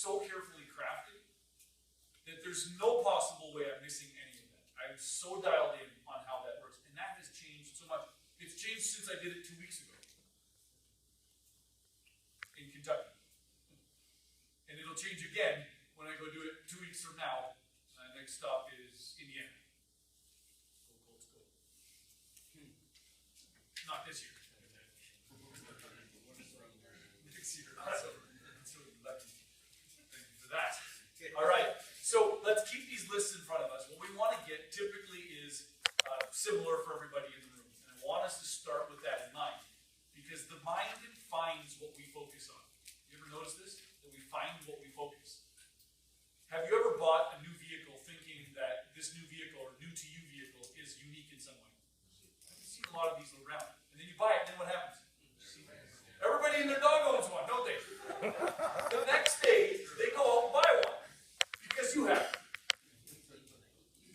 so carefully crafted that there's no possible way I'm missing any of that. I'm so dialed in on how that works, and that has changed so much. It's changed since I did it 2 weeks ago in Kentucky. And it'll change again when I go do it 2 weeks from now. Next stop is Indiana. Go Colts, go. Not this year. Next year. So lucky. Thank you for that. All right. So let's keep these lists in front of us. What we want to get typically is similar for everybody in the room. And I want us to start with that in mind. Because the mind finds what we focus on. You ever notice this? That we find what we focus. Have you ever bought a new vehicle thinking that this new vehicle or new to you vehicle is unique in some way? I've seen a lot of these around. And then you buy it, and then what happens? Everybody and their dog owns one, don't they? The next day, they go out and buy one. Because you have.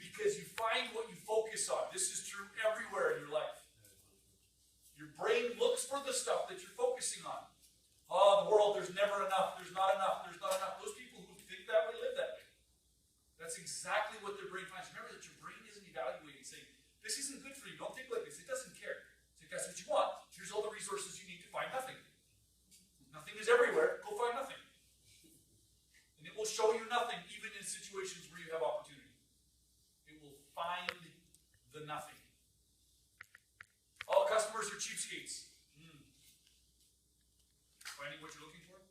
Because you find what you focus on. This is true everywhere in your life. Your brain looks for the stuff that you're focusing on. Oh, the world, there's never enough, there's not enough, there's not enough. Those people who think that way live that way. That's exactly what their brain finds. Remember that your brain isn't evaluating, saying, this isn't good for you, don't think like this. It doesn't care. It's like, that's what you want. Here's all the resources you need to find nothing. Nothing is everywhere, go find nothing. And it will show you nothing, even in situations where you have opportunity. It will find the nothing. All customers are cheapskates. Finding what you're looking for?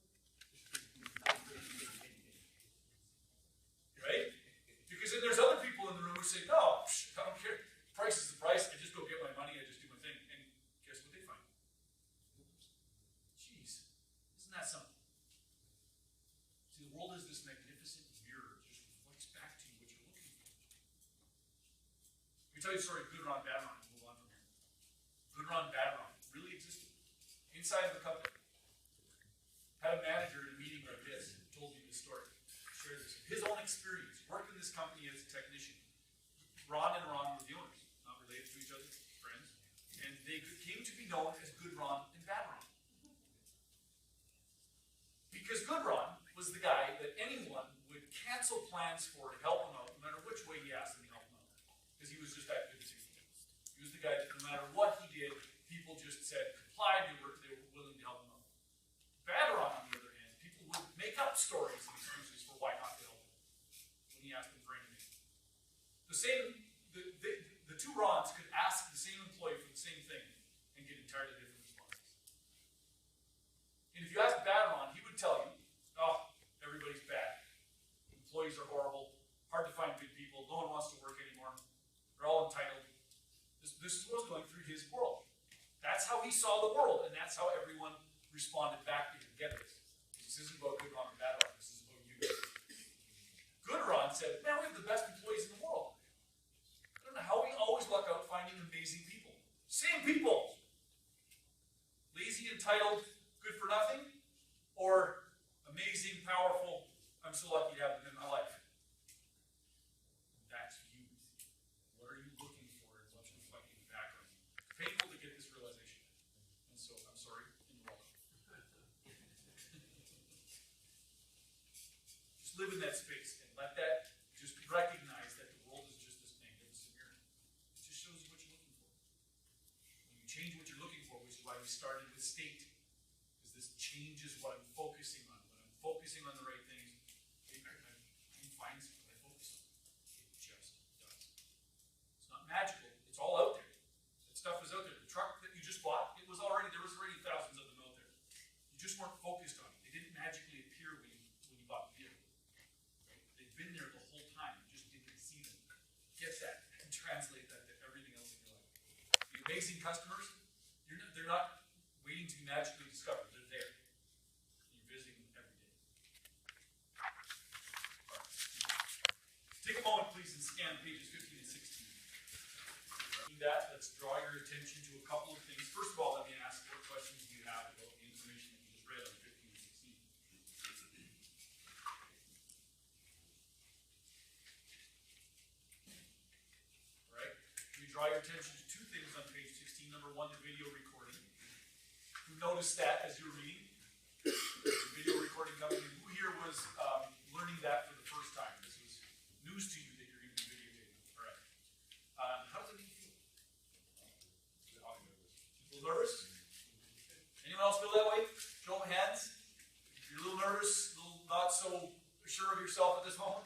Right? Because then there's other people in the room who say, no, I don't care. Price is the price. I just go get my money. I just do my thing. And guess what they find? Jeez, isn't that something? See, the world is this magnificent mirror. It just reflects back to you what you're looking for. Let me tell you a story of Good Ron, Bad Ron. Move on from here. Good Ron, Bad Ron really existed. Inside of the company. Had a manager in a meeting like this, told me this story, shared this. His own experience, worked in this company as a technician. Ron and Ron were the owners, not related to each other, friends. And they came to be known as Good Ron and Bad Ron. Because Good Ron was the guy that anyone would cancel plans for to help him out, no matter which way he asked them to help him out. Because he was just that good to people. He was the guy that no matter what he did, people just said, complied, they were willing to help him out. Bad Ron, on the other hand, people would make up stories and excuses for why not to help him when he asked them for anything. The two Rons could ask the same employee for the same thing and get entirely different responses. And if you ask Bad Ron, he would tell you, oh, everybody's bad. Employees are horrible, hard to find good people, no one wants to work anymore, they're all entitled. This is what was going through his world. That's how he saw the world, and that's how everyone responded back to him. Get this. This isn't about Good Ron and Bad Ron. This is about you. Good Ron said, man, we have the best employees in the world. I don't know how we always luck out finding amazing people. Same people. Lazy, entitled, good for nothing, or amazing, powerful, I'm so lucky to have them in my life. That's you. What are you looking for and what's reflecting back on you? It's painful to get this realization. And so, I'm sorry, and you're welcome. Just live in that space and let that just recognize that the world is just this magnificent mirror. It just shows you what you're looking for. When you change what you're looking for, which is why we started with state, because this changes what I'm focusing on. When I'm focusing on the right things, I find what I focus on. It just does. It's not magical. It's all out there. That stuff is out there. The truck that you just bought, there was already thousands of them out there. You just weren't focused on it. They didn't magically appear when you bought the vehicle. Right? They've been there the whole time. You just didn't see them. Get that and translate that to everything else in your life. The amazing customers, they're not waiting to be magically discovered. They're there. You're visiting them every day. All right. Take a moment, please, and scan pages 15 and 16. Do that. Let's draw your attention to a couple of things. First of all, let me ask, what questions do you have about the information that you just read on 15 and 16? All right. We draw your attention to two things on page 16. Number one, the video recording. Who noticed that as you were reading? The video recording company. Who here was sure of yourself at this moment?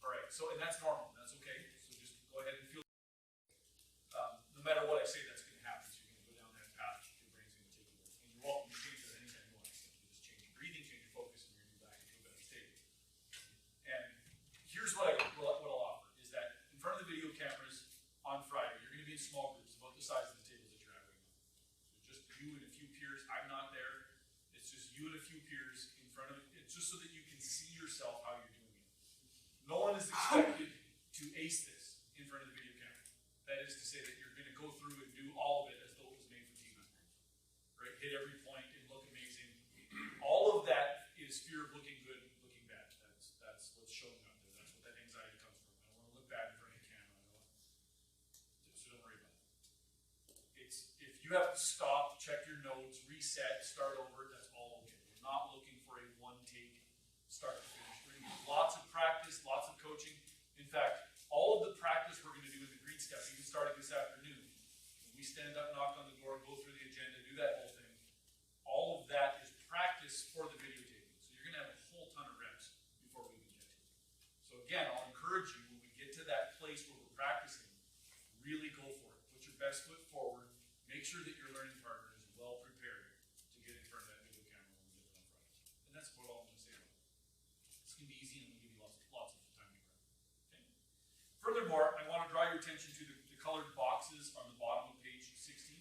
All right, so, and that's normal, that's okay. So just go ahead and feel, no matter what I say, that's going to happen. So you're going to go down that path, your brain's going to take you there. And you're welcome to change that anytime you want. Simply just change your breathing, change your focus, and you're going to be back into a better state. And here's what I'll offer, is that in front of the video cameras on Friday, you're going to be in small groups, about the size of the tables that you're having. So just you and a few peers. I'm not there. It's just you and a few peers in front of it. It's just so that you can see yourself how you're doing it. No one is expected to ace this in front of the video camera. That is to say that you're going to go through and do all of it as though it was made for TV. Right? Hit every point and look amazing. All of that is fear of looking good, looking bad. That's what's showing up there. That's what that anxiety comes from. I don't want to look bad in front of the camera. So don't worry about it. If you have to stop, check your notes, reset, start over, that's all okay. We're not looking for a one-take start to finish. We're going to do lots of practice, lots of coaching. In fact, all of the practice we're going to do in the green step, even starting this afternoon, when we stand up, knock on the door, go through the agenda, do that whole thing, all of that is practice for the videotaping. So you're going to have a whole ton of reps before we even get to it. So again, I'll encourage you, when we get to that place where we're practicing, really go for it. Put your best foot forward. Make sure that your learning partner is well prepared to get in front of that video camera when we get it on Friday. And that's about all I'm going to say about it. It's going to be easy, and I'm going to give you lots of time to prep. Okay? Furthermore, I want to draw your attention to the colored boxes on the bottom of page 16.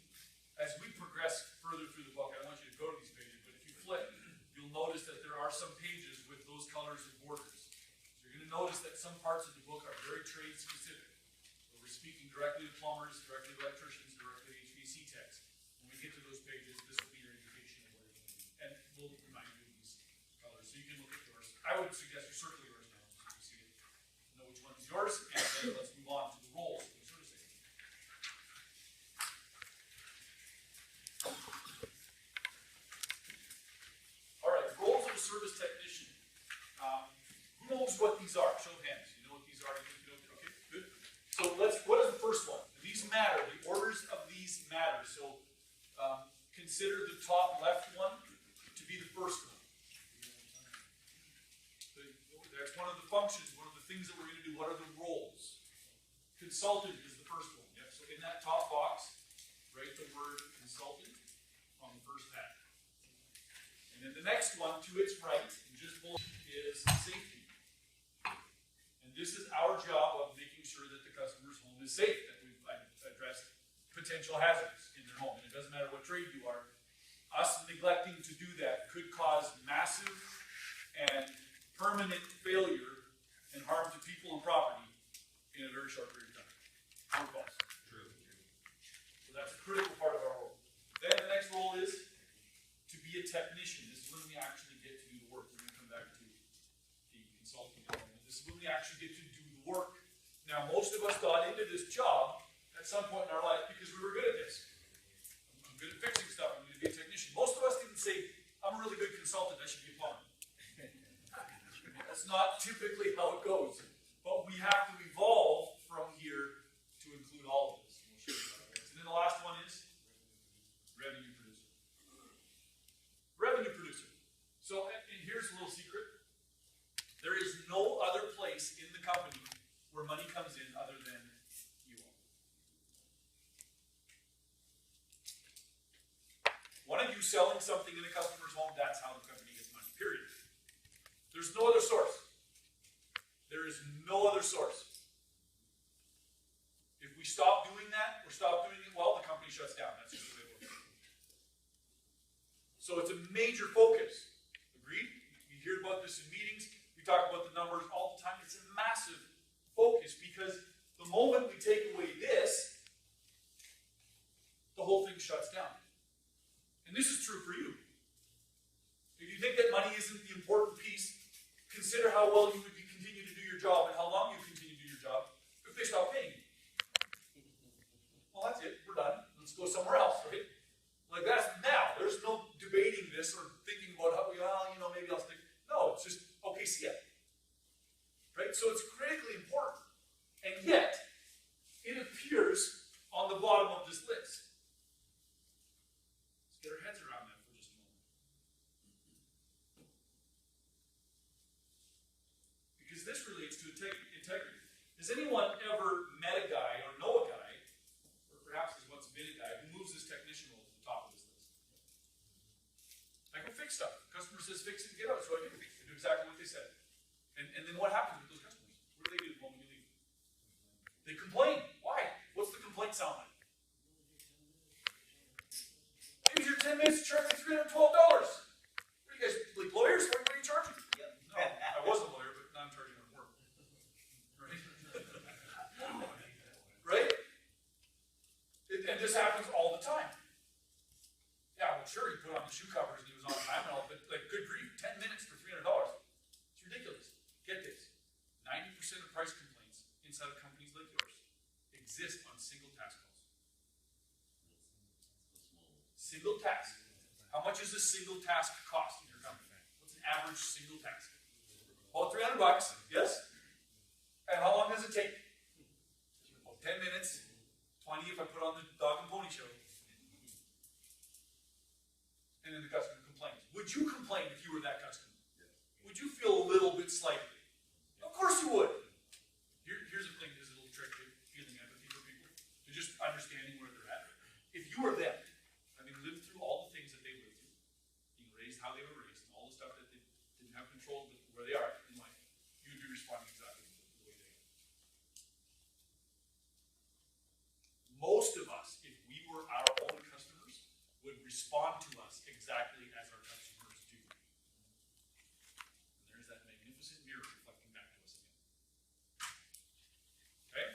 As we progress further through the book, I don't want you to go to these pages, but if you flip, you'll notice that there are some pages with those colors and borders. So you're going to notice that some parts of the book are very trade specific. So we're speaking directly to plumbers, directly to electricians, directly to HVAC techs. When we get to those pages, this will be your indication of where you're going to be. And we'll remind you of these colors, so you can look at yours. I would suggest you circle yours now, so you see it, know which one is yours, and then let's move on to the roles. Service technician. Who knows what these are? Show of hands. You know what these are? Okay, good. So what is the first one? These matter. The orders of these matter. So consider the top left one to be the first one. That's one of the functions, one of the things that we're going to do. What are the roles? Consultant is the first one. Yep. So in that top box, write the word consultant on the first pad. And then the next one, to its right, and just below, is safety. And this is our job of making sure that the customer's home is safe, that we've addressed potential hazards in their home. And it doesn't matter what trade you are. Us neglecting to do that could cause massive and permanent failure and harm to people and property in a very short period of time. True or false? True. So that's a critical part of our role. Then the next role is to be a technician. This is when we actually get to do the work. We're going to come back to the consulting element. This is when we actually get to do the work. Now, most of us got into this job at some point in our life because we were good at this. I'm good at fixing stuff. I'm going to be a technician. Most of us didn't say, I'm a really good consultant. I should be a plumber. That's not typically how it goes. But we have to evolve from here to include all of this. We'll show you how it works. And then the last one is revenue producer. Revenue producer. So, and here's a little secret. There is no other place in the company where money comes in other than you all. One of you selling something in a customer's home, that's how the company gets money, period. There's no other source. There is no other source. If we stop doing that, or stop doing it well, the company shuts down. That's just the way it works. So it's a major focus. Agreed? We hear about this in meetings. We talk about the numbers all the time. It's a massive focus because the moment we take away this, the whole thing shuts down. And this is true for you. If you think that money isn't the important piece, consider how well you would continue to do your job and how long you continue to do your job if they stop paying you. Well, that's it. We're done. Let's go somewhere else, right? Like that's now. There's no debating this or thinking about how, well, maybe I'll stick. No, it's just, okay, see ya. Right? So it's critically important. And yet, it appears on the bottom of this list. Let's get our heads around that for just a moment. integrity. Has anyone ever met a guy or know a guy, or perhaps has once been a guy, who moves his technician role to the top of his list? I go fix stuff. Customer says fix it and get out, so I do. I do exactly what they said. And then what happens with those customers? What do they do the moment you leave? They complain. Why? What's the complaint sound like? Maybe your 10 minutes to charge me $312. What are you guys, like lawyers? What are you charging? Yeah. No, I was a lawyer, but now I'm charging on work. Right? Right? And this happens all the time. Yeah, well, sure, he put on the shoe covers and he was on time and all, but like, good grief, 10 minutes for $300. It's ridiculous. Get this. 90% of price complaints inside of companies like yours exist on single task calls. Single task. How much does a single task cost in your company? What's an average single task? About $300, yes? And how long does it take? Well, 10 minutes, 20 if I put on the dog and pony show. And then the customer complains. Would you complain if you were that customer? Would you feel a little bit slighted? Of course you would. Here's the thing, there's a little trick to feeling empathy for people, to just understanding where they're at. If you were them, having lived through all the things that they lived through, being raised how they were raised, and all the stuff that they didn't have control of where they are in life, you would be responding exactly the way they are. Most of us, if we were our own customers, would respond to us exactly as our customers do. And there's that magnificent mirror reflecting back to us again. Okay?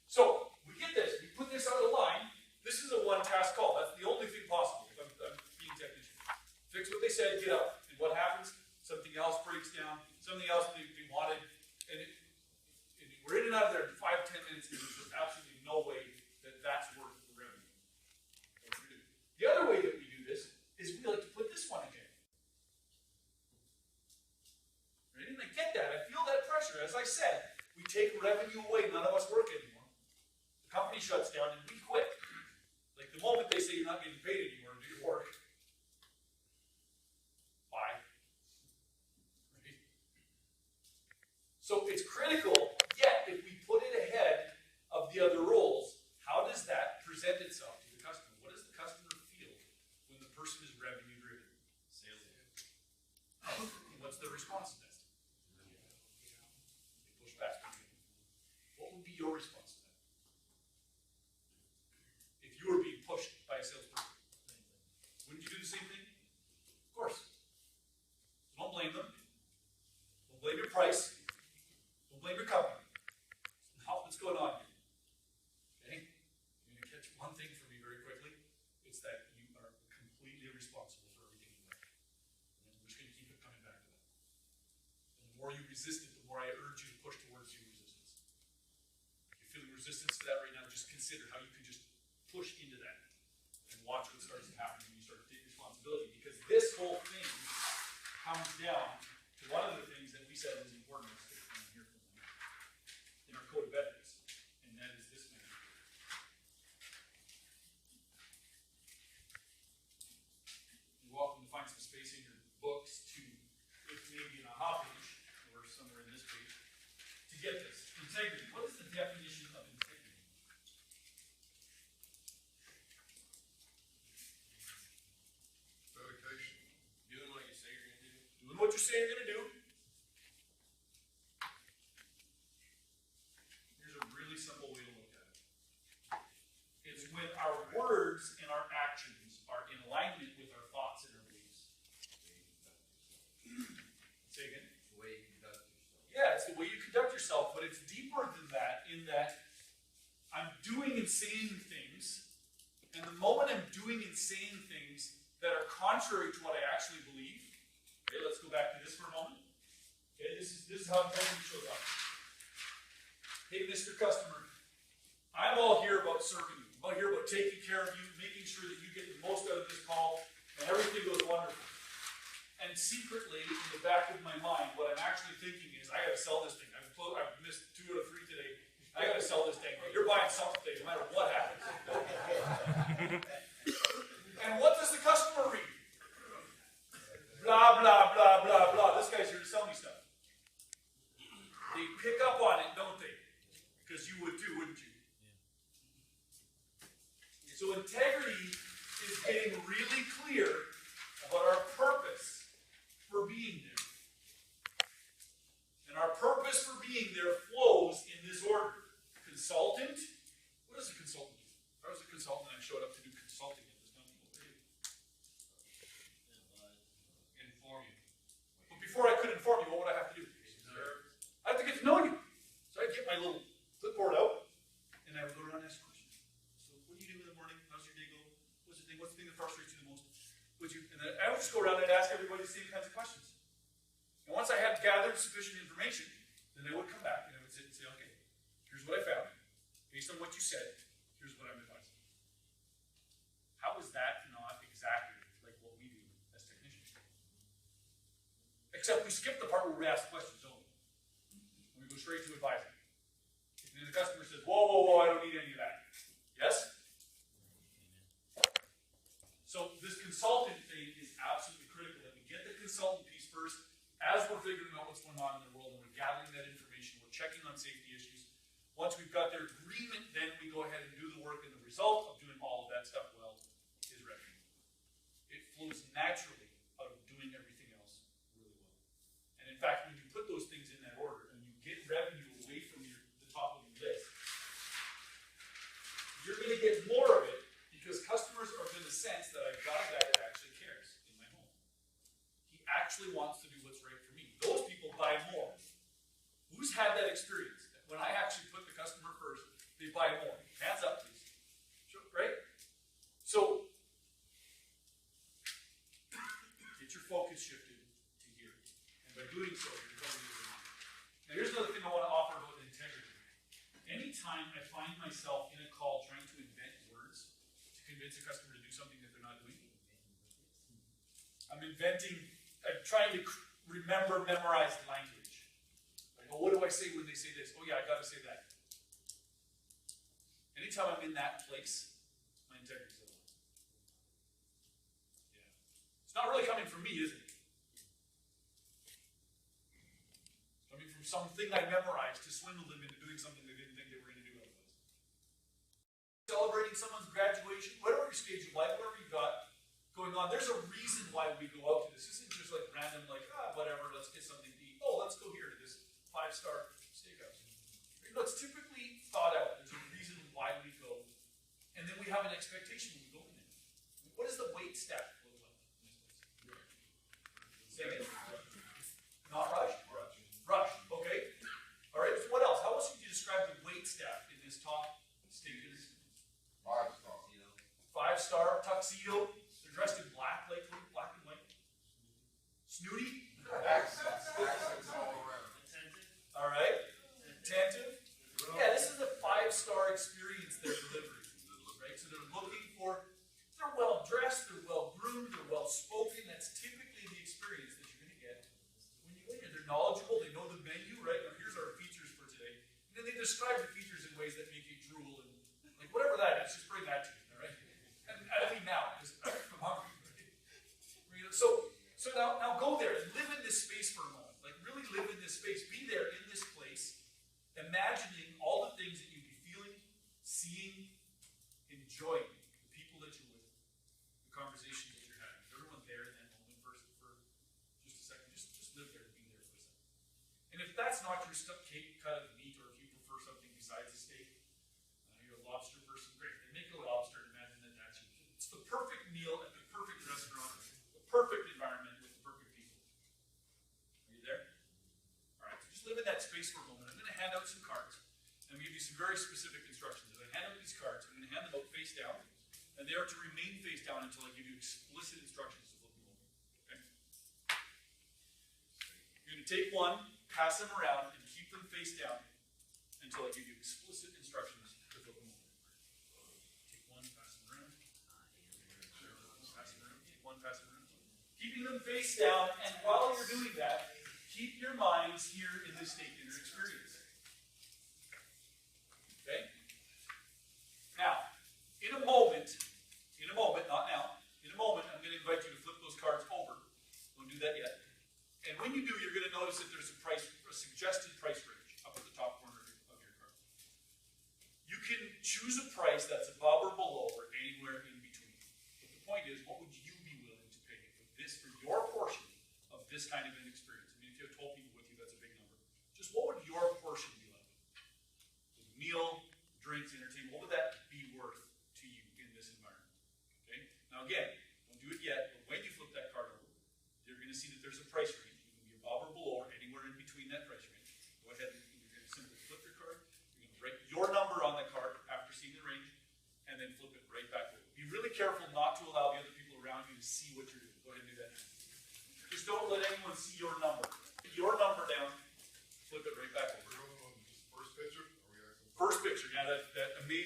So, we get this. We put this out of line. This is a one-task call. That's the only thing possible if I'm being technician. Fix what they said, get out. And what happens? Something else breaks down. Something else they wanted. And we're in and out of there in 5-10 minutes. There's just absolutely no way that that's worth the revenue. The other way that we do this is we like to put this one in jail. Right? And I get that. I feel that pressure. As I said, we take revenue away. None of us work anymore. The company shuts down and we quit. Like the moment they say you're not getting paid anymore to do your work. Bye. Right? So it's critical, yet if we put it ahead of the other roles, how does that present itself to the customer? What does the customer feel when the person is revenue driven? Sales. What's their response to that? They push back. What would be your response to that? If you were being pushed by a salesperson, wouldn't you do the same thing? Of course. So don't blame them. Don't blame your price. Don't blame your company. Now, what's going on here? Okay? You're going to catch one thing for me very quickly. It's that you are completely responsible for everything in life. And we're just going to keep it coming back to that. And the more you resist it, the more I urge you to push towards your resistance. If you're feeling resistance to that right now, just consider how you can just push into that and watch what starts to happen when you start to take responsibility. Because this whole thing comes down to one of the things that we said was important here in our code of ethics, and that is this man. You're welcome to find some space in your books to, if maybe in a hot page or somewhere in this page, to get this. Integrity. What is the definition of integrity? Dedication. Doing what you say you're going to do. Doing what you say you're going to do. Here's a really simple way to look at it. It's when our words and our actions are in alignment with our thoughts and our beliefs. Say again? The way you conduct yourself. Yeah, it's the way you conduct yourself, but it's deeper than that in that I'm doing and saying things, and the moment I'm doing and saying things that are contrary to what I actually believe, okay, let's go back to this for a moment. Okay, this is how integrity shows up. Hey, Mr. Customer, I'm all here about serving you. I'm all here about taking care of you, making sure that you get the most out of this call, and everything goes wonderful. And secretly, in the back of my mind, what I'm actually thinking is, I got to sell this thing. I've missed 2 out of 3 today. I got to sell this thing. You're buying something today, no matter what happens. And what does the customer read? Blah, blah, blah, blah, blah. This guy's here to sell me stuff. They pick up on it just go around and ask everybody the same kinds of questions. And once I had gathered sufficient information, then I would come back and I would sit and say, okay, here's what I found. Based on what you said, here's what I'm advising. How is that not exactly like what we do as technicians? Except we skip the part where we ask questions, don't we? And we go straight to advising. And then the customer says, whoa, whoa, whoa, I don't need any of that. Yes? So this consultant thing is absolutely critical, that we get the consultant piece first as we're figuring out what's going on in the world and we're gathering that information, we're checking on safety issues. Once we've got their agreement, then we go ahead and do the work, and the result of doing all of that stuff well is revenue. It flows naturally out of doing everything else really well. And in fact, when you put those things in that order and you get revenue away from the top of your list, you're going to get more of it because customers are going to sense that I've got a guy that actually cares in my home. He actually wants to do what's right for me. Those people buy more. Who's had that experience? When I actually put the customer first, they buy more. Hands up, please. Sure, right? So, get your focus shifted to here. And by doing so, you're going to do it. Now, here's another thing I want to offer about integrity. Anytime I find myself in a call trying to invent words to convince a customer to do something that they're not doing, I'm trying to memorize language. Well, what do I say when they say this? Oh yeah, I got to say that. Anytime I'm in that place, my integrity's a little. Yeah. It's not really coming from me, is it? It's coming from something I memorized to swindle them into doing something they didn't think they were going to do otherwise. Celebrating someone's graduation, whatever your stage of life, whatever you've got going on, there's a reason why we go out to this. This isn't just like random, like, whatever, let's get something to eat. Oh, let's go here to this 5-star steakhouse. You know, it's typically thought out. There's a reason why we go. And then we have an expectation when we go in there. What does the wait staff look like in this place? Say it. Not rush? Rush. Okay. All right. So what else? How else would you describe the wait staff in this top station? 5-star. 5-star tuxedo. They're dressed in black, like black and white. Snooty. Accents all around. All right. Attentive. Yeah, this is a 5-star experience they're delivering. Right? So they're looking for, they're well dressed, they're well groomed, they're well spoken. That's typically the experience that you're going to get when you go in here. They're knowledgeable, they know the menu, right? Now here's our features for today. And then they describe the features in ways that make you drool and like whatever that is, just bring that to me, all right? And I leave now, because I'm hungry. Right? So now go there and live in this space for a moment. Like really live in this space. Be there in this place, imagining all the things that you'd be feeling, seeing, enjoying, the people that you're with, the conversations that you're having. Is everyone there in that moment for just a second? Just live there and be there for a second. And if that's not your cake cut of meat, or if you prefer something besides a steak, you're a lobster person, great. Then make a lobster and imagine that that's you. It's the perfect meal at the perfect restaurant, the perfect environment with the perfect people. Are you there? All right, so just live in that space for a moment. I'm going to hand out some cards. I'm going to give you some very specific instructions. As I hand out these cards, I'm going to hand them out face down, and they are to remain face down until I give you explicit instructions to flip them over. Okay? You're going to take one, pass them around, and keep them face down until I give you explicit instructions to flip them over. Take one, pass them around. Pass them around. Take one, pass them around. Keeping them face down, and while you're doing that, keep your minds here in this steak dinner experience. Okay? Now, in a moment, not now, in a moment, I'm going to invite you to flip those cards over. Don't do that yet. And when you do, you're going to notice that there's a suggested price range up at the top corner of your card. You can choose a price that's above or below or anywhere in between. But the point is, what would you be willing to pay for your portion of this kind of an experience? I mean, if you have 12 people with you, that's a big number. Just what would your portion be like? The meal, drinks, entertainment, what would that be worth to you in this environment? Okay? Now again, don't do it yet, but when you flip that card over, you're going to see that there's a price range. You can be above or below or anywhere in between that price range. Go ahead and you're going to simply flip your card. You're going to write your number on the card after seeing the range, and then flip it right back over. Be really careful not to allow the other people around you to see what you're doing. Go ahead and do that now.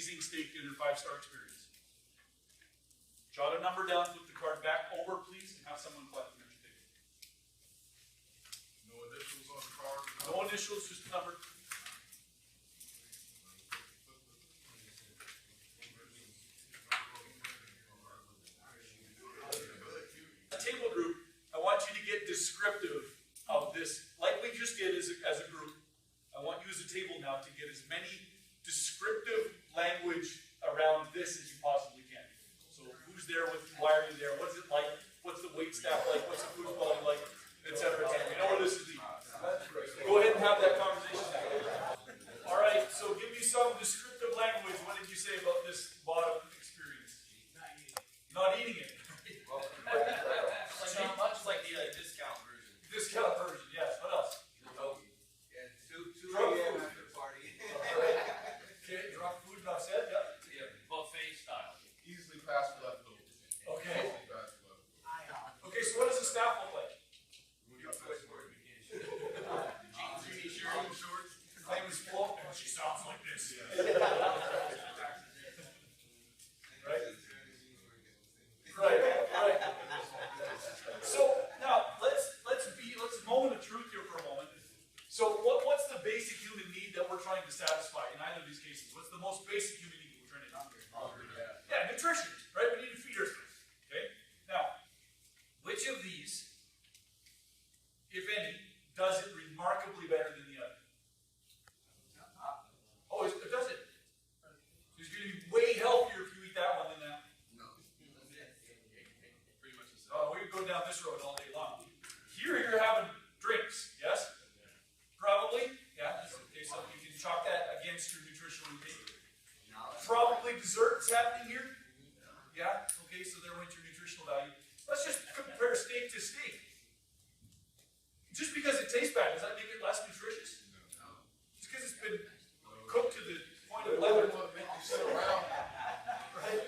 amazing steak dinner, 5-star experience. Jot a number down, flip the card back over, please, and have someone collect an extra ticket. No initials on the card? No initials, just a number. Table group, I want you to get descriptive of this, like we just did as a group. I want you as a table now to get as many descriptive language around this as you possibly can. So who's there with, why are you there, what's it like, what's the wait staff like, what's the food quality like, etc. We know where this is leading. Go ahead and have that conversation. All right, so give me some descriptive language. What did you say about this bottom experience? Not eating it. Not much like the discount version. Discount version, yes. What else? Yeah, 2 Drunk a.m. food. after party. Okay, drunk food, enough said, yep. Yeah, buffet style. Easily past leftovers. Okay. Easily past leftovers. Okay, so what does the staff look like? When you put Jeans, t-shirt, shorts. Claim is full. Oh, she sounds like this. Right? Right, right. So now let's moment of truth here for a moment. So what's the basic human need that we're trying to satisfy in either of these cases? What's the most basic human need that we're trying to do? Yeah, nutrition, right? We need to feed ourselves. Okay? Now, which of these, if any, does it remarkably better than the other? Oh, it does it. It's going to be way healthier if you eat that one than that. No. Pretty much the same. Oh, we could go down this road all day long. Here you're having drinks, yes? Probably, yeah. Okay, so you can chalk that against your nutritional intake. Probably desserts happening here. Yeah. Okay, so there went your nutritional value. Let's just compare steak to steak. Just because it tastes bad, does that make it less nutritious? Just because it's been cooked to the point of leather. Make you sit around. Right?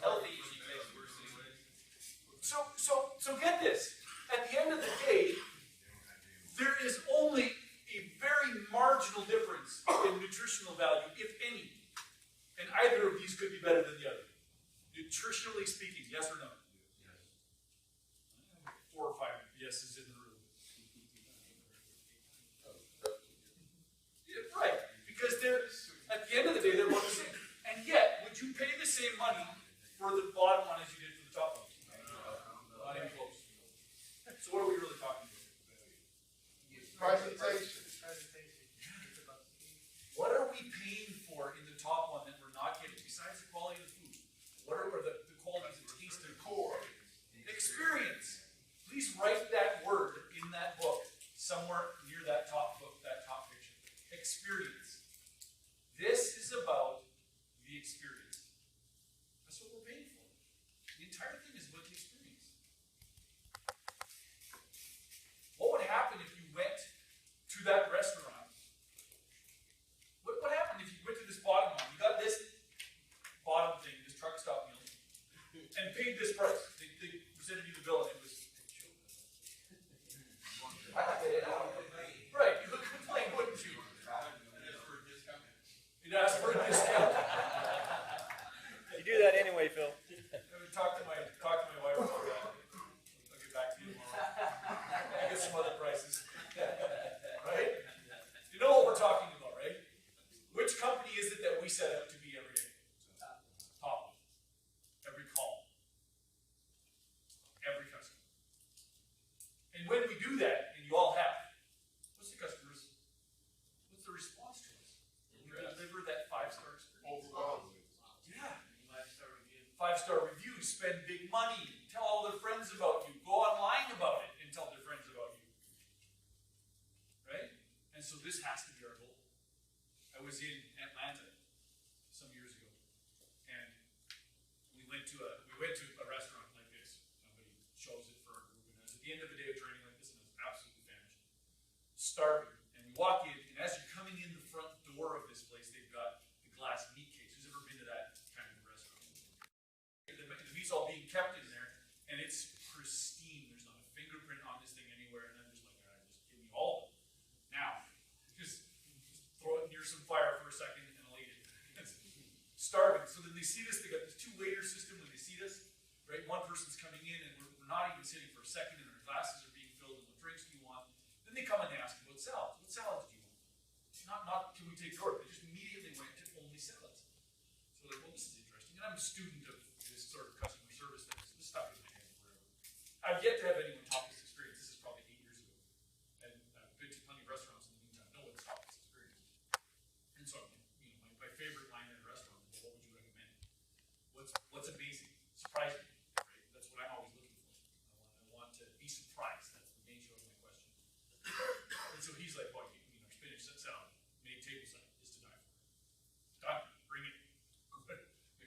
Healthy eating makes worse anyways. So get this. At the end of the day, there is only a very marginal difference in nutritional value, if any. And either of these could be better than the other. Nutritionally speaking, yes or no? Yes. 4 or 5 yeses in the room. Yeah, right. Because they're, at the end of the day, they're both the same. And yet, would you pay the same money for the bottom one as you did for the top one? Not even close. So what are we really talking about? Presentation. What are we paying for in the top one that we're not getting, besides the quality of the food? What are the qualities of taste and Core. experience? Please write that word in that book, somewhere near that top book, that top picture. Experience. This is about the experience. That's what we're paying for. The entire thing is about the experience. What would happen if you went to that restaurant? What happened if you went to this bottom one? You got this bottom thing, this truck stop meal, and paid this price. They presented you the bill and it was right. You would complain, wouldn't you? You'd ask for a discount. You do that anyway, Phil. I would talk to my wife about that. I'll get back to you tomorrow. I get some other prices. Right? You know what we're talking about, right? Which company is it that we set out to be every day? Top. Every call. Every customer. And when we do that, and you all have, what's the response to us? We deliver that 5-star experience. Overwhelming. Yeah. 5-star review. 5-star reviews, spend big money, tell all their friends about you, go online about it and tell their friends about you. Right? And so this has to be our goal. I was in Atlanta some years ago, and we went to a restaurant like this. Somebody chose it for our group, and it was at the end of the day of training like this, and it was absolutely famished. Starving. And we walk in, and as you're coming in the front door of this place, they've got the glass meat case. Who's ever been to that kind of restaurant? The meat's all being kept in there, and it's pristine. There's not a fingerprint on this thing anywhere, and I'm just like, all right, just give me all of it. Now, just throw it near some fire for a second, and I'll eat it. starving. So then they see this, they got this two-waiter system when they see this, right? One person's coming in and we're not even sitting for a second and our glasses are being filled and what drinks do you want? Then they come and they ask about salads. What salads do you want? Not can we take your order? They just immediately went to only salads. So like, well, this is interesting. And I'm a student of this sort of customer service thing, so this stuff in my head forever. I've yet to have anyone talk this experience. This is probably 8 years ago. And I've been to plenty of restaurants in the meantime. No one's talked this experience. And so, you know, my favorite line in a restaurant is, well, what would you recommend? What's amazing? Surprise me, right? That's what I'm always looking for. I want to be surprised. That's the nature of my question. And so he's like, well, you know, spinach salad, made table side, is to die for. Done. Bring it. Like,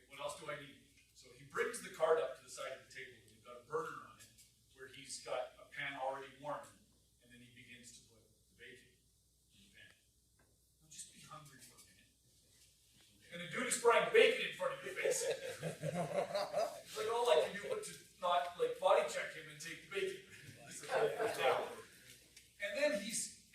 what else do I need? So he brings the card up to the side of the table, and he's got a burner on it, where he's got a pan already warming, and then he begins to put the bacon in the pan. Now just be hungry for a minute. And the dude is frying bacon in front of your face. It's like all I can do is to not like body check him and take the bacon. And then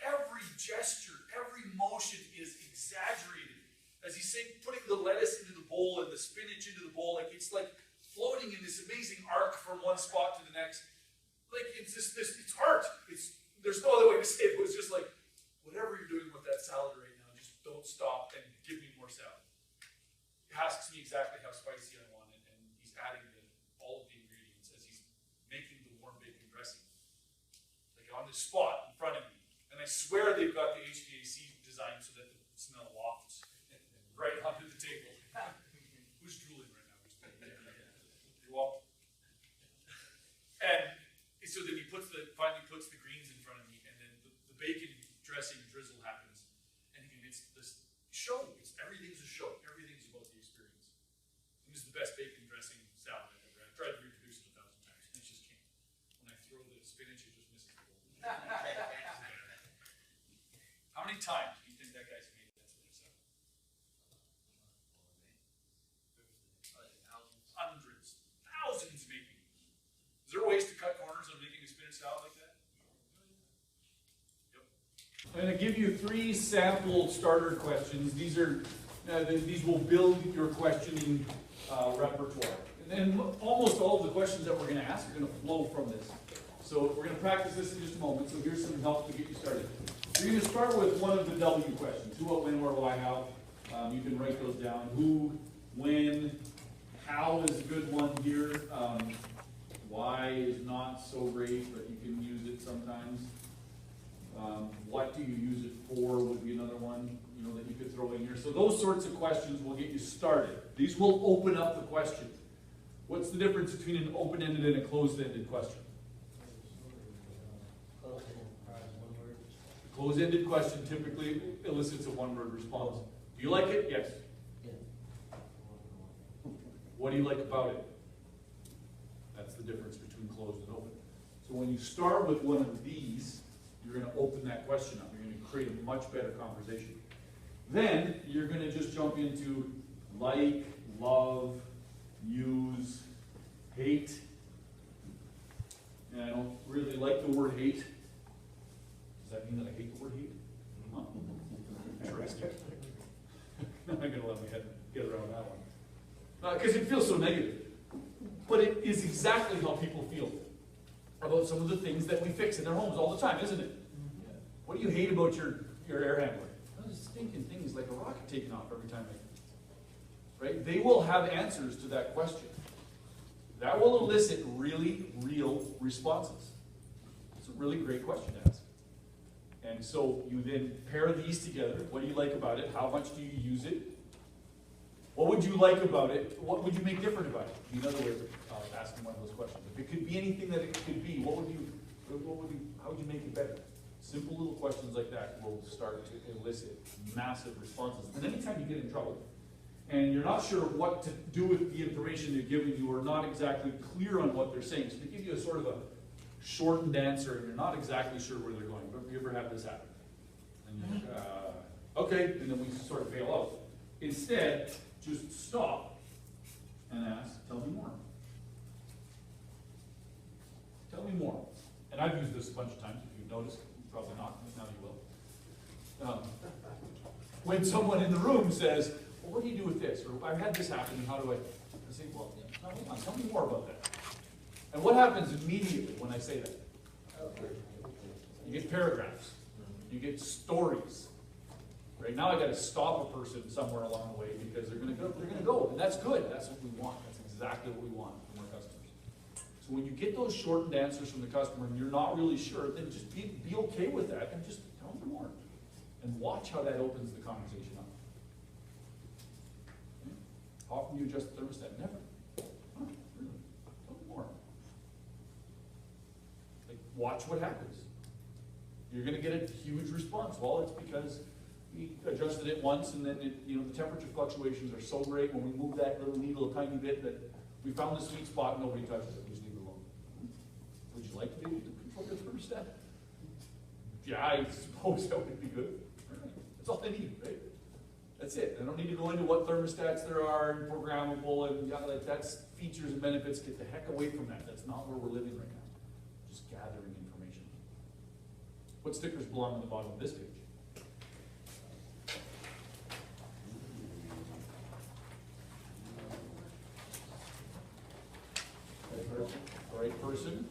every gesture, every motion is exaggerated. As he's saying, putting the lettuce into the bowl and the spinach into the bowl, like it's like floating in this amazing arc from one spot to the next. Like it's just it's art. There's no other way to say it. It was just like, whatever you're doing with that salad right now, just don't stop and give me more salad. He asks me exactly how spicy I want it, and he's adding all of the ingredients as he's making the warm bacon dressing. Like on the spot in front of me. And I swear they've got the HVAC designed so that the smell wafts right onto the table. Who's drooling right now? You're welcome. And so then he finally puts the greens in front of me, and then the bacon dressing drizzle happens. And again, it's this show. Everything's a show. Everything's about the experience. And this is the best bacon dressing salad I've ever had. I've tried to reproduce it 1,000 times, and it just can't. When I throw the spinach, it just misses the bowl. How many times do you think that guy's made that spinach salad? Hundreds, thousands maybe. Is there ways to cut corners on making a spinach salad like that? Yep. I'm going to give you 3 sample starter questions. These will build your questioning repertoire. And almost all of the questions that we're going to ask are going to flow from this. So we're going to practice this in just a moment. So here's some help to get you started. You're going to start with one of the W questions. Who, what, when, where, why, how. You can write those down. Who, when, how is a good one here. Why is not so great, but you can use it sometimes. What do you use it for would be another one, you know, that you could throw in here. So those sorts of questions will get you started. These will open up the question. What's the difference between an open-ended and a closed-ended question? A closed-ended question typically elicits a one-word response. Do you like it? Yes. What do you like about it? That's the difference between closed and open. So when you start with one of these, you're going to open that question up. You're going to create a much better conversation. Then you're going to just jump into like, love, use, hate. And I don't really like the word hate. Does that mean that I hate the word hate? Oh, interesting. I'm not going to let my head get around that one. Because it feels so negative. But it is exactly how people feel about some of the things that we fix in their homes all the time, isn't it? What do you hate about your air handler? Those stinking things like a rocket taking off every time right? They will have answers to that question. That will elicit really real responses. It's a really great question to ask. And so you then pair these together. What do you like about it? How much do you use it? What would you like about it? What would you make different about it? Be another way of asking one of those questions. If it could be anything that it could be, how would you make it better? Simple little questions like that will start to elicit massive responses. And anytime you get in trouble, and you're not sure what to do with the information they're giving you, or not exactly clear on what they're saying, so they give you a sort of a shortened answer, and you're not exactly sure where they're going. Have you ever had this happen? And you're like, okay, and then we sort of bail out. Instead, just stop and ask, tell me more. Tell me more. And I've used this a bunch of times, if you've noticed. Probably not, now you will. When someone in the room says, well, what do you do with this? Or I've had this happen, and how do I say, well, yeah, no, hang on, tell me more about that. And what happens immediately when I say that? You get paragraphs. You get stories. Right now I gotta stop a person somewhere along the way because they're gonna go, and that's good. That's what we want. That's exactly what we want from our customers. So when you get those shortened answers from the customer and you're not really sure, then just be okay with that and just tell them more. And watch how that opens the conversation up. Okay? How often do you adjust the thermostat? Never. Huh, really? Tell me more. Like, watch what happens. You're gonna get a huge response. Well, it's because we adjusted it once and then the temperature fluctuations are so great when we move that little needle a tiny bit that we found the sweet spot and nobody touches it. We just leave it alone. Would you like to be able to control your thermostat? Yeah, I suppose that would be good. Right. That's all they need, right? That's it. They don't need to go into what thermostats there are and programmable and like that's features and benefits. Get the heck away from that. That's not where we're living right now. Just gathering information. What stickers belong on the bottom of this page? The right person.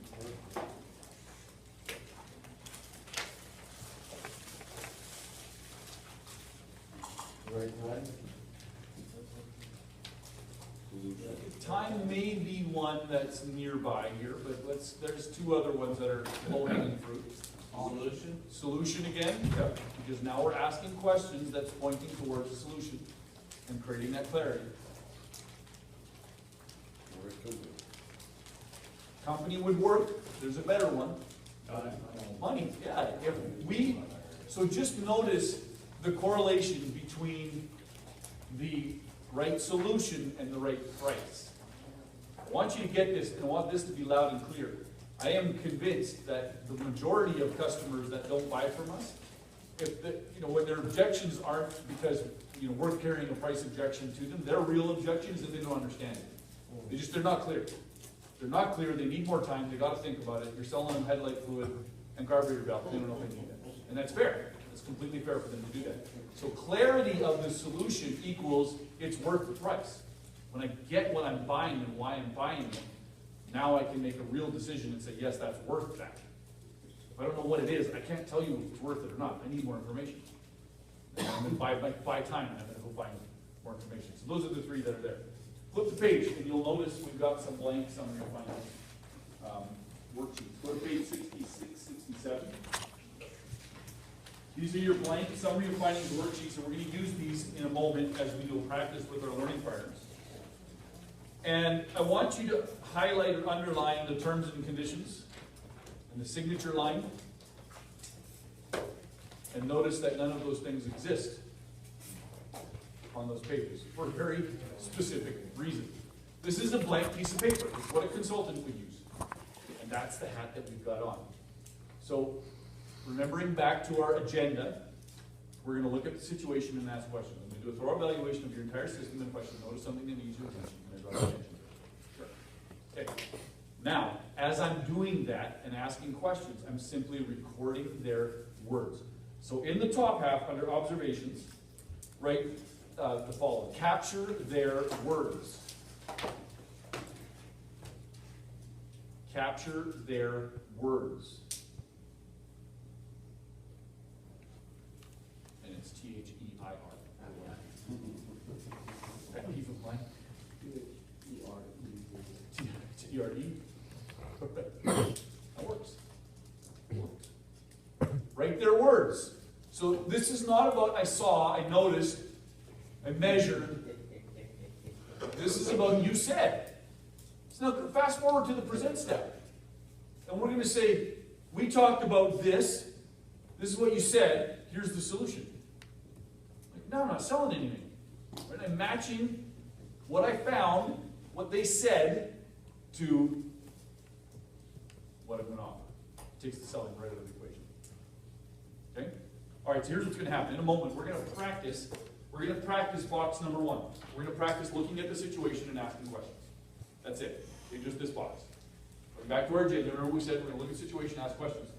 Right time? Time may be one that's nearby here, but there's two other ones that are low-hanging fruit. Solution? Solution again, yep, because now we're asking questions that's pointing towards a solution and creating that clarity. Where it could be. Company would work, there's a better one. Money, yeah. So just notice the correlation between the right solution and the right price. I want you to get this, and I want this to be loud and clear. I am convinced that the majority of customers that don't buy from us, when their objections aren't because we're carrying a price objection to them, their real objections and they don't understand it. They're not clear. They're not clear, they need more time, they gotta think about it. You're selling them headlight fluid and carburetor valve, they don't know if they need that. And that's fair. It's completely fair for them to do that. So clarity of the solution equals it's worth the price. When I get what I'm buying and why I'm buying it, now I can make a real decision and say, yes, that's worth that. If I don't know what it is, I can't tell you if it's worth it or not. I need more information. And I'm going to buy time, and I'm going to go find more information. So those are the three that are there. Flip the page, and you'll notice we've got some blank summary findings worksheets. Go to page 66, 67. These are your blank summary of findings worksheets, and we're going to use these in a moment as we do practice with our learning partners. And I want you to highlight or underline the terms and conditions and the signature line. And notice that none of those things exist on those pages for a very specific reason. This is a blank piece of paper. It's what a consultant would use. And that's the hat that we've got on. So, remembering back to our agenda, we're going to look at the situation and ask questions. I'm going to do a thorough evaluation of your entire system and question. Notice something that needs your attention. Sure. Okay. Now, as I'm doing that and asking questions, I'm simply recording their words. So in the top half, under observations, write the following. Capture their words. Capture their words. And it's T-H-E-I-R. That piece of blank. T-E-R-E. That works. Write their words. So this is not about I saw, I noticed, I measured. This is about you said. So now fast forward to the present step. And we're going to say, we talked about this. This is what you said. Here's the solution. Like, no, I'm not selling anything. Right? I'm matching what I found, what they said, to what I'm going to offer. Takes the selling right out of the equation. Okay? All right, so here's what's going to happen. In a moment, we're going to practice. We're going to practice box number 1. We're going to practice looking at the situation and asking questions. That's it. Okay, just this box. Going back to our agenda, remember we said we're going to look at the situation and ask questions.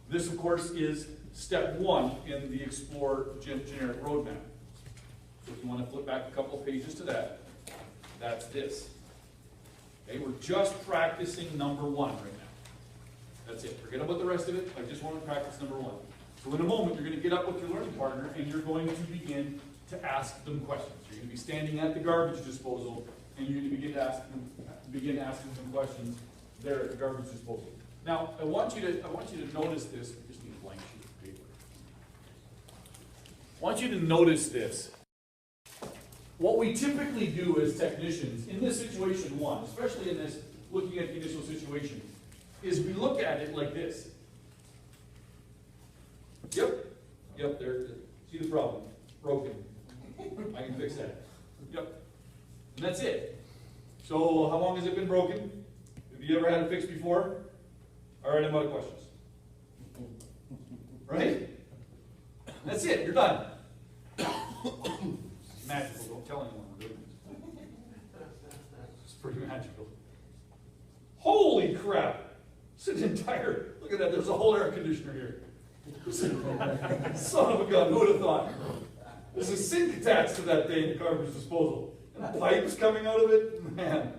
This, of course, is step 1 in the Explore generic roadmap. So if you want to flip back a couple of pages to that, that's this. Okay, we're just practicing number 1 right now. That's it. Forget about the rest of it. I just want to practice number 1. So in a moment, you're going to get up with your learning partner and you're going to begin to ask them questions. You're going to be standing at the garbage disposal and you're going to begin asking them questions there at the garbage disposal. Now, I want you to notice this. I just need a blank sheet of paper. I want you to notice this. What we typically do as technicians in this situation 1, especially in this looking at the initial situation, is we look at it like this. Yep, there. See the problem? Broken. I can fix that. Yep. And that's it. So how long has it been broken? Have you ever had it fixed before? All right, I'm out of questions. Right? That's it. You're done. It's magical. Don't tell anyone we're doing this. It's pretty magical. Holy crap! It's an entire, look at that, there's a whole air conditioner here. Son of a gun, who would have thought? There's a sink attached to that thing, the garbage disposal. And pipes coming out of it, man.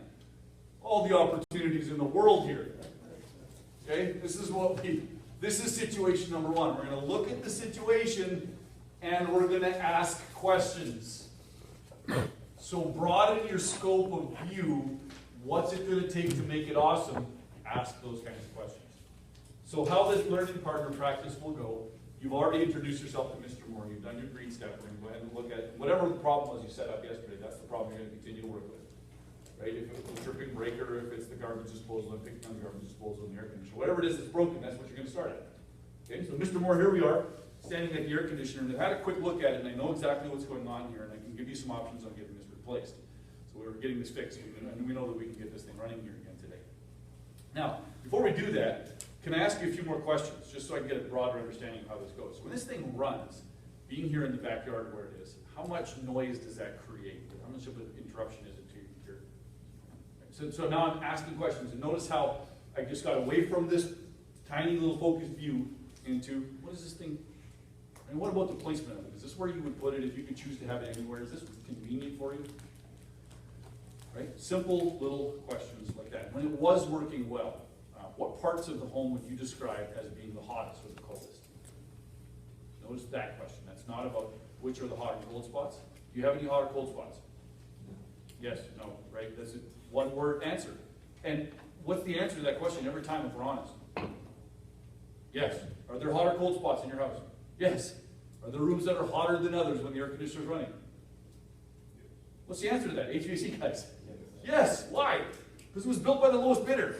All the opportunities in the world here. Okay, this is situation number 1. We're going to look at the situation and we're going to ask questions. So broaden your scope of view. What's it going to take to make it awesome? Ask those kinds of questions. So how this learning partner practice will go, you've already introduced yourself to Mr. Moore, you've done your green step, we're going to go ahead and look at whatever the problem was you set up yesterday, that's the problem you're going to continue to work with. Right? If it's the tripping breaker, if it's the garbage disposal, I'm picking on the garbage disposal and the air conditioner. Whatever it is that's broken, that's what you're going to start at. Okay, so Mr. Moore, here we are, standing at the air conditioner, and I've had a quick look at it, and I know exactly what's going on here, and I can give you some options on getting this replaced. So we're getting this fixed, and we know that we can get this thing running here again today. Now, before we do that, can I ask you a few more questions, just so I can get a broader understanding of how this goes? When this thing runs, being here in the backyard where it is, how much noise does that create? How much of an interruption is it to your So now I'm asking questions, and notice how I just got away from this tiny little focused view into, what is this thing? And what about the placement of it? Is this where you would put it if you could choose to have it anywhere? Is this convenient for you? Right? Simple little questions like that. When it was working well, what parts of the home would you describe as being the hottest or the coldest? Notice that question. That's not about which are the hot and cold spots. Do you have any hot or cold spots? Yes, no, right? That's a one-word answer. And what's the answer to that question every time if we're honest? Yes. Are there hot or cold spots in your house? Yes. Are there rooms that are hotter than others when the air conditioner is running? What's the answer to that, HVAC guys? Yes. Why? Because it was built by the lowest bidder.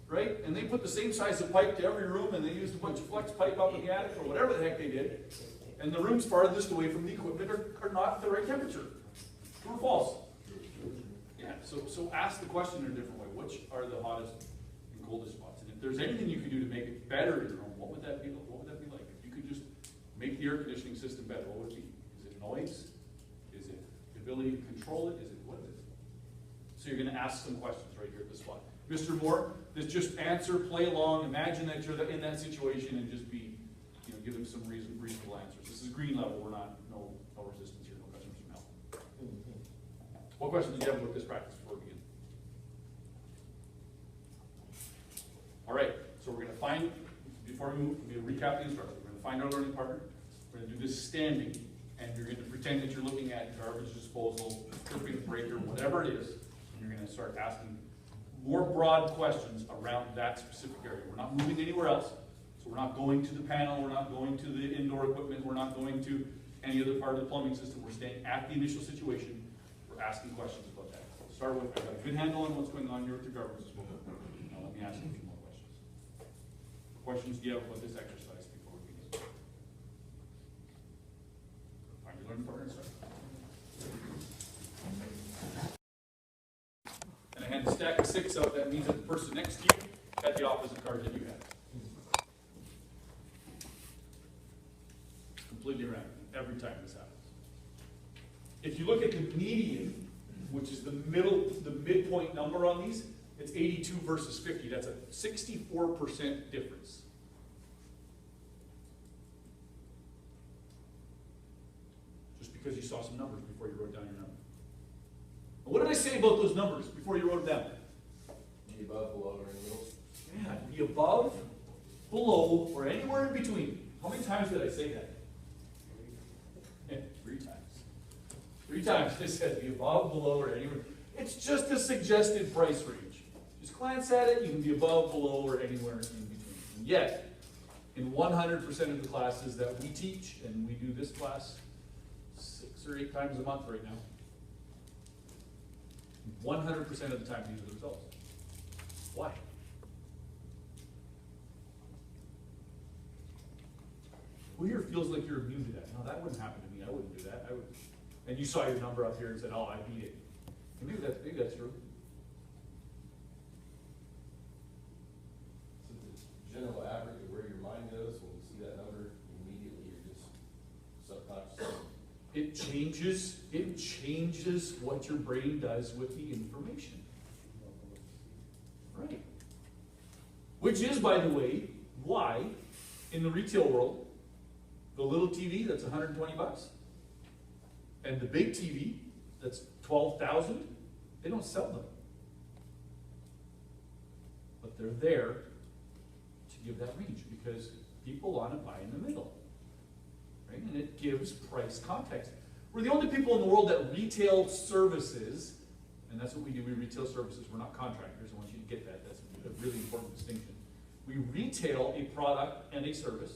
Right? And they put the same size of pipe to every room, and they used a bunch of flex pipe up in the attic or whatever the heck they did. And the rooms farthest away from the equipment are not the right temperature. True or false? Yeah. So ask the question in a different way. Which are the hottest and coldest spots? And if there's anything you could do to make it better in your home, what would that be? What would that be like? If you could just make the air conditioning system better, what would it be? Is it noise? Is it the ability to control it? Is it what is it? So you're going to ask some questions right here at this spot. Mr. Moore, just answer, play along, imagine that you're in that situation and just be, give them some reasonable answers. This is green level, we're not, no resistance here, no questions from help. What questions do you have about this practice before we begin? All right, so we're going to find, before we move, we're going to recap the instructions. We're going to find our learning partner, we're going to do this standing, and you're going to pretend that you're looking at garbage disposal, tripping breaker, whatever it is, and you're going to start asking more broad questions around that specific area. We're not moving anywhere else. So we're not going to the panel, we're not going to the indoor equipment, we're not going to any other part of the plumbing system. We're staying at the initial situation. We're asking questions about that. So start with, I've got a good handle on what's going on here with the garbage disposal. Now let me ask you a few more questions. What questions do you have about this exercise before we begin? Find your learning partner and start. And I hand the stack of 6 out, that means that the person next to you had the opposite card that you had. Completely random, every time this happens. If you look at the median, which is the midpoint number on these, it's 82 versus 50. That's a 64% difference. Just because you saw some numbers before you wrote down your number. And what did I say about those numbers before you wrote them down? Be above, below, or in the middle. Yeah, be above, below, or anywhere in between. How many times did I say that? Yeah, 3 times. 3 times I said be above, below, or anywhere. It's just a suggested price range. Just glance at it, you can be above, below, or anywhere in between. And yet, in 100% of the classes that we teach, and we do this class 6 or 8 times a month right now, 100% of the time these are the results. Why? Who here feels like you're immune to that? No, that wouldn't happen to me. I wouldn't do that. I would. And you saw your number up here and said, "Oh, I beat it." And maybe that's true. So the general average of where your mind goes when you see that number, immediately you're just subconsciously. It changes what your brain does with the information. Right. Which is, by the way, why in the retail world, the little TV that's $120 and the big TV that's $12,000, they don't sell them. But they're there to give that range because people want to buy in the middle. Right? And it gives price context. We're the only people in the world that retail services, and that's what we do, we retail services, we're not contractors. I want you to get that, that's a really important distinction. We retail a product and a service,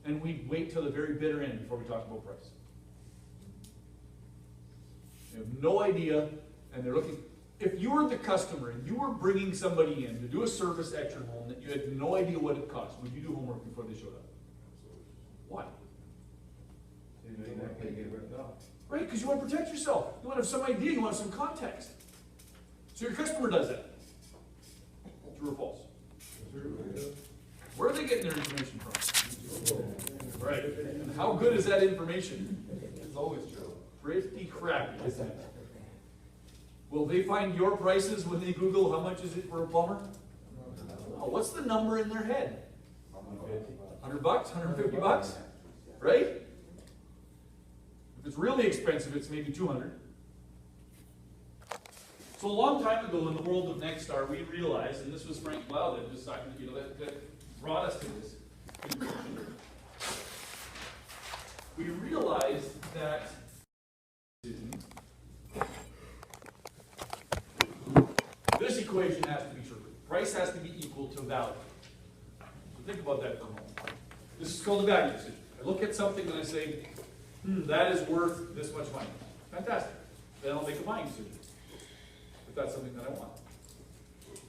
and we wait till the very bitter end before we talk about price. They have no idea, and they're looking. If you were the customer and you were bringing somebody in to do a service at your home that you had no idea what it cost, would you do homework before they showed up? Why? Right, because you want to protect yourself. You want to have some idea, you want to have some context. So your customer does that. True or false? Where are they getting their information from? Right. And how good is that information? It's always true. Pretty crappy, isn't it? Will they find your prices when they Google how much is it for a plumber? Oh, what's the number in their head? $100, $150, right? If it's really expensive, it's maybe $200. So a long time ago in the world of Nexstar, we realized, and this was Frank Blau that decided, that brought us to this conclusion. We realized that this equation has to be true. Price has to be equal to value. So think about that for a moment. This is called a value decision. I look at something and I say, that is worth this much money. Fantastic. Then I'll make a buying decision. If that's something that I want.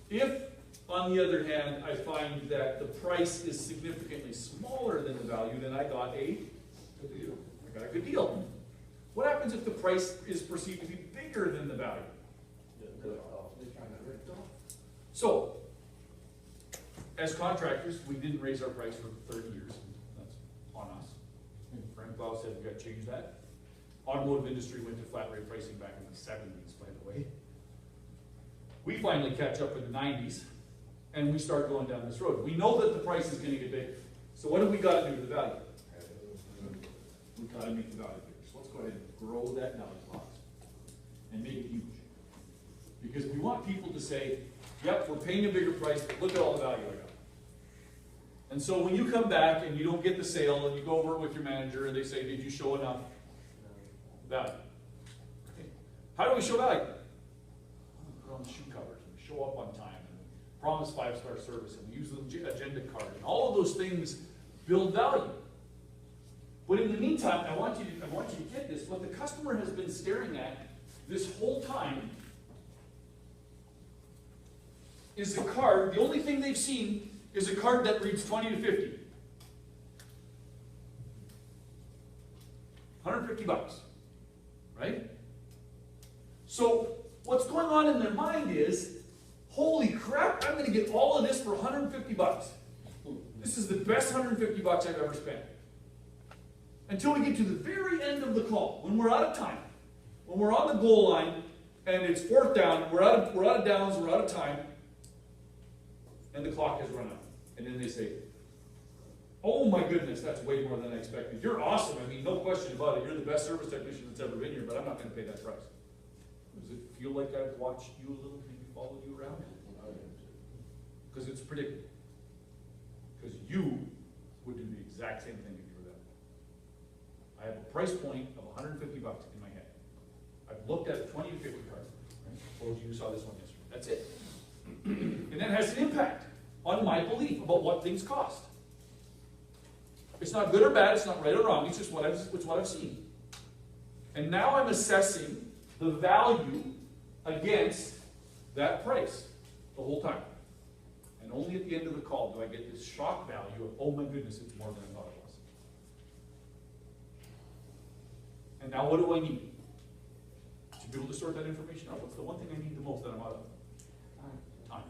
If, on the other hand, I find that the price is significantly smaller than the value, then I got a good deal. I got a good deal. What happens if the price is perceived to be bigger than the value? So, as contractors, we didn't raise our price for 30 years. That's on us. Frank Blau said we got to change that. Automotive industry went to flat rate pricing back in the 70s, by the way. We finally catch up in the 90s, and we start going down this road. We know that the price is going to get bigger. So what do we got to do to the value? We've got to make the value bigger. So let's go ahead and grow that value box and make it huge. Because we want people to say, yep, we're paying a bigger price, but look at all the value I got. And so when you come back and you don't get the sale and you go over it with your manager and they say, did you show enough value? Okay. How do we show value? Put on the shoe covers and show up on time and promise 5-star service and use the agenda card and all of those things build value. But in the meantime, I want you to get this. What the customer has been staring at this whole time is the card. The only thing they've seen is a card that reads 20 to 50. $150, right? So what's going on in their mind is, holy crap, I'm going to get all of this for $150. This is the best $150 I've ever spent. Until we get to the very end of the call, when we're out of time, when we're on the goal line, and it's 4th down, we're out of downs, we're out of time, and the clock has run out. And then they say, Oh my goodness, that's way more than I expected. You're awesome, I mean, no question about it, you're the best service technician that's ever been here, but I'm not gonna pay that price. Does it feel like I've watched you a little, maybe followed you around? Because it's predictable. Because you would do the exact same thing if you were them. I have a price point of $150 in my head. I've looked at a 20 to 50 card. Right? Suppose you saw this one yesterday. That's it. And that has an impact on my belief about what things cost. It's not good or bad, it's not right or wrong, it's just what I've seen. And now I'm assessing the value against that price the whole time. And only at the end of the call do I get this shock value of, oh my goodness, it's more than I thought it was. And now what do I need? To be able to sort that information out, what's the one thing I need the most that I'm out of? Time.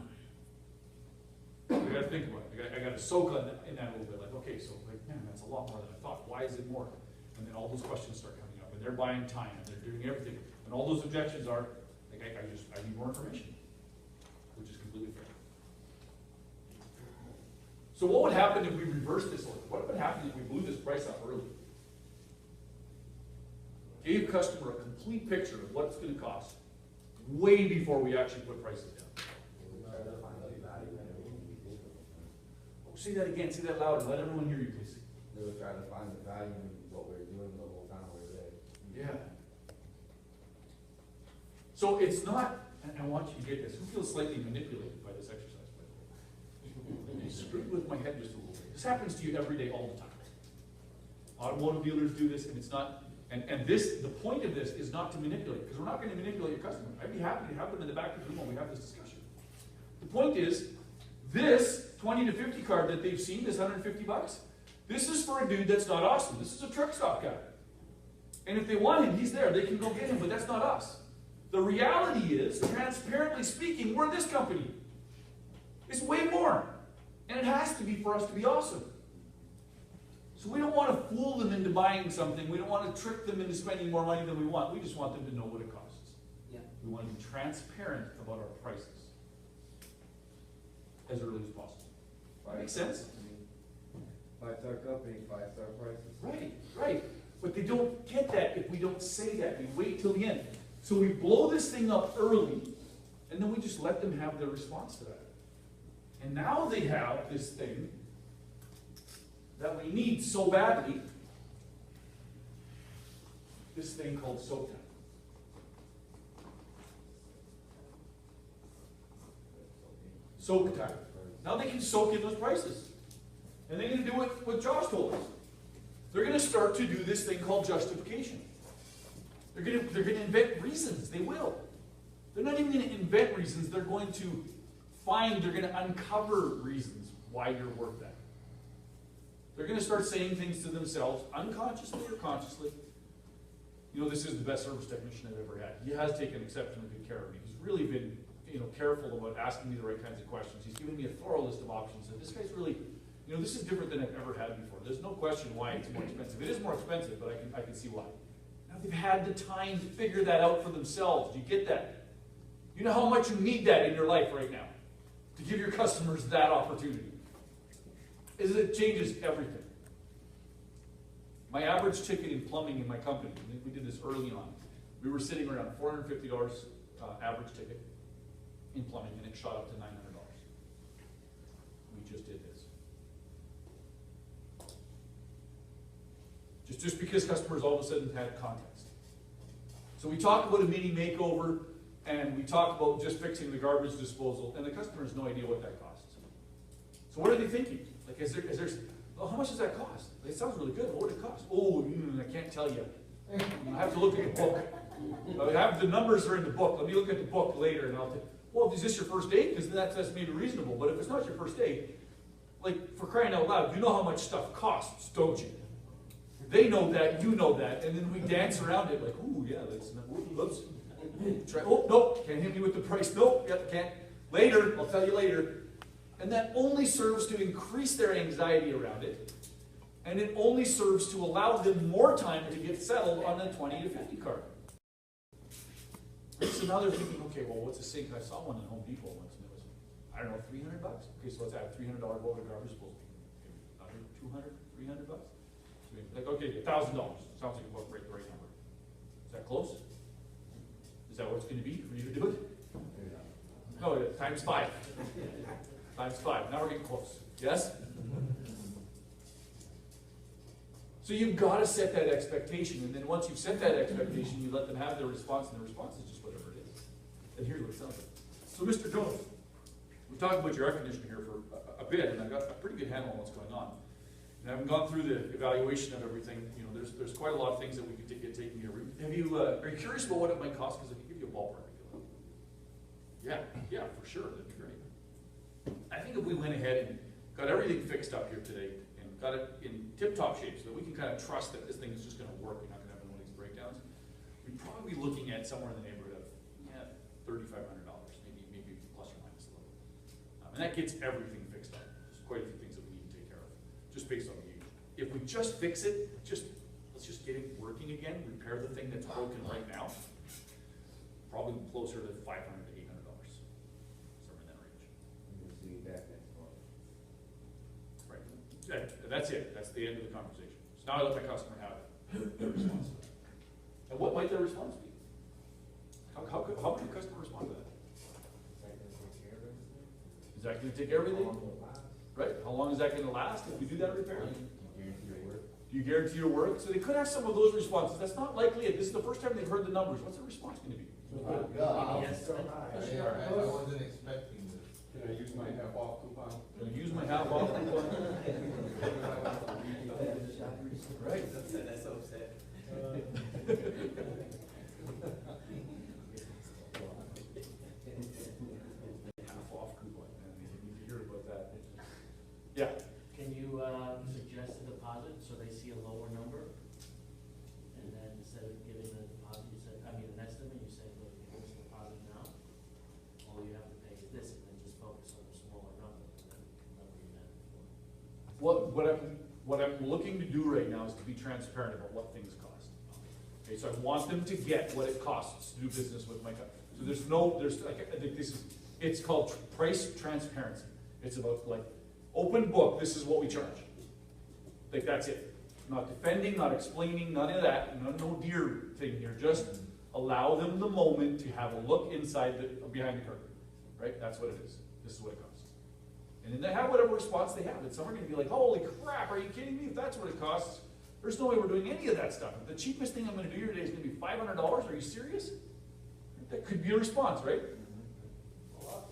I gotta think about it. I gotta soak in that a little bit, like, okay, so like, man, that's a lot more than I thought. Why is it more? And then all those questions start coming up, and they're buying time, and they're doing everything. And all those objections are, like, I need more information, which is completely fair. So what would happen if we reversed this order? What would happen if we blew this price up early? Gave customer a complete picture of what it's going to cost way before we actually put prices down. Oh, say that again, say that louder, let everyone hear you, please. They were trying to find the value in what we're doing the whole time we were there. Yeah. So it's not, and I want you to get this, who feels slightly manipulated by this exercise, by the way? You screwed with my head just a little bit. This happens to you every day, all the time. Automotive dealers do this, and it's not, and this, the point of this is not to manipulate, because we're not going to manipulate your customer. I'd be happy to have them in the back of the room when we have this discussion. The point is, this 20 to 50 card that they've seen, this $150, this is for a dude that's not awesome. This is a truck stop guy. And if they want him, he's there. They can go get him, but that's not us. The reality is, transparently speaking, we're this company. It's way more. And it has to be for us to be awesome. So we don't want to fool them into buying something. We don't want to trick them into spending more money than we want. We just want them to know what it costs. Yeah. We want to be transparent about our prices as early as possible. Makes sense? 5-star company, 5-star prices. Right, right. But they don't get that if we don't say that. We wait till the end. So we blow this thing up early, and then we just let them have their response to that. And now they have this thing that we need so badly, this thing called soak time. Soak time. Now they can soak in those prices. And they're going to do what Josh told us. They're going to start to do this thing called justification. They're going to invent reasons. They will. They're not even going to invent reasons. They're going to they're going to uncover reasons why you're worth that. They're going to start saying things to themselves, unconsciously or consciously. You know, this is the best service technician I've ever had. He has taken exceptionally good care of me. He's really been, careful about asking me the right kinds of questions. He's given me a thorough list of options. And this guy's really, this is different than I've ever had before. There's no question why it's more expensive. It is more expensive, but I can see why. Now they've had the time to figure that out for themselves. Do you get that? You know how much you need that in your life right now to give your customers that opportunity. It changes everything. My average ticket in plumbing in my company, I think we did this early on, we were sitting around $450 average ticket in plumbing, and it shot up to $900. We just did this. Just because customers all of a sudden had context. So we talk about a mini makeover, and we talk about just fixing the garbage disposal, and the customer has no idea what that costs. So what are they thinking? Like, is there, oh, how much does that cost? It sounds really good. What would it cost? Oh, I can't tell you. I have to look at the book. I have the numbers are in the book. Let me look at the book later, and I'll tell you. Well, is this your first date? Because that's maybe reasonable. But if it's not your first date, like, for crying out loud, you know how much stuff costs, don't you? They know that, you know that, and then we dance around it like, ooh, yeah, let's try. Oh, nope, can't hit me with the price. Nope, yeah, can't. Later, I'll tell you later. And that only serves to increase their anxiety around it, and it only serves to allow them more time to get settled on the 20 to 50 card. So now they're thinking, okay, well, what's a sink? I saw one at Home Depot once, and it was, I don't know, $300. Okay, so let's add $300 over garbage disposal. Okay, not $200, $300? Like, okay, $1,000, sounds like about the right number. Is that close? Is that what it's gonna be for you to do it? No, times 5. Times 5, now we're getting close, yes? So you've gotta set that expectation, and then once you've set that expectation, you let them have their response, and their response is just whatever it is. And here's what it sounds like. So Mr. Jones, we talked about your air conditioner here for a bit, and I got a pretty good handle on what's going on. And I haven't gone through the evaluation of everything. You know, there's quite a lot of things that we could get taken care of. Have you, are you curious about what it might cost? Because I can give you a ballpark if you like. Yeah, for sure, that'd be great. I think if we went ahead and got everything fixed up here today, and got it in tip-top shape, so that we can kind of trust that this thing is just gonna work, you're not gonna have one of these breakdowns, we'd probably be looking at somewhere in the neighborhood of, $3,500, maybe plus or minus a little. And that gets everything fixed up. There's quite a few things that we need to take care of, just based on the age. If we just fix it, let's just get it working again, repair the thing that's broken right now, probably closer to $500 to $800, somewhere in that range. We'll see you back next month. Right. That's it. That's the end of the conversation. So now I let my customer have their response to that. And what might their response be? How would your customer respond to that? Is that gonna take everything? Right? How long is that gonna last if we do that repair? Do you guarantee your work? So they could have some of those responses. That's not likely. This is the first time they've heard the numbers. What's the response gonna be? Yes. I wasn't expecting this. Can I use my half off coupon? Can I use my half off coupon? Right. That's so sad. Half off coupon, man. You need to hear about that. Yeah. Can you suggest a deposit so they see a lower number? And then instead of giving the deposit, you said, an estimate, you say, look, give us a deposit now. All you have to pay is this, and then just focus on the smaller number, and then number you had before. What I'm looking to do right now is to be transparent about what things cost. Okay, so I want them to get what it costs to do business with my company. So I think it's called price transparency. It's about like, open book, this is what we charge. Like, that's it. Not defending, not explaining, none of that, no deer thing here. Just allow them the moment to have a look behind the curtain, right? That's what it is. This is what it costs. And then they have whatever response they have. And some are gonna be like, holy crap, are you kidding me? If that's what it costs, there's no way we're doing any of that stuff. The cheapest thing I'm gonna do here today is gonna be $500, are you serious? That could be a response, right?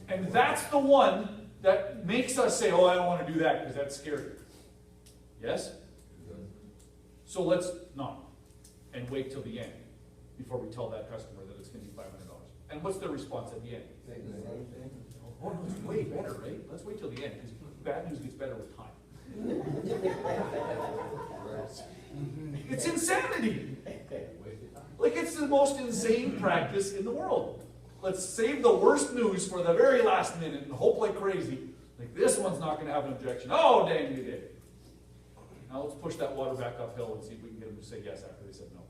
And that's the one that makes us say, oh, I don't wanna do that because that's scary. Yes? So let's not, and wait till the end before we tell that customer that it's gonna be $500. And what's their response at the end? Oh, no, it's way better, right? Let's wait till the end, because bad news gets better with time. It's insanity. Like, it's the most insane practice in the world. Let's save the worst news for the very last minute and hope like crazy. Like, this one's not gonna have an objection. Oh, dang, you did. Now let's push that water back uphill and see if we can get them to say yes after they said no.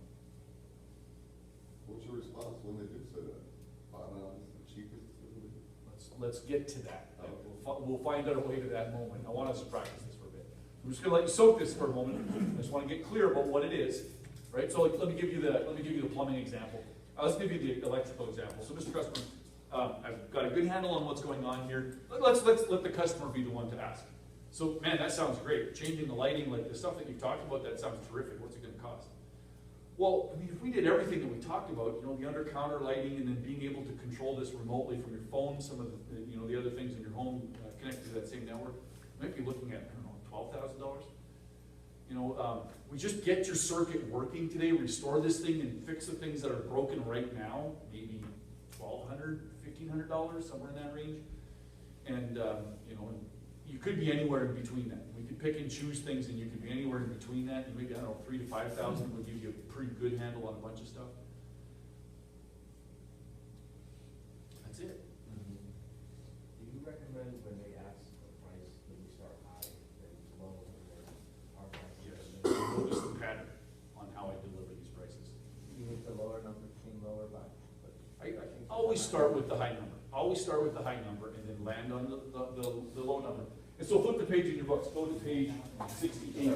What's your response when they do say that? $5 the cheapest? Let's get to that. We'll find out a way to that moment. I want us to practice this for a bit. I'm just going to let you soak this for a moment. I just want to get clear about what it is, right? So let me give you the plumbing example. Let's give you the electrical example. So, Mr. Customer, I've got a good handle on what's going on here. Let's let the customer be the one to ask. So, man, that sounds great. Changing the lighting, like the stuff that you've talked about, that sounds terrific. What's it going to cost? Well, I mean, if we did everything that we talked about, the under-counter lighting, and then being able to control this remotely from your phone, some of the, the other things in your home connected to that same network, you might be looking at, $12,000. We just get your circuit working today, restore this thing, and fix the things that are broken right now, maybe $1,200, $1,500, somewhere in that range. And, you could be anywhere in between that. We could pick and choose things, and you could be anywhere in between that. And maybe, $3,000 to $5,000 would give you a pretty good handle on a bunch of stuff. That's it. Do you recommend when they ask the price, that we start high, then low, and then our price? Yes. Notice the pattern on how I deliver these prices. You think the lower number came lower by? I always start with the high number. Always start with the high number and then land on the low number. And so flip the page in your books, go to page 68.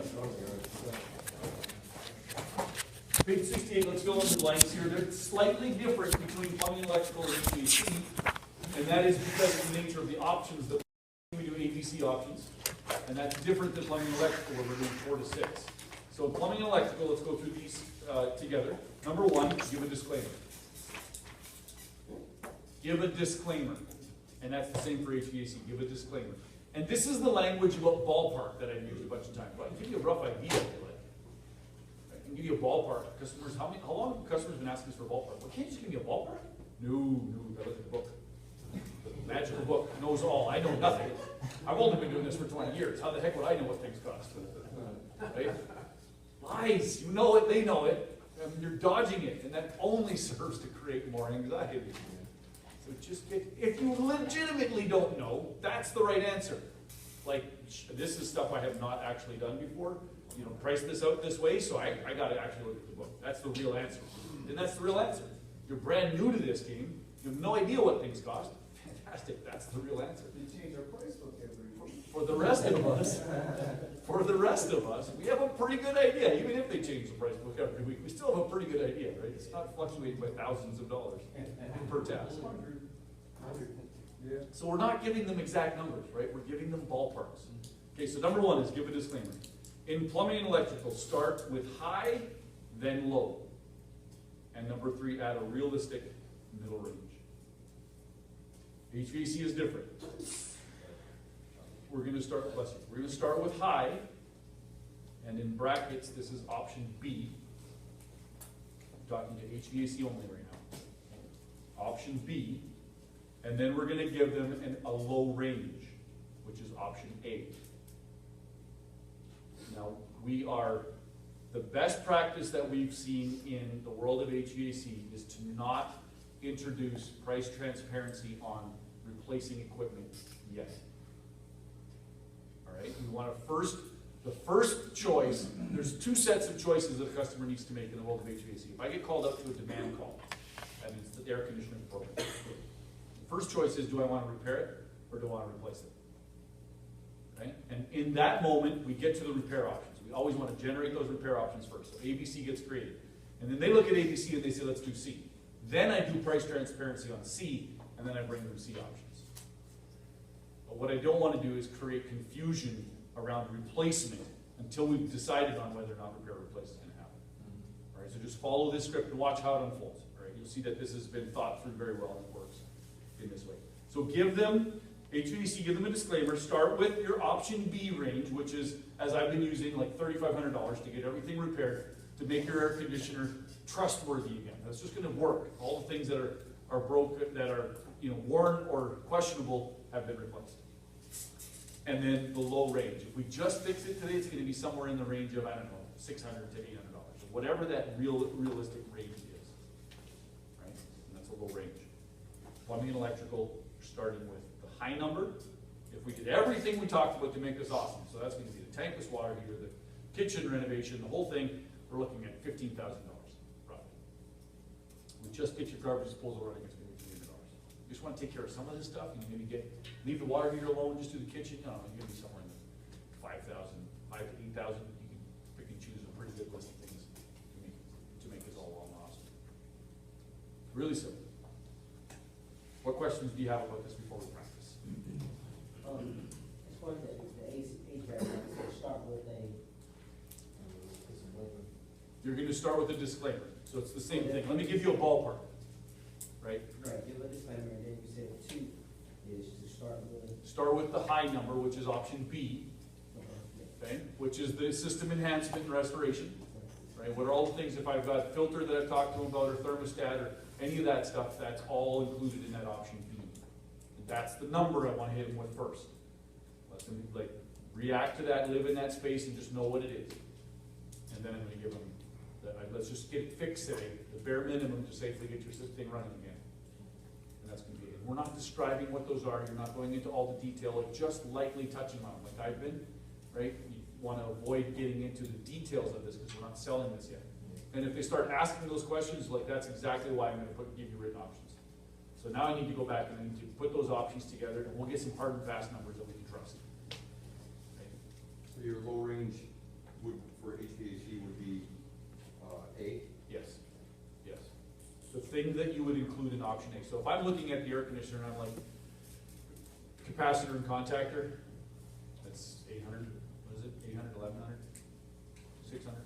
Page 68, let's fill in the blanks here. They're slightly different between plumbing, electrical, and HVAC, and that is because of the nature of the options that we do ABC options, and that's different than plumbing and electrical where we're doing 4 to 6. So plumbing and electrical, let's go through these together. Number 1, give a disclaimer. Give a disclaimer. And that's the same for HVAC, give a disclaimer. And this is the language about ballpark that I've used a bunch of times. But I can give you a rough idea if you like. I can give you a ballpark. Customers, how long have customers been asking us for a ballpark? Well, can't you just give me a ballpark? No, I look at the book. The magical book knows all. I know nothing. I've only been doing this for 20 years. How the heck would I know what things cost? Right? Lies. You know it, they know it. And you're dodging it. And that only serves to create more anxiety. So just if you legitimately don't know, that's the right answer. Like, this is stuff I have not actually done before. You know, price this out this way, so I got to actually look at the book. That's the real answer. And that's the real answer. You're brand new to this game. You have no idea what things cost. Fantastic. That's the real answer. They change our price book every week. For the rest of us, we have a pretty good idea. Even if they change the price book every week, we still have a pretty good idea, right? It's not fluctuating by thousands of dollars per task. Yeah. So we're not giving them exact numbers, right? We're giving them ballparks. Okay, so number 1 is give a disclaimer. In plumbing and electrical, start with high, then low. And number 3, add a realistic middle range. HVAC is different. We're going to start, we're going to start with high, and in brackets, this is option B. I'm talking to HVAC only right now. Option B, and then we're going to give them a low range, which is option A. Now, the best practice that we've seen in the world of HVAC is to not introduce price transparency on replacing equipment yet. All right, we want to the first choice, there's 2 sets of choices that a customer needs to make in the world of HVAC. If I get called up to a demand call, that means the air conditioning program. The first choice is, do I want to repair it or do I want to replace it? Okay? And in that moment, we get to the repair options. We always want to generate those repair options first. So ABC gets created. And then they look at ABC and they say, let's do C. Then I do price transparency on C, and then I bring them C options. But what I don't want to do is create confusion around replacement until we've decided on whether or not repair or replace is going to happen. All right, so just follow this script and watch how it unfolds. All right, you'll see that this has been thought through very well and it works in this way. So give them, HVAC, give them a disclaimer. Start with your option B range, which is, as I've been using, like $3,500 to get everything repaired to make your air conditioner trustworthy again. That's just going to work. All the things that are broken, that are worn or questionable, have been replaced. And then the low range. If we just fix it today, it's going to be somewhere in the range of, I don't know, $600 to $800. Whatever that realistic range is. Right? And that's a low range. Plumbing and electrical, we're starting with the high number. If we did everything we talked about to make this awesome, so that's going to be the tankless water heater, the kitchen renovation, the whole thing, we're looking at $15,000 roughly. We just get your garbage disposal running, it's going to be $300. You just want to take care of some of this stuff, and you maybe leave the water heater alone, just do the kitchen. No, you're going to be somewhere in the $5,000 to $8,000. You can pick and choose a pretty good list of things to make this all awesome. Really simple. What questions do you have about this before we practice? As far as the HVAC, so start with You're going to start with a disclaimer. So it's the same thing. Let me give you a ballpark. Right? Right, give a disclaimer, and then you said 2 is to start with. Start with the high number, which is option B, okay, which is the system enhancement and restoration. Right? What are all the things, if I've got filter that I've talked to them about, or thermostat, or any of that stuff, that's all included in that option B. And that's the number I want to hit them with first. Let them react to that, live in that space, and just know what it is. And then I'm going to give them, let's just get it fixed today, the bare minimum to safely get your thing running again. And that's going to be it. We're not describing what those are. You're not going into all the detail, just lightly touching on them, like I've been, right? You want to avoid getting into the details of this because we're not selling this yet. And if they start asking those questions, that's exactly why I'm going to give you written options. So now I need to go back and I need to put those options together, and we'll get some hard and fast numbers that we can trust. that you would include in option A. So if I'm looking at the air conditioner and I'm like, capacitor and contactor, that's 800, what is it, 800, 1100, 600,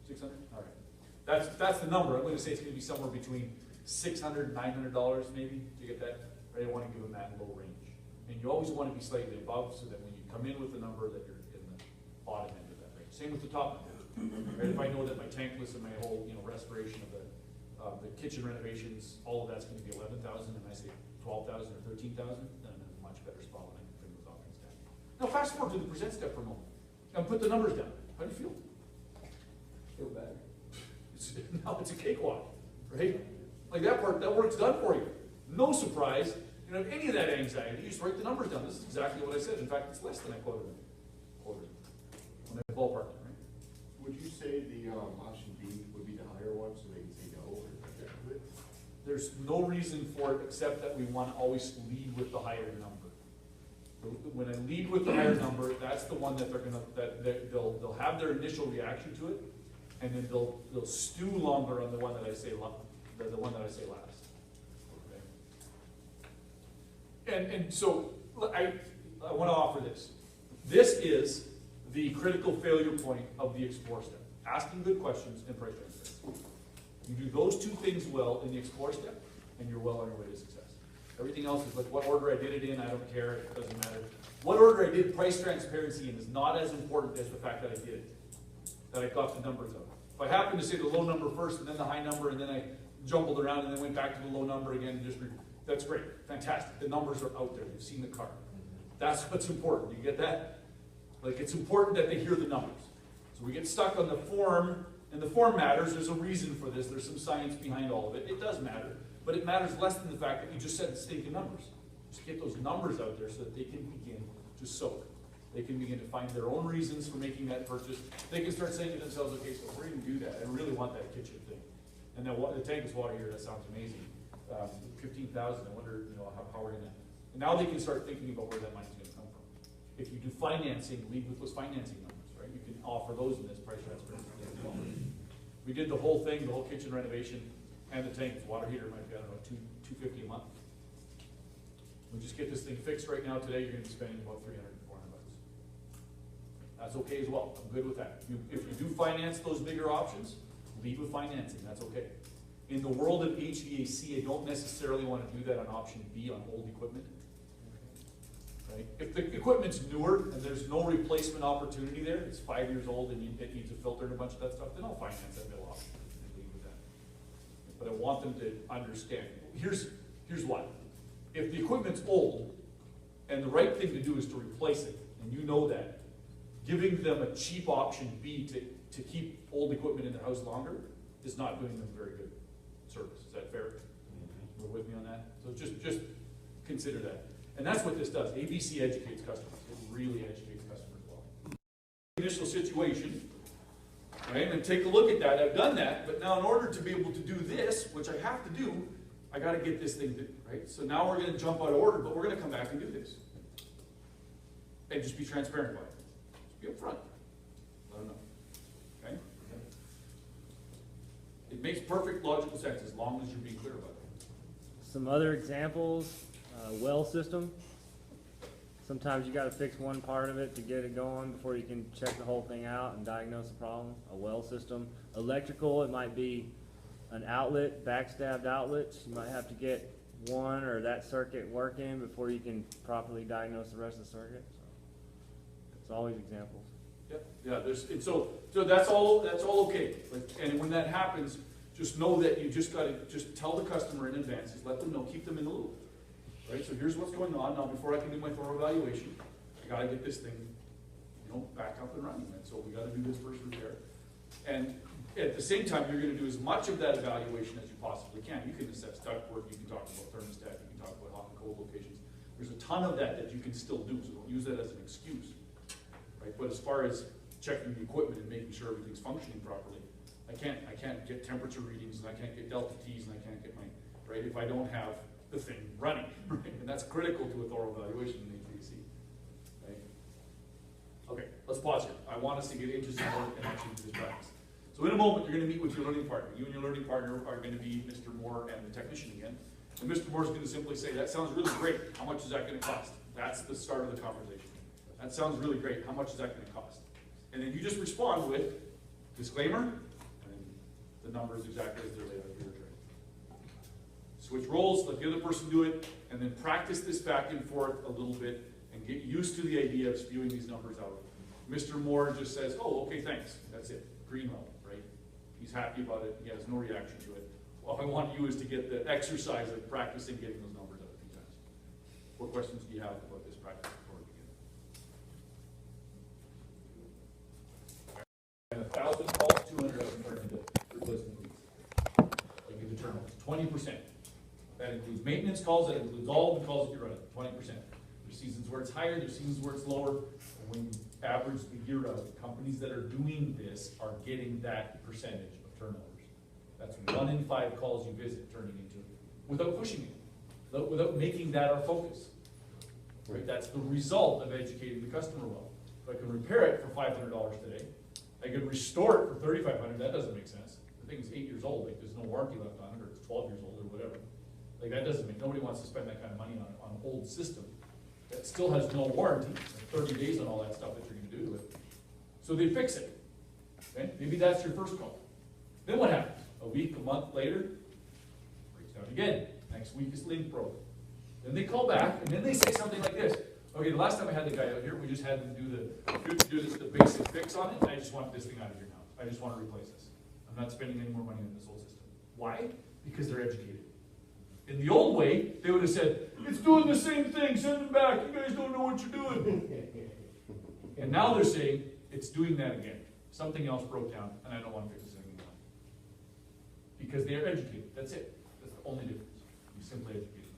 600, all right. That's the number. I'm gonna say it's gonna be somewhere between $600 and $900 maybe to get that, right? I wanna give them that low range. And you always wanna be slightly above so that when you come in with the number that you're in the bottom end of that range. Same with the top end. Right? If I know that my tankless and my whole, restoration of the kitchen renovations, all of that's gonna be 11,000 and I say 12,000 or 13,000, then I'm in a much better spot when I can bring those options down. Now fast forward to the present step for a moment and put the numbers down. How do you feel? Feel bad. Now it's a cakewalk, right? Like that work's done for you. No surprise. You don't have any of that anxiety. You just write the numbers down. This is exactly what I said. In fact, it's less than I quoted when I ballparked it, right? Would you say the, option B would be the higher one, so they can say no or reject it? There's no reason for it except that we want to always lead with the higher number. When I lead with the higher number, that's the one that they'll have their initial reaction to it, and then they'll stew longer on the one that I say the one that I say last. Okay. And so I want to offer this. This is the critical failure point of the explore step. Asking good questions and price transparency. You do those two things well in the explore step, and you're well on your way to success. Everything else is like what order I did it in, I don't care, it doesn't matter. What order I did price transparency in is not as important as the fact that I did it, that I got the numbers up. If I happen to say the low number first and then the high number and then I jumbled around and then went back to the low number again, that's great, fantastic. The numbers are out there, you've seen the car. That's what's important, you get that? Like it's important that they hear the numbers. So we get stuck on the form, and the form matters, there's a reason for this, there's some science behind all of it. It does matter, but it matters less than the fact that you just said the stinking numbers. Just get those numbers out there so that they can begin to soak. They can begin to find their own reasons for making that purchase. They can start saying to themselves, okay, so if we're going to do that, I really want that kitchen thing. And then the tankless water heater, that sounds amazing. 15,000, I wonder, how we're going to. And now they can start thinking about where that money's going to come from. If you do financing, lead with those financing numbers, right? You can offer those in this price transparency as well. We did the whole thing, the whole kitchen renovation, and the tankless water heater might be, I don't know, $250 a month. We just get this thing fixed right now. Today, you're going to be spending about $300 to $400. That's okay as well. I'm good with that. If you do finance those bigger options, lead with financing. That's okay. In the world of HVAC, I don't necessarily want to do that on option B on old equipment. Right? If the equipment's newer and there's no replacement opportunity there, it's 5 years old and it needs a filter and a bunch of that stuff, then I'll finance that middle option and lead with that. But I want them to understand. Here's why. If the equipment's old and the right thing to do is to replace it, and you know that, giving them a cheap option B to keep old equipment in their house longer is not doing them very good service. Is that fair? We're with me on that? So just consider that. And that's what this does. ABC educates customers. It really educates customers well. Initial situation, right? And take a look at that. I've done that, but now in order to be able to do this, which I have to do, I got to get this thing, right? So now we're going to jump out of order, but we're going to come back and do this. And just be transparent about it. Just be upfront. Let them know. Okay? It makes perfect logical sense as long as you're being clear about it. Some other examples, well system. Sometimes you got to fix one part of it to get it going before you can check the whole thing out and diagnose the problem. A well system. Electrical, it might be an outlet, backstabbed outlets. You might have to get one or that circuit working before you can properly diagnose the rest of the circuit. So it's always examples. Yeah. So that's all okay. And when that happens, just know that you just got to just tell the customer in advance. Just let them know. Keep them in the loop. Right. So here's what's going on now. Before I can do my thorough evaluation, I got to get this thing, back up and running. And so we got to do this first repair. And at the same time, you're going to do as much of that evaluation as you possibly can. You can assess ductwork, you can talk about thermostat, you can talk about hot and cold locations. There's a ton of that you can still do, so don't use that as an excuse. Right? But as far as checking the equipment and making sure everything's functioning properly, I can't get temperature readings, and I can't get delta T's, and I can't get right, if I don't have the thing running. Right? And that's critical to a thorough evaluation in HVAC. Right? Okay, let's pause here. I want us to get into some more and actually do this practice. So So in a moment, you're gonna meet with your learning partner. You and your learning partner are gonna be Mr. Moore and the technician again. And Mr. Moore's gonna simply say, that sounds really great, how much is that gonna cost? That's the start of the conversation. That sounds really great, how much is that gonna cost? And then you just respond with disclaimer, and the numbers exactly as they're laid out here. Switch roles, let the other person do it, and then practice this back and forth a little bit, and get used to the idea of spewing these numbers out. Mr. Moore just says, oh, okay, thanks, that's it, green level, right? He's happy about it, he has no reaction to it. All I want you is to get the exercise of practicing getting those numbers out a few times. What questions do you have about this practice before we begin? And 1,000 calls, 200 of them turn into replacement leads. Like you determine, 20%. That includes maintenance calls, that includes all the calls that you're running, 20%. There's seasons where it's higher, there's seasons where it's lower. And when you average the year out, companies that are doing this are getting that percentage of turnovers. That's 1 in 5 calls you visit turning into it, without pushing it, without making that our focus. Right? That's the result of educating the customer well. If I can repair it for $500 today, I can restore it for $3,500, that doesn't make sense. The thing's 8 years old, like there's no warranty left on it, or it's 12 years old or whatever. Like that doesn't make, nobody wants to spend that kind of money on an old system that still has no warranty, 30 days on all that stuff that you're gonna do to it. So they fix it, okay? Maybe that's your first call. Then what happens? A week, a month later, breaks down again. Next week is link broke. Then they call back, and then they say something like this. Okay, the last time I had the guy out here, we just had him do the basic fix on it. I just want this thing out of here now. I just want to replace this. I'm not spending any more money on this whole system. Why? Because they're educated. In the old way, they would have said, it's doing the same thing, send it back, you guys don't know what you're doing. And now they're saying, it's doing that again. Something else broke down, and I don't want to fix this anymore. Because they are educated, that's it. That's the only difference. You simply educate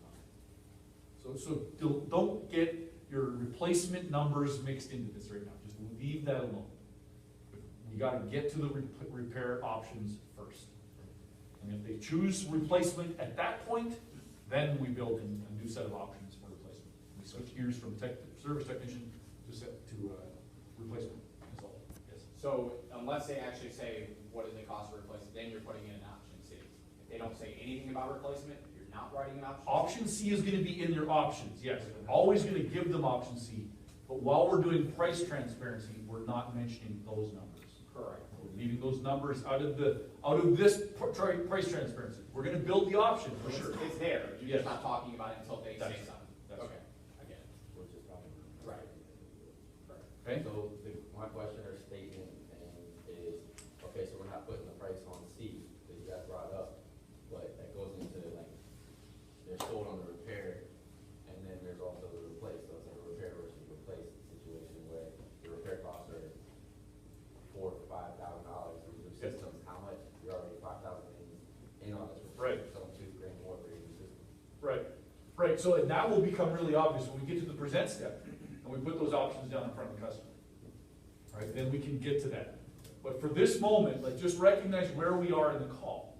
them. So don't get your replacement numbers mixed into this right now. Just leave that alone. You gotta get to the repair options first. And if they choose replacement at that point, then we build in a new set of options for replacement. We switch gears from service technician to replacement. That's all. Yes. So unless they actually say, what does it cost to replace it, then you're putting in an option C. If they don't say anything about replacement, you're not writing an option C? Option C is gonna be in your options, yes. We're always gonna give them option C. But while we're doing price transparency, we're not mentioning those numbers. Correct. We're leaving those numbers out of this price transparency. We're gonna build the option for sure. It's there, you're Yes. just not talking about it until they say That's- something. that's Okay, I get it. Which is probably. Right. Okay? So my question or statement is, okay, so we're not putting the price on C that you guys brought up, but that goes into like, they're sold on the repair, and then there's also the replace. So it's like a repair versus replace situation where the repair costs are $4,000 to $5,000 for your systems. How much? You're already 5,000 in on this. Right. So $2,000 more for your system. Right, right, so that will become really obvious when we get to the present step, and we put those options down in front of the customer. Right, then we can get to that. But for this moment, like, just recognize where we are in the call.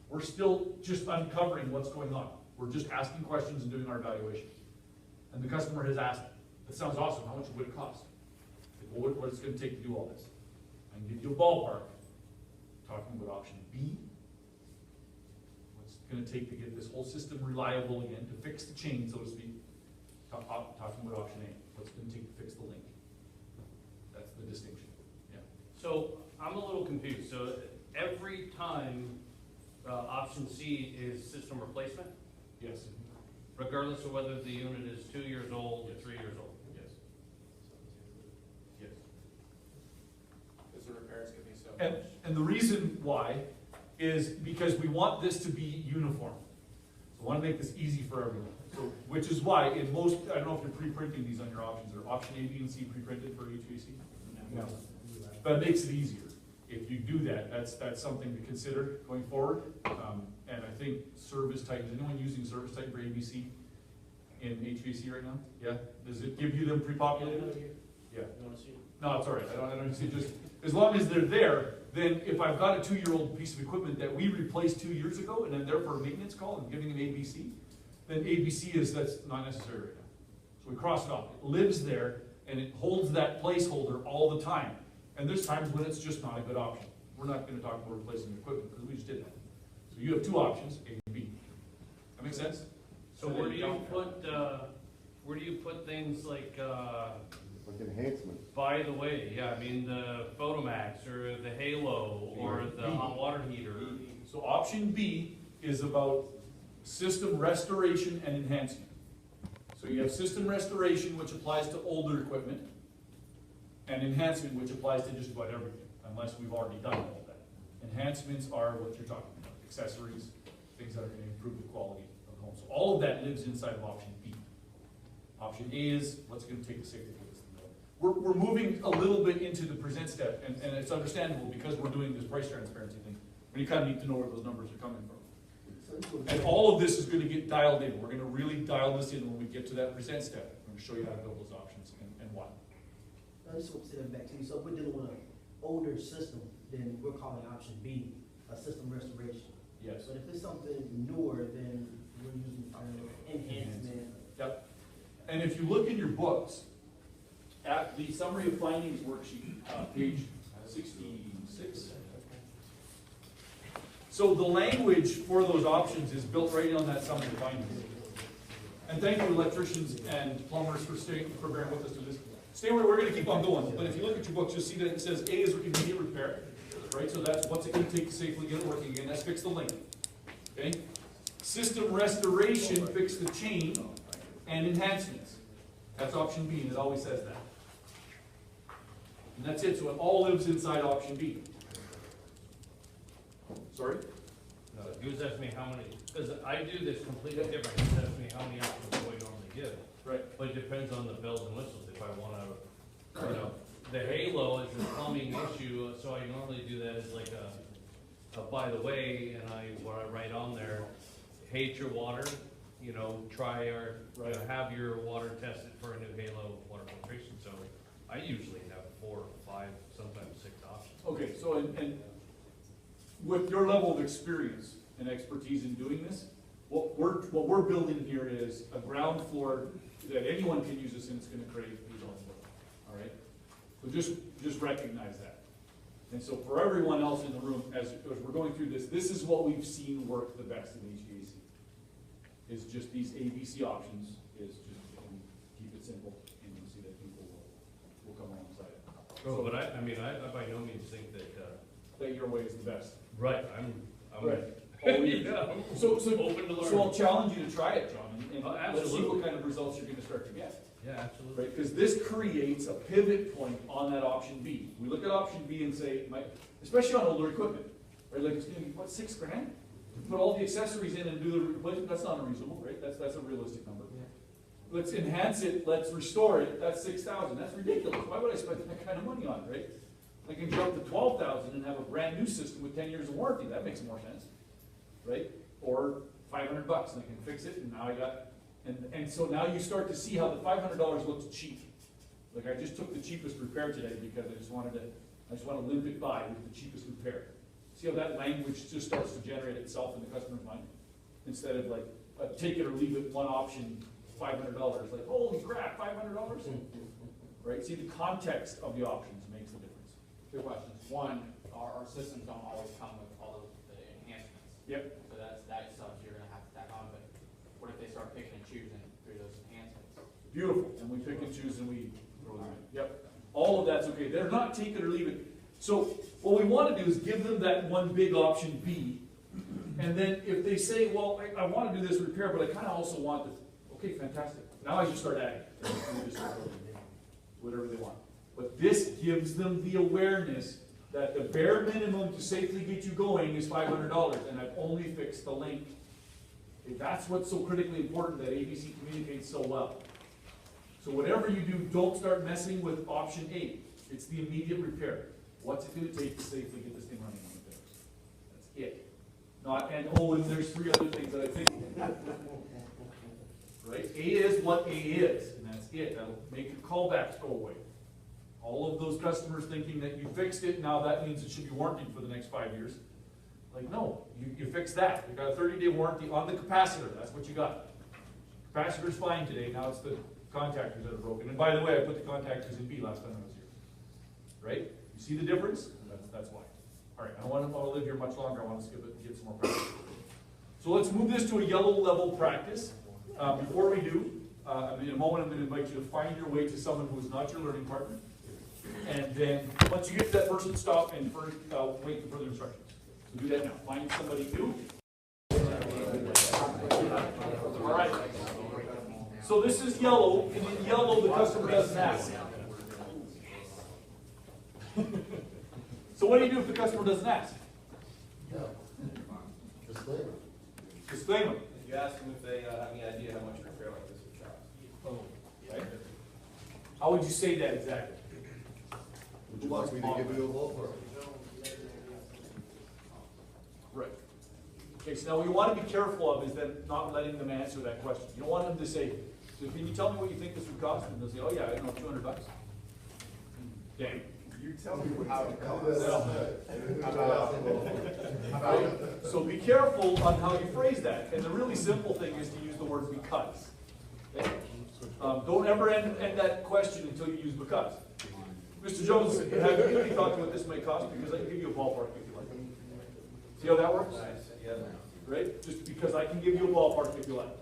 We're still just uncovering what's going on. We're just asking questions and doing our evaluation. And the customer has asked, that sounds awesome, how much would it cost? Well, what it's gonna take to do all this? I can give you a ballpark. Talking about option B, what's it gonna take to get this whole system reliable again, to fix the chain, so to speak. Talking about option A, what's it gonna take to fix the link? That's the distinction, yeah. So I'm a little confused. So every time option C is system replacement, Yes. regardless of whether the unit is 2 years old or 3 years old? Yes. Yes. Because the repairs could be so And, much. and the reason why is because we want this to be uniform. So I want to make this easy for everyone. So, which is why in most, I don't know if you're pre-printing these on your options, are option A, B, and C pre-printed for HVAC? No. But it makes it easier. If you do that, that's something to consider going forward. And I think service type, is anyone using service type for ABC in HVAC right now? Yeah? Does it give you them pre-populated? Yeah. You wanna see? No, it's all right. I don't see, just, as long as they're there, then if I've got a 2-year-old piece of equipment that we replaced 2 years ago, and I'm there for a maintenance call and giving them ABC, then ABC that's not necessary right now. So we cross it off. It lives there, and it holds that placeholder all the time. And there's times when it's just not a good option. we're not gonna talk about replacing equipment, because we just did that. So you have two options, A and B. That make sense? So where do you put things like, Like enhancements. by the way, yeah, I mean, the Photomax, or the Halo, or the hot water heater? So option B is about system restoration and enhancement. So you have system restoration, which applies to older equipment, and enhancement, which applies to just about everything, unless we've already done all of that. Enhancements are what you're talking about, accessories, things that are gonna improve the quality of the home. So all of that lives inside of option B. Option A is what's gonna take the safety of this thing going. We're moving a little bit into the present step, and it's understandable because we're doing this price transparency thing, but you kinda need to know where those numbers are coming from. And all of this is gonna get dialed in. We're gonna really dial this in when we get to that present step. I'm gonna show you how to build those options and why. I just want to say that back to you. So if we're dealing with an older system, then we're calling option B a system restoration. Yes. But if it's something newer, then we're using the term enhancement. Yep. And if you look in your books, at the summary of findings worksheet, page 66. So the language for those options is built right on that summary of findings. And thank you, electricians and plumbers, for bearing with us through this. Stay where we're gonna keep on going, but if you look at your books, you'll see that it says A is immediate repair, right? So that's what's it gonna take to safely get it working again, that's fix the link, okay? System restoration, fix the chain, and enhancements. That's option B, and it always says that. And that's it, so it all lives inside option B. Sorry? No, he was asking me how many, because I do this completely different, he asking me how many options do I normally give? Right. But it depends on the bells and whistles, if I wanna, you know, the Halo is a plumbing issue, so I normally do that as like a by the way, and where I write on there, hate your water, you know, have your water tested for a new Halo water filtration, so I usually have 4 or 5, sometimes 6 options. Okay, so and with your level of experience and expertise in doing this, what we're building here is a ground floor that anyone can use this and it's gonna create results, all right? So just recognize that. And so for everyone else in the room, as we're going through this, this is what we've seen work the best in HVAC. Is just these ABC options, is just keep it simple, and you'll see that people will come alongside it. Oh, but I mean, I by no means think that, That your way is the best. right, I'm Right. Yeah. So open to learn. So I'll challenge you to try it, John, and Oh, let's see absolutely. what kind of results you're gonna start to get. Yeah, absolutely. Right, because this creates a pivot point on that option B. We look at option B and say, especially on older equipment, right, like it's gonna be, what, $6,000? To put all the accessories in and do the replacement, that's not unreasonable, right, that's a realistic number. Let's enhance it, let's restore it, that's $6,000, that's ridiculous, why would I spend that kind of money on it, right? I can jump to $12,000 and have a brand new system with 10 years of warranty, that makes more sense, right? Or $500 and I can fix it, and now I got, and so now you start to see how the $500 looks cheap. Like I just took the cheapest repair today because I just want to limp it by with the cheapest repair. See how that language just starts to generate itself in the customer's mind? Instead of like, take it or leave it, one option, $500, like, holy crap, $500? Right, see the context of the options makes the difference. Two questions. One, our systems don't always come with all of the enhancements. Yep. So that stuff you're gonna have to tack on, but what if they start picking and choosing through those enhancements? Beautiful, and we pick and choose and we throw them in. Yep, all of that's okay. They're not take it or leave it. So what we want to do is give them that one big option B, and then if they say, well, I want to do this repair, but I kind of also want this. Okay, fantastic. Now I just start adding. And they just start building whatever they want. But this gives them the awareness that the bare minimum to safely get you going is $500, and I've only fixed the link. Okay, that's what's so critically important that ABC communicates so well. So whatever you do, don't start messing with option A. It's the immediate repair. What's it going to take to safely get this thing running on the things? That's it. And there's 3 other things that I think. Right? A is what A is, and that's it. That'll make your callbacks go away. All of those customers thinking that you fixed it, now that means it should be warranted for the next 5 years. Like, no, you fixed that. You got a 30-day warranty on the capacitor. That's what you got. Capacitor's fine today. Now it's the contactors that are broken. And by the way, I put the contactors in B last time I was here. Right? You see the difference? That's why. All right, I don't want to live here much longer, I want to skip it and get some more practice. So let's move this to a yellow level practice. Before we do, in a moment I'm going to invite you to find your way to someone who is not your learning partner. And then, once you get to that person, stop and wait for further instructions. So do that now. Find somebody new. All right. So this is yellow, and in yellow the customer doesn't ask. So what do you do if the customer doesn't ask? Disclaimer. Disclaimer. You ask them if they have any idea how much a repair like this would cost. Right? How would you say that exactly? Would you like me to give you a ballpark? Right. Okay, so now what you want to be careful of is then not letting them answer that question. You don't want them to say, so can you tell me what you think this would cost? And they'll say, oh yeah, I don't know, $200. Dang. You tell me how it costs. So be careful on how you phrase that. And the really simple thing is to use the word because. Okay? Don't ever end that question until you use because. Mr. Jones, have you given any thought to what this may cost? Because I can give you a ballpark if you like. See how that works? Right? Just because I can give you a ballpark if you like.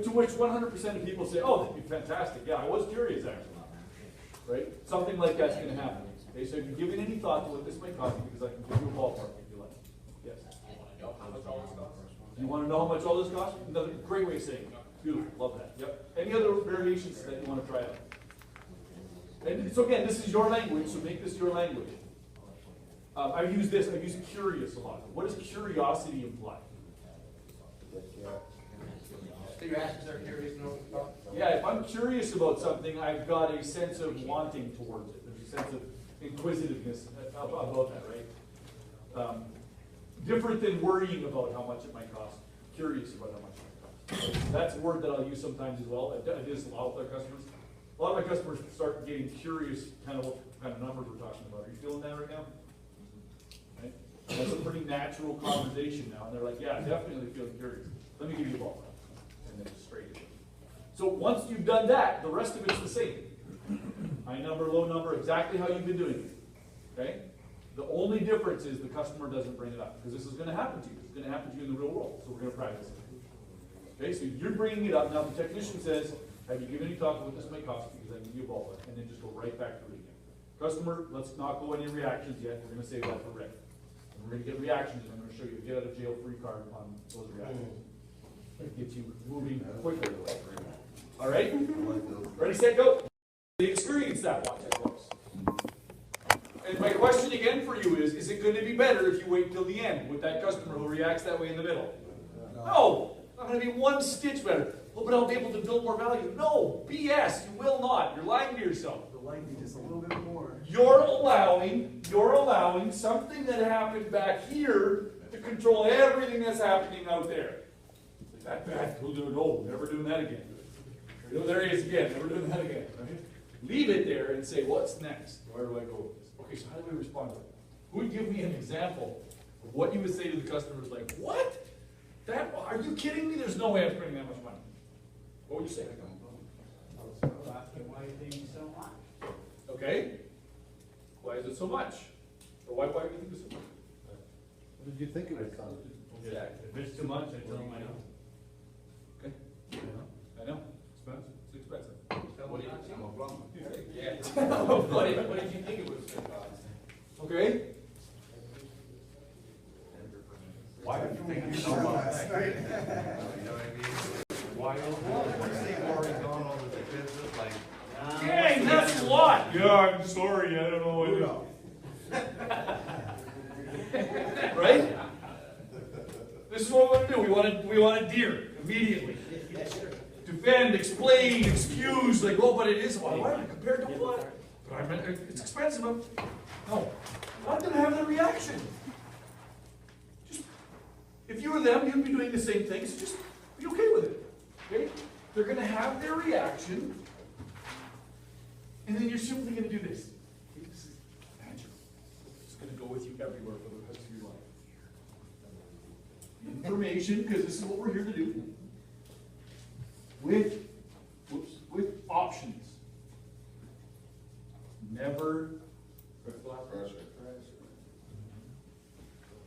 To which 100% of people say, oh, that'd be fantastic. Yeah, I was curious actually. Right? Something like that's going to happen. Okay, so if you're giving any thought to what this may cost, because I can give you a ballpark if you like. Yes? You want to know how much all this costs? Another great way of saying it. Beautiful. Love that. Yep. Any other variations that you want to try out? And so again, this is your language, so make this your language. I've used curious a lot. What does curiosity imply? So you're asking, they're curious to know about? Yeah, if I'm curious about something, I've got a sense of wanting towards it. There's a sense of inquisitiveness about that, right? Different than worrying about how much it might cost. Curious about how much it might cost. That's a word that I'll use sometimes as well. I do this a lot with our customers. A lot of my customers start getting curious kind of what kind of numbers we're talking about. Are you feeling that right now? Right? That's a pretty natural conversation now. And they're like, yeah, definitely feeling curious. Let me give you a ballpark. And then just straight it. So once you've done that, the rest of it's the same. High number, low number, exactly how you've been doing it. Okay? The only difference is the customer doesn't bring it up. Because this is going to happen to you. It's going to happen to you in the real world. So we're going to practice it. Okay, so you're bringing it up. Now the technician says, have you given any thought to what this may cost? Because I can give you a ballpark. And then just go right back to it again. Customer, let's not go any reactions yet. We're going to save that for Rick. And we're going to get reactions, and I'm going to show you a get out of jail free card on those reactions. Get you moving quickly. All right? Ready, set, go. They experience that watch, of course. And my question again for you is it going to be better if you wait till the end with that customer who reacts that way in the middle? No. Not going to be one stitch better. Oh, but I'll be able to build more value. No, BS. You will not. You're lying to yourself. The light be just a little bit more. You're allowing something that happened back here to control everything that's happening out there. That bad. No, never doing that again. No, there he is again. Never doing that again. Right? Leave it there and say, what's next? Where do I go with this? Okay, so how do we respond to it? Who would give me an example of what you would say to the customers like, what? Are you kidding me? There's no way I'm spending that much money. What would you say? Why are you paying so much? Okay. Why is it so much? Or why do you think it's so much? What did you think it would cost? Yeah, if it's too much, I tell them I know. Okay. I know. Expensive. It's expensive. What do you think? I'm a plumber. Yeah. What did you think it was going to cost? Okay. Why did you think so much? Why? Once they've already gone over the business, like. Dang, that's a lot. Yeah, I'm sorry. I don't know what Right? This is what we want to do. We want a deer immediately. Defend, explain, excuse, like, oh, but it is why compared to what? But I mean, it's expensive. No, I'm going to have the reaction. Just, if you were them, you'd be doing the same thing. So just be okay with it. Okay? They're going to have their reaction, and then you're simply going to do this. Okay, this is magic. It's going to go with you everywhere for the rest of your life. Information, because this is what we're here to do. With options. Never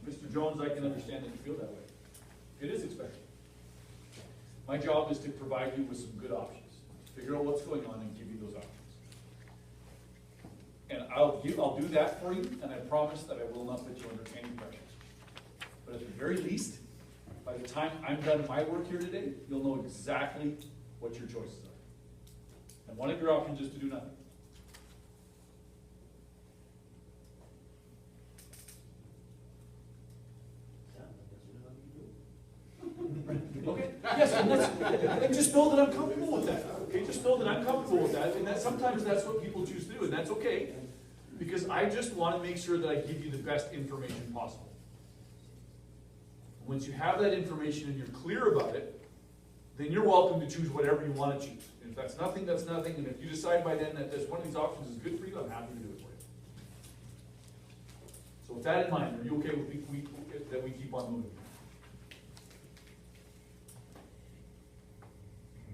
Mr. Jones, I can understand that you feel that way. It is expensive. My job is to provide you with some good options, figure out what's going on and give you those options. And I'll do that for you, and I promise that I will not put you under any pressure. But at the very least, by the time I'm done my work here today, you'll know exactly what your choices are. And one of your options is to do nothing. Okay, yes, and just know that I'm comfortable with that, okay, just know that I'm comfortable with that, and that sometimes that's what people choose to do, and that's okay, because I just want to make sure that I give you the best information possible. Once you have that information and you're clear about it, then you're welcome to choose whatever you want to choose. And if that's nothing, that's nothing, and if you decide by then that this one of these options is good for you, I'm happy to do it for you. So with that in mind, are you okay with that we keep on moving?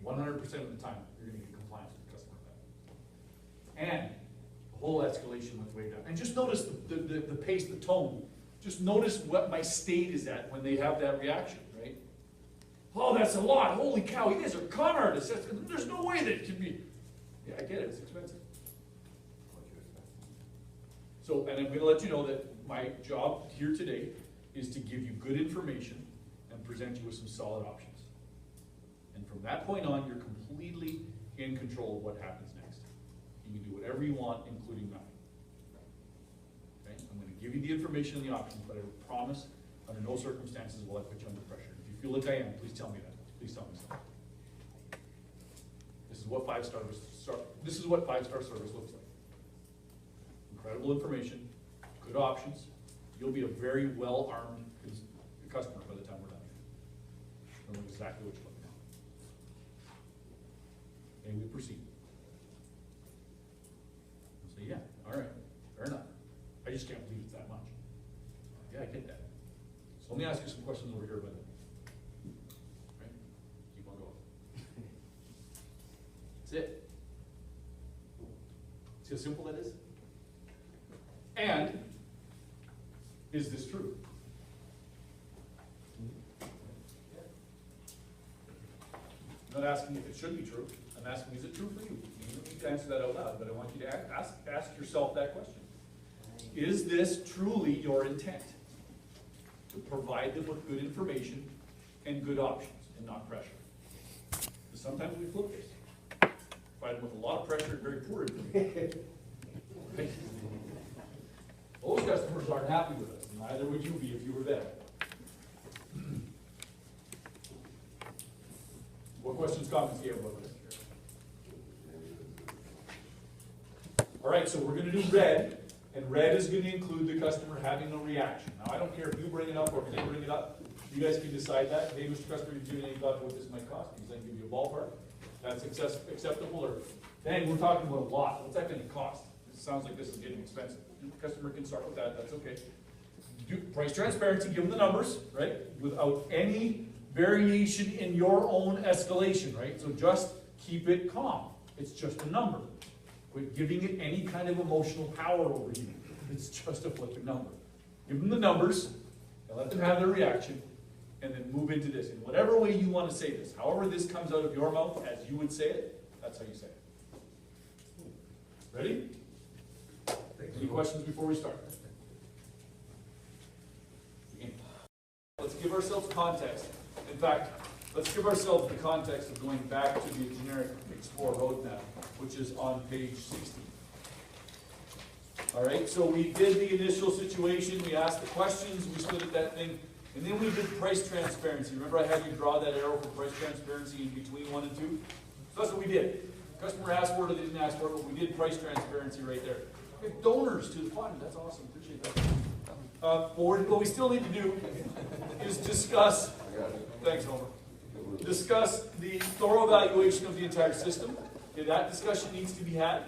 100% of the time, you're going to get compliance with the customer with that. And the whole escalation went way down. And just notice the pace, the tone. Just notice what my state is at when they have that reaction, right? Oh, that's a lot. Holy cow, you guys are con artists. There's no way that it can be. Yeah, I get it. It's expensive. So, and I'm going to let you know that my job here today is to give you good information and present you with some solid options. And from that point on, you're completely in control of what happens next. You can do whatever you want, including nothing. Okay? I'm going to give you the information and the options, but I promise, under no circumstances will I put you under pressure. If you feel like I am, please tell me that. Please tell me so. This is what five-star service looks like. Incredible information, good options. You'll be a very well-armed customer by the time we're done here. You'll know exactly what you're looking at. And we proceed. So yeah, all right, fair enough. I just can't believe it's that much. Yeah, I get that. So let me ask you some questions over here about it. Right? Keep on going. That's it. See how simple that is? And is this true? I'm not asking if it should be true. I'm asking, is it true for you? You don't need to answer that out loud, but I want you to ask yourself that question. Is this truly your intent? To provide them with good information and good options and not pressure. Because sometimes we flip this. Provide them with a lot of pressure and very poor information. Right? Those customers aren't happy with us, and neither would you be if you were them. What questions, comments do you have about this? All right, so we're going to do red, and red is going to include the customer having a reaction. Now, I don't care if you bring it up or if they bring it up. You guys can decide that. Hey, Mr. Customer, you've given any thought to what this might cost? Because I can give you a ballpark. That's acceptable, or dang, we're talking about a lot. What's that going to cost? It sounds like this is getting expensive. The customer can start with that. That's okay. Do price transparency. Give them the numbers, right? Without any variation in your own escalation, right? So just keep it calm. It's just a number. Quit giving it any kind of emotional power over you. It's just a flipping number. Give them the numbers, and let them have their reaction, and then move into this. In whatever way you want to say this, however this comes out of your mouth as you would say it, that's how you say it. Ready? Any questions before we start? Let's give ourselves context. In fact, let's give ourselves the context of going back to the generic Explore roadmap, which is on page 60. All right, so we did the initial situation, we asked the questions, we stood at that thing, and then we did price transparency. Remember I had you draw that arrow for price transparency in between 1 and 2? So that's what we did. Customer asked for it or they didn't ask for it, but we did price transparency right there. We have donors to the fund, that's awesome, appreciate that. What we still need to do is discuss, thanks Homer, discuss the thorough evaluation of the entire system. Okay, that discussion needs to be had.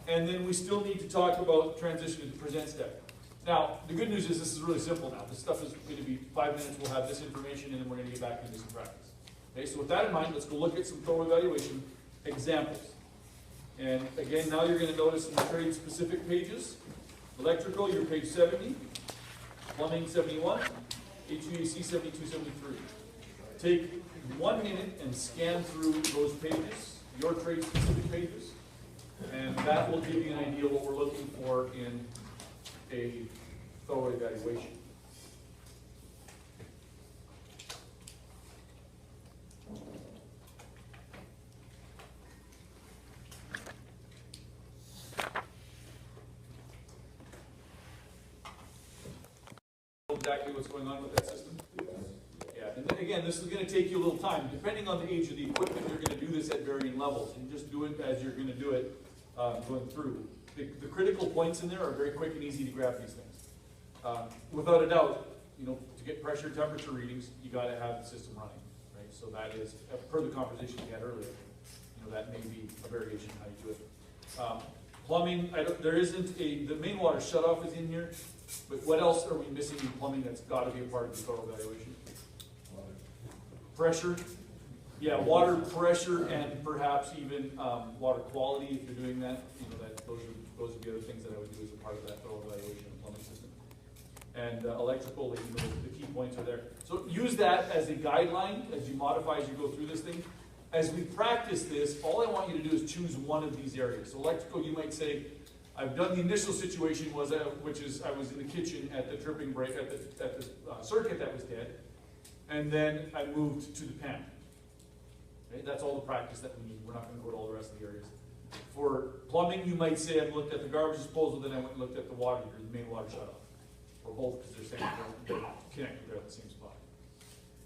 And then we still need to talk about transition to the present step. Now, the good news is this is really simple now. This stuff is going to be 5 minutes, we'll have this information, and then we're going to get back into some practice. Okay, so with that in mind, let's go look at some thorough evaluation examples. And again, now you're going to notice in the trade specific pages, electrical, you're page 70. plumbing 71, HVAC 72, 73. Take 1 minute and scan through those pages, your trade-specific pages, and that will give you an idea of what we're looking for in a thorough evaluation. Exactly what's going on with that system? Yeah, and then again, this is going to take you a little time. Depending on the age of the equipment, you're going to do this at varying levels. And just do it as you're going to do it going through. The critical points in there are very quick and easy to grab these things. Without a doubt, you know, to get pressure temperature readings, you got to have the system running, right? So that is, per the conversation we had earlier, you know, that may be a variation in how you do it. Plumbing, there isn't the main water shutoff is in here. But what else are we missing in plumbing that's got to be a part of the thorough evaluation? Pressure. Yeah, water pressure and perhaps even water quality if you're doing that. You know, those would be other things that I would do as a part of that thorough evaluation of the plumbing system. And electrical, the key points are there. So use that as a guideline as you modify as you go through this thing. As we practice this, all I want you to do is choose one of these areas. So electrical, you might say, I've done the initial situation which is I was in the kitchen at the tripping break at the circuit that was dead, and then I moved to the pan. Okay, that's all the practice that we need. We're not going to go to all the rest of the areas. For plumbing, you might say I've looked at the garbage disposal, then I went and looked at the water heater, the main water shutoff, or both because they're connected there at the same spot.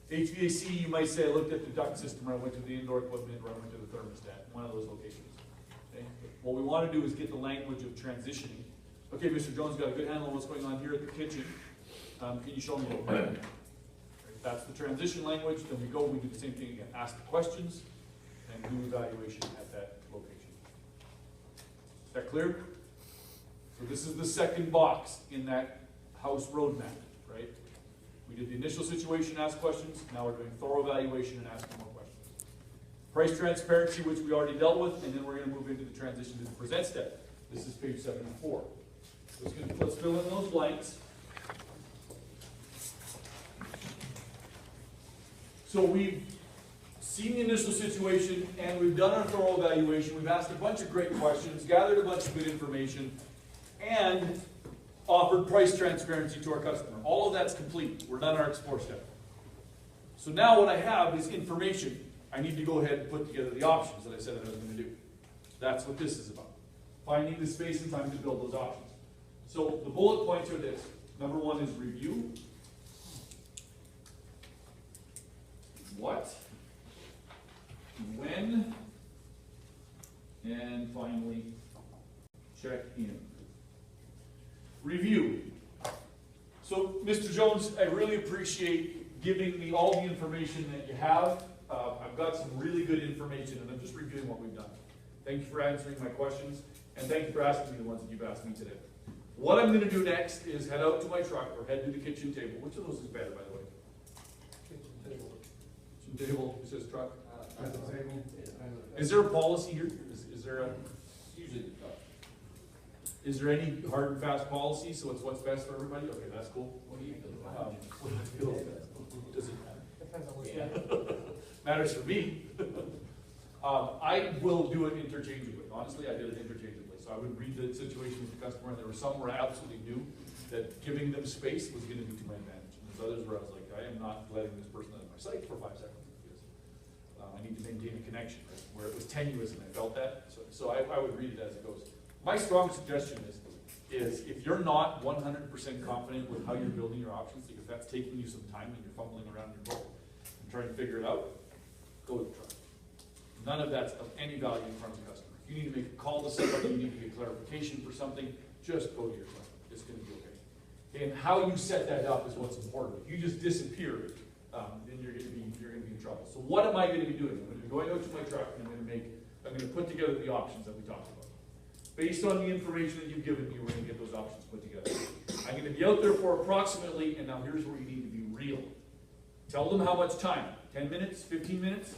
HVAC, you might say I looked at the duct system, or I went to the indoor equipment, or I went to the thermostat, one of those locations. Okay? What we want to do is get the language of transitioning. Okay, Mr. Jones got a good handle on what's going on here at the kitchen. Can you show me what we're doing? That's the transition language. Then we go, we do the same thing again. Ask the questions and do evaluation at that location. Is that clear? So this is the second box in that house roadmap, right? We did the initial situation, ask questions. Now we're doing thorough evaluation and asking more questions. Price transparency, which we already dealt with, and then we're going to move into the transition to the present step. This is page 74. Let's fill in those blanks. So we've seen the initial situation, and we've done our thorough evaluation. We've asked a bunch of great questions, gathered a bunch of good information, and offered price transparency to our customer. All of that's complete. We're done our explore step. So now what I have is information. I need to go ahead and put together the options that I said that I was going to do. That's what this is about. Finding the space and time to build those options. So the bullet points are this. Number one is review. What? When? And finally, check in. Review. So, Mr. Jones, I really appreciate giving me all the information that you have. I've got some really good information, and I'm just reviewing what we've done. Thank you for answering my questions, and thank you for asking me the ones that you've asked me today. What I'm going to do next is head out to my truck, or head to the kitchen table. Which of those is better, by the way? Kitchen table. Kitchen table, it says truck. Is there a policy here? Is there a... Usually the truck. Is there any hard and fast policy, so it's what's best for everybody? Okay, that's cool. What do you feel? Does it matter? Depends on which matters for me. I will do it interchangeably. Honestly, I did it interchangeably. So I would read the situation with the customer, and there were some where I absolutely knew that giving them space was going to be to my advantage. And there's others where I was like, I am not letting this person out of my sight for 5 seconds. Because I need to maintain a connection, right? Where it was tenuous and I felt that. So I would read it as it goes. My strong suggestion is if you're not 100% confident with how you're building your options, if that's taking you some time and you're fumbling around your boat and trying to figure it out, go with the truck. None of that's of any value in front of the customer. If you need to make a call to somebody, you need to get clarification for something, just go to your truck. It's going to be okay. And how you set that up is what's important. If you just disappear, then you're going to be in trouble. So what am I going to be doing? I'm going to be going out to my truck and I'm going to put together the options that we talked about. Based on the information that you've given me, we're going to get those options put together. I'm going to be out there for approximately, and now here's where you need to be real. Tell them how much time, 10 minutes, 15 minutes,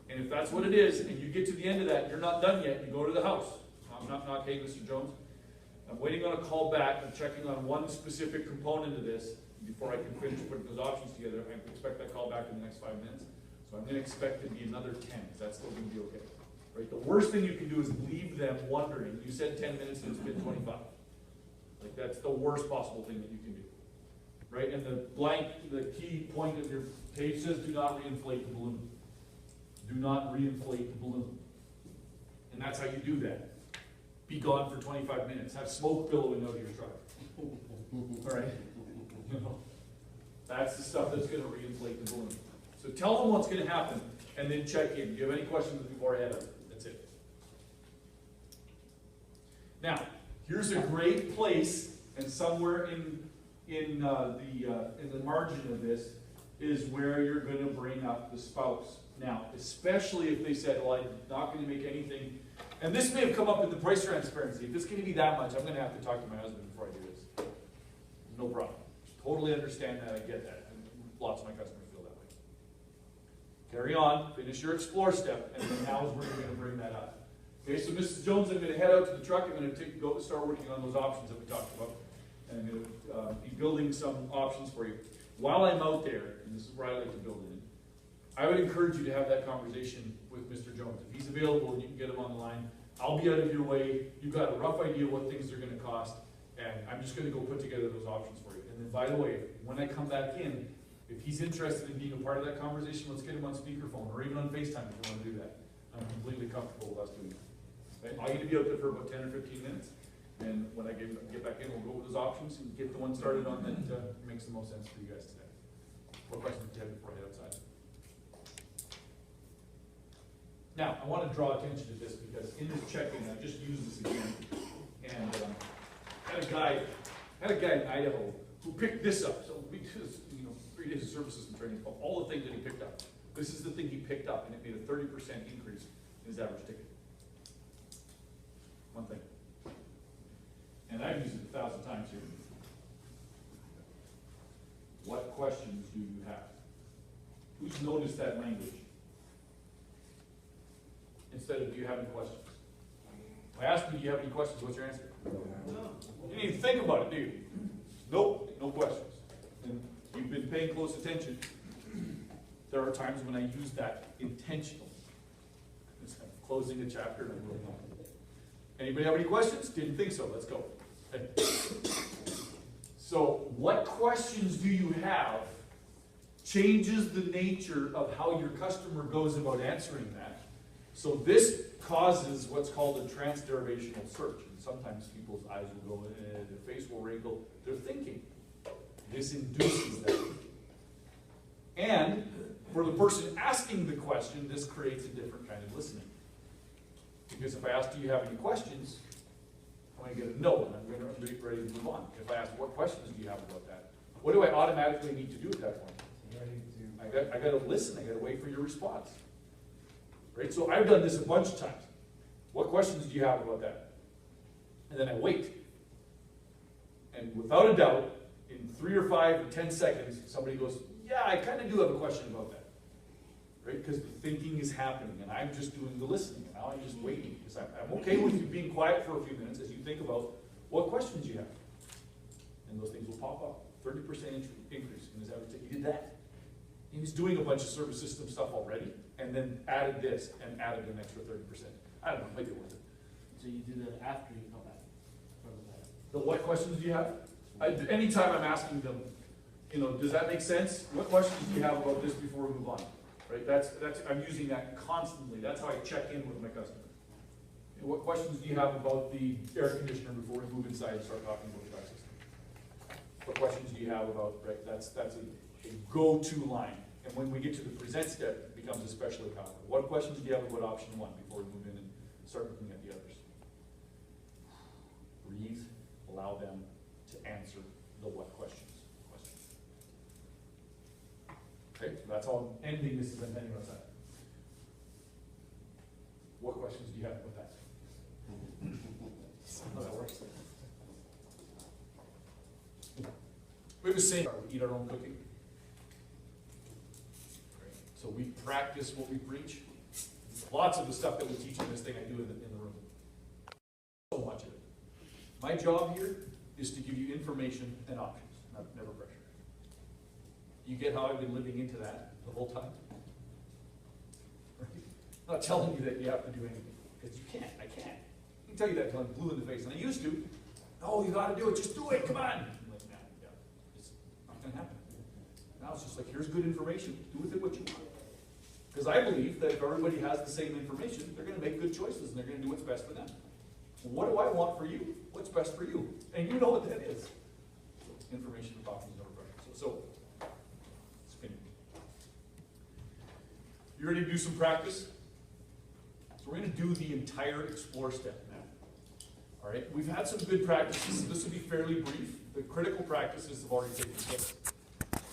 and if that's what it is, and you get to the end of that, and you're not done yet, you go to the house. I'm not, hey, Mr. Jones, I'm waiting on a call back, I'm checking on one specific component of this, before I can finish putting those options together, I expect that call back in the next 5 minutes. So I'm gonna expect it to be another 10, is that still gonna be okay? Right, the worst thing you can do is leave them wondering, you said 10 minutes and it's been 25. Like, that's the worst possible thing that you can do. Right, and the key point of your page says, do not reinflate the balloon. Do not reinflate the balloon. And that's how you do that. Be gone for 25 minutes, have smoke billowing out of your truck. All right, you know, that's the stuff that's gonna reinflate the balloon. So tell them what's gonna happen, and then check in. Do you have any questions before I head up? That's it. Now, here's a great place, and somewhere in the margin of this is where you're gonna bring up the spouse. Now, especially if they said, well, I'm not gonna make anything, and this may have come up in the price transparency. If it's gonna be that much, I'm gonna have to talk to my husband before I do this. No problem. Totally understand that, I get that. And lots of my customers feel that way. Carry on, finish your explore step, and then now is where you're gonna bring that up. Okay, so Mrs. Jones, I'm gonna head out to the truck, I'm gonna start working on those options that we talked about. And I'm gonna be building some options for you. While I'm out there, and this is where I like to build in, I would encourage you to have that conversation with Mr. Jones. If he's available and you can get him on the line, I'll be out of your way. You've got a rough idea what things are gonna cost, and I'm just gonna go put together those options for you. And then, by the way, when I come back in, if he's interested in being a part of that conversation, let's get him on speakerphone, or even on FaceTime if you wanna do that. I'm completely comfortable with us doing that. Okay? I'll get to be out there for about 10 or 15 minutes, and when I get back in, we'll go over those options and get the one started on that makes the most sense for you guys today. What questions do you have before I head outside? Now, I want to draw attention to this because in this check-in, I just used this again, and had a guy in Idaho who picked this up. So we just, 3 days of service system training, all the things that he picked up. This is the thing he picked up, and it made a 30% increase in his average ticket. One thing. And I've used it 1,000 times here. What questions do you have? Who's noticed that language? Instead of, do you have any questions? I asked you, do you have any questions? What's your answer? No. You didn't even think about it, do you? Nope, no questions. And you've been paying close attention. There are times when I use that intentionally. It's kind of closing a chapter and I'm moving on. Anybody have any questions? Didn't think so. Let's go. Okay. So, what questions do you have changes the nature of how your customer goes about answering that. So this causes what's called a transderivational search. And sometimes people's eyes will go in, their face will wrinkle. They're thinking. This induces that. And for the person asking the question, this creates a different kind of listening. Because if I ask, do you have any questions? I'm going to get a no, and I'm going to be ready to move on. If I ask, what questions do you have about that? What do I automatically need to do at that point? I got to listen. I got to wait for your response. Right? So I've done this a bunch of times. What questions do you have about that? And then I wait. And without a doubt, in 3 or 5 or 10 seconds, somebody goes, yeah, I kind of do have a question about that. Right? Because the thinking is happening, and I'm just doing the listening. Now I'm just waiting. Because I'm okay with you being quiet for a few minutes as you think about what questions you have. And those things will pop up. 30% increase in his average ticket. He did that. He was doing a bunch of service system stuff already, and then added this, and added an extra 30%. I don't know, maybe worth it. So you do that after you come back from that? The what questions do you have? Anytime I'm asking them, does that make sense? What questions do you have about this before we move on? Right? I'm using that constantly. That's how I check in with my customer. And what questions do you have about the air conditioner before we move inside and start talking about the HVAC system? What questions do you have about, right? That's a go-to line. And when we get to the present step, it becomes especially powerful. What questions do you have about option 1 before we move in and start looking at the others? Breathe, allow them to answer the what questions. Okay, so that's how I'm ending this as I'm heading outside. What questions do you have about that? How that works? We have a saying, we eat our own cooking. So we practice what we preach. Lots of the stuff that we teach in this thing, I do in the room. So much of it. My job here is to give you information and options, never pressure. You get how I've been living into that the whole time? Right? I'm not telling you that you have to do anything, because you can't, I can't. I can tell you that until I'm blue in the face, and I used to. Oh, you gotta do it, just do it, come on. I'm like, nah, yeah, it's not gonna happen. Now it's just like, here's good information, do with it what you want. Because I believe that if everybody has the same information, they're gonna make good choices, and they're gonna do what's best for them. What do I want for you? What's best for you? And you know what that is. Information and options never practice. So, spin. You ready to do some practice? So we're going to do the entire explore step now. All right, we've had some good practices. This will be fairly brief. The critical practices have already taken place.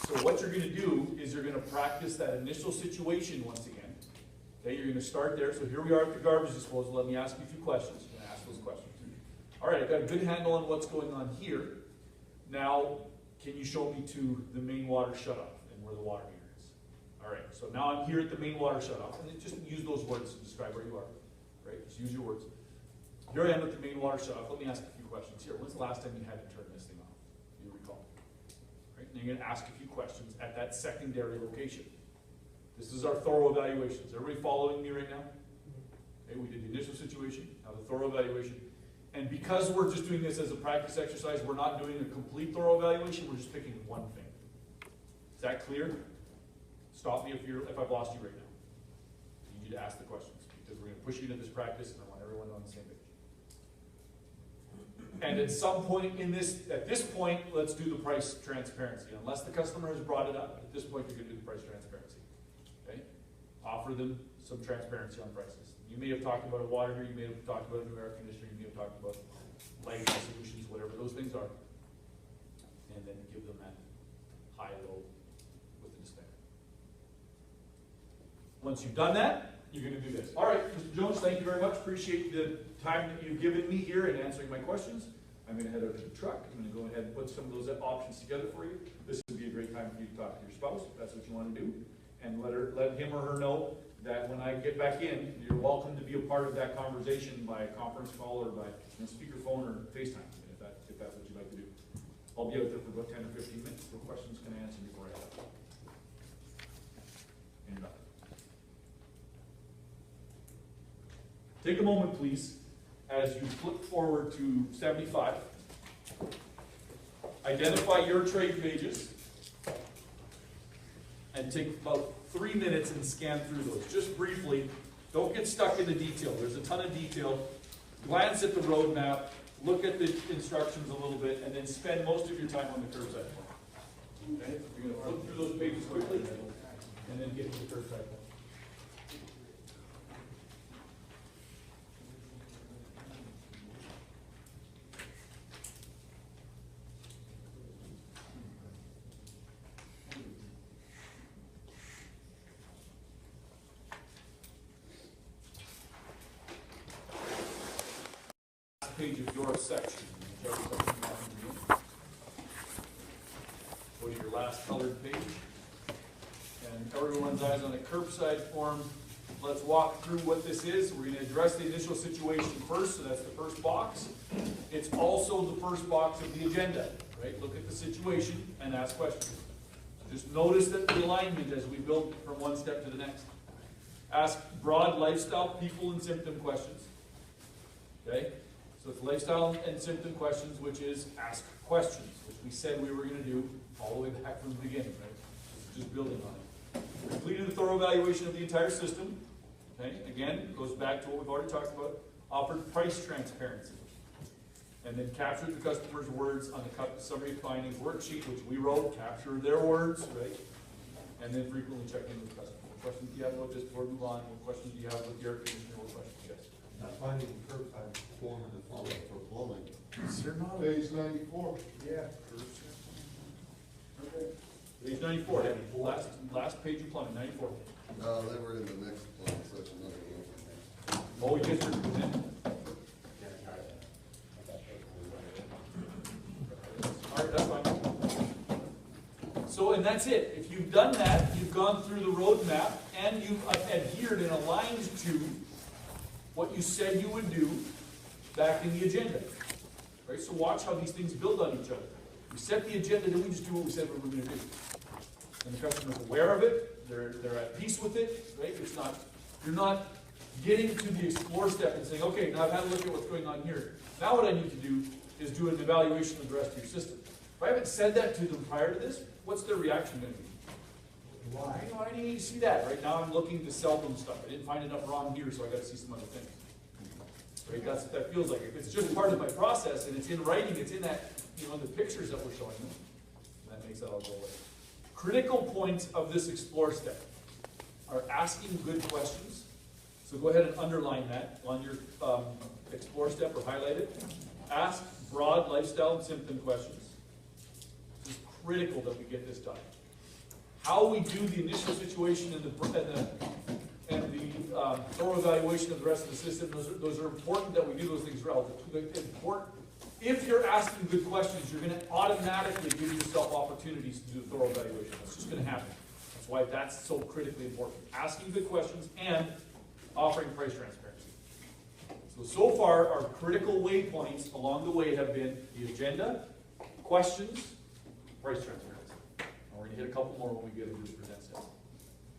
So what you're going to do is you're going to practice that initial situation once again. Okay, you're going to start there. So here we are at the garbage disposal. Let me ask you a few questions. I'm going to ask those questions. All right, I've got a good handle on what's going on here. Now, can you show me to the main water shutoff and where the water meter is? All right, so now I'm here at the main water shutoff, and just use those words to describe where you are. Right, just use your words. Here I am at the main water shutoff. Let me ask a few questions here. When's the last time you had to turn this thing off? Do you recall? Right, and you're going to ask a few questions at that secondary location. This is our thorough evaluation. Is everybody following me right now? Okay, we did the initial situation, now the thorough evaluation. And because we're just doing this as a practice exercise, we're not doing a complete thorough evaluation, we're just picking one thing. Is that clear? Stop me if I've lost you right now. I need you to ask the questions, because we're going to push you into this practice, and I want everyone on the same page. And at some point at this point, let's do the price transparency. Unless the customer has brought it up, at this point you're going to do the price transparency. Okay? Offer them some transparency on prices. You may have talked about a water heater, you may have talked about a new air conditioner, you may have talked about lighting solutions, whatever those things are. And then give them that high-low with the display. Once you've done that, you're going to do this. All right, Mr. Jones, thank you very much. Appreciate the time that you've given me here in answering my questions. I'm going to head over to the truck. I'm going to go ahead and put some of those options together for you. This would be a great time for you to talk to your spouse, if that's what you want to do. And let him or her know that when I get back in, you're welcome to be a part of that conversation by conference call or by speakerphone or FaceTime, if that's what you'd like to do. I'll be out there for about 10 or 15 minutes. What questions can I answer before I head out? And done. Take a moment, please, as you flip forward to 75. Identify your trade pages and take about 3 minutes and scan through those. Just briefly, don't get stuck in the detail. There's a ton of detail. Glance at the roadmap, look at the instructions a little bit, and then spend most of your time on the curbside form. Okay? You're going to flip through those pages quickly, and then get to the curbside form. Page of your section. Go to your last colored page. And everyone's eyes on the curbside form. Let's walk through what this is. We're going to address the initial situation first, so that's the first box. It's also the first box of the agenda, right? Look at the situation and ask questions. Just notice that the alignment as we build from one step to the next. Ask broad lifestyle, people, and symptom questions. Okay? So it's lifestyle and symptom questions, which is ask questions, which we said we were going to do all the way back from the beginning, right? Just building on it. Completed a thorough evaluation of the entire system. Okay, again, it goes back to what we've already talked about. Offered price transparency. And then captured the customer's words on the summary findings worksheet, which we wrote, capture their words, right? And then frequently check in with the customer. What questions do you have about this before we move on? What questions do you have with the air conditioner? What questions? Yes. Not finding the curbside form in the following for plumbing. Is there not Page 94. Yeah. Okay. Page 94. Yeah. Last page of plumbing, 94. No, they were in the next plumbing section. Oh, you guys are in. All right, that's fine. So, and that's it. If you've done that, you've gone through the roadmap, and you've adhered and aligned to what you said you would do back in the agenda. Right? So watch how these things build on each other. We set the agenda, then we just do what we said we were going to do. And the customer's aware of it, they're at peace with it, right? You're not getting to the explore step and saying, okay, now I've had a look at what's going on here. Now what I need to do is do an evaluation of the rest of your system. If I haven't said that to them prior to this, what's their reaction going to be? Why? Why do you need to see that? Right now I'm looking to sell them stuff. I didn't find enough wrong here, so I got to see some other things. Right? That's what that feels like. If it's just part of my process and it's in writing, it's in that, the pictures that we're showing them, that makes that all go away. Critical points of this explore step are asking good questions. So go ahead and underline that on your explore step or highlight it. Ask broad lifestyle and symptom questions. It's critical that we get this done. How we do the initial situation and the thorough evaluation of the rest of the system, those are important that we do those things well. Important. If you're asking good questions, you're going to automatically give yourself opportunities to do a thorough evaluation. That's just going to happen. That's why that's so critically important. Asking good questions and offering price transparency. So far, our critical waypoints along the way have been the agenda, questions, price transparency. And we're going to hit a couple more when we get into the present step.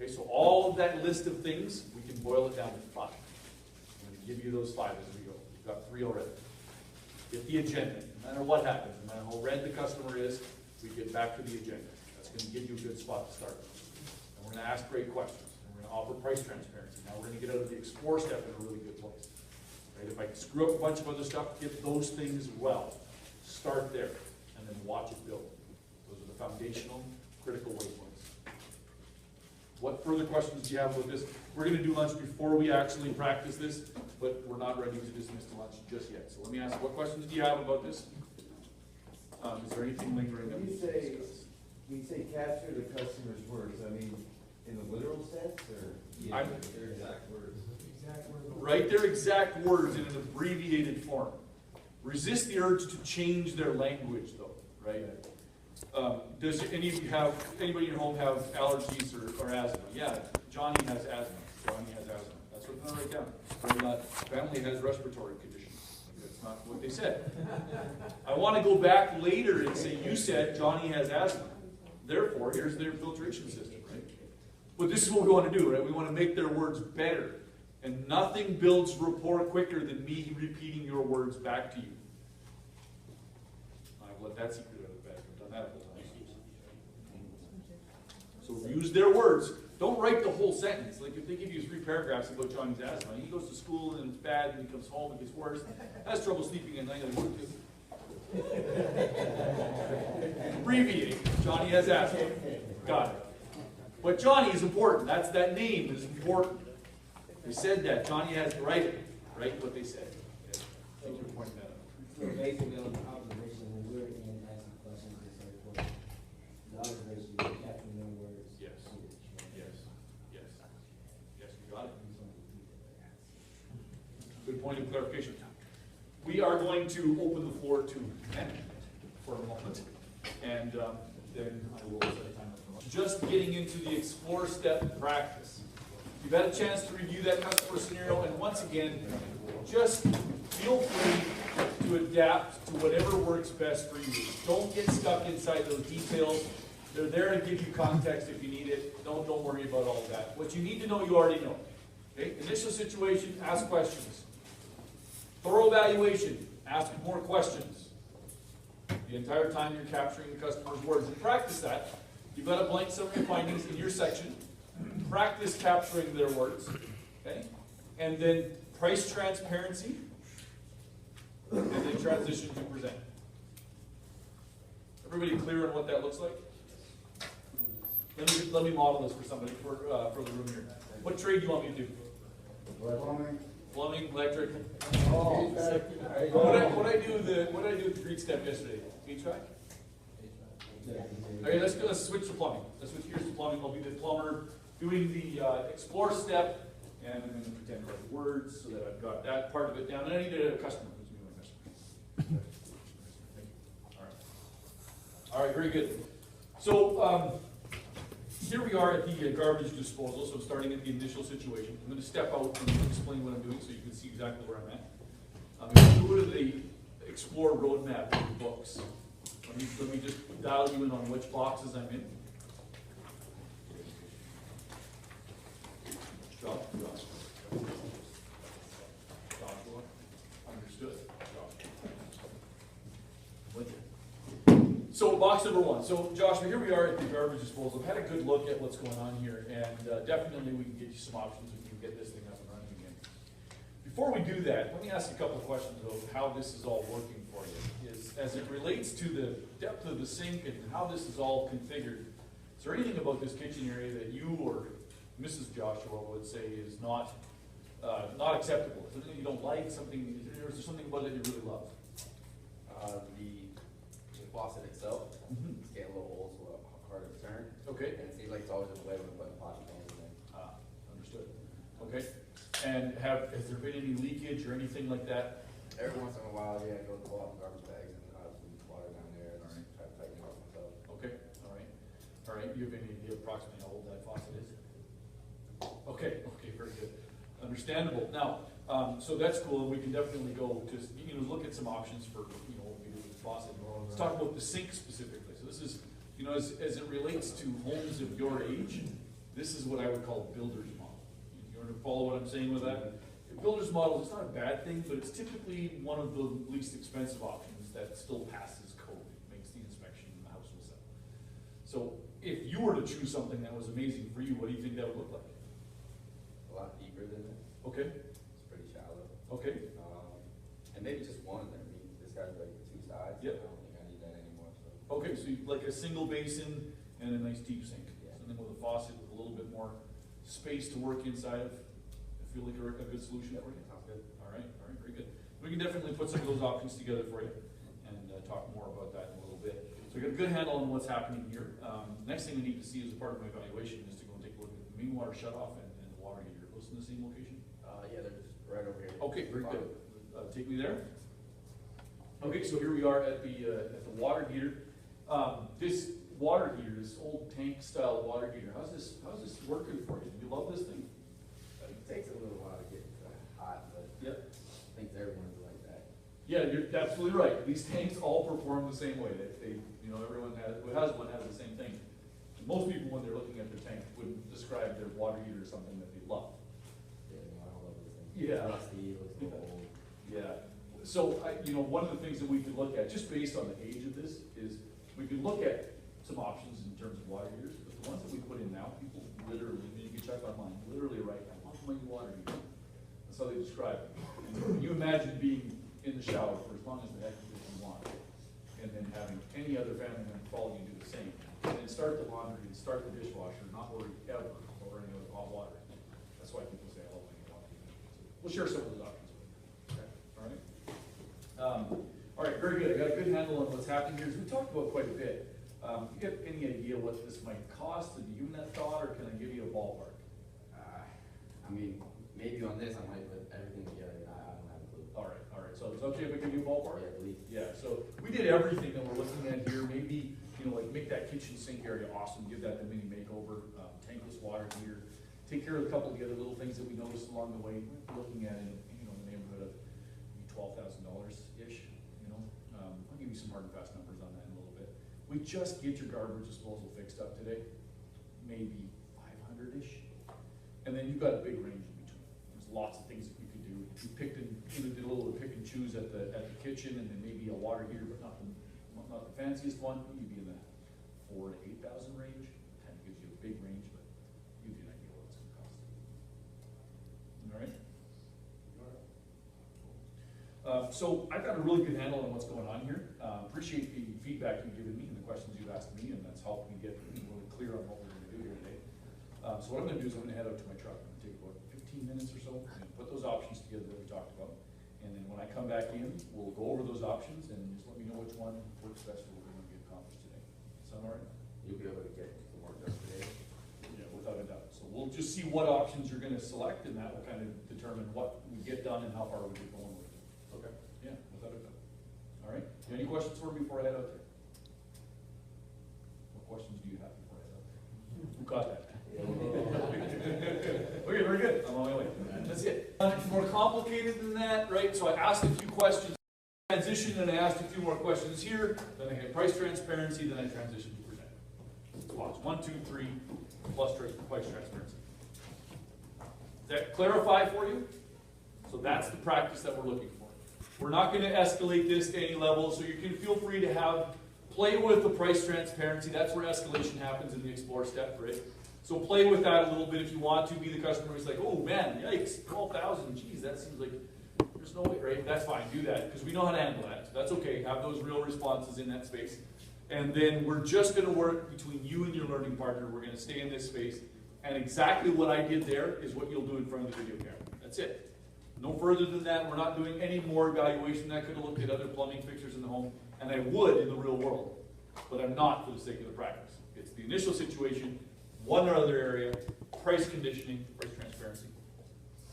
Okay, so all of that list of things, we can boil it down to 5. I'm going to give you those 5 as we go. We've got 3 already. Get the agenda. No matter what happens, no matter how red the customer is, we get back to the agenda. That's going to give you a good spot to start. And we're going to ask great questions. And we're going to offer price transparency. Now we're going to get out of the explore step in a really good place. Right? If I screw up a bunch of other stuff, get those things well. Start there, and then watch it build. Those are the foundational, critical waypoints. What further questions do you have about this? We're going to do lunch before we actually practice this, but we're not ready to dismiss the lunch just yet. So let me ask, what questions do you have about this? Is there anything lingering that we need to discuss? When you say capture the customer's words, I mean, in the literal sense, or their exact words? Write their exact words in an abbreviated form. Resist the urge to change their language, though, right? Does anybody in your home have allergies or asthma? Yeah, Johnny has asthma. Johnny has asthma. That's what I'm going to write down. Or not, family has respiratory conditions. That's not what they said. I want to go back later and say, you said Johnny has asthma. Therefore, here's their filtration system, right? But this is what we want to do, right? We want to make their words better. And nothing builds rapport quicker than me repeating your words back to you. I've let that secret out of the bag. I've done that a whole time. So use their words. Don't write the whole sentence. Like if they give you 3 paragraphs about Johnny's asthma, he goes to school and it's bad, and he comes home and gets worse, has trouble sleeping at night. Abbreviate. Johnny has asthma. Got it. But Johnny is important. That name is important. They said that. Johnny has to write it. Write what they said. Okay. Thank you for pointing that out. So basically on the observation, when we're in asking questions, it's like, well, the observation, you're capturing their words. Yes. Yes. Yes. Yes, you got it. Good point of clarification. We are going to open the floor to management for a moment, and then I will set a timer for lunch. Just getting into the explore step practice. You've had a chance to review that customer scenario, and once again, just feel free to adapt to whatever works best for you. Don't get stuck inside those details. They're there to give you context if you need it. Don't worry about all of that. What you need to know, you already know. Okay? Initial situation, ask questions. Thorough evaluation, ask more questions. The entire time you're capturing the customer's words. And practice that. You've got a blank summary of findings in your section. Practice capturing their words. Okay? And then price transparency. And then transition to present. Everybody clear on what that looks like? Let me model this for somebody, for the room here. What trade do you want me to do? Plumbing, electric. Oh, What did I do with the Greek step yesterday? HVAC? Okay, let's switch to plumbing. Let's switch gears to plumbing. I'll be the plumber doing the explore step, and I'm going to pretend to write words so that I've got that part of it down. And I need a customer. Who's going to be my customer? All right, very good. So here we are at the garbage disposal. So starting at the initial situation, I'm going to step out and explain what I'm doing so you can see exactly where I'm at. I'm going to go to the explore roadmap in the books. Let me just dial you in on which boxes I'm in. So box number one. So Joshua, here we are at the garbage disposal. I've had a good look at what's going on here, and definitely we can get you some options. We can get this thing up and running again. Before we do that, let me ask you a couple of questions about how this is all working for you. Is as it relates to the depth of the sink and how this is all configured. Is there anything about this kitchen area that you or Mrs. Joshua would say is not acceptable? Is there anything you don't like? Something? Or is there something about it you really love? The faucet itself, it's getting a little old, so harder to turn. Okay. And it seems like it's always in the way when putting potty pans in there. Understood. Okay. And has there been any leakage or anything like that? Every once in a while, yeah, I go pull out the garbage bags and some water down there and try to tighten it up myself. Okay. All right. All right. You have any idea approximately how old that faucet is? Okay. Okay. Very good. Understandable. Now, so that's cool, and we can definitely go to look at some options for what we do with the faucet. Let's talk about the sink specifically. So this is as it relates to homes of your age, this is what I would call builder's model. You want to follow what I'm saying with that? A builder's model is not a bad thing, but it's typically one of the least expensive options that still passes code. It makes the inspection and the house will sell. So if you were to choose something that was amazing for you, what do you think that would look like? A lot deeper than this. Okay. It's pretty shallow. Okay. And maybe just one. I mean, this guy's like two sides. Yep. I don't think I need that anymore. So. Okay, so you like a single basin and a nice deep sink. Yeah. Something with a faucet with a little bit more space to work inside of. I feel like a good solution for you. Sounds good. All right, very good. We can definitely put some of those options together for you and talk more about that in a little bit. So we got a good handle on what's happening here. Next thing we need to see as a part of my evaluation is to go and take a look at the main water shutoff and the water heater. Are those in the same location? Yeah, they're just right over here. Okay, very good. Take me there. Okay, so here we are at the water heater. This water heater, this old tank style water heater, how's this working for you? Do you love this thing? It takes a little while to get hot, but Yep. I think everyone's like that. Yeah, you're absolutely right. These tanks all perform the same way. They everyone who has one has the same thing. And most people, when they're looking at their tank, would describe their water heater as something that they love. Yeah, no, I don't love this thing. Yeah. It's rusty, it looks old. Yeah. So, one of the things that we could look at, just based on the age of this, is we could look at some options in terms of water heaters, but the ones that we put in now, people literally, you can check online, literally write, I want my new water heater. That's how they describe it. And you imagine being in the shower for as long as the heck you want, and then having any other family member follow you do the same. And then start the laundry and start the dishwasher, not worry ever over any other hot water. That's why people say, I love my new water heater. So we'll share some of those options with you. Okay. All right. All right, very good. I got a good handle on what's happening here. So we talked about quite a bit. You get any idea what this might cost? Have you given that thought, or can I give you a ballpark? I mean, maybe on this I might put everything together. I don't have a clue. All right. So it's okay if I give you a ballpark? Yeah, please. Yeah, so we did everything that we're looking at here. Maybe, like make that kitchen sink area awesome, give that the mini makeover, tankless water heater, take care of a couple of the other little things that we noticed along the way. We're looking at in the neighborhood of maybe $12,000-ish, I'll give you some hard and fast numbers on that in a little bit. We just get your garbage disposal fixed up today, maybe 500-ish. And then you've got a big range in between. There's lots of things that we could do. We picked and did a little pick and choose at the kitchen, and then maybe a water heater, but not the fanciest one. You'd be in the 4,000 to 8,000 range. Kind of gives you a big range, but gives you an idea what it's going to cost. All right. So I've got a really good handle on what's going on here. Appreciate the feedback you've given me and the questions you've asked me, and that's helped me get really clear on what we're going to do here today. So what I'm going to do is I'm going to head out to my truck. I'm going to take about 15 minutes or so and put those options together that we talked about. And then when I come back in, we'll go over those options and just let me know which one works best for what we're going to get accomplished today. Sound all right? You'll be able to get some work done today. Yeah, without a doubt. So we'll just see what options you're going to select, and that will kind of determine what we get done and how far we get going with it. Okay. Yeah, without a doubt. All right. Any questions for me before I head out there? What questions do you have before I head out there? Who caught that? Okay, very good. I'm on my way. That's it. It's more complicated than that, right? So I asked a few questions, transition, and I asked a few more questions here. Then I had price transparency. Then I transitioned to present. Watch 1, 2, 3, plus price transparency. Does that clarify for you? So that's the practice that we're looking for. We're not going to escalate this to any level, so you can feel free to have play with the price transparency. That's where escalation happens in the explore step, right? So play with that a little bit if you want to. Be the customer who's like, oh man, yikes, 12,000, geez, that seems like there's no way, right? That's fine, do that, because we know how to handle that. So that's okay, have those real responses in that space. And then we're just gonna work between you and your learning partner. We're gonna stay in this space. And exactly what I did there is what you'll do in front of the video camera. That's it. No further than that. We're not doing any more evaluation. I could have looked at other plumbing fixtures in the home, and I would in the real world. But I'm not for the sake of the practice. It's the initial situation, one other area, price conditioning, price transparency,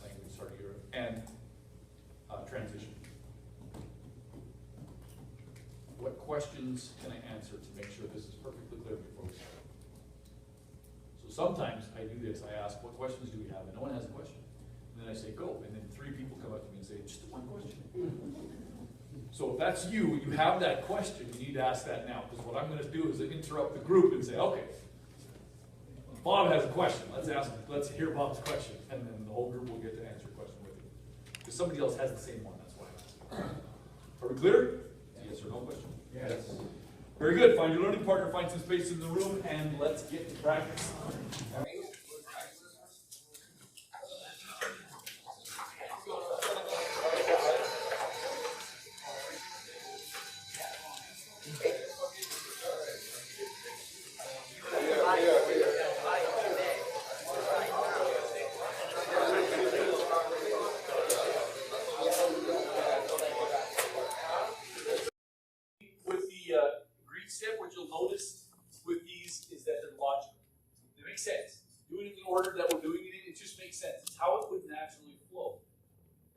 I think it's hard to hear it, and transition. What questions can I answer to make sure this is perfectly clear before we start? So sometimes I do this, I ask, what questions do we have? And no one has a question. And then I say, go. And then 3 people come up to me and say, just one question. So if that's you, you have that question, you need to ask that now. Because what I'm going to do is interrupt the group and say, okay, Bob has a question. Let's hear Bob's question. And then the whole group will get to answer a question with you. Because somebody else has the same one, that's why I'm asking. Are we clear? Yes or no question? Yes. Very good. Find your learning partner, find some space in the room, and let's get to practice.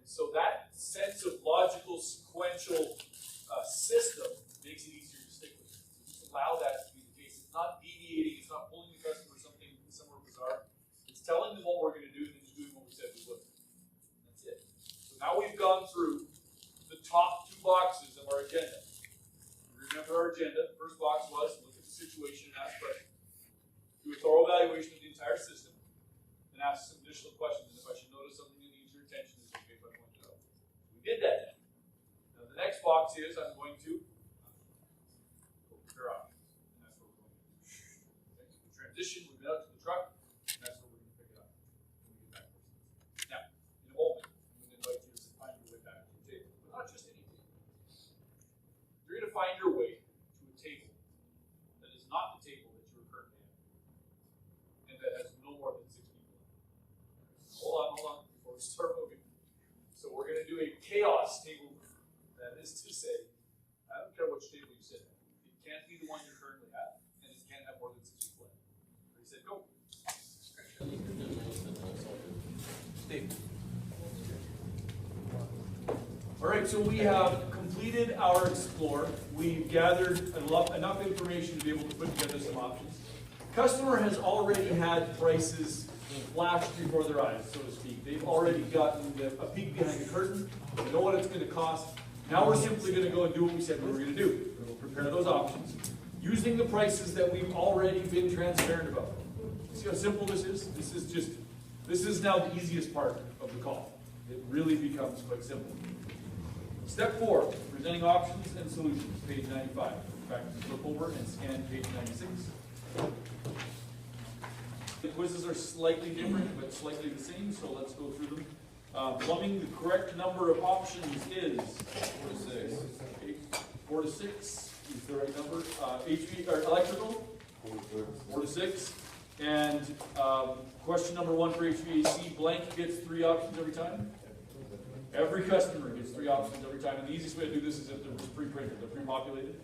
So that sense of logical, sequential system makes it easier to stick with. So just allow that to be the case. It's not deviating, it's not pulling the customer something somewhere bizarre. It's telling them what we're going to do and then just doing what we said we would. That's it. So now we've gone through the top 2 boxes of our agenda. Remember our agenda. The first box was look at the situation and ask questions. Do a thorough evaluation of the entire system and ask some additional questions. And if I should notice something that needs your attention, is okay if I point it out. We did that. Now the next box is I'm going to compare options. And that's what we're going to do. Okay, so we transition, we get out to the truck, and that's where we're going to pick it up when we get back to this. Now, in a moment, I'm going to invite you to find your way back to the table. But not just any table. You're going to find your way to a table that is not the table that you're currently at, and that has no more than 6 people. Hold on, before we start moving. So we're going to do a chaos table. That is to say, I don't care which table you sit at. It can't be the one you're currently at, and it can't have more than 6 people in it. Ready, set, go. Steve. All right, so we have completed our explore. We've gathered enough information to be able to put together some options. Customer has already had prices flashed before their eyes, so to speak. They've already gotten a peek behind the curtain. They know what it's going to cost. Now we're simply going to go and do what we said we were going to do. We'll prepare those options using the prices that we've already been transparent about. See how simple this is? This is now the easiest part of the call. It really becomes quite simple. Step 4, presenting options and solutions, page 95. In fact, flip over and scan page 96. The quizzes are slightly different, but slightly the same, so let's go through them. Plumbing, the correct number of options is 4 to 6. 4 to 6 is the right number. HV or electrical, 4 to 6. And question number 1 for HVAC, blank gets 3 options every time. Every customer gets 3 options every time, and the easiest way to do this is if they're pre-printed, they're pre-populated.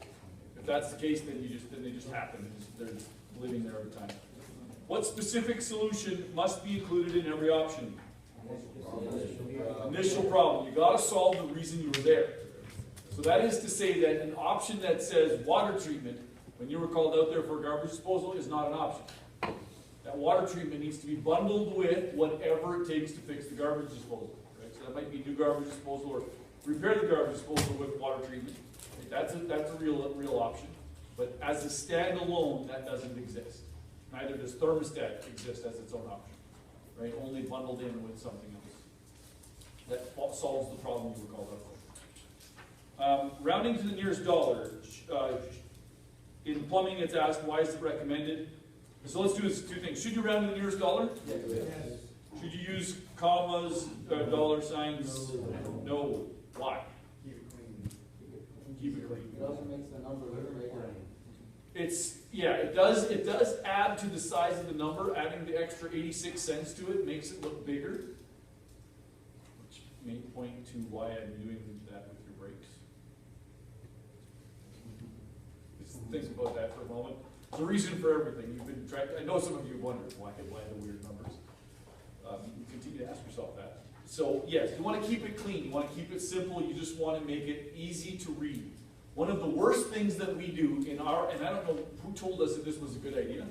If that's the case, then they just happen. They're just living there every time. What specific solution must be included in every option? Initial problem. You got to solve the reason you were there. So that is to say that an option that says water treatment, when you were called out there for garbage disposal, is not an option. That water treatment needs to be bundled with whatever it takes to fix the garbage disposal. Right? So that might be new garbage disposal or repair the garbage disposal with water treatment. Right? That's a real option. But as a standalone, that doesn't exist. Neither does thermostat exist as its own option, right? Only bundled in with something else. That solves the problem you were called out for. Rounding to the nearest dollar. in plumbing, it's asked, why is it recommended? So let's do this, two things. Should you round to the nearest dollar? Should you use commas, dollar signs? No. Why? Keep it clean. It also makes the number look bigger. It does add to the size of the number. Adding the extra 86 cents to it makes it look bigger, which may point to why I'm doing that with your brakes. Just think about that for a moment. There's a reason for everything. You've been tracked. I know some of you wondered why the weird numbers. You continue to ask yourself that. So yes, you want to keep it clean. You want to keep it simple. You just want to make it easy to read. One of the worst things that we do in our, and I don't know who told us that this was a good idea,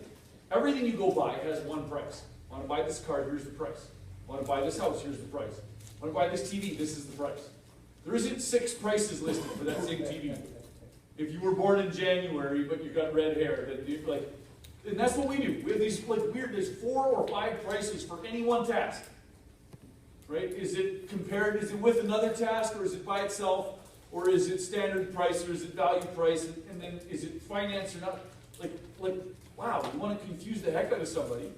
everything you go buy has one price. Want to buy this car, here's the price. Want to buy this house, here's the price. Want to buy this TV, this is the price. There isn't 6 prices listed for that same TV. If you were born in January, but you got red hair, then you like, and that's what we do. We have these like weird, there's 4 or 5 prices for any one task. Right? Is it compared, is it with another task, or is it by itself? Or is it standard price, or is it value price, and then is it finance or not? Like, wow, you want to confuse the heck out of somebody.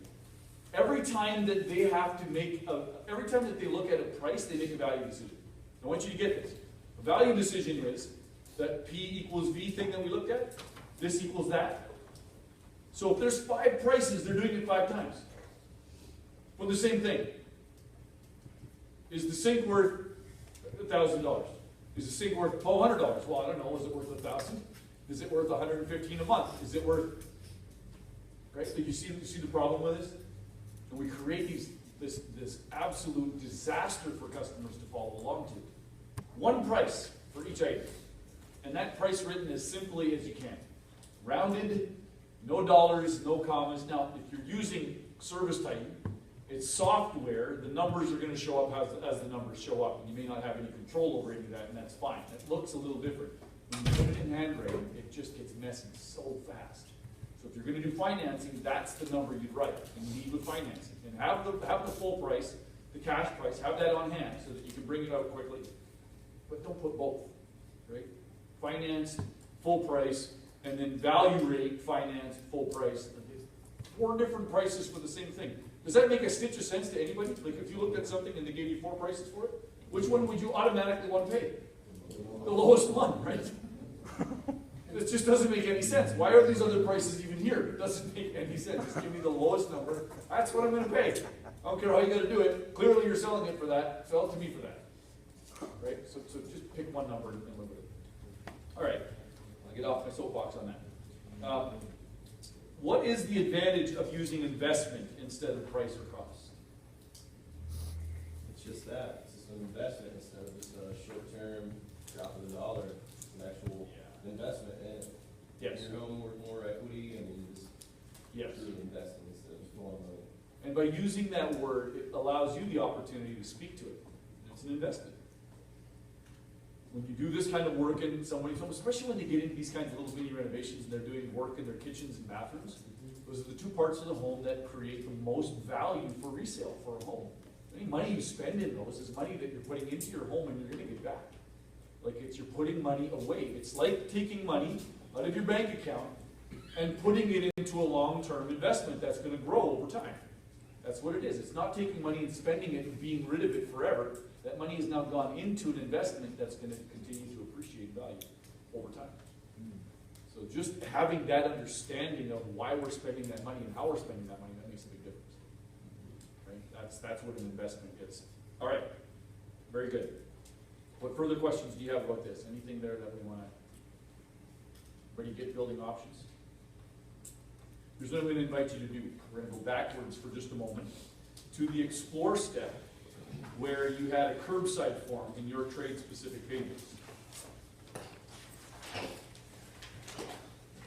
Every time that they have to make every time that they look at a price, they make a value decision. I want you to get this. A value decision is that P equals V thing that we looked at. This equals that. So if there's 5 prices, they're doing it 5 times for the same thing. Is the sink worth $1,000? Is the sink worth $1,200? Well, I don't know. Is it worth $1,000? Is it worth $115 a month? Is it worth? Right. So you see the problem with this, and we create this absolute disaster for customers to follow along to. One price for each item, and that price written as simply as you can, rounded, no dollars, no commas. Now, if you're using service type, it's software, the numbers are going to show up as the numbers show up. And you may not have any control over any of that, and that's fine. It looks a little different. When you put it in handwriting, it just gets messy so fast. So if you're going to do financing, that's the number you'd write. And you need with financing. And have the full price, the cash price, have that on hand so that you can bring it out quickly. But don't put both, right? Finance, full price, and then value rate, finance, full price. 4 different prices for the same thing. Does that make a stitch of sense to anybody? Like if you looked at something and they gave you 4 prices for it, which one would you automatically want to pay? The lowest one, right? It just doesn't make any sense. Why are these other prices even here? It doesn't make any sense. Just give me the lowest number. That's what I'm going to pay. I don't care how you got to do it. Clearly you're selling it for that. Sell it to me for that. Right? So just pick one number and live with it. All right. I'll get off my soapbox on that. What is the advantage of using investment instead of price or cost? It's just that. It's just an investment instead of just a short-term drop of the dollar. It's an actual investment. And yes. You're going more equity, and you're just really investing instead of just blowing money. And by using that word, it allows you the opportunity to speak to it. It's an investment. When you do this kind of work in somebody's home, especially when they get into these kinds of little mini renovations and they're doing work in their kitchens and bathrooms, those are the 2 parts of the home that create the most value for resale for a home. Any money you spend in those is money that you're putting into your home and you're going to get back. Like you're putting money away. It's like taking money out of your bank account and putting it into a long-term investment that's going to grow over time. That's what it is. It's not taking money and spending it and being rid of it forever. That money has now gone into an investment that's going to continue to appreciate value over time. So just having that understanding of why we're spending that money and how we're spending that money, that makes a big difference. Right? That's what an investment is. All right. Very good. What further questions do you have about this? Anything there that we want to... Ready to get building options? Here's what I'm going to invite you to do. We're going to go backwards for just a moment to the explore step, where you had a curbside form in your trade-specific pages.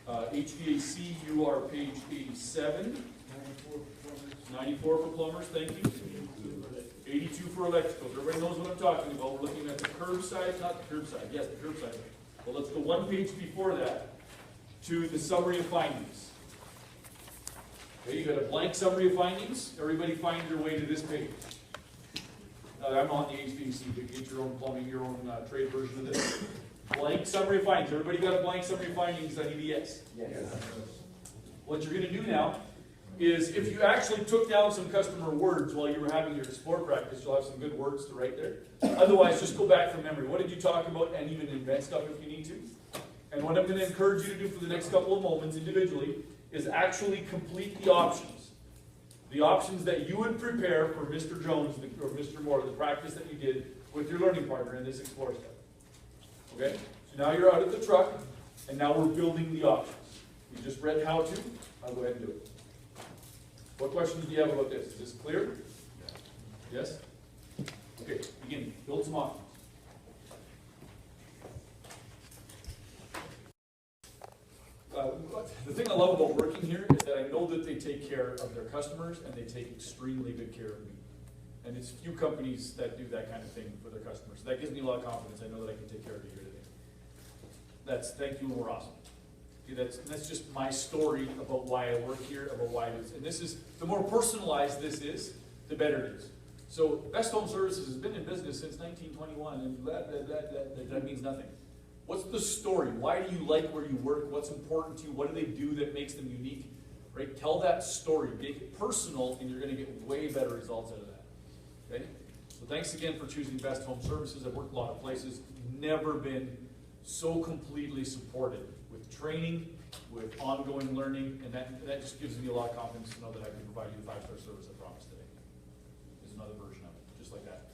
HVAC, you are page 87. 94 for plumbers, thank you. 82 for electricals. Everybody knows what I'm talking about. We're looking at the curbside, not the curbside, yes, the curbside. Well, let's go 1 page before that to the summary of findings. Okay, you got a blank summary of findings. Everybody find your way to this page. I'm on the HVAC, but get your own plumbing, your own trade version of this. Blank summary of findings. Everybody got a blank summary of findings on EBS? Yes. What you're gonna do now is, if you actually took down some customer words while you were having your explore practice, you'll have some good words to write there. Otherwise, just go back from memory. What did you talk about, and even invent stuff if you need to. And what I'm gonna encourage you to do for the next couple of moments individually is actually complete the options. The options that you would prepare for Mr. Jones or Mr. Moore, the practice that you did with your learning partner in this explore stuff. Okay? So now you're out at the truck, and now we're building the options. We just read how to. I'll go ahead and do it. What questions do you have about this? Is this clear? Yes? Okay, begin. Build some options. The thing I love about working here is that I know that they take care of their customers and they take extremely good care of me. And it's few companies that do that kind of thing for their customers. That gives me a lot of confidence. I know that I can take care of you here today. Thank you, and we're awesome. Okay, that's just my story about why I work here, about why it is. And this is, the more personalized this is, the better it is. So Best Home Services has been in business since 1921, and that means nothing. What's the story? Why do you like where you work? What's important to you? What do they do that makes them unique? Right? Tell that story. Make it personal, and you're going to get way better results out of that. Okay? So thanks again for choosing Best Home Services. I've worked a lot of places. Never been so completely supported with training, with ongoing learning, and that just gives me a lot of confidence to know that I can provide you the 5-star service I promised today. There's another version of it, just like that.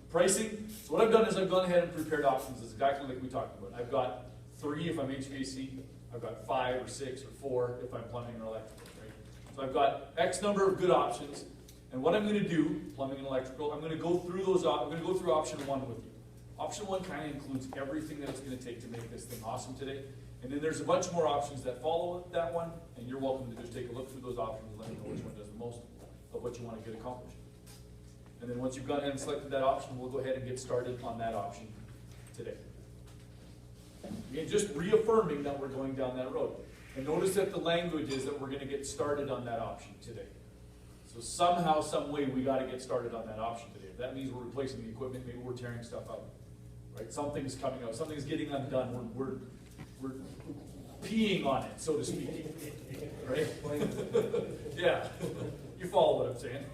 Pricing. So what I've done is I've gone ahead and prepared options exactly like we talked about. I've got 3 if I'm HVAC. I've got 5 or 6 or 4 if I'm plumbing or electrical. Right? So I've got X number of good options. And what I'm going to do, plumbing and electrical, I'm going to go through those. I'm going to go through option 1 with you. Option 1 kind of includes everything that it's going to take to make this thing awesome today. And then there's a bunch more options that follow that one, and you're welcome to just take a look through those options and let me know which one does the most of what you want to get accomplished. And then once you've gone ahead and selected that option, we'll go ahead and get started on that option today. Again, just reaffirming that we're going down that road. And notice that the language is that we're going to get started on that option today. So somehow, some way, we got to get started on that option today. If that means we're replacing the equipment, maybe we're tearing stuff out. Right? Something's coming out. Something's getting undone. We're peeing on it, so to speak. Right? Yeah. You follow what I'm saying.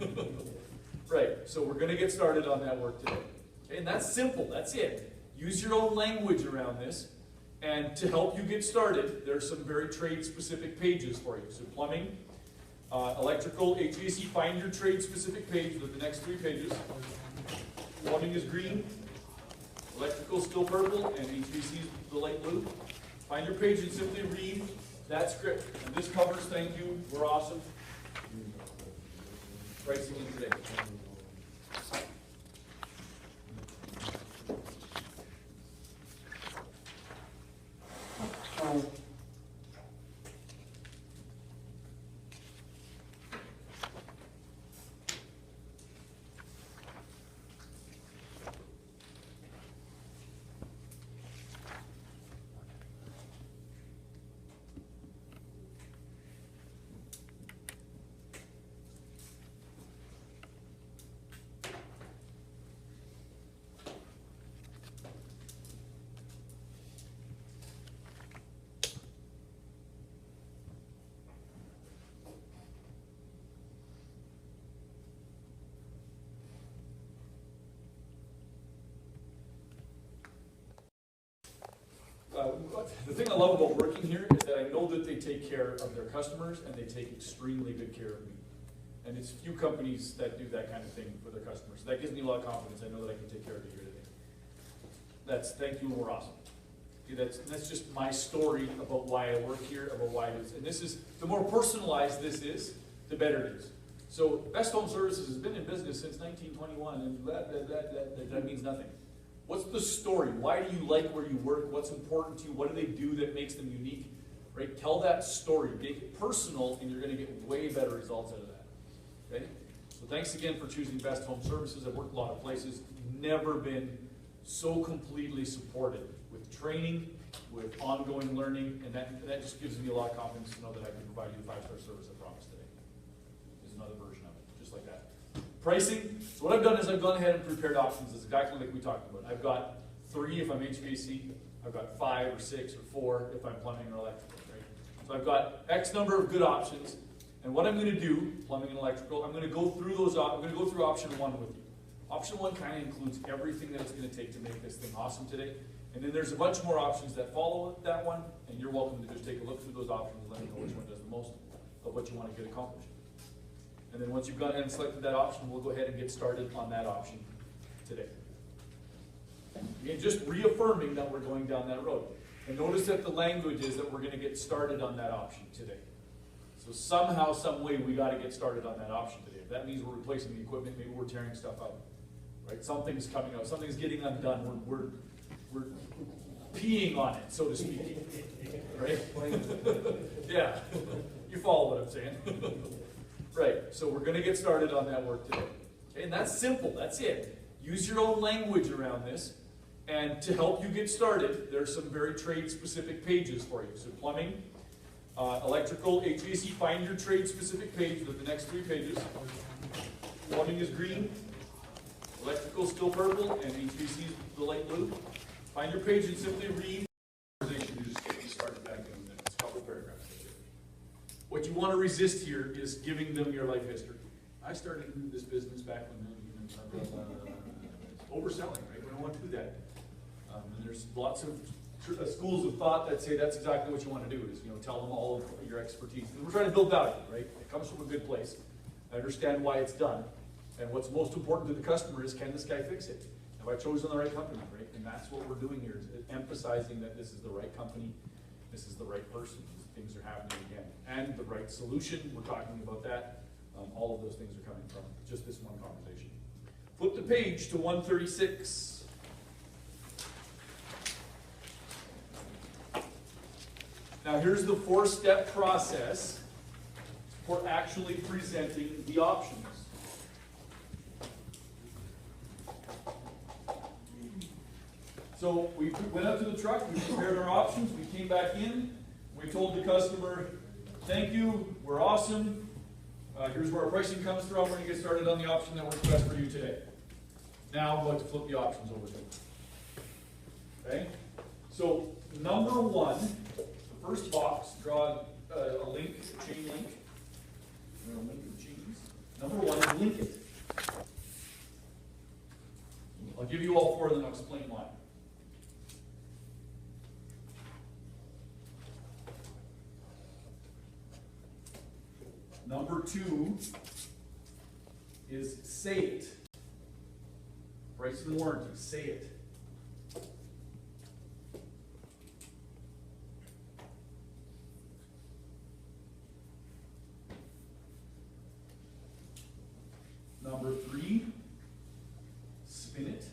Right. So we're going to get started on that work today. Okay? And that's simple. That's it. Use your own language around this. And to help you get started, there's some very trade-specific pages for you. So plumbing, electrical, HVAC, find your trade-specific page with the next 3 pages. Plumbing is green, electrical is still purple, and HVAC is the light blue. Find your page and simply read that script. And this covers, thank you, we're awesome. Pricing in today. The thing I love about working here is that I know that they take care of their customers and they take extremely good care of me. And it's few companies that do that kind of thing for their customers. So that gives me a lot of confidence. I know that I can take care of you here today. Thank you, and we're awesome. Okay, that's just my story about why I work here, about why it is. And this is, the more personalized this is, the better it is. So Best Home Services has been in business since 1921, and that means nothing. What's the story? Why do you like where you work? What's important to you? What do they do that makes them unique? Right? Tell that story. Make it personal, and you're going to get way better results out of that. Okay? So thanks again for choosing Best Home Services. I've worked a lot of places. Never been so completely supported with training, with ongoing learning, and that just gives me a lot of confidence to know that I can provide you the 5-star service I promised today. There's another version of it, just like that. Pricing. So what I've done is I've gone ahead and prepared options exactly like we talked about. I've got 3 if I'm HVAC. I've got 5 or 6 or 4 if I'm plumbing or electrical, right? So I've got X number of good options, and what I'm gonna do, plumbing and electrical, I'm gonna go through those, I'm gonna go through option 1 with you. Option 1 kind of includes everything that it's gonna take to make this thing awesome today. And then there's a bunch more options that follow that one, and you're welcome to just take a look through those options and let me know which one does the most of what you want to get accomplished. And then once you've gone ahead and selected that option, we'll go ahead and get started on that option today. Again, just reaffirming that we're going down that road. And notice that the language is that we're going to get started on that option today. So somehow, some way, we got to get started on that option today. If that means we're replacing the equipment, maybe we're tearing stuff out, right? Something's coming out, something's getting undone. We're peeing on it, so to speak, right? Yeah, you follow what I'm saying. Right, so we're going to get started on that work today. Okay, and that's simple, that's it. Use your own language around this, and to help you get started, there's some very trade-specific pages for you. So plumbing, electrical, HVAC, find your trade-specific page with the next 3 pages. Plumbing is green, electrical still purple, and HVAC is the light blue. Find your page and simply read. You just get started back in a couple of paragraphs. What you want to resist here is giving them your life history. I started in this business back when overselling, right? We don't want to do that. And there's lots of schools of thought that say that's exactly what you want to do is, tell them all of your expertise. And we're trying to build value, right? It comes from a good place. I understand why it's done. And what's most important to the customer is, can this guy fix it? Have I chosen the right company, right? And that's what we're doing here, is emphasizing that this is the right company, this is the right person, things are happening again. And the right solution, we're talking about that. All of those things are coming from just this one conversation. Flip the page to 136. Now here's the 4-step process for actually presenting the options. So we went up to the truck, we prepared our options, we came back in, we told the customer, thank you, we're awesome, here's where our pricing comes from, we're going to get started on the option that works best for you today. Now I'm going to flip the options over to them. Okay? So number 1, the first box, draw a link, a chain link. We're going to link the chains. Number 1 is link it. I'll give you all 4 and then I'll explain why. Number 2 is say it. Price and warranty, say it. Number 3, spin it.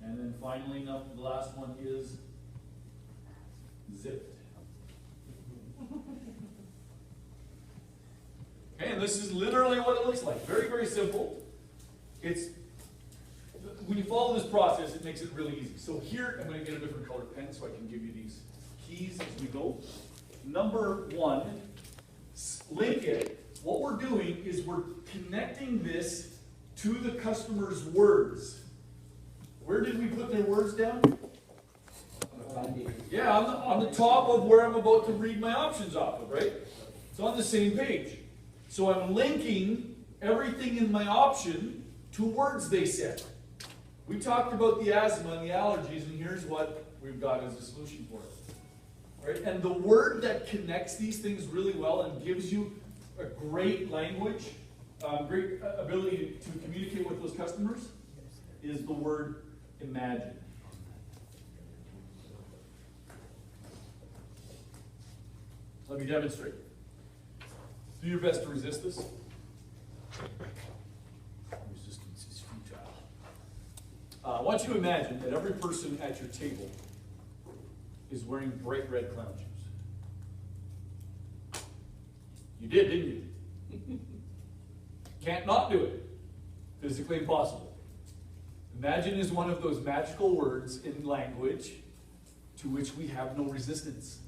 And then finally, the last one is zip it. Okay, and this is literally what it looks like. Very, very simple. It's, when you follow this process, it makes it really easy. So here, I'm going to get a different colored pen so I can give you these keys as we go. Number 1, link it. What we're doing is we're connecting this to the customer's words. Where did we put their words down? Yeah, on the top of where I'm about to read my options off of, right? It's on the same page. So I'm linking everything in my option to words they said. We talked about the asthma and the allergies, and here's what we've got as a solution for it. Right? And the word that connects these things really well and gives you a great language, great ability to communicate with those customers is the word imagine. Let me demonstrate. Do your best to resist this. Resistance is futile. I want you to imagine that every person at your table is wearing bright red clown shoes. You did, didn't you? Can't not do it. Physically impossible. Imagine is one of those magical words in language to which we have no resistance.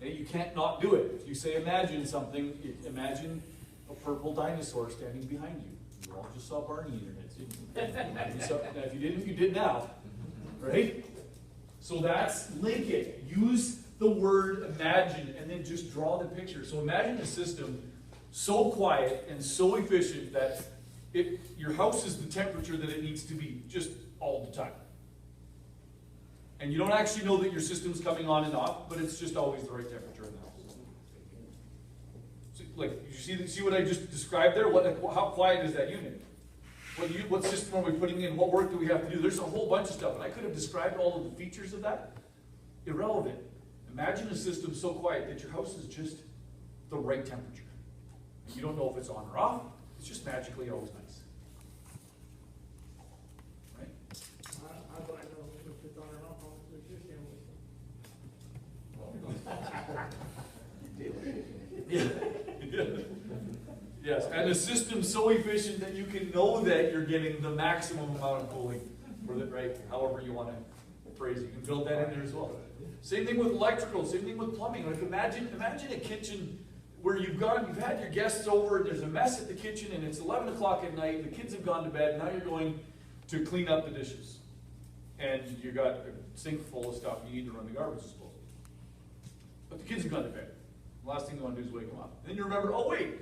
Okay, you can't not do it. If you say imagine something, imagine a purple dinosaur standing behind you. You all just saw Barney in your heads, didn't you? Now, if you didn't, you did now. Right? So that's link it. Use the word imagine and then just draw the picture. So imagine a system so quiet and so efficient that your house is the temperature that it needs to be just all the time. And you don't actually know that your system's coming on and off, but it's just always the right temperature in the house. So, like, you see what I just described there? How quiet is that unit? What system are we putting in? What work do we have to do? There's a whole bunch of stuff, and I could have described all of the features of that. Irrelevant. Imagine a system so quiet that your house is just the right temperature. And you don't know if it's on or off. It's just magically always nice. Right? How do I know if it's on or off? I'll switch your Yes, and a system so efficient that you can know that you're getting the maximum amount of cooling for the right, however you want to phrase it. You can build that in there as well. Same thing with electrical, same thing with plumbing. Like imagine a kitchen where you've had your guests over, and there's a mess at the kitchen, and it's 11 o'clock at night, the kids have gone to bed, now you're going to clean up the dishes. And you got a sink full of stuff you need to run the garbage disposal. But the kids have gone to bed. The last thing you want to do is wake them up. And then you remember, oh wait,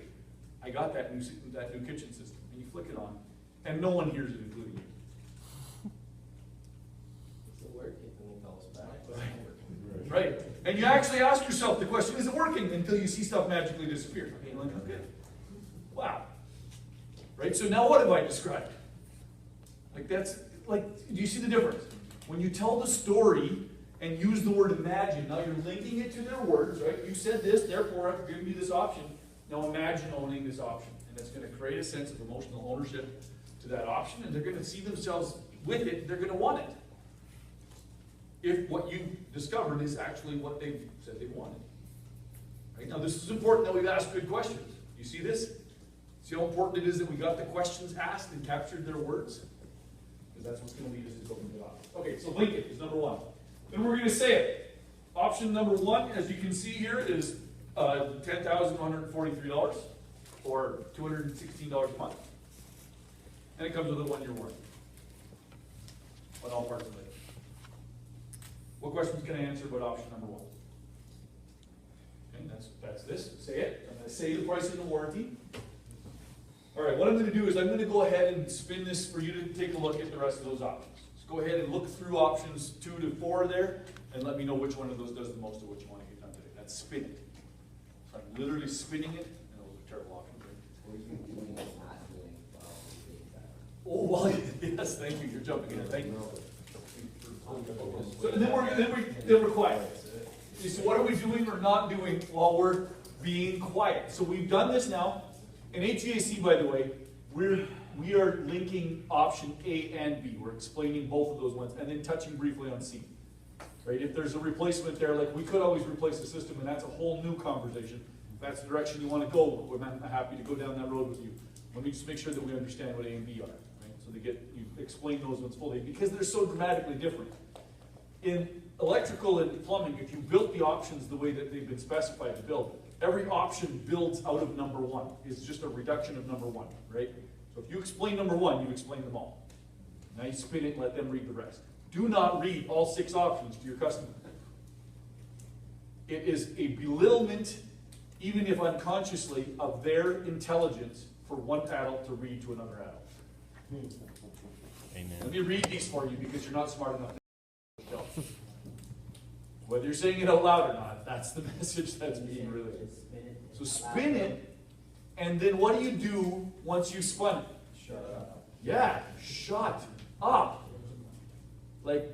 I got that new kitchen system. And you flick it on, and no one hears it, including you. Is it working? And then tell us back. Right. And you actually ask yourself the question, is it working? Until you see stuff magically disappear. Okay, you're like, okay. Wow. Right? So now what have I described? Do you see the difference? When you tell the story and use the word imagine, now you're linking it to their words, right? You said this, therefore I've given you this option. Now imagine owning this option. And it's going to create a sense of emotional ownership to that option, and they're going to see themselves with it, they're going to want it. If what you discovered is actually what they said they wanted. Right? Now this is important that we've asked good questions. You see this? See how important it is that we got the questions asked and captured their words? Because that's what's going to lead us to go into options. Okay, so link it is number one. Then we're going to say it. Option number one, as you can see here, is $10,143 or $216 a month. And it comes with a 1-year warranty on all parts of it. What questions can I answer about option number one? Okay, that's this. Say it. I'm going to say the price of the warranty. All right, what I'm going to do is I'm going to go ahead and spin this for you to take a look at the rest of those options. So go ahead and look through options 2 to 4 there, and let me know which one of those does the most of what you want to get done today. That's spin it. So I'm literally spinning it, and those are terrible options. What are you doing that's not doing Oh, well, yes, thank you. You're jumping in. Thank you. So, and then we're quiet. So what are we doing or not doing while we're being quiet? So we've done this now. In HVAC, by the way, we are linking option A and B. We're explaining both of those ones and then touching briefly on C. Right? If there's a replacement there, like we could always replace the system, and that's a whole new conversation. If that's the direction you want to go, I'm happy to go down that road with you. Let me just make sure that we understand what A and B are. Right? So you explain those ones fully because they're so dramatically different. In electrical and plumbing, if you built the options the way that they've been specified to build, every option builds out of number one. It's just a reduction of number one, right? So if you explain number one, you explain them all. Now you spin it and let them read the rest. Do not read all 6 options to your customer. It is a belittlement, even if unconsciously, of their intelligence for one adult to read to another adult. Amen. Let me read these for you because you're not smart enough to tell. Whether you're saying it out loud or not, that's the message that's being relayed. So spin it, and then what do you do once you spun it? Shut up. Yeah, shut up. Like,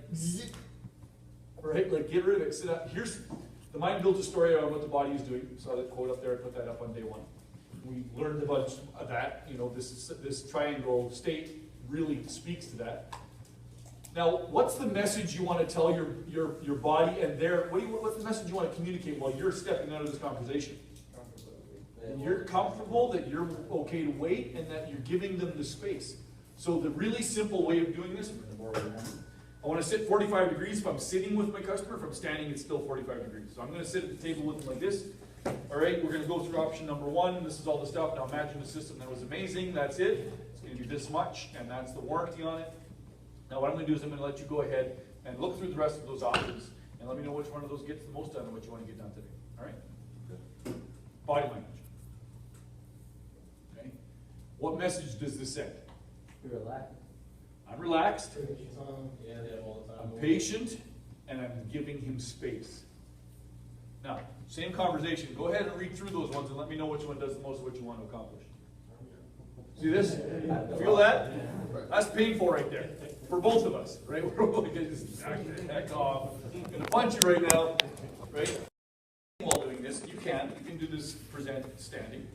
right? Like, get rid of it. Sit up. Here's the mind builds a story around what the body is doing. Saw that quote up there. I put that up on day 1. We learned a bunch of that. You know, this triangle state really speaks to that. Now, what's the message you want to tell your body and what's the message you want to communicate while you're stepping out of this conversation? And you're comfortable, that you're okay to wait, and that you're giving them the space. So the really simple way of doing this, I wanna sit 45 degrees if I'm sitting with my customer. If I'm standing, it's still 45 degrees. So I'm gonna sit at the table with them like this. All right, we're gonna go through option number 1. This is all the stuff. Now imagine a system that was amazing. That's it. It's gonna do this much, and that's the warranty on it. Now what I'm gonna do is I'm gonna let you go ahead and look through the rest of those options, and let me know which one of those gets the most done and what you wanna get done today. All right? Good. Body language. Okay? What message does this send? You're relaxed. I'm relaxed, Yeah, they have all the time. I'm patient, and I'm giving him space. Now, same conversation. Go ahead and read through those ones and let me know which one does the most of what you want to accomplish. See this? Feel that? That's painful right there. For both of us, right? We're like, just knock the heck off. I'm gonna punch you right now, right? While doing this, you can do this present standing.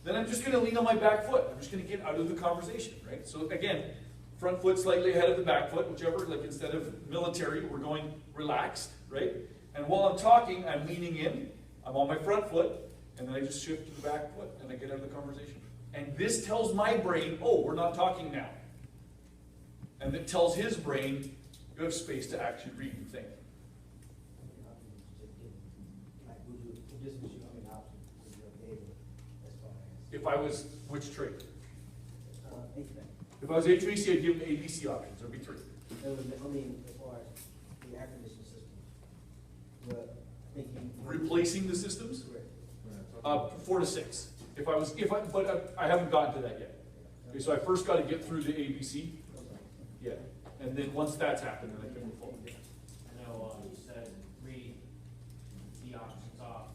Then I'm just gonna lean on my back foot. I'm just gonna get out of the conversation, right? So again, front foot slightly ahead of the back foot, whichever, like instead of military, we're going relaxed, right? And while I'm talking, I'm leaning in, I'm on my front foot, and then I just shift to the back foot, and I get out of the conversation. And this tells my brain, oh, we're not talking now. And it tells his brain, you have space to actually read and think. If I was, which trade? If I was HVAC, I'd give him ABC options, there'd be 3. I mean, as far as the air conditioning system, but I think you. Replacing the systems? Correct. 4 to 6. But I haven't gotten to that yet. Okay, so I first got to get through the ABC. Yeah, and then once that's happened, then I can move forward. I know, you said read the options off,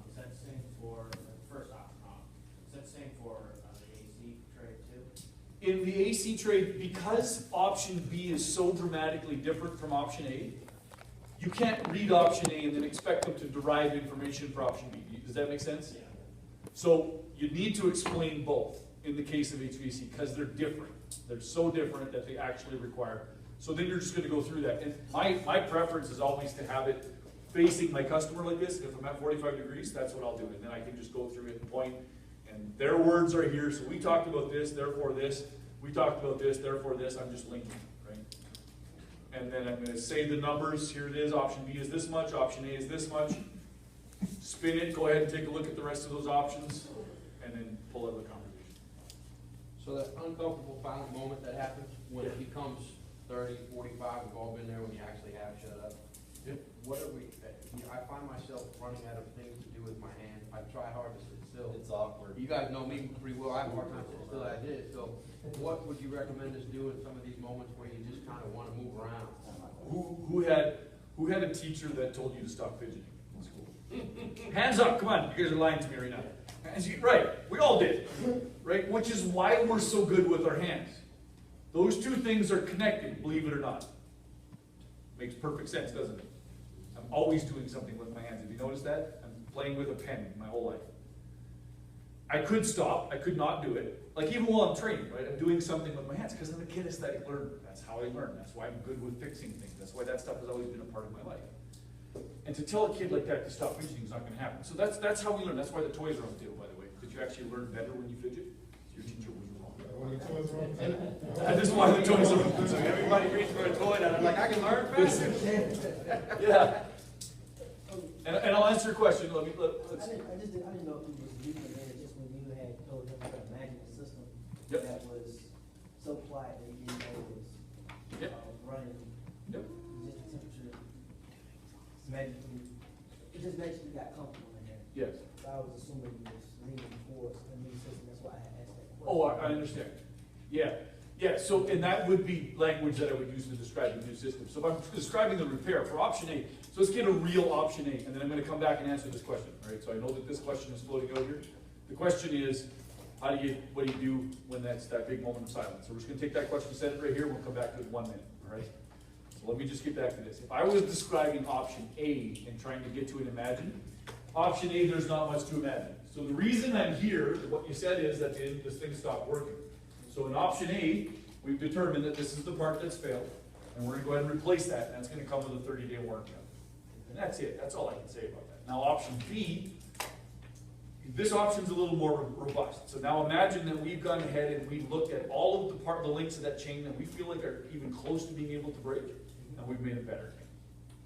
is that the same for the first option off? Is that the same for the AC trade too? In the AC trade, because option B is so dramatically different from option A, you can't read option A and then expect them to derive information for option B. Does that make sense? Yeah. So you need to explain both in the case of HVAC because they're different. They're so different that they actually require. So then you're just going to go through that. And my preference is always to have it facing my customer like this. If I'm at 45 degrees, that's what I'll do. And then I can just go through it and point. And their words are here. So we talked about this, therefore this. We talked about this, therefore this. I'm just linking, right? And then I'm going to say the numbers. Here it is. Option B is this much. Option A is this much. Spin it. Go ahead and take a look at the rest of those options. And then pull out the conversation. So that uncomfortable final moment that happens when it becomes 30, 45, we've all been there when you actually have shut up. Yep. What are we, I find myself running out of things to do with my hand. I try hard to sit still. It's awkward. You guys know me pretty well. I have a hard time sitting still as it is. So what would you recommend us do in some of these moments where you just kind of want to move around? Who had a teacher that told you to stop fidgeting in school? Hands up, come on, you guys are lying to me right now. Right, we all did, right? Which is why we're so good with our hands. Those two things are connected, believe it or not. Makes perfect sense, doesn't it? I'm always doing something with my hands. Have you noticed that? I'm playing with a pen my whole life. I could stop, I could not do it. Like even while I'm training, right? I'm doing something with my hands because I'm a kinesthetic learner. That's how I learn. That's why I'm good with fixing things. That's why that stuff has always been a part of my life. And to tell a kid like that to stop fidgeting is not going to happen. So that's how we learn. That's why the toys are on the table, by the way. Did you actually learn better when you fidget? Your teacher was wrong. That is why the toys are on the table. Everybody reaches for a toy and I'm like, I can learn faster. Yeah. And I'll answer your question. I didn't know if it was you, but then just when you had told him to imagine a system Yep. that was so quiet that you didn't know it was Yep. running. Yep. Just the temperature. Magically, it just basically got comfortable in there. Yes. So I was assuming you was leaning towards a new system. That's why I asked that question. Oh, I understand. Yeah. Yeah, so, and that would be language that I would use to describe the new system. So if I'm describing the repair for option A, so let's get a real option A, and then I'm going to come back and answer this question. All right, so I know that this question is floating out here. The question is, what do you do when that's that big moment of silence? So we're just going to take that question, set it right here, we'll come back to it in 1 minute, all right? So let me just get back to this. If I was describing option A and trying to get to an imagine, option A, there's not much to imagine. So the reason I'm here, what you said is that this thing stopped working. So in option A, we've determined that this is the part that's failed, and we're going to go ahead and replace that, and that's going to come with a 30-day warranty. And that's it. That's all I can say about that. Now option B, this option's a little more robust. So now imagine that we've gone ahead and we've looked at all of the links of that chain that we feel like are even close to being able to break, and we've made it better.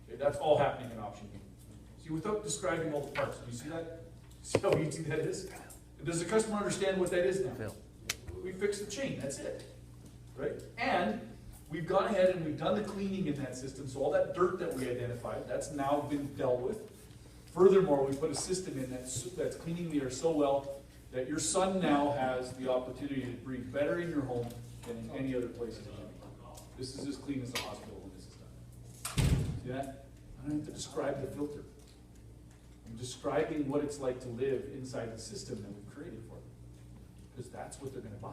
Okay, that's all happening in option B. See, without describing all the parts, do you see that? See how easy that is? Does the customer understand what that is now? We fixed the chain, that's it, right? And we've gone ahead and we've done the cleaning in that system, so all that dirt that we identified, that's now been dealt with. Furthermore, we put a system in that's cleaning the air so well that your son now has the opportunity to breathe better in your home than in any other place in the country. This is as clean as the hospital when this is done. See that? I don't have to describe the filter. I'm describing what it's like to live inside the system that we've created for them. Because that's what they're gonna buy.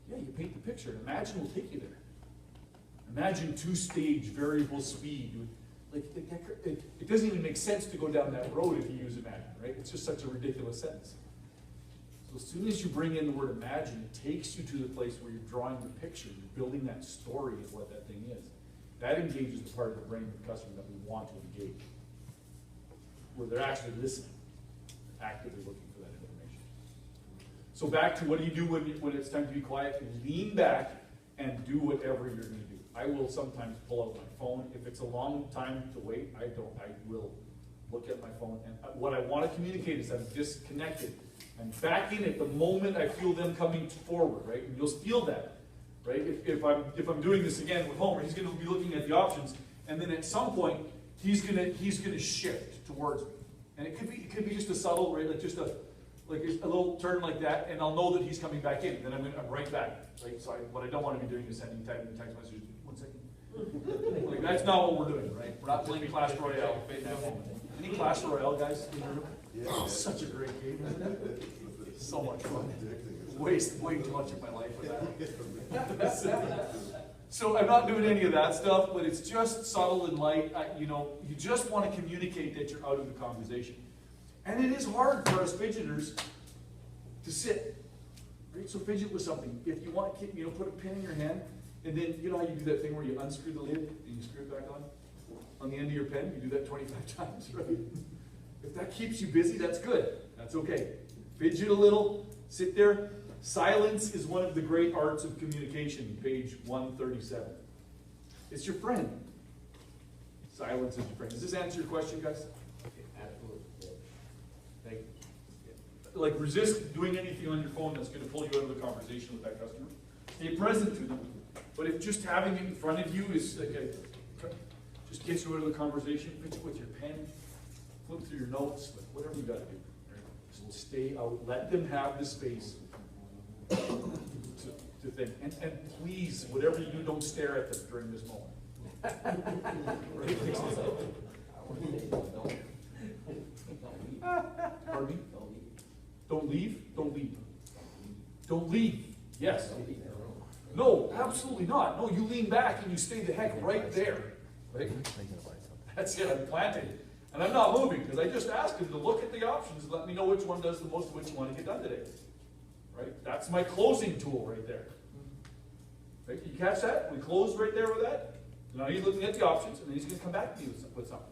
Yeah, you paint the picture. Imagine we'll take you there. Imagine two-stage variable speed. Like, it doesn't even make sense to go down that road if you use Imagine, right? It's just such a ridiculous sentence. So as soon as you bring in the word Imagine, it takes you to the place where you're drawing the picture, you're building that story of what that thing is. That engages the part of the brain of the customer that we want to engage, where they're actually listening, actively looking for that information. So back to what do you do when it's time to be quiet? Lean back and do whatever you're going to do. I will sometimes pull out my phone. If it's a long time to wait, I will look at my phone. And what I want to communicate is I'm disconnected. I'm back in it the moment I feel them coming forward, right? And you'll feel that, right? If I'm doing this again with Homer, he's going to be looking at the options, and then at some point he's gonna shift towards me. And it could be just a subtle, right? Like just a little turn like that, and I'll know that he's coming back in. Then I'm right back. Right? So what I don't want to be doing is sending text messages. 1 second. Like, that's not what we're doing, right? We're not playing Clash Royale in that moment. Any Clash Royale guys in the room? Yeah. Oh, such a great game, isn't it? So much fun. Waste way too much of my life with that. So I'm not doing any of that stuff, but it's just subtle and light. You just want to communicate that you're out of the conversation. And it is hard for us fidgeters to sit. Right? So fidget with something. If you want, put a pin in your hand, and then you know how you do that thing where you unscrew the lid and you screw it back on the end of your pen. You do that 25 times, right? If that keeps you busy, that's good. That's okay. Fidget a little, sit there. Silence is one of the great arts of communication, page 137. It's your friend. Silence is your friend. Does this answer your question, guys? Absolutely. Like resist doing anything on your phone that's going to pull you out of the conversation with that customer. Stay present to them. But if just having it in front of you is just gets you out of the conversation, fidget with your pen, flip through your notes, whatever you got to do. Right? So stay out. Let them have the space to think. And please, whatever you do, don't stare at them during this moment. Pardon me? Don't leave? Don't leave. Don't leave. Yes. No, absolutely not. No, you lean back and you stay the heck right there. Right? That's it. I'm planted. And I'm not moving because I just asked him to look at the options and let me know which one does the most of what you want to get done today. Right? That's my closing tool right there. Right? You catch that? We close right there with that. Now he's looking at the options, and then he's going to come back to you with something.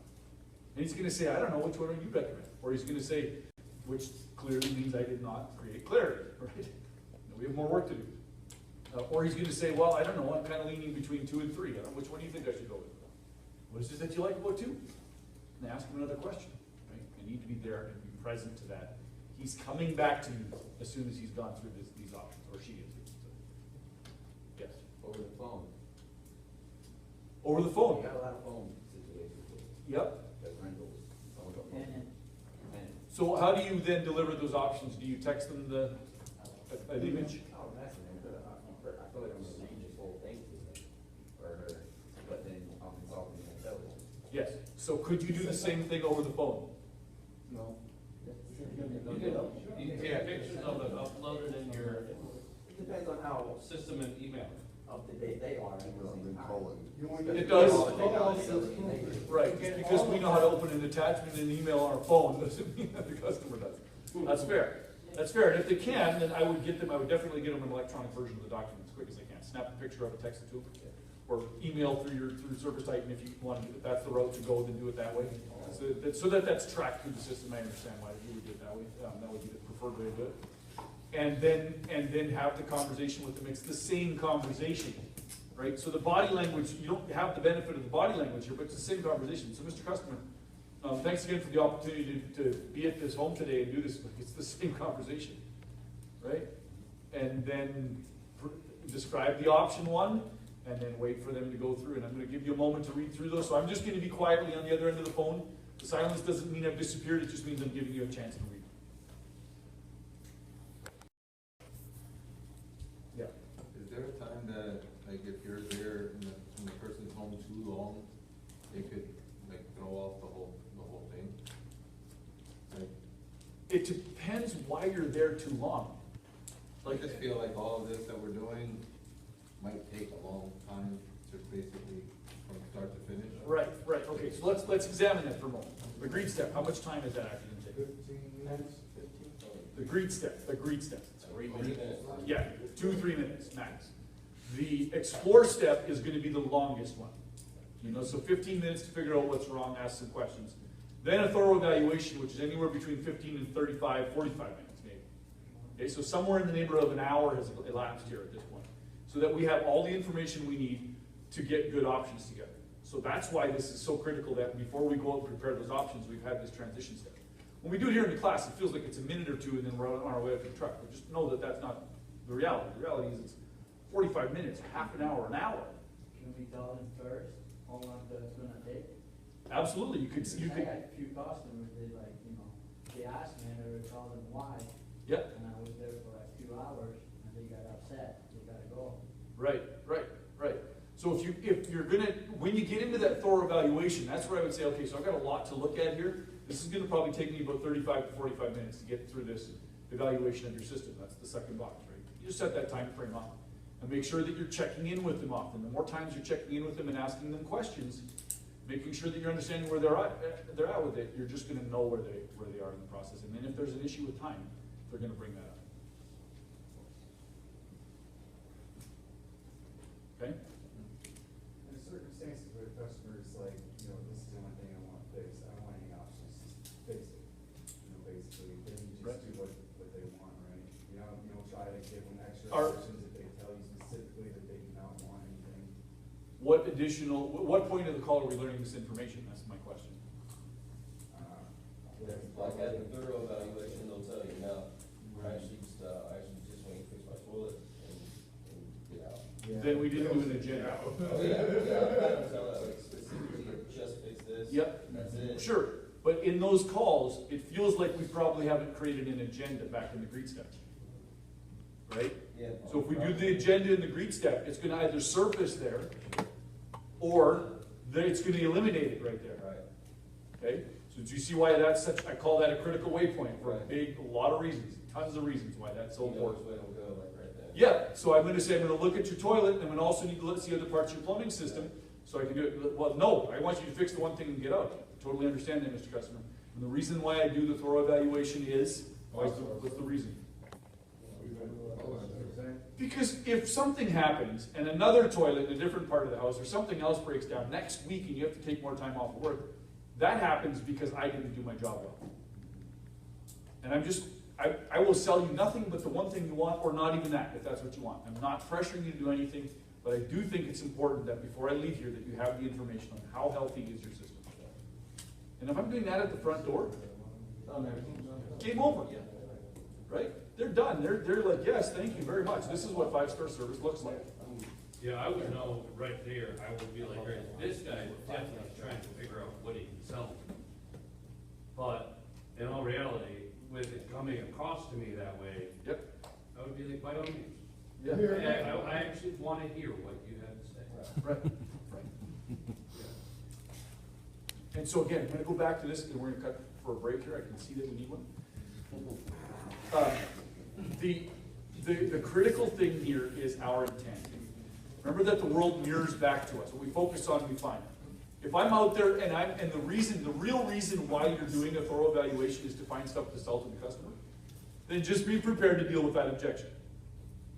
And he's going to say, I don't know, which one do you recommend? Or he's going to say, which clearly means I did not create clarity. Right? We have more work to do. Or he's going to say, well, I don't know, I'm kind of leaning between 2 and 3. I don't know, which one do you think I should go with? What is it that you like about 2? And ask him another question. Right? You need to be there and be present to that. He's coming back to you as soon as he's gone through these options, or she is. So, yes? Over the phone. Over the phone? We got a lot of phone situations. Yep. There's rentals. So how do you then deliver those options? Do you text them an image? Oh, that's an I feel like I'm gonna read this whole thing to them, or her, but then I'm consulting myself. Yes. So could you do the same thing over the phone? No. You can take pictures of it, upload it in your It depends on how system and email. up to date they are. It does. Right, just because we know how to open an attachment in an email on our phone doesn't mean that the customer does. That's fair. That's fair. And if they can, then I would definitely get them an electronic version of the document as quick as they can. Snap a picture of it, text it to them, or email through Service Titan if you want to. If that's the route to go, then do it that way. So that's tracked through the system. I understand why you would do it that way. That would be the preferred way to do it. And then have the conversation with them. It's the same conversation, right? So the body language, you don't have the benefit of the body language here, but it's the same conversation. So Mr. Customer, thanks again for the opportunity to be at this home today and do this. It's the same conversation, right? And then describe the option one, and then wait for them to go through. And I'm going to give you a moment to read through those. So I'm just going to be quietly on the other end of the phone. The silence doesn't mean I've disappeared. It just means I'm giving you a chance to read. Yeah. Is there a time that, like, if you're there and the person's home too long, they could, like, throw off the whole thing? Like, It depends why you're there too long. I just feel like all of this that we're doing might take a long time to basically, from start to finish. Right, okay, so let's examine that for a moment. The greed step, how much time is that actually going to take? 15 minutes, 15? The greed step. 3 minutes. Yeah, 2-3 minutes max. The explore step is going to be the longest one. You know, so 15 minutes to figure out what's wrong, ask some questions. Then a thorough evaluation, which is anywhere between 15 and 35, 45 minutes maybe. Okay, so somewhere in the neighborhood of an hour has elapsed here at this point, so that we have all the information we need to get good options together. So that's why this is so critical that before we go out and prepare those options, we've had this transition step. When we do it here in the class, it feels like it's a minute or two and then we're on our way up to the truck. But just know that that's not the reality. The reality is it's 45 minutes, half an hour, an hour. Can we tell them first how long that's gonna take? Absolutely, you could. I had a few customers, they asked me and I would tell them why. Yep. And I was there for like 2 hours and they got upset, they gotta go. Right. So if you're gonna, when you get into that thorough evaluation, that's where I would say, okay, so I've got a lot to look at here. This is gonna probably take me about 35 to 45 minutes to get through this evaluation of your system. That's the second box, right? You just set that time frame up and make sure that you're checking in with them often. The more times you're checking in with them and asking them questions, making sure that you're understanding where they're at with it, you're just gonna know where they are in the process. And then if there's an issue with time, they're gonna bring that up. Okay? In circumstances where the customer's like, this is the only thing I want fixed, I don't want any options, just fix it. Basically, then you just do what they want, right? You don't try to give them extra options if they tell you specifically that they do not want anything. What point of the call are we learning this information? That's my question. Like at the thorough evaluation, they'll tell you, no, I actually just want you to fix my toilet and get out. Yeah. Then we didn't do an agenda. Oh, yeah, I tell that, like, specifically, just fix this. Yep. That's it. Sure, but in those calls, it feels like we probably haven't created an agenda back in the greed step. Right? Yeah. So if we do the agenda in the greed step, it's gonna either surface there, or it's gonna eliminate it right there. Right. Okay? So do you see why that's such, I call that a critical waypoint for Right. a lot of reasons, tons of reasons why that's so You know which important. way it'll go, like right there. Yeah, so I'm gonna say, I'm gonna look at your toilet, and I'm gonna also need to see other parts of your plumbing system, so I can do it. Well, no, I want you to fix the one thing and get out. Totally understand that, Mr. Customer. And the reason why I do the thorough evaluation is, what's the reason? Because if something happens, and another toilet in a different part of the house, or something else breaks down next week, and you have to take more time off of work, that happens because I didn't do my job well. And I will sell you nothing but the one thing you want, or not even that, if that's what you want. I'm not pressuring you to do anything, but I do think it's important that before I leave here, that you have the information on how healthy is your system. And if I'm doing that at the front door, game over, right? They're done. They're like, yes, thank you very much. This is what 5-star service looks like. Yeah, I would know right there, I would be like, right, this guy is definitely trying to figure out what he can sell. But in all reality, with it coming across to me that way, Yep. I would be like, by all means. Yeah. Yeah, I actually want to hear what you have to say. Right. And so again, I'm going to go back to this, and we're going to cut for a break here. I can see that we need one. The critical thing here is our intent. Remember that the world mirrors back to us. What we focus on, we find. If I'm out there and the real reason why you're doing a thorough evaluation is to find stuff to sell to the customer, then just be prepared to deal with that objection.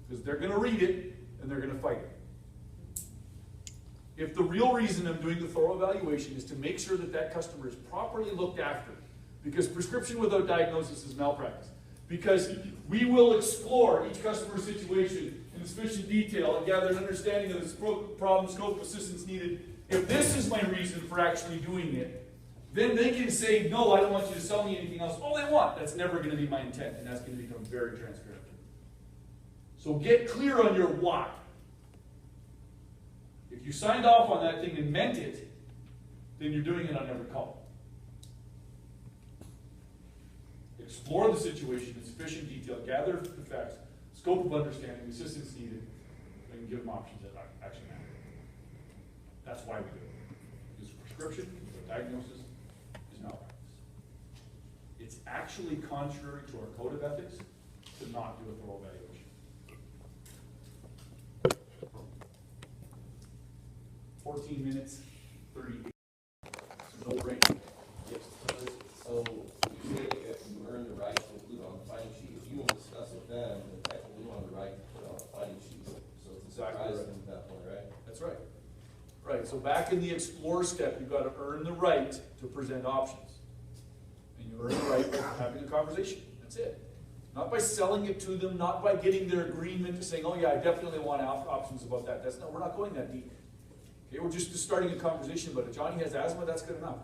Because they're going to read it and they're going to fight it. If the real reason I'm doing the thorough evaluation is to make sure that that customer is properly looked after, because prescription without diagnosis is malpractice. Because we will explore each customer's situation in sufficient detail and gather an understanding of the problem, scope, assistance needed. If this is my reason for actually doing it, then they can say, no, I don't want you to sell me anything else. All they want. That's never going to be my intent, and that's going to become very transparent. So get clear on your why. If you signed off on that thing and meant it, then you're doing it on every call. Explore the situation in sufficient detail, gather the facts, scope of understanding, assistance needed, and give them options that actually matter. That's why we do it. Because prescription, diagnosis, is not practice. It's actually contrary to our code of ethics to not do a thorough evaluation. 14 minutes, 38. So no break. Yes, so you say if you earn the right to include on the filing sheet, if you want to discuss with them, then technically you have the right to put it on the filing sheet. So it's Exactly surprise right. them at that point, right? That's right. Right, so back in the explore step, you've got to earn the right to present options. And you earn the right by having a conversation. That's it. Not by selling it to them, not by getting their agreement to saying, oh yeah, I definitely want options about that. That's not, we're not going that deep. Okay, we're just starting a conversation about it. Johnny has asthma, that's good enough.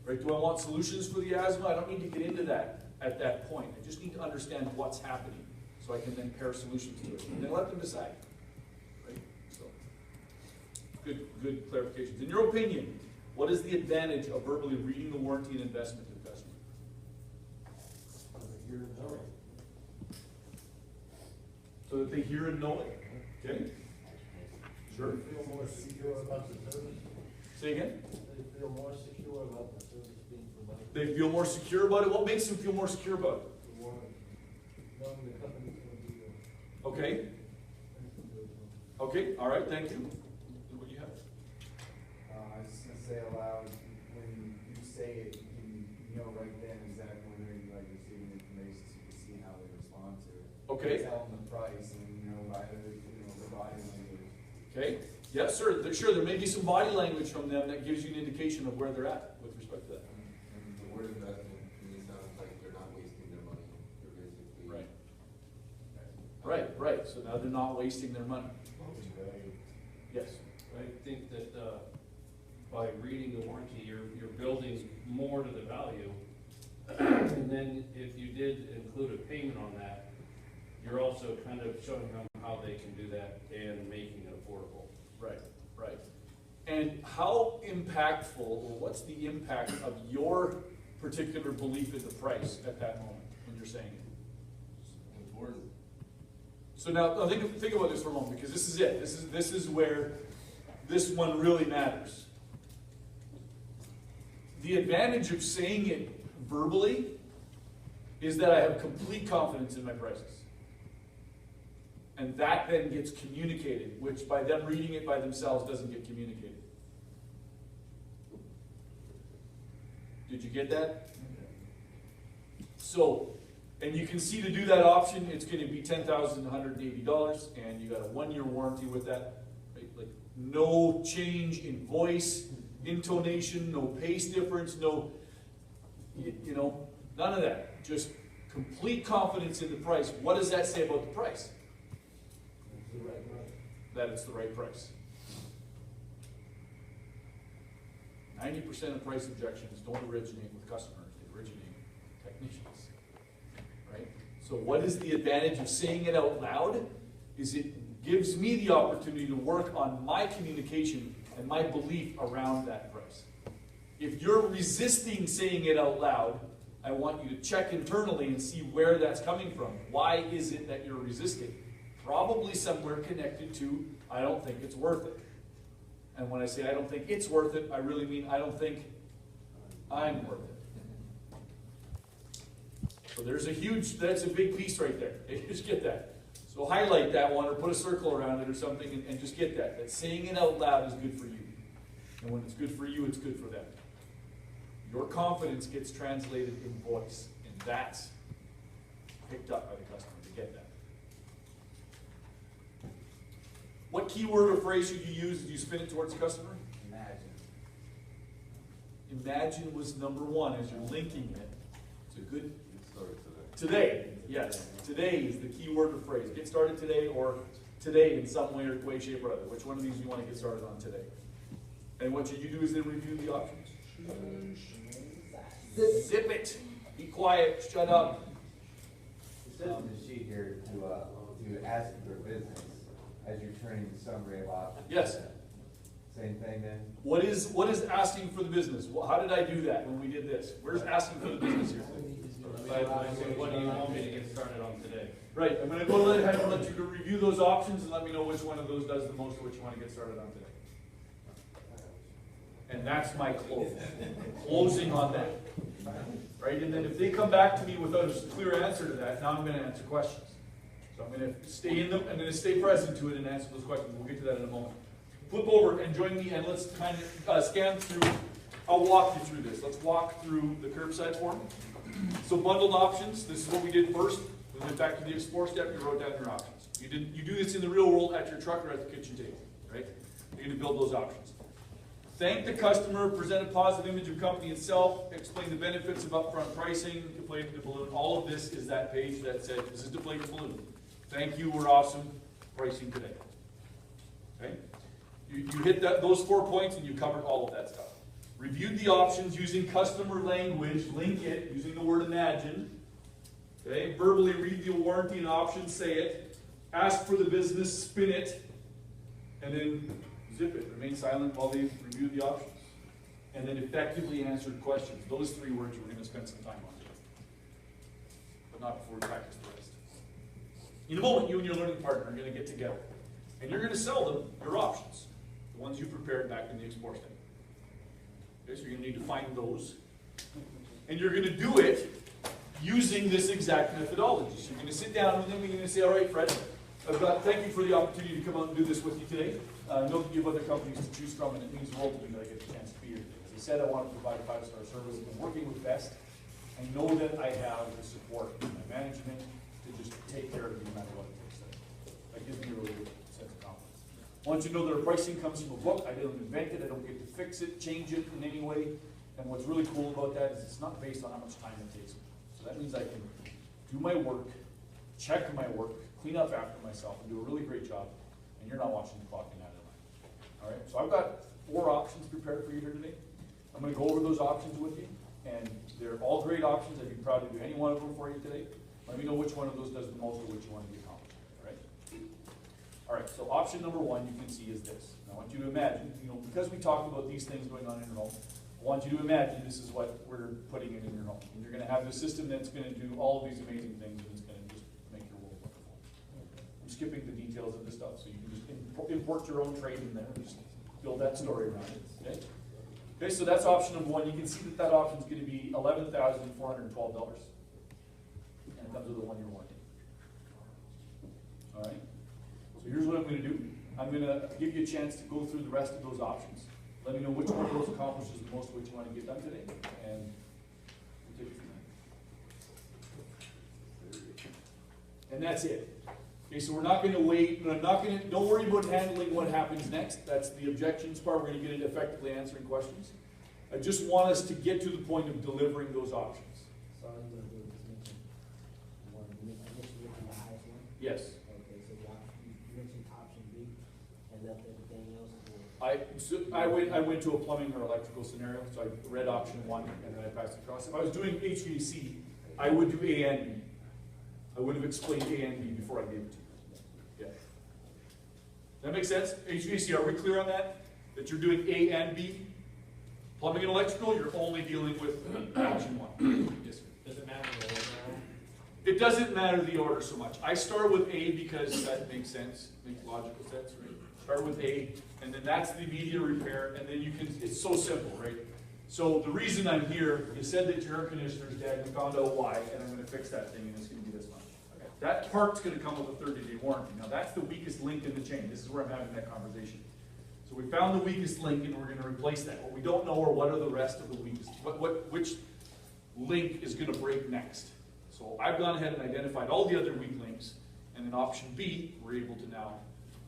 Right, do I want solutions for the asthma? I don't need to get into that at that point. I just need to understand what's happening so I can then pair solutions to it. And then let them decide. Right, so. Good clarifications. In your opinion, what is the advantage of verbally reading the warranty and investment to the customer? So that they hear and know it. Okay? Sure. They feel more secure about the service. Say again? They feel more secure about the service being provided. They feel more secure about it? What makes them feel more secure about it? Knowing the company's going to be there. Okay. Okay, all right, thank you. What do you have? I was just gonna say aloud, when you say it, you know right then exactly when they're like receiving information, so you can see how they respond to it. Okay. Tell them the price and, by the body language. Okay. Yes, sir. Sure, there may be some body language from them that gives you an indication of where they're at with respect to that. And the word investment, to me, sounds like they're not wasting their money. They're basically. Right. So now they're not wasting their money. Yes. I think that, by reading the warranty, you're building more to the value. And then if you did include a payment on that, you're also kind of showing them how they can do that and making it affordable. Right. And how impactful, or what's the impact of your particular belief in the price at that moment when you're saying it? Important. So now think about this for a moment, because this is it. This is where this one really matters. The advantage of saying it verbally is that I have complete confidence in my prices. And that then gets communicated, which by them reading it by themselves doesn't get communicated. Did you get that? So, and you can see to do that option, it's going to be $10,180, and you got a 1-year warranty with that. Right? Like no change in voice, intonation, no pace difference, no, none of that. Just complete confidence in the price. What does that say about the price? That it's the right price. 90% of price objections don't originate with customers, they originate with technicians. Right? So what is the advantage of saying it out loud? Is it gives me the opportunity to work on my communication and my belief around that price. If you're resisting saying it out loud, I want you to check internally and see where that's coming from. Why is it that you're resisting? Probably somewhere connected to, I don't think it's worth it. And when I say I don't think it's worth it, I really mean I don't think I'm worth it. So that's a big piece right there. Just get that. So highlight that one or put a circle around it or something and just get that. That saying it out loud is good for you. And when it's good for you, it's good for them. Your confidence gets translated in voice, and that's picked up by the customer to get that. What keyword or phrase should you use as you spin it towards the customer? Imagine. Imagine was number one as you're linking it. It's a good Start today. today. Yes, today is the key word or phrase. Get started today or today in some way, shape, or other. Which one of these you want to get started on today? And what you do is then review the options. Zip it. Be quiet. Shut up. It says in the sheet here to ask for business as you're turning the summary of options. Yes. Same thing then? What is asking for the business? How did I do that when we did this? Where's asking for the business here? What do you want me to get started on today? Right, I'm gonna go ahead and let you review those options and let me know which one of those does the most, or which you wanna get started on today. And that's my closing on that. Right, and then if they come back to me without a clear answer to that, now I'm gonna answer questions. So I'm gonna stay in them, I'm gonna stay present to it and answer those questions. We'll get to that in a moment. Flip over and join me and let's kind of scan through, I'll walk you through this. Let's walk through the curbside form. So bundled options, this is what we did first. We went back to the explore step, you wrote down your options. You do this in the real world at your truck or at the kitchen table, right? You're gonna build those options. Thank the customer, present a positive image of company itself, explain the benefits of upfront pricing, deflate the balloon. All of this is that page that said, this is deflate the balloon. Thank you, we're awesome, pricing today. Okay? You hit those 4 points and you covered all of that stuff. Reviewed the options using customer language, link it, using the word imagine. Okay? Verbally read the warranty and options, say it. Ask for the business, spin it, and then zip it. Remain silent while they review the options. And then effectively answered questions. Those 3 words we're going to spend some time on today. But not before we practice the rest. In a moment, you and your learning partner are going to get together. And you're going to sell them your options. The ones you prepared back in the Explore step. Okay, so you're going to need to find those. And you're going to do it using this exact methodology. So you're going to sit down with them and you're going to say, all right, Fred, thank you for the opportunity to come out and do this with you today. I know that you have other companies to choose from, and it means the world to me that I get the chance to be here today. As I said, I want to provide 5-star service. I've been working with Best. I know that I have the support from my management to just take care of it no matter what it takes. That gives me a really good sense of confidence. I want you to know that our pricing comes from a book. I didn't invent it. I don't get to fix it, change it in any way. And what's really cool about that is it's not based on how much time it takes me. So that means I can do my work, check my work, clean up after myself, and do a really great job. And you're not watching the clock in that line. All right, so I've got 4 options prepared for you here today. I'm going to go over those options with you, and they're all great options. I'd be proud to do any one of them for you today. Let me know which one of those does the most or which you want to get accomplished. All right. All right. So option number 1 you can see is this. And I want you to imagine, because we talked about these things going on in your home, I want you to imagine this is what we're putting in your home. And you're going to have this system that's going to do all of these amazing things, and it's going to just make your world wonderful. I'm skipping the details of this stuff, so you can just import your own trade in there and just build that story around it. Okay? Okay, so that's option number 1. You can see that option is going to be $11,412. And it comes with a 1-year warranty. All right? So here's what I'm going to do. I'm going to give you a chance to go through the rest of those options. Let me know which one of those accomplishes the most, what you want to get done today, and we'll take it from there. And that's it. Okay, so we're not going to wait. Don't worry about handling what happens next. That's the objections part. We're going to get into effectively answering questions. I just want us to get to the point of delivering those options. So I'm gonna do this mention. Initially the highest one? Yes. Okay, so you mentioned option B and left everything else for. I went to a plumbing or electrical scenario, so I read option 1 and then I passed it across. If I was doing HVAC, I would do A and B. I would have explained A and B before I gave it to you. Yeah. That makes sense? HVAC, are we clear on that? That you're doing A and B? Plumbing and electrical, you're only dealing with option 1. Yes, sir. Does it matter the order? It doesn't matter the order so much. I start with A because that makes sense, makes logical sense, right? Start with A, and then that's the immediate repair, and then you can, it's so simple, right? So the reason I'm here, you said that your air conditioner's dead, you found out why, and I'm gonna fix that thing, and it's gonna be this much. Okay. That part's gonna come with a 30-day warranty. Now that's the weakest link in the chain. This is where I'm having that conversation. So we found the weakest link, and we're gonna replace that. What we don't know are what are the rest of the weakest, which link is gonna break next. So I've gone ahead and identified all the other weak links, and in option B, we're able to now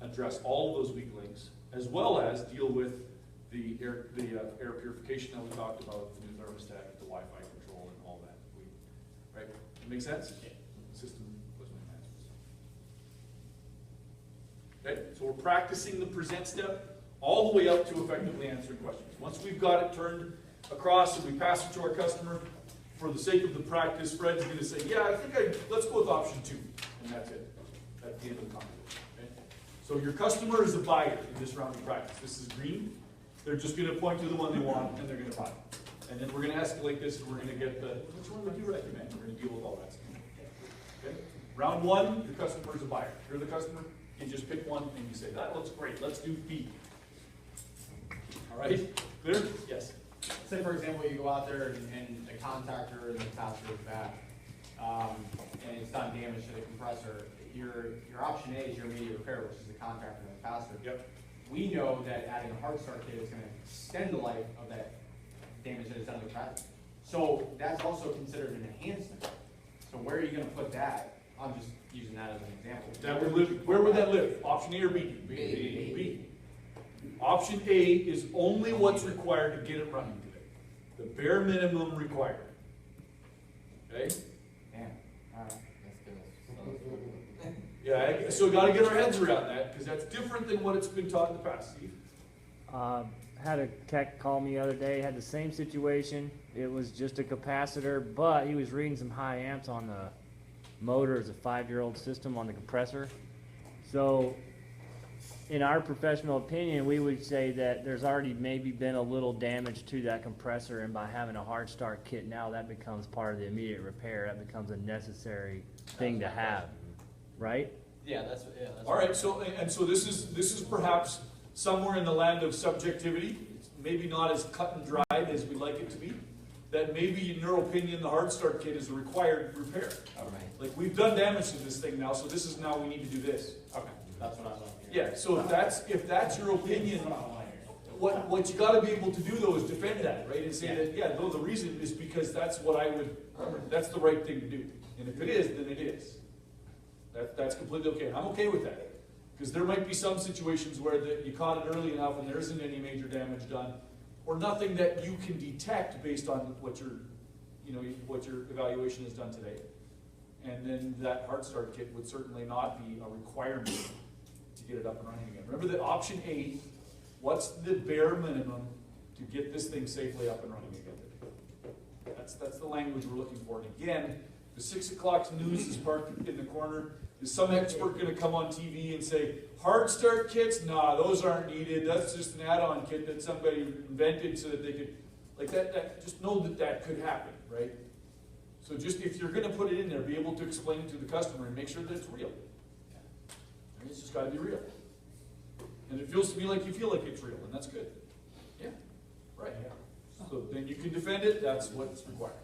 address all of those weak links, as well as deal with the air purification that we talked about, the new thermostat, the Wi-Fi control, and all that. Right? That make sense? system was my answers. Okay, so we're practicing the present step all the way up to effectively answering questions. Once we've got it turned across and we pass it to our customer, for the sake of the practice, Fred's going to say, yeah, let's go with option 2. And that's it. At the end of the conversation. Okay? So your customer is a buyer in this round of practice. This is green. They're just going to point to the one they want and they're going to buy it. And then we're going to escalate this and we're going to get which one would you recommend? We're going to deal with all that stuff. Okay? Round 1, the customer is a buyer. You're the customer. You just pick one and you say, that looks great. Let's do B. All right? Clear? Yes. Say for example, you go out there and the contractor and the pastor is back, and it's done damage to the compressor. Your option A is your immediate repair, which is the contractor and the pastor. Yep. We know that adding a hard start kit is going to extend the life of that damage that is done to the compressor. So that's also considered an enhancement. So where are you going to put that? I'm just using that as an example. That would live. Where would that live? Option A or B? B. B. Option A is only what's required to get it running today. The bare minimum required. Okay? Damn. All right. Yeah, so got to get our heads around that because that's different than what it's been taught in the past, Steve. Had a tech call me the other day, had the same situation. It was just a capacitor, but he was reading some high amps on the motor. It's a 5-year-old system on the compressor. So in our professional opinion, we would say that there's already maybe been a little damage to that compressor, and by having a hard start kit now, that becomes part of the immediate repair. That becomes a necessary thing to have, right? Yeah, that's All right, so this is perhaps somewhere in the land of subjectivity. It's maybe not as cut and dried as we'd like it to be. That maybe, in your opinion, the hard start kit is a required repair. all right. Like, we've done damage to this thing now, so this is now we need to do this. Okay. That's what I was looking Yeah, so if that's your opinion, what you gotta be able to do though is defend that, right? And say that, yeah, no, the reason is because that's what that's the right thing to do. And if it is, then it is. That's completely okay. And I'm okay with that. Because there might be some situations where you caught it early enough and there isn't any major damage done, or nothing that you can detect based on what your evaluation has done today. And then that hard start kit would certainly not be a requirement to get it up and running again. Remember that option A, what's the bare minimum to get this thing safely up and running again? That's the language we're looking for. And again, the 6 o'clock news is parked in the corner. Is some expert going to come on TV and say, hard start kits? Nah, those aren't needed. That's just an add-on kit that somebody invented so that they could, like that just know that could happen, right? So just if you're going to put it in there, be able to explain it to the customer and make sure that it's real. And it's just got to be real. And it feels to me like you feel like it's real, and that's good. Yeah, right. So then you can defend it, that's what's required.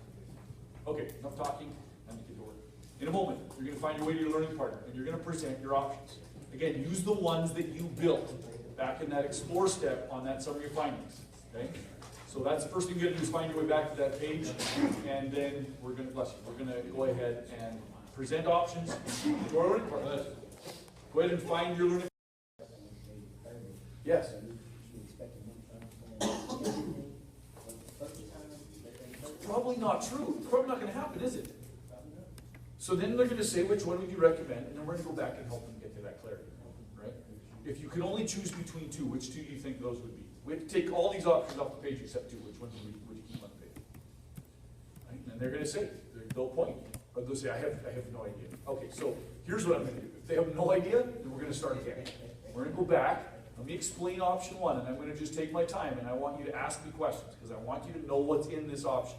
Okay, enough talking, time to get to work. In a moment, you're going to find your way to your learning partner, and you're going to present your options. Again, use the ones that you built back in that explore step on that summary of findings. Okay? So that's the first thing you're going to do is find your way back to that page, and then we're going to, go ahead and present options to our learning partner. Go ahead and find your learning. Yes. Probably not true. It's probably not going to happen, is it? So then they're going to say, which one would you recommend? And then we're going to go back and help them get to that clarity, right? If you could only choose between two, which two do you think those would be? We have to take all these options off the page except two. Which ones would you keep on the page? Right? And they're going to say, they'll point. Or they'll say, I have no idea. Okay, so here's what I'm going to do. If they have no idea, then we're going to start again. We're going to go back. Let me explain option one, and I'm going to just take my time, and I want you to ask me questions, because I want you to know what's in this option.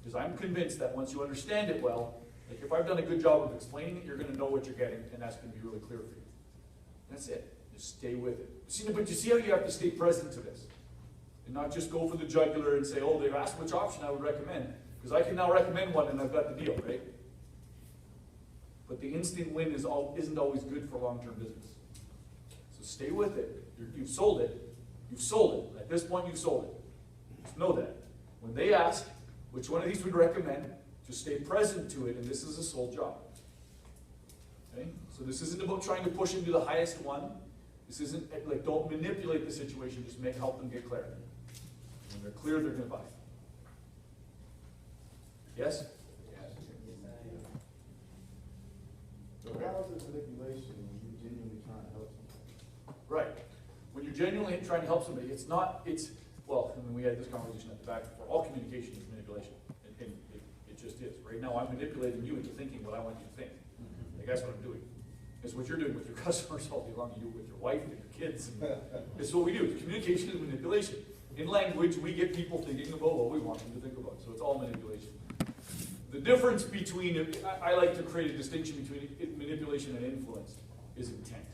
Because I'm convinced that once you understand it well, like if I've done a good job of explaining it, you're going to know what you're getting, and that's going to be really clear for you. That's it. Just stay with it. But you see how you have to stay present to this, and not just go for the jugular and say, oh, they've asked which option I would recommend, because I can now recommend one, and I've got the deal, right? But the instant win isn't always good for long-term business. So stay with it. You've sold it. You've sold it. At this point, you've sold it. Just know that. When they ask which one of these we'd recommend, just stay present to it, and this is a sold job. Okay? So this isn't about trying to push them to the highest one. This isn't like, don't manipulate the situation, just help them get clarity. When they're clear, they're going to buy. So how is it manipulation when you're genuinely trying to help someone? Right. When you're genuinely trying to help somebody, well, I mean, we had this conversation at the back before, all communication is manipulation. And it just is. Right now, I'm manipulating you into thinking what I want you to think. Like, that's what I'm doing. It's what you're doing with your customers all day long, you with your wife and your kids. It's what we do. Communication is manipulation. In language, we get people thinking about what we want them to think about. So it's all manipulation. The difference between, I like to create a distinction between manipulation and influence, is intent.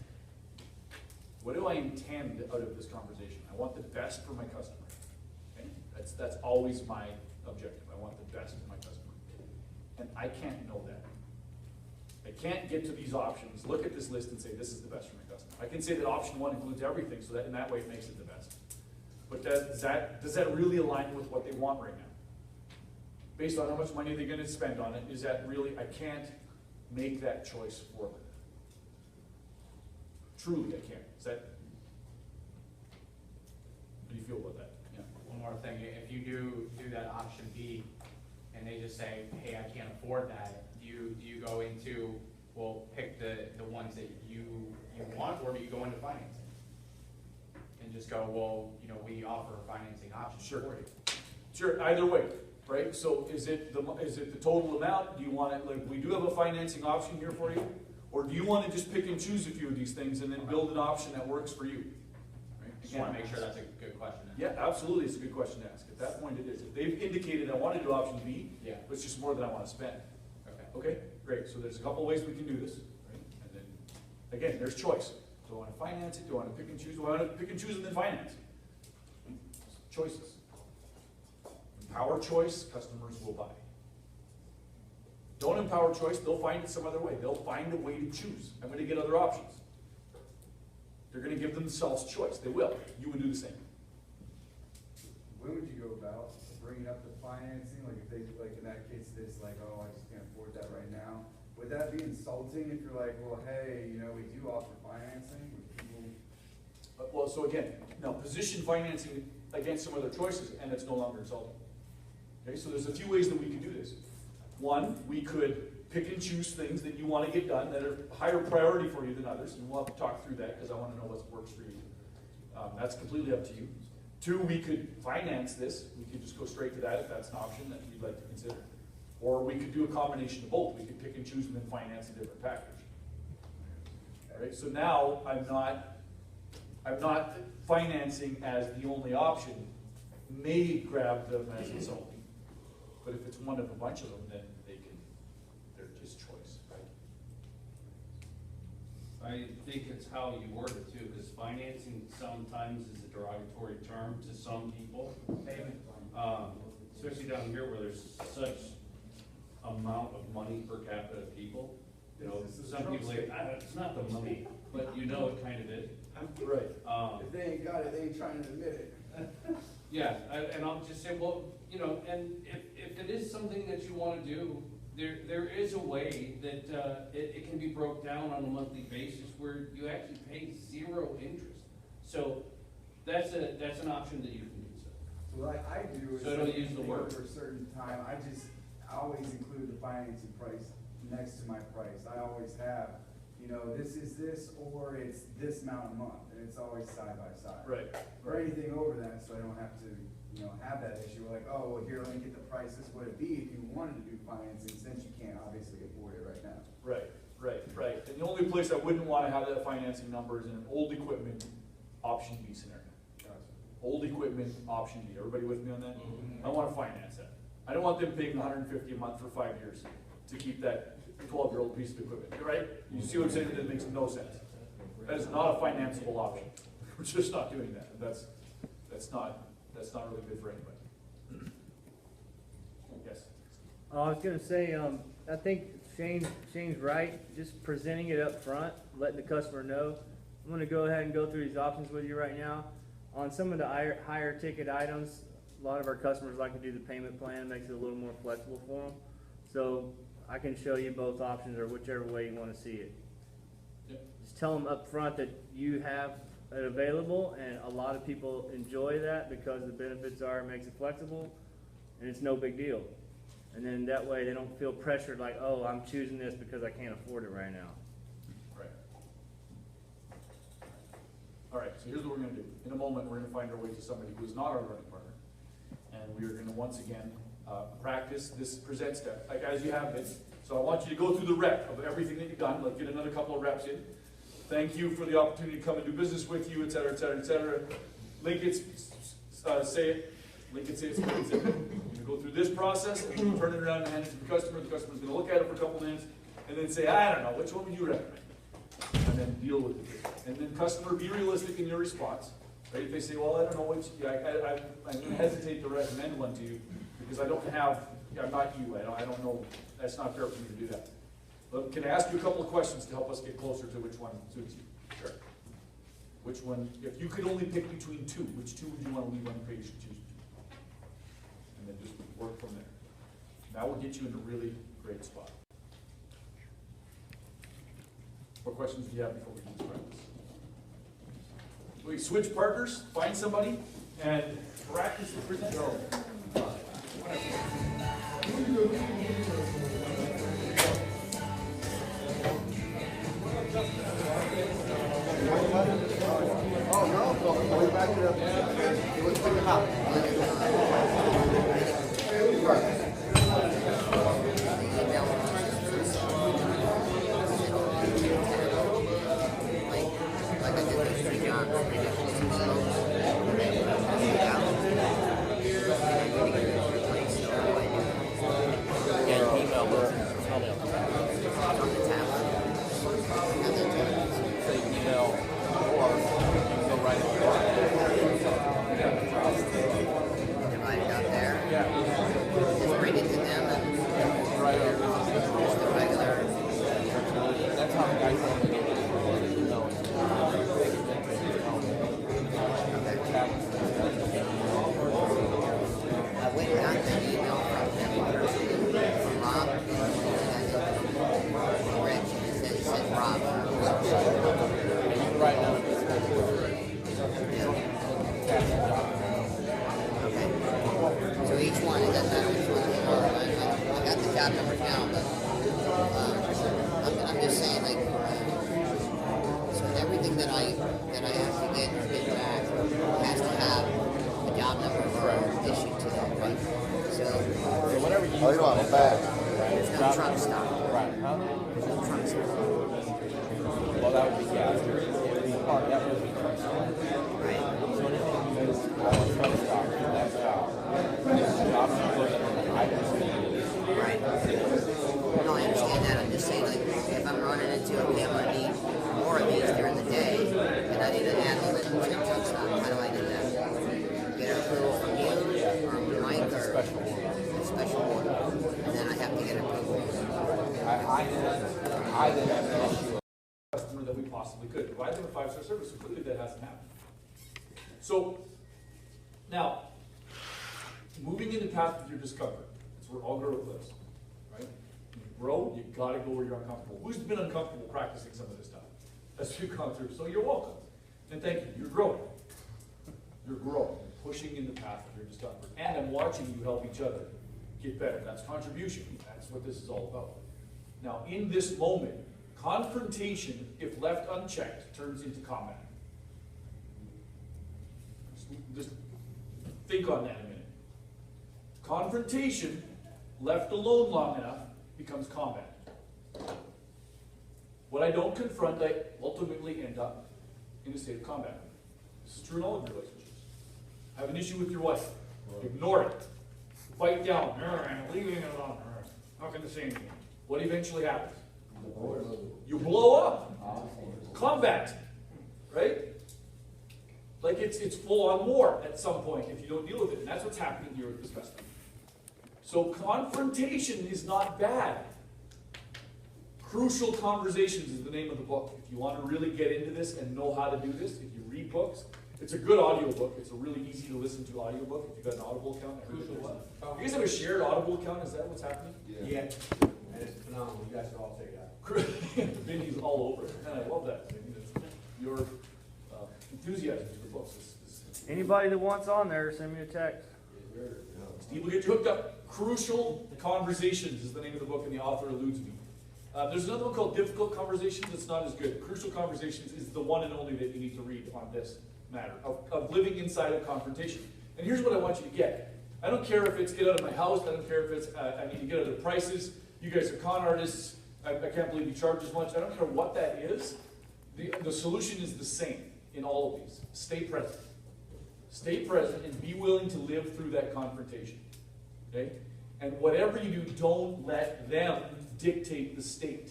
What do I intend out of this conversation? I want the best for my customer. Okay? That's always my objective. I want the best for my customer. And I can't know that. I can't get to these options, look at this list and say, this is the best for my customer. I can say that option one includes everything, so that in that way it makes it the best. But does that really align with what they want right now? Based on how much money they're gonna spend on it, is that really, I can't make that choice for them. Truly, I can't. Is that, how do you feel about that? Yeah. One more thing, if you do that option B, and they just say, hey, I can't afford that, do you go into, well, pick the ones that you want, or do you go into financing? And just go, well, we offer a financing option for you. Sure, either way, right? So is it the total amount? Do you want it, like, we do have a financing option here for you? Or do you want to just pick and choose a few of these things and then build an option that works for you? Right? Just want to make sure that's a good question. Yeah, absolutely, it's a good question to ask. At that point it is. If they've indicated I want to do option B, Yeah. but it's just more than I want to spend. Okay. Okay, great, so there's a couple ways we can do this, right? And then, again, there's choice. Do I want to finance it? Do I want to pick and choose? Do I want to pick and choose and then finance? Choices. Empower choice, customers will buy. Don't empower choice, they'll find it some other way. They'll find a way to choose. I'm going to get other options. They're going to give themselves choice. They will. You would do the same. When would you go about bringing up the financing? Like if they, like in that case, it's like, oh, I just can't afford that right now. Would that be insulting if you're like, well, hey, we do offer financing? Would people... Well, so again, now position financing against some other choices, and it's no longer insulting. Okay, so there's a few ways that we can do this. One, we could pick and choose things that you want to get done that are higher priority for you than others, and we'll have to talk through that because I want to know what works for you. That's completely up to you. Two, we could finance this. We could just go straight to that if that's an option that you'd like to consider. Or we could do a combination of both. We could pick and choose and then finance a different package. All right, so now I'm not financing as the only option. May grab them as insulting. But if it's one of a bunch of them, then they're just choice, right? I think it's how you word it too, because financing sometimes is a derogatory term to some people. Especially down here where there's such amount of money per capita people. Some people like, it's not the money, but it kind of is. Right. if they ain't got it, they ain't trying to admit it. Yeah, and I'll just say, well, and if it is something that you want to do, there is a way that it can be broke down on a monthly basis where you actually pay 0 interest. So that's an option that you can use. So what I do is, So don't use the word. for a certain time, I always include the financing price next to my price. I always have, this is this, or it's this amount a month, and it's always side by side. Right. Or anything over that, so I don't have to, have that issue, like, oh, well, here, let me get the price, this would it be if you wanted to do financing, since you can't obviously afford it right now. Right. And the only place I wouldn't want to have that financing number is in an old equipment option B scenario. Gotcha. Old equipment option B. Everybody with me on that? Mhm. I want to finance that. I don't want them paying $150 a month for 5 years to keep that 12-year-old piece of equipment, right? You see what I'm saying? That makes no sense. That is not a financeable option. We're just not doing that. That's not really good for anybody. Yes. I was gonna say, I think Shane's right, just presenting it up front, letting the customer know. I'm gonna go ahead and go through these options with you right now. On some of the higher ticket items, a lot of our customers like to do the payment plan, makes it a little more flexible for them. So I can show you both options or whichever way you wanna see it. Yep. Just tell them up front that you have it available, and a lot of people enjoy that because the benefits it makes it flexible, and it's no big deal. And then that way they don't feel pressured like, oh, I'm choosing this because I can't afford it right now. so here's what we're gonna do. In a moment, we're gonna find our way to somebody who is not our learning partner. And we are gonna once again, practice this present step, like as you have been. So I want you to go through the rep of everything that you've done, like get another couple of reps in. Thank you for the opportunity to come and do business with you, et cetera, et cetera, et cetera. Link it, say it. Link it, say it, split it, zip it. You're gonna go through this process, and then you turn it around and hand it to the customer. The customer's gonna look at it for a couple minutes, and then say, I don't know, which one would you recommend? And then deal with it. And then customer, be realistic in your response. Right? If they say, well, I don't know which, I'm gonna hesitate to recommend one to you, because I don't have, I'm not you, I don't know, that's not fair for me to do that. But can I ask you a couple of questions to help us get closer to which one suits you? Sure. Which one, if you could only pick between two, which two would you want to leave on the page to choose between? And then just work from there. That will get you in a really great spot. What questions do you have before we do this practice? We switch partners, find somebody, and practice the present. Oh, no, going back to the, it was pretty hot. Like I did those 3 jobs, customer that we possibly could. Provide them a 5-star service, so clearly that hasn't happened. So, now, moving into path of your discomfort. That's where all growth lives, right? You grow, you gotta go where you're uncomfortable. Who's been uncomfortable practicing some of this stuff? As we've gone through, so you're welcome. And thank you, you're growing. You're growing, pushing in the path of your discomfort. And I'm watching you help each other get better. That's contribution, that's what this is all about. Now, in this moment, confrontation, if left unchecked, turns into combat. Just think on that a minute. Confrontation, left alone long enough, becomes combat. What I don't confront, I ultimately end up in a state of combat. This is true in all of your relationships. Have an issue with your wife. Ignore it. Fight down. I'm leaving it alone. Not going to say anything. What eventually happens? You blow up. Combat. Right? Like it's full on war at some point if you don't deal with it. And that's what's happening here with this customer. So confrontation is not bad. Crucial Conversations is the name of the book. If you want to really get into this and know how to do this, if you read books, it's a good audio book. It's a really easy to listen to audio book. If you've got an Audible account, Crucial what? You guys have a shared Audible account? Is that what's happening? Yeah. And it's phenomenal. You guys should all check it out. Vinny's all over it, and I love that. Your enthusiasm for the books. Anybody that wants on there, send me a text. Steve will get you hooked up. Crucial Conversations is the name of the book, and the author eludes me. There's another one called difficult conversations. It's not as good. Crucial conversations is the one and only that you need to read on this matter of living inside of confrontation. And here's what I want you to get. I don't care if it's get out of my house. I don't care if it's I need to get other prices. You guys are con artists. I can't believe you charge as much. I don't care what that is. The solution is the same in all of these. Stay present. Stay present and be willing to live through that confrontation. Okay? And whatever you do, don't let them dictate the state.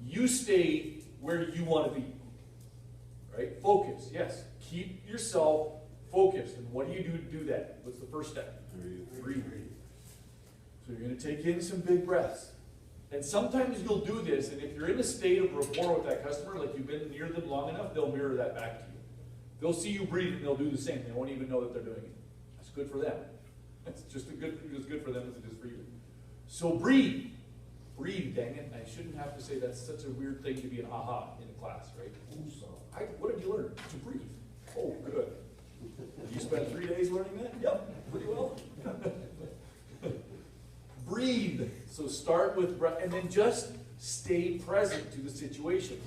You stay where you want to be. Right? Focus. Yes. Keep yourself focused. And what do you do to do that? What's the first step? Breathe. So you're going to take in some big breaths. And sometimes you'll do this, and if you're in a state of rapport with that customer, like you've been near them long enough, they'll mirror that back to you. They'll see you breathe and they'll do the same. They won't even know that they're doing it. That's good for them. It's just as good for them as it is for you. So breathe. Breathe, dang it. I shouldn't have to say that's such a weird thing to be an aha in a class, right? What did you learn? To breathe. Oh, good. You spent 3 days learning that? Yep, pretty well. Breathe. So start with breath, and then just stay present to the situation.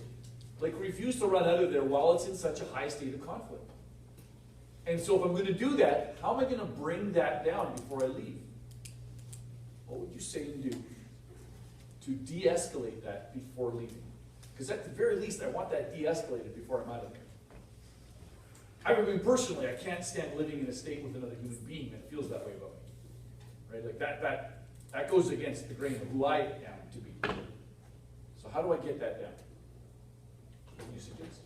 Like refuse to run out of there while it's in such a high state of conflict. And so if I'm going to do that, how am I going to bring that down before I leave? What would you say and do to de-escalate that before leaving? Because at the very least, I want that de-escalated before I'm out of there. I mean, personally, I can't stand living in a state with another human being that feels that way about me. Right? Like that goes against the grain of who I am to be. So how do I get that down? What do you suggest?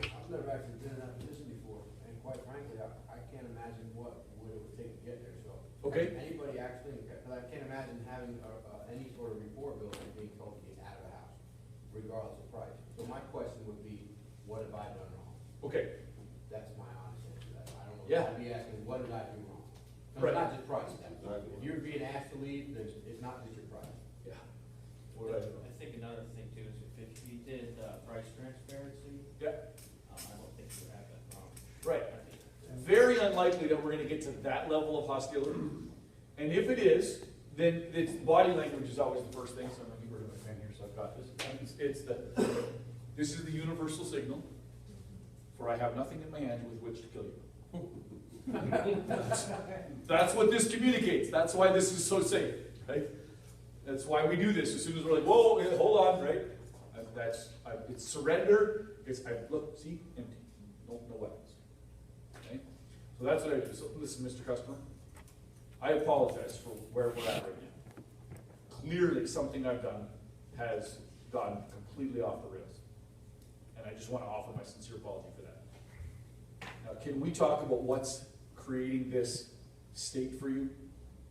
I've never actually been in that position before, and quite frankly, I can't imagine what it would take to get there, so. Okay. Anybody actually, because I can't imagine having any sort of report bill and being told to get out of the house, regardless of price. So my question would be, what have I done wrong? Okay. That's my honest answer to that. I don't know. Yeah. I'd be asking, what did I do wrong? No, Right. it's not just price. If you're being asked to leave, then it's not just your price. Yeah. What did I do? I think another thing too is if you did price transparency, Yeah. I don't think you would have that problem. Right. Very unlikely that we're going to get to that level of hostility. And if it is, then it's body language is always the first thing. So I'm going to get rid of my pen here, so I've got this. This is the universal signal, for I have nothing in my hand with which to kill you. That's what this communicates. That's why this is so safe, right? That's why we do this. As soon as we're like, whoa, hold on, right? It's surrender. Look, see, empty. No weapons. Okay? So that's what I do. So listen, Mr. Customer, I apologize for where we're at right now. Clearly, something I've done has gone completely off the rails. And I just want to offer my sincere apology for that. Now, can we talk about what's creating this state for you?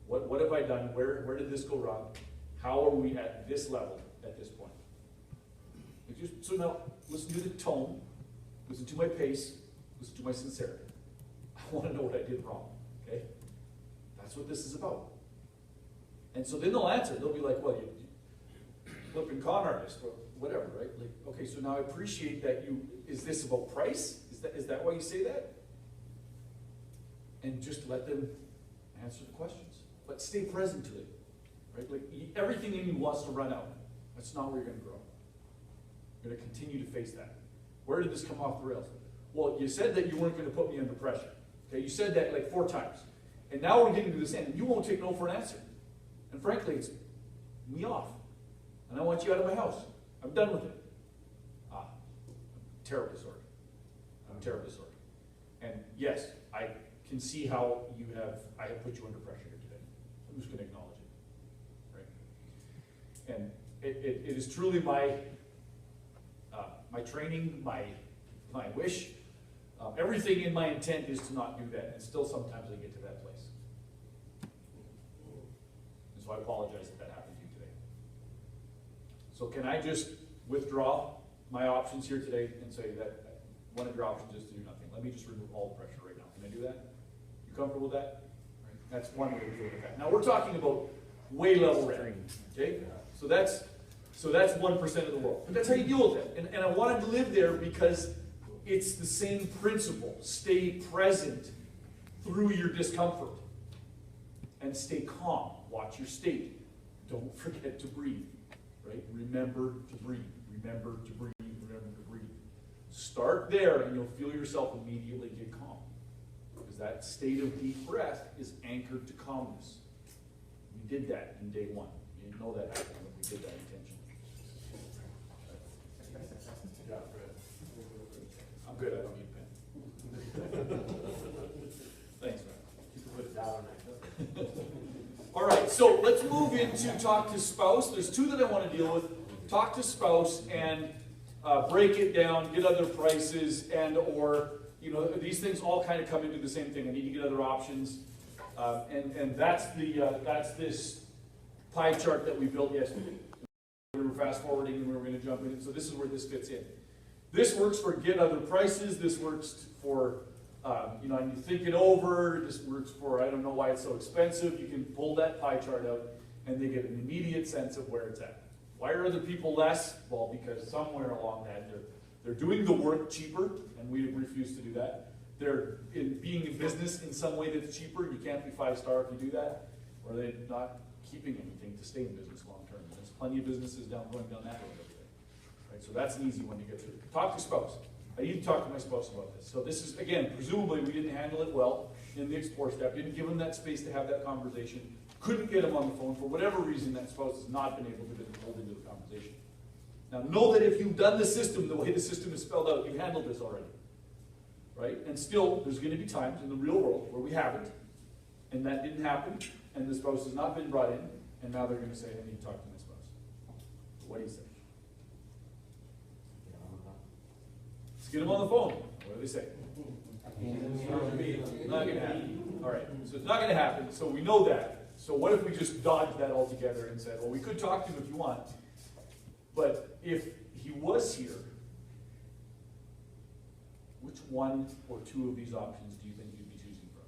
What have I done? Where did this go wrong? How are we at this level at this point? So now, listen to the tone, listen to my pace, listen to my sincerity. I want to know what I did wrong, okay? That's what this is about. And so then they'll answer. They'll be like, well, you flipping con artist, or whatever, right? Like, okay, so now I appreciate that is this about price? Is that why you say that? And just let them answer the questions. But stay present to it, right? Like, everything in you wants to run out. That's not where you're going to grow. You're going to continue to face that. Where did this come off the rails? Well, you said that you weren't going to put me under pressure. Okay, you said that like 4 times. And now we're getting to this end, and you won't take no for an answer. And frankly, it's me off. And I want you out of my house. I'm done with it. I'm terribly sorry. I'm terribly sorry. And yes, I can see how I have put you under pressure here today. I'm just going to acknowledge it. Right? And it is truly my training, my wish, everything in my intent is to not do that, and still sometimes I get to that place. And so I apologize that happened to you today. So can I just withdraw my options here today and say that one of your options is to do nothing? Let me just remove all the pressure right now. Can I do that? You comfortable with that? Right. That's one way to deal with that. Now we're talking about way level red. Okay? So that's 1% of the world. But that's how you deal with it. And I wanted to live there because it's the same principle. Stay present through your discomfort. And stay calm. Watch your state. don't forget to breathe, right? Remember to breathe, remember to breathe, remember to breathe. Start there and you'll feel yourself immediately get calm. Because that state of deep breath is anchored to calmness. We did that in day one. You didn't know that happened when we did that intentionally. I'm good, I don't need a pen. Thanks, man. You can put it down on that. All right, so let's move into talk to spouse. There's two that I want to deal with. Talk to spouse and break it down, get other prices, and or, these things all kind of come into the same thing. I need to get other options. And that's this pie chart that we built yesterday. We were fast forwarding and we were going to jump in. So this is where this fits in. This works for get other prices. This works for, I need to think it over. This works for, I don't know why it's so expensive. You can pull that pie chart out and they get an immediate sense of where it's at. Why are other people less? Well, because somewhere along that they're doing the work cheaper, and we refuse to do that. They're being in business in some way that's cheaper. You can't be 5-star if you do that. Or they're not keeping anything to stay in business long term. There's plenty of businesses going down that road every day. Right? So that's an easy one to get through. Talk to spouse. I need to talk to my spouse about this. So this is, again, presumably we didn't handle it well in the explore step. Didn't give them that space to have that conversation. Couldn't get them on the phone. For whatever reason, that spouse has not been able to get pulled into the conversation. Now, know that if you've done the system the way the system is spelled out, you've handled this already. Right? And still, there's going to be times in the real world where we haven't, and that didn't happen, and the spouse has not been brought in, and now they're going to say, I need to talk to my spouse. What do you say? Let's get them on the phone. What do they say? Not going to happen. All right, so it's not going to happen, so we know that. So what if we just dodged that altogether and said, well, we could talk to him if you want, but if he was here, which one or two of these options do you think you'd be choosing from?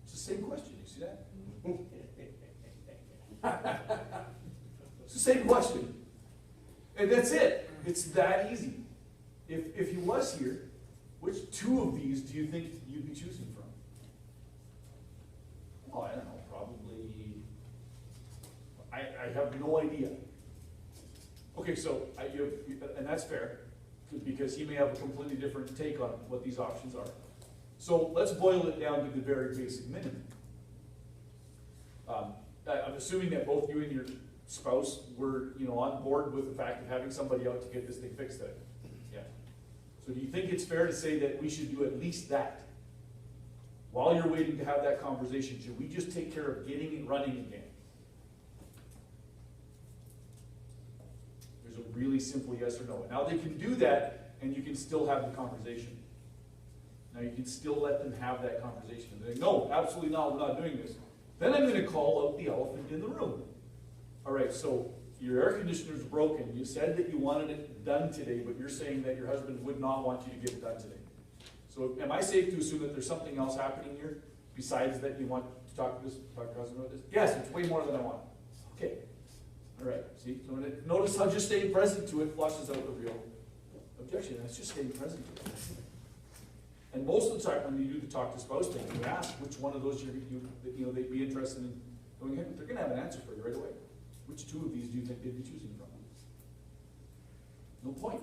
It's the same question, you see that? It's the same question. And that's it. It's that easy. If he was here, which two of these do you think you'd be choosing from? Oh, I don't know, probably, I have no idea. Okay, so, and that's fair, because he may have a completely different take on what these options are. So let's boil it down to the very basic minimum. I'm assuming that both you and your spouse were, on board with the fact of having somebody out to get this thing fixed today. Yeah. So do you think it's fair to say that we should do at least that? While you're waiting to have that conversation, should we just take care of getting it running again? There's a really simple yes or no. Now they can do that, and you can still have the conversation. Now you can still let them have that conversation. And they no, absolutely not, we're not doing this. Then I'm going to call out the elephant in the room. All right, so your air conditioner's broken. You said that you wanted it done today, but you're saying that your husband would not want you to get it done today. So am I safe to assume that there's something else happening here besides that you want to talk to your husband about this? Yes, it's way more than I want. Okay. All right. See, so notice how just staying present to it flushes out the real objection. That's just staying present to it. And most of the time, when you do the talk to spouse thing, you ask which one of those they'd be interested in going ahead. They're going to have an answer for you right away. Which two of these do you think they'd be choosing from? No point.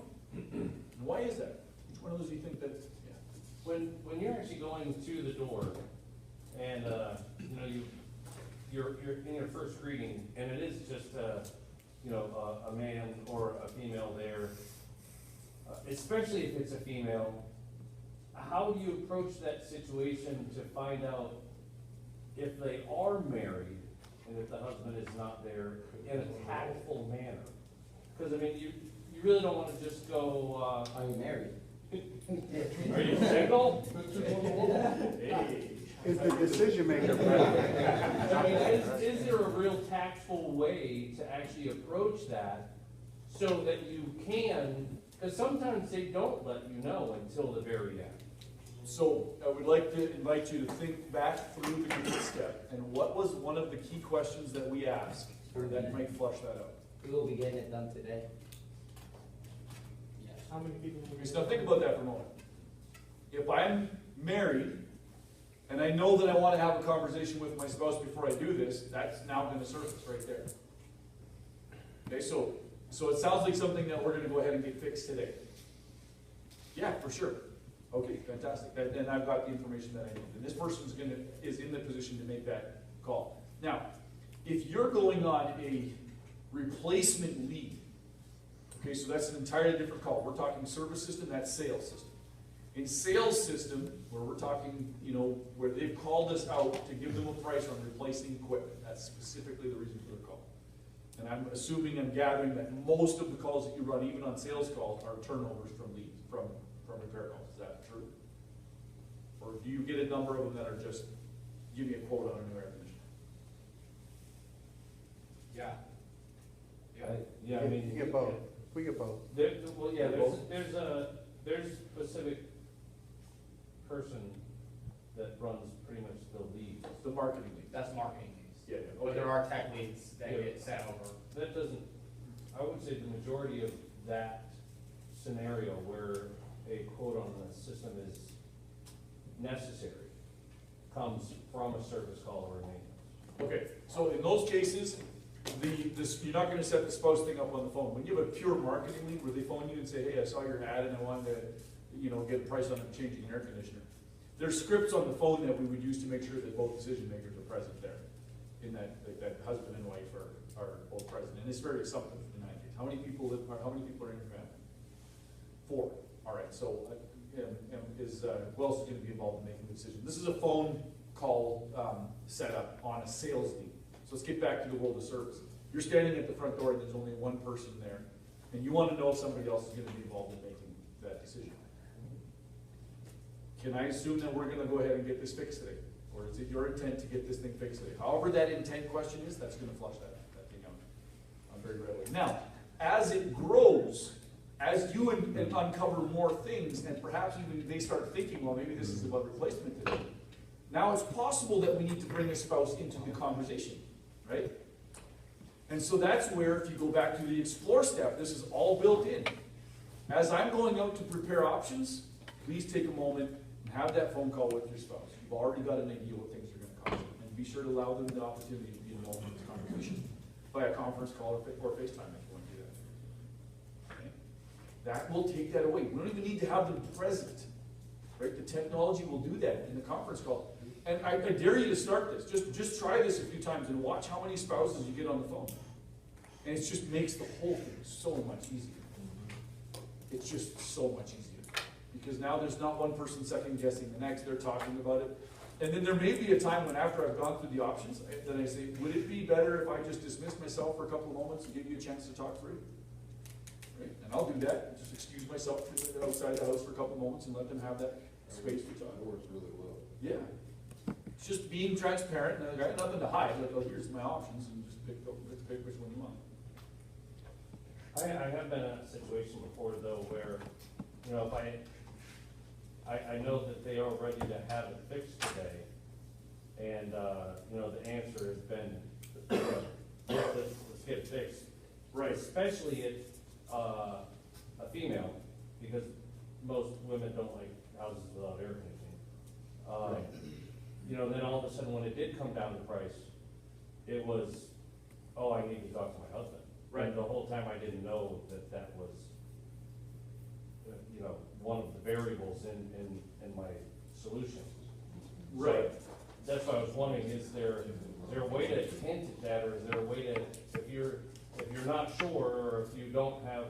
And why is that? Which one of those do you think that? When you're actually going to the door, and you're in your first greeting, and it is just a man or a female there, especially if it's a female, how do you approach that situation to find out if they are married and if the husband is not there in a tactful manner? Because I mean, you really don't want to just go. Are you married? Are you single? Hey. Is the decision maker present? I mean, is there a real tactful way to actually approach that so that you can, because sometimes they don't let you know until the very end. So I would like to invite you to think back through the complete step, and what was one of the key questions that we asked that might flush that out? We will be getting it done today. How many people? Okay, so now think about that for a moment. If I'm married and I know that I wanna have a conversation with my spouse before I do this, that's now gonna surface right there. Okay, so it sounds like something that we're gonna go ahead and get fixed today. Yeah, for sure. Okay, fantastic. Then I've got the information that I need. And this person's is in the position to make that call. Now, if you're going on a replacement lead, okay, so that's an entirely different call. We're talking service system, that's sales system. In sales system, where we're talking, where they've called us out to give them a price on replacing equipment, that's specifically the reason for the call. And I'm gathering that most of the calls that you run, even on sales calls, are turnovers from leads, from repair calls. Is that true? Or do you get a number of them that are just, give me a quote on a new air conditioner? Yeah. Yeah, I mean. You get both. We get both. There's a specific person that runs pretty much the lead. The marketing lead. That's marketing leads. Yeah, But there are tech leads that get sent over. That doesn't, I would say the majority of that scenario where a quote on the system is necessary comes from a service call or a maintenance. Okay, so in those cases, you're not gonna set the spouse thing up on the phone. When you have a pure marketing lead where they phone you and say, hey, I saw your ad and I wanted to, get a price on changing an air conditioner. There's scripts on the phone that we would use to make sure that both decision makers are present there. In that husband and wife are both present. And it's very assumptive in that case. How many people are in your family? 4. All right, so who else is gonna be involved in making the decision? This is a phone call setup on a sales lead. So let's get back to the world of service. You're standing at the front door and there's only one person there, and you want to know if somebody else is going to be involved in making that decision. Can I assume that we're going to go ahead and get this fixed today? Or is it your intent to get this thing fixed today? However that intent question is, that's going to flush that thing out very readily. Now, as it grows, as you uncover more things, and perhaps even they start thinking, well, maybe this is about replacement today. Now it's possible that we need to bring a spouse into the conversation, right? And so that's where, if you go back to the explore step, this is all built in. As I'm going out to prepare options, please take a moment and have that phone call with your spouse. You've already got an idea what things are going to cost. And be sure to allow them the opportunity to be involved in this conversation via conference call or FaceTime if you want to do that. Okay? That will take that away. We don't even need to have them present. Right? The technology will do that in the conference call. And I dare you to start this. Just try this a few times and watch how many spouses you get on the phone. And it just makes the whole thing so much easier. It's just so much easier. Because now there's not one person second guessing the next, they're talking about it. And then there may be a time when after I've gone through the options, then I say, would it be better if I just dismiss myself for a couple of moments and give you a chance to talk through? Right? And I'll do that. Just excuse myself outside the house for a couple of moments and let them have that space to talk. That works really well. Yeah. It's just being transparent, and I got nothing to hide, like, oh, here's my options, and just pick which one you want. I have been in a situation before though where, if I know that they are ready to have it fixed today, and, the answer has been, let's get it fixed. Right. Especially if, a female, because most women don't like houses without air conditioning. Then all of a sudden when it did come down to price, it was, oh, I need to talk to my husband. Right. And the whole time I didn't know that was, one of the variables in my solution. Right. So that's why I was wondering, is there a way to hint at that, or is there a way to, if you're not sure, or if you don't have,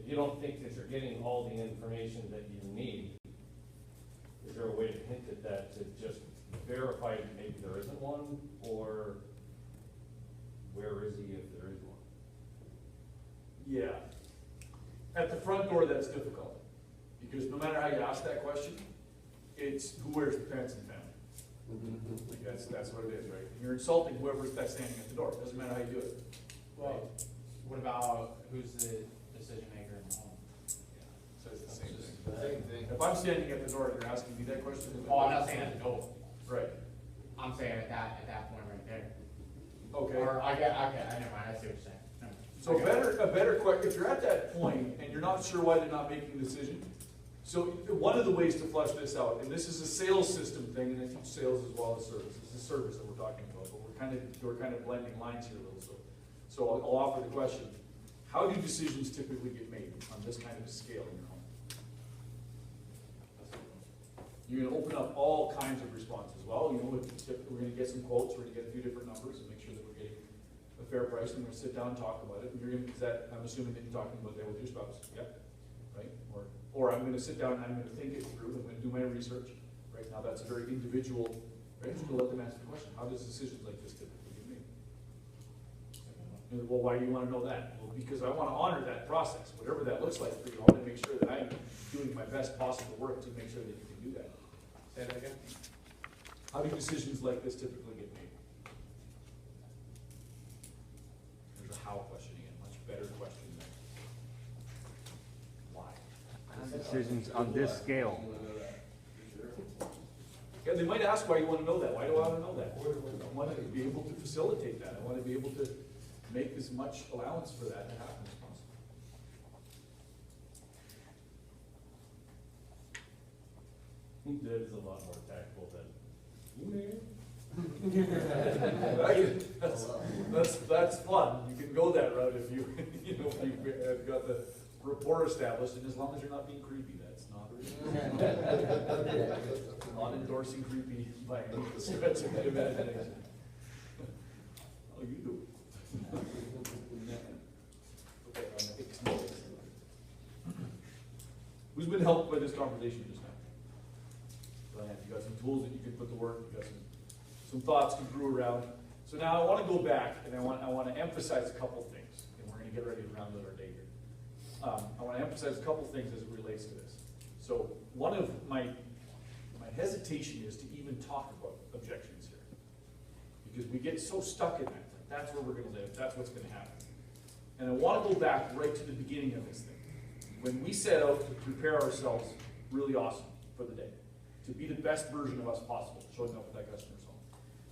if you don't think that you're getting all the information that you need, is there a way to hint at that to just verify that maybe there isn't one, or where is he if there is one? Yeah. At the front door, that's difficult, because no matter how you ask that question, it's who wears the pants in the family. Like that's what it is, right? You're insulting whoever's that's standing at the door. It doesn't matter how you do it. Well, what about who's the decision maker in the home? So it's the same thing. Same thing. If I'm standing at the door and you're asking me that question, Oh, I'm not saying at the door. right? I'm saying at that point right there. Okay. Or okay, never mind, I see what you're saying. So a better question, if you're at that point and you're not sure why they're not making a decision, So one of the ways to flush this out, and this is a sales system thing, and I teach sales as well as service. This is service that we're talking about, but we're kind of blending lines here a little. So I'll offer the question: how do decisions typically get made on this kind of a scale in your home? You're going to open up all kinds of responses. Well, you know, we're going to get some quotes. We're going to get a few different numbers and make sure that we're getting a fair price. And we're going to sit down and talk about it. And you're going to, I'm assuming that you're talking about that with your spouse, yeah, right? Or I'm going to sit down and I'm going to think it through. I'm going to do my research. Right now, that's a very individual. Right? So let them answer the question: how does decisions like this typically get made? And, well, why do you want to know that? Well, because I want to honor that process, whatever that looks like for you. I want to make sure that I'm doing my best possible work to make sure that you can do that. Say that again. How do decisions like this typically get made? There's a how question again, much better question than why. Decisions on this scale. Yeah, they might ask why you want to know that. Why do I want to know that? I want to be able to facilitate that. I want to be able to make as much allowance for that to happen as possible. That is a lot more tactful than. That's fun. You can go that route if you, you know, if you've got the rapport established, and as long as you're not being creepy, that's not not endorsing creepy by any stretch of the imagination. Oh, you do. Who's been helped by this conversation just now? Diane, you got some tools that you can put to work. You got some thoughts to brew around. So now I want to go back and I want to emphasize a couple things, and we're going to get ready to round out our day here. I want to emphasize a couple things as it relates to this. So one of my hesitation is to even talk about objections here, because we get so stuck in that. Like, that's where we're going to live. That's what's going to happen. And I want to go back right to the beginning of this thing. When we set out to prepare ourselves really awesome for the day, to be the best version of us possible, showing up at that customer's home,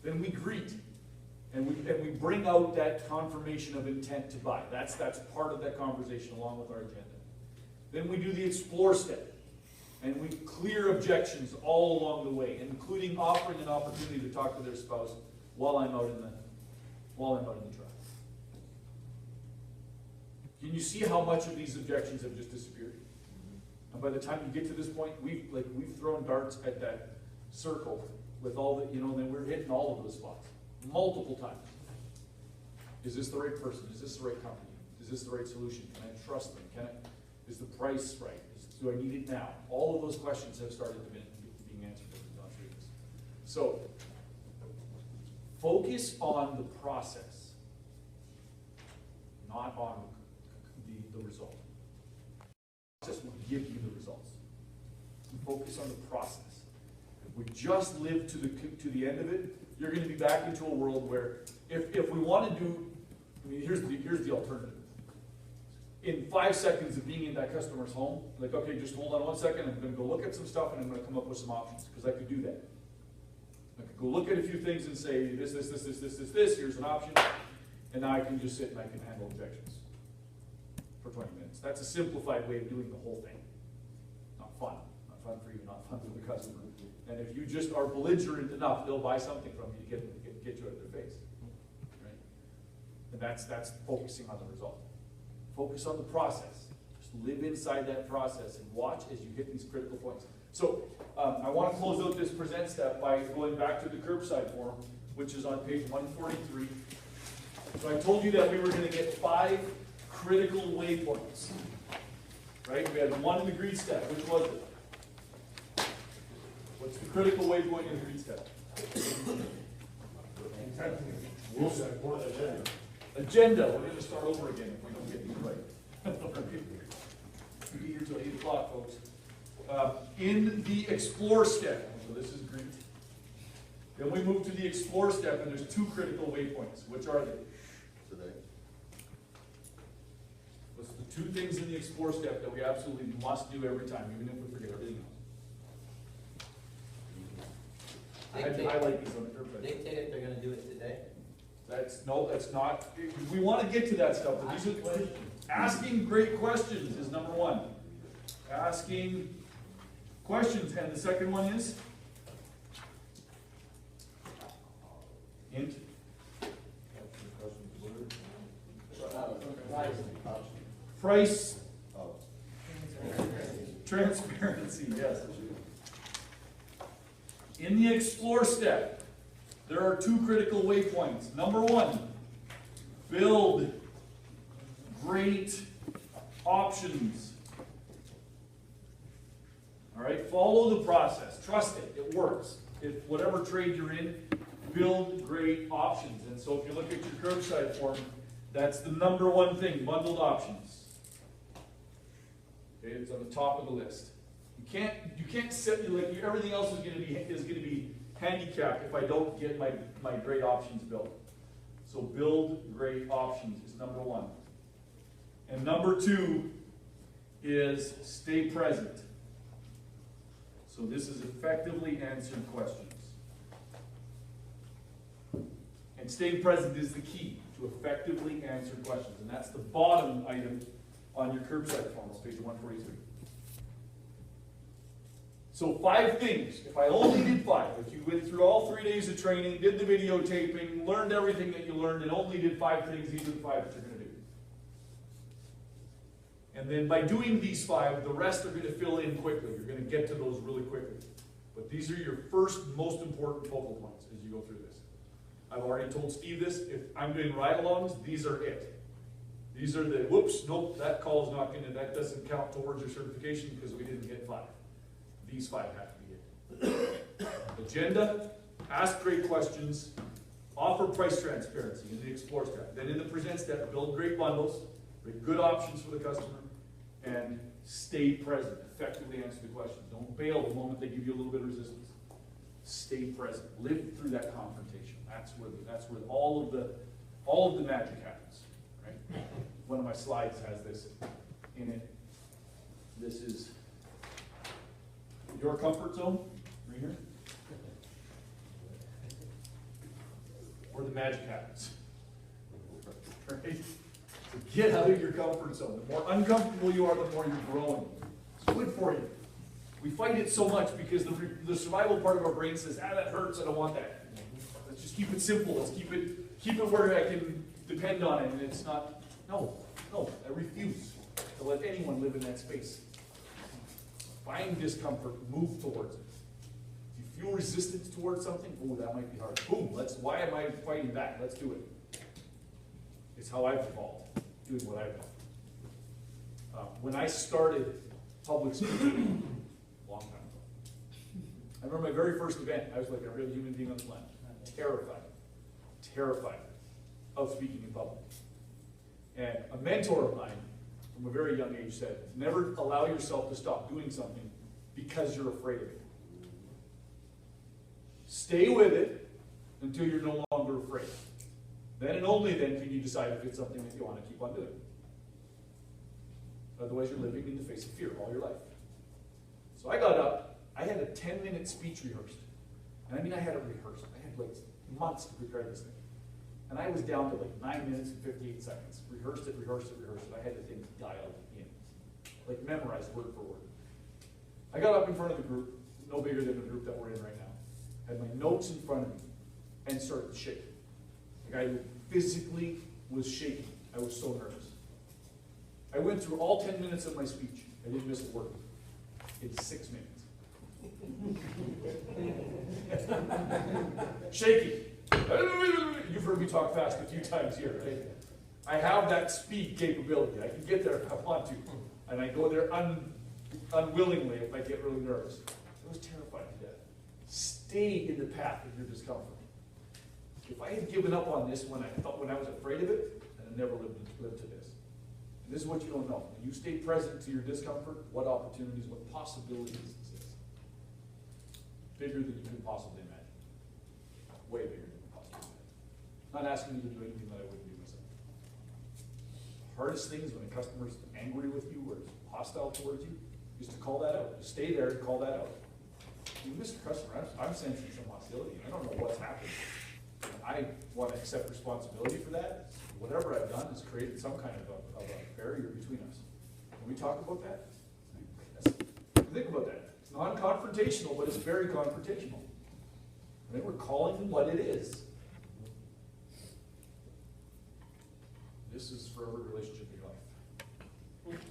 then we greet, and we bring out that confirmation of intent to buy. That's part of that conversation along with our agenda. Then we do the explore step, and we clear objections all along the way, including offering an opportunity to talk to their spouse while I'm out in the truck. Can you see how much of these objections have just disappeared? And by the time you get to this point, we've thrown darts at that circle with all the, and then we're hitting all of those spots multiple times. Is this the right person? Is this the right company? Is this the right solution? Can I trust them? Is the price right? Do I need it now? All of those questions have started to being answered as we've gone through this. So, focus on the process, not on the result. The process will give you the results. Focus on the process. If we just live to the end of it, you're going to be back into a world where if we want to do, here's the alternative. In 5 seconds of being in that customer's home, like, okay, just hold on 1 second, I'm going to go look at some stuff and I'm going to come up with some options, because I could do that. I could go look at a few things and say, this, here's an option, and now I can just sit and I can handle objections for 20 minutes. That's a simplified way of doing the whole thing. Not fun. Not fun for you, not fun for the customer. And if you just are belligerent enough, they'll buy something from you to get you out of their face. Right? And that's focusing on the result. Focus on the process. Just live inside that process and watch as you hit these critical points. So I want to close out this present step by going back to the curbside form, which is on page 143. So I told you that we were going to get 5 critical waypoints. Right? We had one in the greed step. Which was it? What's the critical waypoint in the greed step? Agenda. We're going to start over again if we don't get these right. We'll be here till 8 o'clock, folks. In the explore step, so this is greed. Then we move to the explore step, and there's 2 critical waypoints. Which are they? Today. What's the 2 things in the explore step that we absolutely must do every time, even if we forget everything else? I had to highlight these on the curve. Dictate if they're gonna do it today? That's not. We want to get to that stuff. But these are, asking great questions is number 1. Asking Questions, and the second one is? Int? Price. Transparency, yes. In the explore step, there are two critical waypoints. Number one, build great options. All right, follow the process. Trust it, it works. If whatever trade you're in, build great options. And so if you look at your curbside form, that's the number one thing, bundled options. Okay, it's on the top of the list. You can't set, like, everything else is gonna be handicapped if I don't get my great options built. So build great options is number one. And number two is stay present. So this is effectively answered questions. And staying present is the key to effectively answer questions. And that's the bottom item on your curbside form, page 143. So 5 things. If I only did 5, if you went through all 3 days of training, did the videotaping, learned everything that you learned, and only did 5 things, these are the 5 that you're going to do. And then by doing these 5, the rest are going to fill in quickly. You're going to get to those really quickly. But these are your first most important focal points as you go through this. I've already told Steve this. If I'm doing ride-alongs, these are it. These are the, whoops, nope, that call's not going to, that doesn't count towards your certification because we didn't get 5. These 5 have to be it. Agenda, ask great questions, offer price transparency in the explore step. Then in the present step, build great bundles, create good options for the customer, and stay present. Effectively answer the questions. Don't bail the moment they give you a little bit of resistance. Stay present. Live through that confrontation. That's where all of the magic happens. Right? One of my slides has this in it. This is your comfort zone, right here. Where the magic happens. Right? So get out of your comfort zone. The more uncomfortable you are, the more you're growing. It's good for you. We fight it so much because the survival part of our brain says, ah, that hurts, I don't want that. Let's just keep it simple. Let's keep it where I can depend on it. And it's not, no, I refuse to let anyone live in that space. Find discomfort, move towards it. If you feel resistance towards something, oh, that might be hard. Boom, why am I fighting back? Let's do it. It's how I've evolved, doing what I've done. When I started public speaking, a long time ago, I remember my very first event, I was like a real human being on the planet. Terrified of speaking in public. And a mentor of mine, from a very young age, said, never allow yourself to stop doing something because you're afraid of it. Stay with it until you're no longer afraid. Then and only then can you decide if it's something that you want to keep on doing. Otherwise, you're living in the face of fear all your life. So I got up, I had a 10-minute speech rehearsed. And I mean, I had it rehearsed. I had like months to prepare this thing. And I was down to like 9 minutes and 58 seconds. Rehearsed it. I had the thing dialed in. Like memorized word for word. I got up in front of the group, no bigger than the group that we're in right now. Had my notes in front of me and started shaking. Like I physically was shaking. I was so nervous. I went through all 10 minutes of my speech. I didn't miss a word. In 6 minutes. Shaking. You've heard me talk fast a few times here, right? I have that speed capability. I can get there if I want to. And I go there unwillingly if I get really nervous. I was terrified to death. Stay in the path of your discomfort. If I had given up on this when I was afraid of it, I'd never lived to this. And this is what you don't know. When you stay present to your discomfort, what opportunities, what possibilities exist. Bigger than you can possibly imagine. Way bigger than you can possibly imagine. Not asking you to do anything that I wouldn't do myself. The hardest thing is when a customer's angry with you or is hostile towards you, is to call that out. Just stay there and call that out. Mr. Customer, I'm sensing some hostility. I don't know what's happened. I want to accept responsibility for that. Whatever I've done has created some kind of a barrier between us. Can we talk about that? Think about that. non-confrontational, but it's very confrontational. Right? We're calling what it is. This is for every relationship in your life.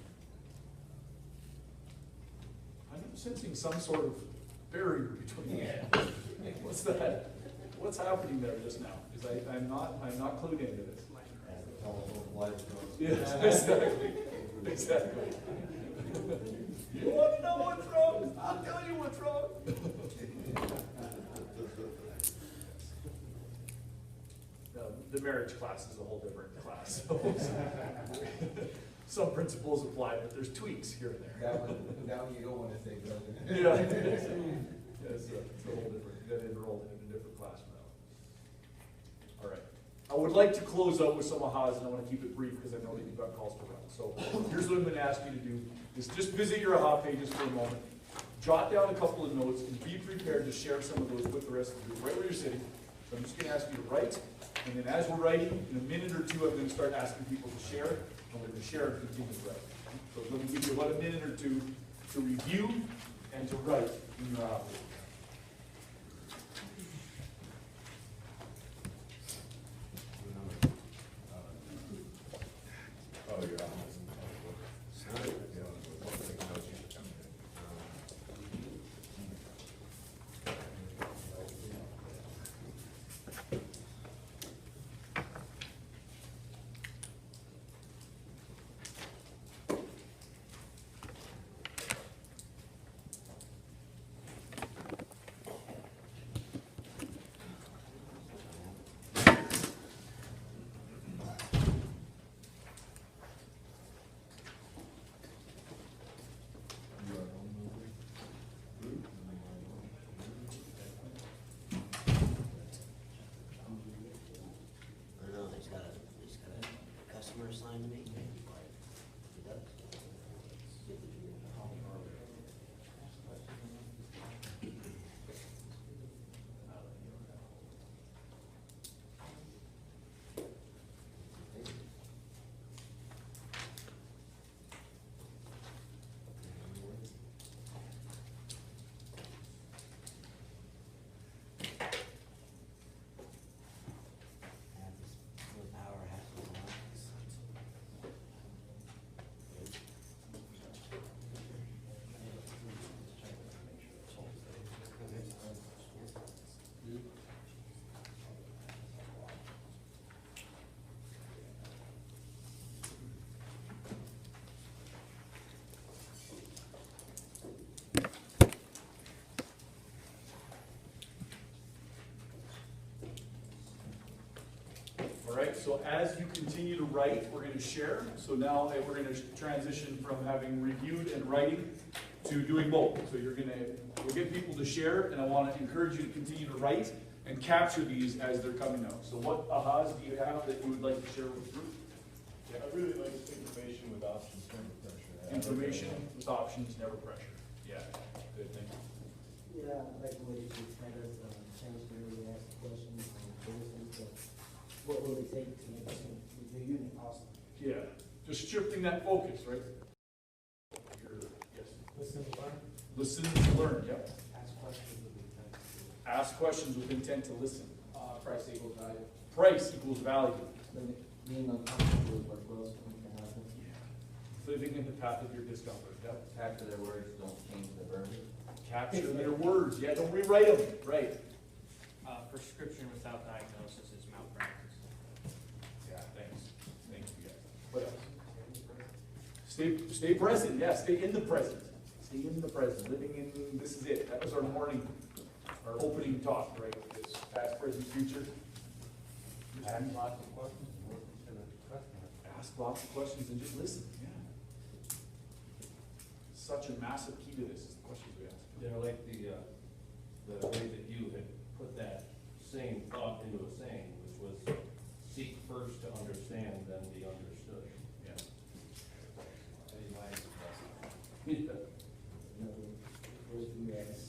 I'm sensing some sort of barrier between you. What's that? What's happening there just now? Because I'm not clued into this. Yes, exactly. Exactly. You want to know what's wrong? I'll tell you what's wrong. The marriage class is a whole different class. Some principles apply, but there's tweaks here and there. Now you don't wanna say nothing. Yeah. It's a whole different, you got enrolled in a different class now. All right. I would like to close out with some ahas, and I want to keep it brief because I know that you've got calls to run. So here's what I'm going to ask you to do, is just visit your aha pages for a moment. Jot down a couple of notes and be prepared to share some of those with the rest of the group, right where you're sitting. So I'm just going to ask you to write, and then as we're writing, in a minute or two, I'm going to start asking people to share, and we're going to share and continue to write. So I'm going to give you about a minute or two to review and to write in your aha page. Oh, you're on. Sign to me? He does. All right, so as you continue to write, we're going to share. So now we're going to transition from having reviewed and writing to doing both. So we'll get people to share, and I want to encourage you to continue to write and capture these as they're coming out. So what ahas do you have that you would like to share with the group? Yeah, I really like information with options, never pressure. Information with options, never pressure. Yeah, good, thank you. Yeah, I like the way you kind of changed the way you asked the question, so what will it take to make the unit awesome? Yeah, just shifting that focus, right? Yes. Listen to learn. Listen to learn, yep. Ask questions with intent. Ask questions with intent to listen. Price equals value. Price equals value. Being uncomfortable with what else can happen. Living in the path of your discomfort, yep. Capture their words, don't change the verbiage. Capture their words, yeah, don't rewrite them, right. Prescription without diagnosis is malpractice. Yeah, thanks. Thank you, guys. What else? Stay present, yeah, stay in the present. Stay in the present, living in, this is it. That was our opening talk, right? This past, present, future. Ask lots of questions, and listen to the customer. Ask lots of questions and just listen, yeah. Such a massive key to this is the questions we ask. Yeah, I like the way that you had put that same thought into a saying, which was seek first to understand, then be understood. Yeah.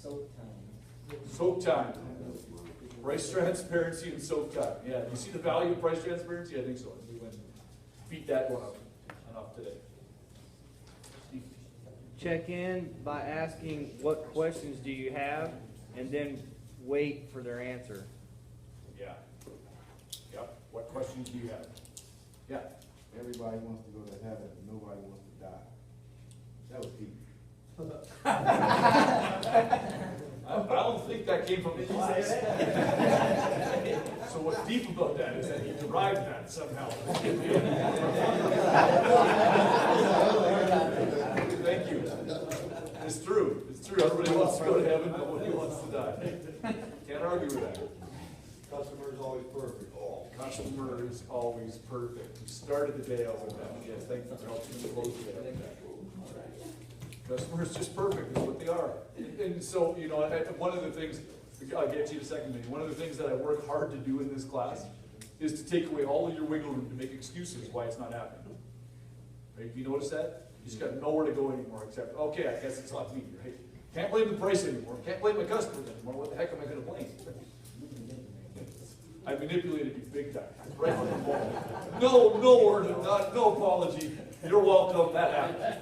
Soak time. Soak time. Price transparency and soak time. Yeah, you see the value of price transparency? I think so. We went beat that one up enough today. Steve? check in by asking what questions do you have, and then wait for their answer. Yeah. Yep. What questions do you have? Yeah. Everybody wants to go to heaven, but nobody wants to die. That was deep. I don't think that came from the class. So what's deep about that is that you derived that somehow. Thank you. It's true. It's true. Everybody wants to go to heaven, nobody wants to die. Can't argue with that. Customer is always perfect. Customer is always perfect. We started the day out with that. Yes, thank you for helping me close it out. Customer is just perfect, is what they are. And so, you know, one of the things, I'll get to you in a second, maybe, one of the things that I work hard to do in this class is to take away all of your wiggle room to make excuses why it's not happening. Right? You notice that? You just got nowhere to go anymore except, okay, I guess it's not me, right? Can't blame the price anymore. Can't blame my customers anymore. What the heck am I going to blame? I manipulated you big time, right from the moment. No apology. You're welcome. That happened.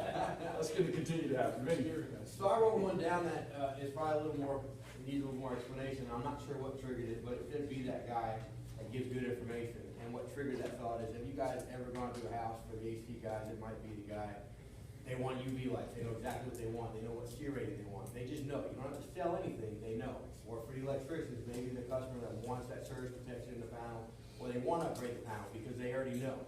That's going to continue to happen. Many years ago. So I wrote one down that is probably a little more, needs a little more explanation. I'm not sure what triggered it, but it could be that guy that gives good information. And what triggered that thought is, have you guys ever gone to a house for the AC guys? It might be the guy. They want UV lights. They know exactly what they want. They know what SEER rating they want. They just know. You don't have to sell anything. They know. Or for the electricians, maybe the customer that wants that surge protection in the panel, or they want to upgrade the panel because they already know.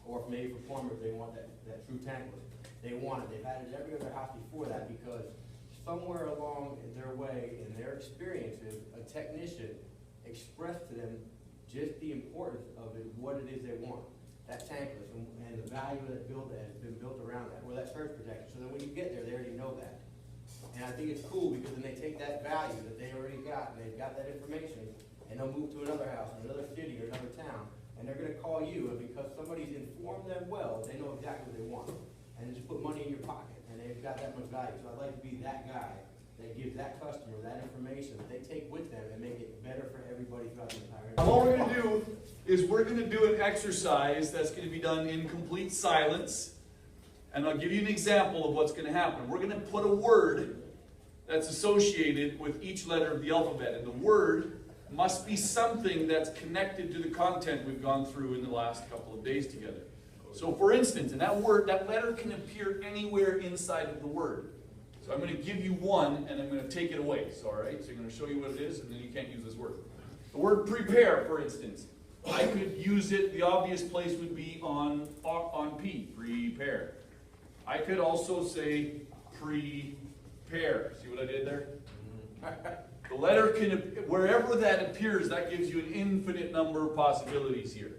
Or maybe for plumbers, they want that true tankless. They want it. They've had it at every other house before that because somewhere along their way, in their experiences, a technician expressed to them just the importance of it, what it is they want. That tankless and the value that has been built around that, or that surge protection. So that when you get there, they already know that. And I think it's cool because then they take that value that they already got, and they've got that information, and they'll move to another house in another city or another town, and they're gonna call you, and because somebody's informed them well, they know exactly what they want. And they just put money in your pocket, and they've got that much value. So I'd like to be that guy that gives that customer that information that they take with them and make it better for everybody throughout the entire. All we're going to do is we're going to do an exercise that's going to be done in complete silence. And I'll give you an example of what's going to happen. We're going to put a word that's associated with each letter of the alphabet. And the word must be something that's connected to the content we've gone through in the last couple of days together. So for instance, in that word, that letter can appear anywhere inside of the word. So I'm going to give you one, and I'm going to take it away. So, all right, so I'm going to show you what it is, and then you can't use this word. The word prepare, for instance. I could use it, the obvious place would be on P, prepare. I could also say prepare. See what I did there? The letter can, wherever that appears, that gives you an infinite number of possibilities here.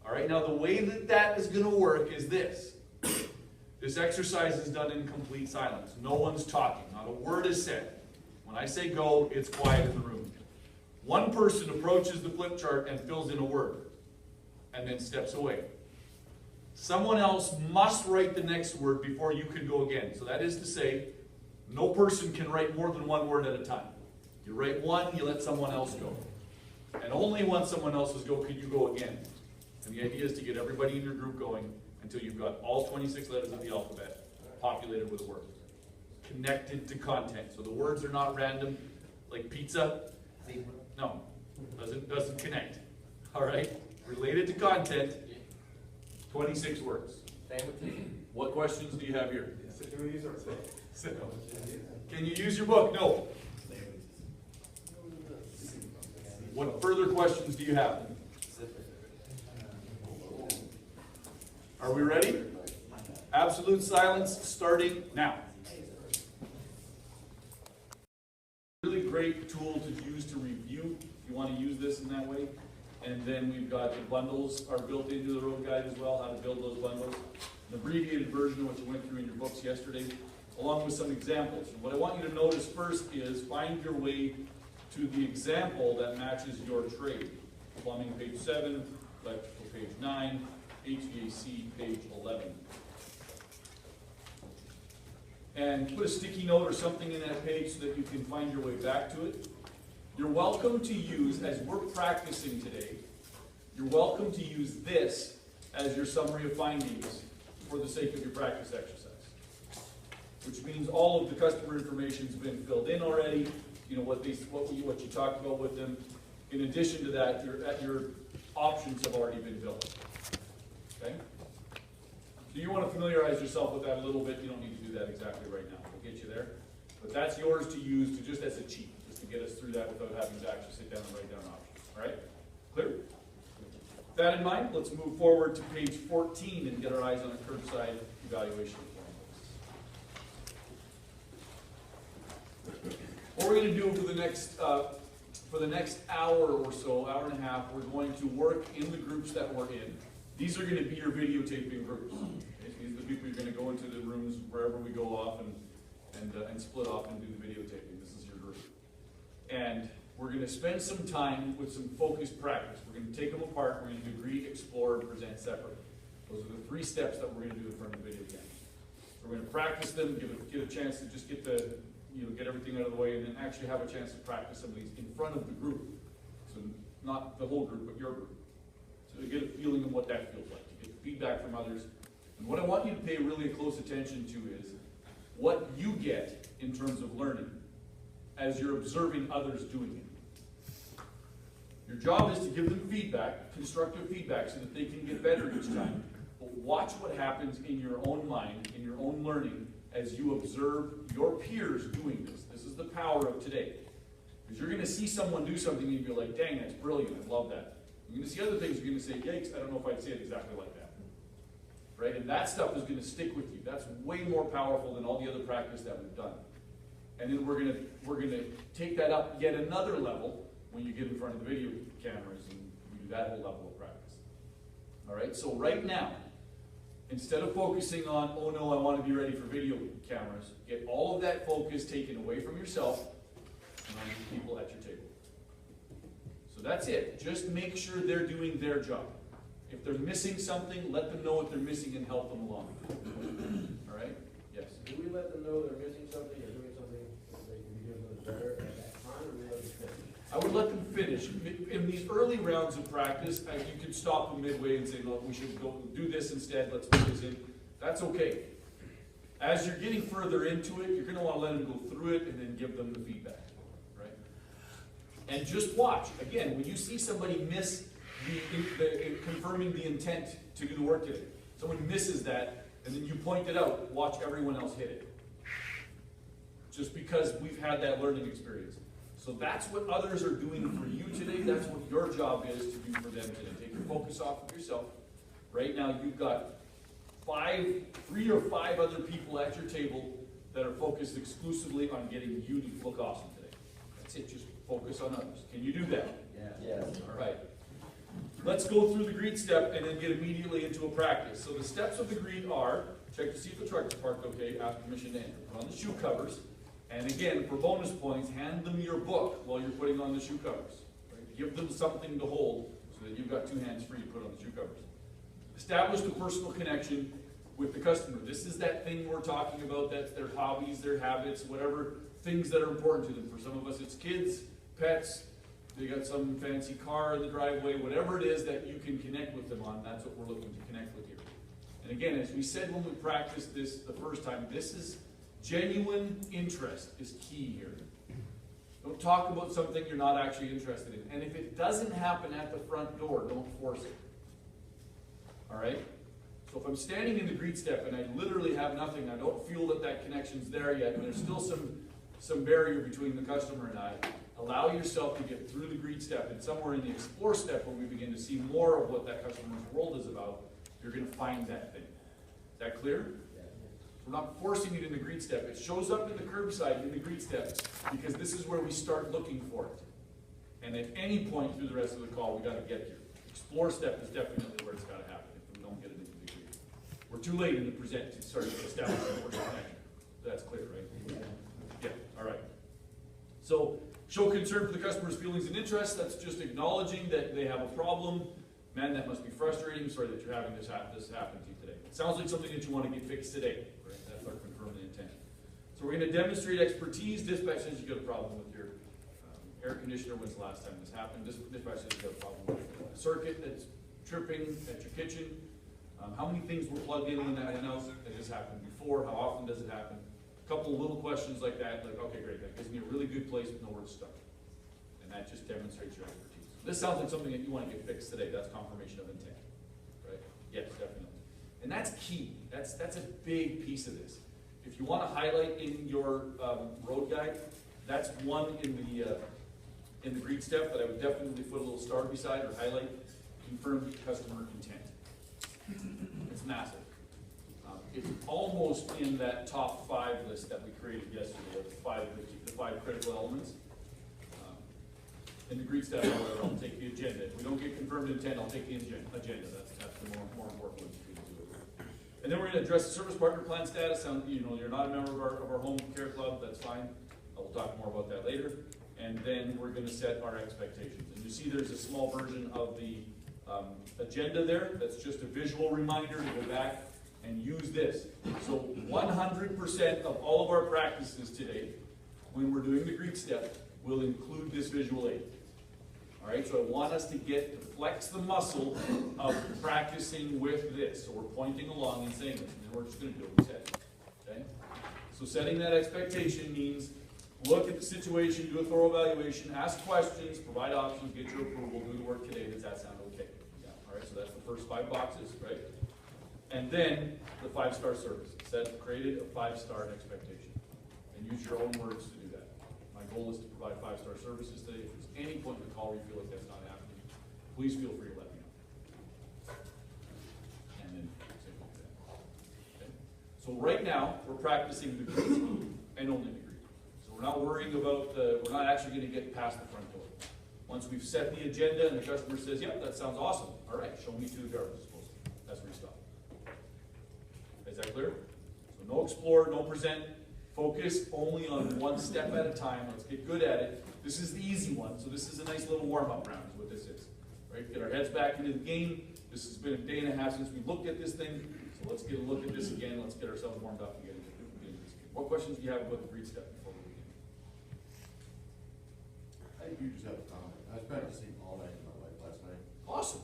All right, now the way that is going to work is this. This exercise is done in complete silence. No one's talking. Not a word is said. When I say go, it's quiet in the room. One person approaches the flip chart and fills in a word, and then steps away. Someone else must write the next word before you can go again. So that is to say, no person can write more than one word at a time. You write one, you let someone else go. And only once someone else is go can you go again. And the idea is to get everybody in your group going until you've got all 26 letters of the alphabet populated with a word. Connected to content. So the words are not random, like pizza. No, doesn't connect. All right? Related to content, 26 words. What questions do you have here? Can you use your book? No. What further questions do you have? Are we ready? Absolute silence starting now. Really great tool to use to review if you want to use this in that way. And then we've got the bundles are built into the road guide as well, how to build those bundles. An abbreviated version of what you went through in your books yesterday, along with some examples. And what I want you to notice first is find your way to the example that matches your trade. Plumbing, page 7, electrical, page 9, HVAC, page 11. And put a sticky note or something in that page so that you can find your way back to it. You're welcome to use, as we're practicing today, you're welcome to use this as your summary of findings for the sake of your practice exercise. which means all of the customer information's been filled in already, you know, what you talked about with them. In addition to that, your options have already been built. Okay? So you want to familiarize yourself with that a little bit. You don't need to do that exactly right now. We'll get you there. But that's yours to use to just as a cheat, just to get us through that without having to actually sit down and write down options. All right? Clear? With that in mind, let's move forward to page 14 and get our eyes on a curbside evaluation form. What we're going to do for the next hour or so, hour and a half, we're going to work in the groups that we're in. These are going to be your videotaping groups. Okay? So these are the people you're going to go into the rooms wherever we go off and split off and do the videotaping. This is your group. And we're going to spend some time with some focused practice. We're going to take them apart. We're going to do read, explore, and present separately. Those are the 3 steps that we're going to do in front of the video camera. So we're going to practice them, get a chance to just get everything out of the way, and then actually have a chance to practice some of these in front of the group. So not the whole group, but your group. So to get a feeling of what that feels like, to get feedback from others. And what I want you to pay really close attention to is what you get in terms of learning as you're observing others doing it. Your job is to give them feedback, constructive feedback, so that they can get better each time. But watch what happens in your own mind, in your own learning, as you observe your peers doing this. This is the power of today. Because you're going to see someone do something and you'll be like, dang, that's brilliant, I love that. You're going to see other things, you're going to say, yikes, I don't know if I'd say it exactly like that. Right? And that stuff is going to stick with you. That's way more powerful than all the other practice that we've done. And then we're going to take that up yet another level when you get in front of the video cameras and you do that whole level of practice. All right? So right now, instead of focusing on, oh no, I want to be ready for video cameras, get all of that focus taken away from yourself and on the people at your table. So that's it. Just make sure they're doing their job. If they're missing something, let them know what they're missing and help them along. All right? Yes? Do we let them know they're missing something or doing something that they can be doing a little better at that time, or do we let them finish? I would let them finish. In these early rounds of practice, you could stop them midway and say, look, we should go do this instead, let's put this in. That's okay. As you're getting further into it, you're going to want to let them go through it and then give them the feedback. Right? And just watch. Again, when you see somebody miss confirming the intent to do the work today, someone misses that, and then you point it out, watch everyone else hit it. Just because we've had that learning experience. So that's what others are doing for you today. That's what your job is to do for them today. Take your focus off of yourself. Right now you've got 3 or 5 other people at your table that are focused exclusively on getting you to look awesome today. That's it. Just focus on others. Can you do that? Yes. All right. Let's go through the greet step and then get immediately into a practice. So the steps of the greet are, check to see if the truck is parked okay, ask permission to enter. Put on the shoe covers. And again, for bonus points, hand them your book while you're putting on the shoe covers. Right? Give them something to hold so that you've got 2 hands free to put on the shoe covers. Establish a personal connection with the customer. This is that thing we're talking about, that's their hobbies, their habits, whatever things that are important to them. For some of us, it's kids, pets, they got some fancy car in the driveway, whatever it is that you can connect with them on, that's what we're looking to connect with here. And again, as we said when we practiced this the first time, this is genuine interest is key here. Don't talk about something you're not actually interested in. And if it doesn't happen at the front door, don't force it. All right? So if I'm standing in the greet step and I literally have nothing, I don't feel that that connection's there yet, and there's still some barrier between the customer and I, allow yourself to get through the greet step, and somewhere in the explore step when we begin to see more of what that customer's world is about, you're going to find that thing. Is that clear? We're not forcing it in the greet step. It shows up in the curbside in the greet step because this is where we start looking for it. And at any point through the rest of the call, we got to get here. Explore step is definitely where it's got to happen if we don't get it into the greet. We're too late in the present to start establishing a personal connection. That's clear, right? Yeah, all right. So, show concern for the customer's feelings and interests. That's just acknowledging that they have a problem. Man, that must be frustrating. Sorry that you're having this happen to you today. It sounds like something that you want to get fixed today. Right? That's our confirmed intent. So we're going to demonstrate expertise. Dispatch says you got a problem with your air conditioner. When's the last time this happened? Dispatch says you got a problem with a circuit that's tripping at your kitchen. How many things were plugged in when that? I know has this happened before? How often does it happen? couple of little questions like that, like, okay, great, that gives me a really good place to know where to start. And that just demonstrates your expertise. This sounds like something that you want to get fixed today, that's confirmation of intent, right? Yes, definitely. And that's key, that's a big piece of this. If you want to highlight in your road guide, that's one in the green step that I would definitely put a little star beside or highlight, confirmed customer intent. It's massive. It's almost in that top 5 list that we created yesterday, the five critical elements. In the green step, however, I'll take the agenda. If we don't get confirmed intent, I'll take the agenda. That's the more important one. And then we're going to address the service partner plan status. You're not a member of our home care club, that's fine. We'll talk more about that later. And then we're going to set our expectations. And you see there's a small version of the agenda there. That's just a visual reminder to go back and use this. So 100% of all of our practices today, when we're doing the green step, will include this visual aid. All right, so I want us to flex the muscle of practicing with this. So we're pointing along and saying this, and then we're just going to do what we said. Okay? So setting that expectation means look at the situation, do a thorough evaluation, ask questions, provide options, get your approval, do the work today. Does that sound okay? Yeah. All right, so that's the first 5 boxes, right? And then the 5-star service. Created a 5-star expectation. And use your own words to do that. My goal is to provide 5-star services today. If there's any point in the call where you feel like that's not happening, please feel free to let me know. And then say okay. So right now, we're practicing the green and only the green. So we're not worrying about we're not actually going to get past the front door. Once we've set the agenda and the customer says, yep, that sounds awesome. All right, show me to the garbage disposal. That's where you stop. Is that clear? So no explore, no present. Focus only on one step at a time. Let's get good at it. This is the easy one. So this is a nice little warm-up round is what this is. Right? Get our heads back into the game. This has been a day and a half since we looked at this thing. So let's get a look at this again. Let's get ourselves warmed up and get into this game. What questions do you have about the green step before we begin? I do just have a comment. I was practicing all night with my wife last night. Awesome.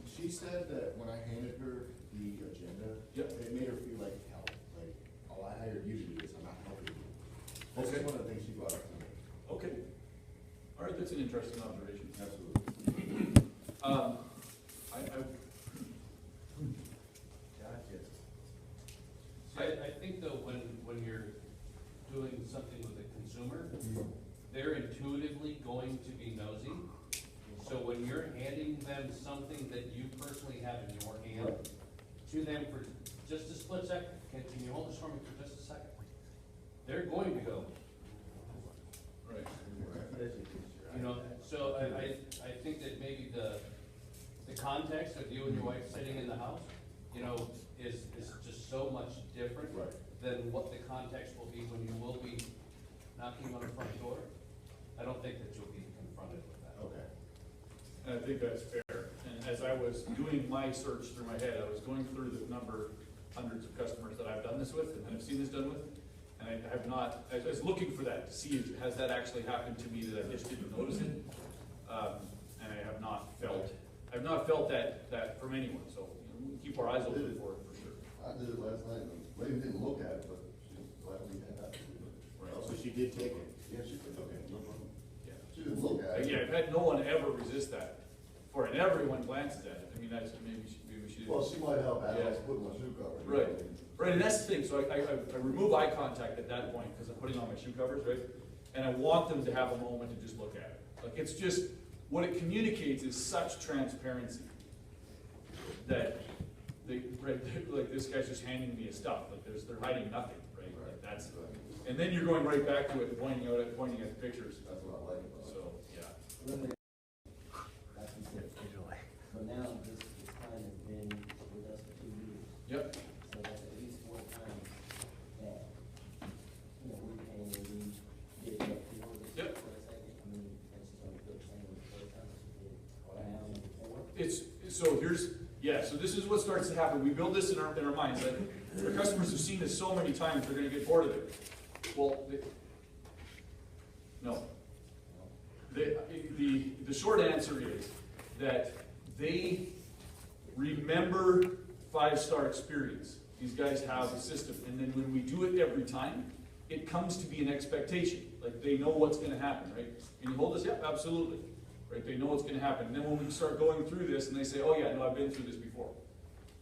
She said that when I handed her the agenda, it made her feel like help. Like, oh, I hired you to do this. I'm not helping you. That's just one of the things she brought up to me. Okay. All right, that's an interesting observation. Absolutely. I think though, when you're doing something with a consumer, they're intuitively going to be nosy. So when you're handing them something that you personally have in your hand, to them for just a split second, can you hold this for me for just a second? They're going to go. Right. You know, so I think that maybe the context of you and your wife sitting in the house, you know, is just so much different than what the context will be when you will be knocking on the front door. I don't think that you'll be confronted with that. Okay. And I think that's fair. And as I was doing my search through my head, I was going through the hundreds of customers that I've done this with and I've seen this done with. And I have not, I was looking for that to see, has that actually happened to me that I just didn't notice it? And I have not felt that from anyone. So we keep our eyes open for it for sure. I did it last night. Maybe didn't look at it, but she was glad we had that. Right. So she did take it. Yeah, she did. Okay, no problem. Yeah. She didn't look at it. Yeah, I've had no one ever resist that. And everyone glances at it. I mean, that's maybe she. Well, she might help out. Yeah. I was putting my shoe cover. Right. Right, and that's the thing. So I remove eye contact at that point because I'm putting on my shoe covers, right? And I want them to have a moment to just look at it. Like it's just what it communicates is such transparency that like this guy's just handing me his stuff. Like they're hiding nothing, right? Like that's and then you're going right back to it and pointing at the pictures. That's what I like about it. So yeah. But now this client has been with us for 2 years. Yep. So that's at least 4 times that, you know, we came and we did what we wanted to do for a second. I mean, that's just on the good thing with the 4 times we did. Now before. So this is what starts to happen. We build this in our minds that our customers have seen this so many times they're going to get bored of it. Well, no. The short answer is that they remember 5-star experience. These guys have a system, and then when we do it every time, it comes to be an expectation. Like, they know what's gonna happen, right? Can you hold this? Yep, absolutely. Right, they know what's gonna happen. And then when we start going through this and they say, oh yeah, no, I've been through this before.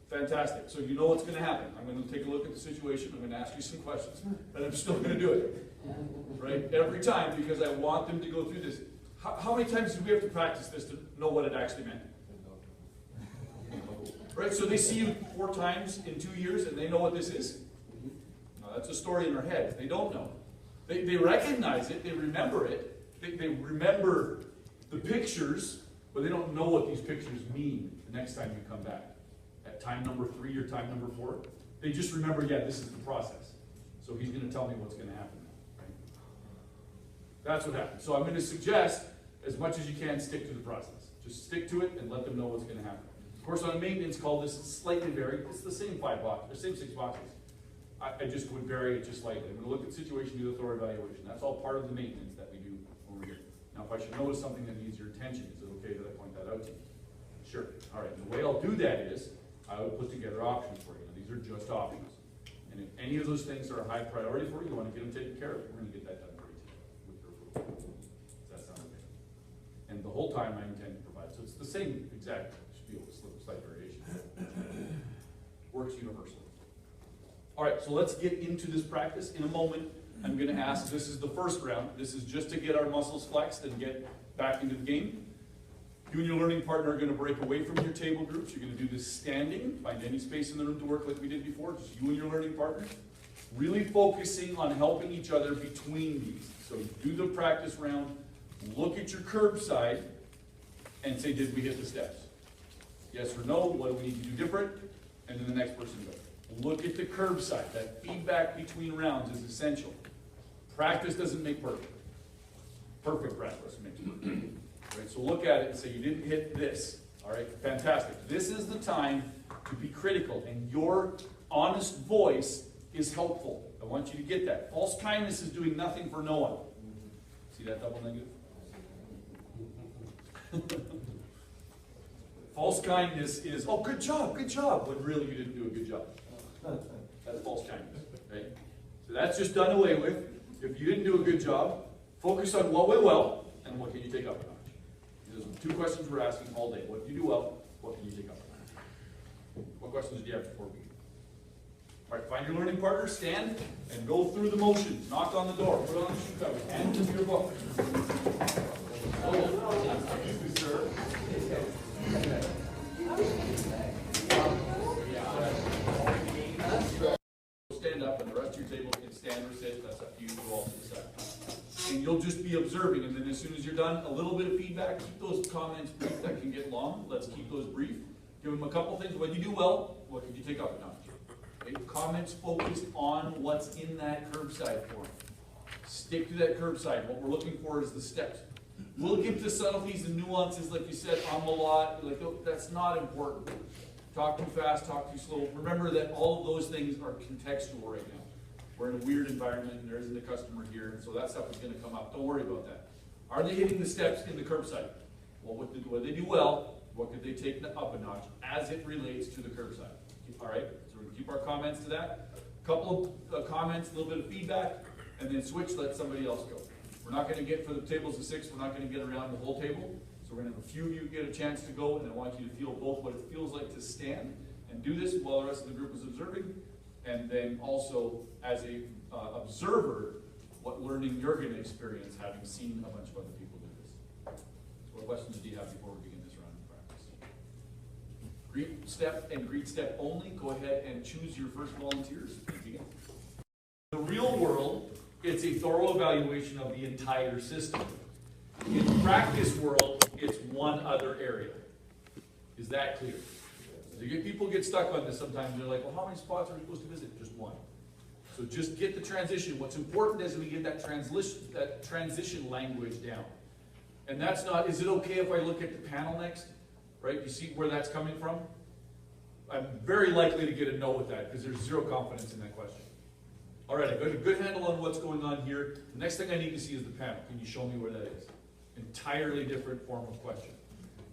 Fantastic, so you know what's gonna happen. I'm gonna take a look at the situation, I'm gonna ask you some questions, and I'm still gonna do it. Right, every time, because I want them to go through this. How many times do we have to practice this to know what it actually meant? Right, so they see you 4 times in 2 years and they know what this is? No, that's a story in their head. They don't know. They recognize it, they remember it, they remember the pictures, but they don't know what these pictures mean the next time you come back. At time number 3 or time number 4, they just remember, yeah, this is the process. So he's going to tell me what's going to happen now, right? That's what happens. So I'm going to suggest, as much as you can, stick to the process. Just stick to it and let them know what's going to happen. Of course, on a maintenance call, this is slightly varied. It's the same 5 boxes, the same 6 boxes. I just would vary it just slightly. I'm going to look at the situation, do the thorough evaluation. That's all part of the maintenance that we do over here. Now, if I should notice something that needs your attention, is it okay that I point that out to you? Sure. All right. And the way I'll do that is, I would put together options for you. Now, these are just options. And if any of those things are a high priority for you, you want to get them taken care of, we're going to get that done for you today with your approval. Does that sound okay? And the whole time I intend to provide. So it's the same exact spiel, slight variation. Works universally. All right, so let's get into this practice. In a moment, I'm going to ask, this is the first round. This is just to get our muscles flexed and get back into the game. You and your learning partner are going to break away from your table groups. You're going to do this standing. Find any space in the room to work like we did before. Just you and your learning partner. Really focusing on helping each other between these. So do the practice round. Look at your curbside and say, did we hit the steps? Yes or no? What do we need to do different? And then the next person goes. Look at the curbside. That feedback between rounds is essential. Practice doesn't make perfect. Perfect practice makes perfect. Right, so look at it and say, you didn't hit this. All right, fantastic. This is the time to be critical, and your honest voice is helpful. I want you to get that. False kindness is doing nothing for no one. See that double negative? False kindness is, oh, good job, when really you didn't do a good job. That's false kindness, right? So that's just done away with. If you didn't do a good job, focus on what went well, and what can you take up a notch. Those are the 2 questions we're asking all day. What did you do well? What can you take up a notch? What questions do you have before we begin? All right, find your learning partner, stand, and go through the motions. Knock on the door, put on the shoe cover, hand them your book. Excuse me, sir. Stand up, and the rest of your table can stand or sit. That's up to you. Go off to the side. And you'll just be observing, and then as soon as you're done, a little bit of feedback. Keep those comments brief. That can get long. Let's keep those brief. Give them a couple things. What did you do well? What could you take up a notch? Okay. Comments focused on what's in that curbside form. Stick to that curbside. What we're looking for is the steps. We'll get to subtleties and nuances, like you said, a lot. Like, that's not important. Talk too fast, talk too slow. Remember that all of those things are contextual right now. We're in a weird environment, and there isn't a customer here, and so that stuff is going to come up. Don't worry about that. Are they hitting the steps in the curbside? Well, what did they do well? What could they take up a notch as it relates to the curbside? All right, so we're going to keep our comments to that. A couple of comments, a little bit of feedback, and then switch, let somebody else go. We're not going to get, for the tables of 6, we're not going to get around the whole table. So we're going to have a few of you get a chance to go, and I want you to feel both what it feels like to stand and do this while the rest of the group is observing, and then also as a observer, what learning you're going to experience having seen a bunch of other people do this. What questions do you have before we begin this round of practice? Greet step and greet step only. Go ahead and choose your first volunteers. Begin. In the real world, it's a thorough evaluation of the entire system. In practice world, it's one other area. Is that clear? People get stuck on this sometimes. They're like, well, how many spots are we supposed to visit? Just one. So just get the transition. What's important is we get that transition language down. And that's not, is it okay if I look at the panel next? Right? You see where that's coming from? I'm very likely to get a no with that because there's zero confidence in that question. All right, I've got a good handle on what's going on here. The next thing I need to see is the panel. Can you show me where that is? Entirely different form of question.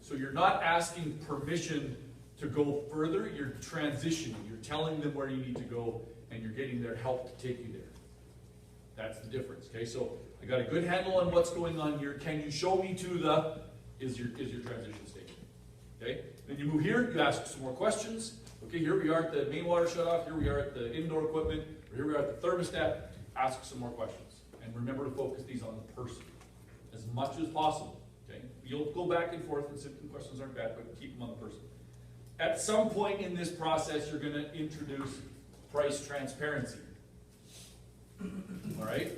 So you're not asking permission to go further, you're transitioning. You're telling them where you need to go, and you're getting their help to take you there. That's the difference, okay? So I got a good handle on what's going on here. Can you show me to the, is your transition station, okay? Then you move here, you ask some more questions. Okay, here we are at the main water shutoff, here we are at the indoor equipment, or here we are at the thermostat. Ask some more questions. And remember to focus these on the person as much as possible, okay? You'll go back and forth, and simple questions aren't bad, but keep them on the person. At some point in this process, you're gonna introduce price transparency. All right?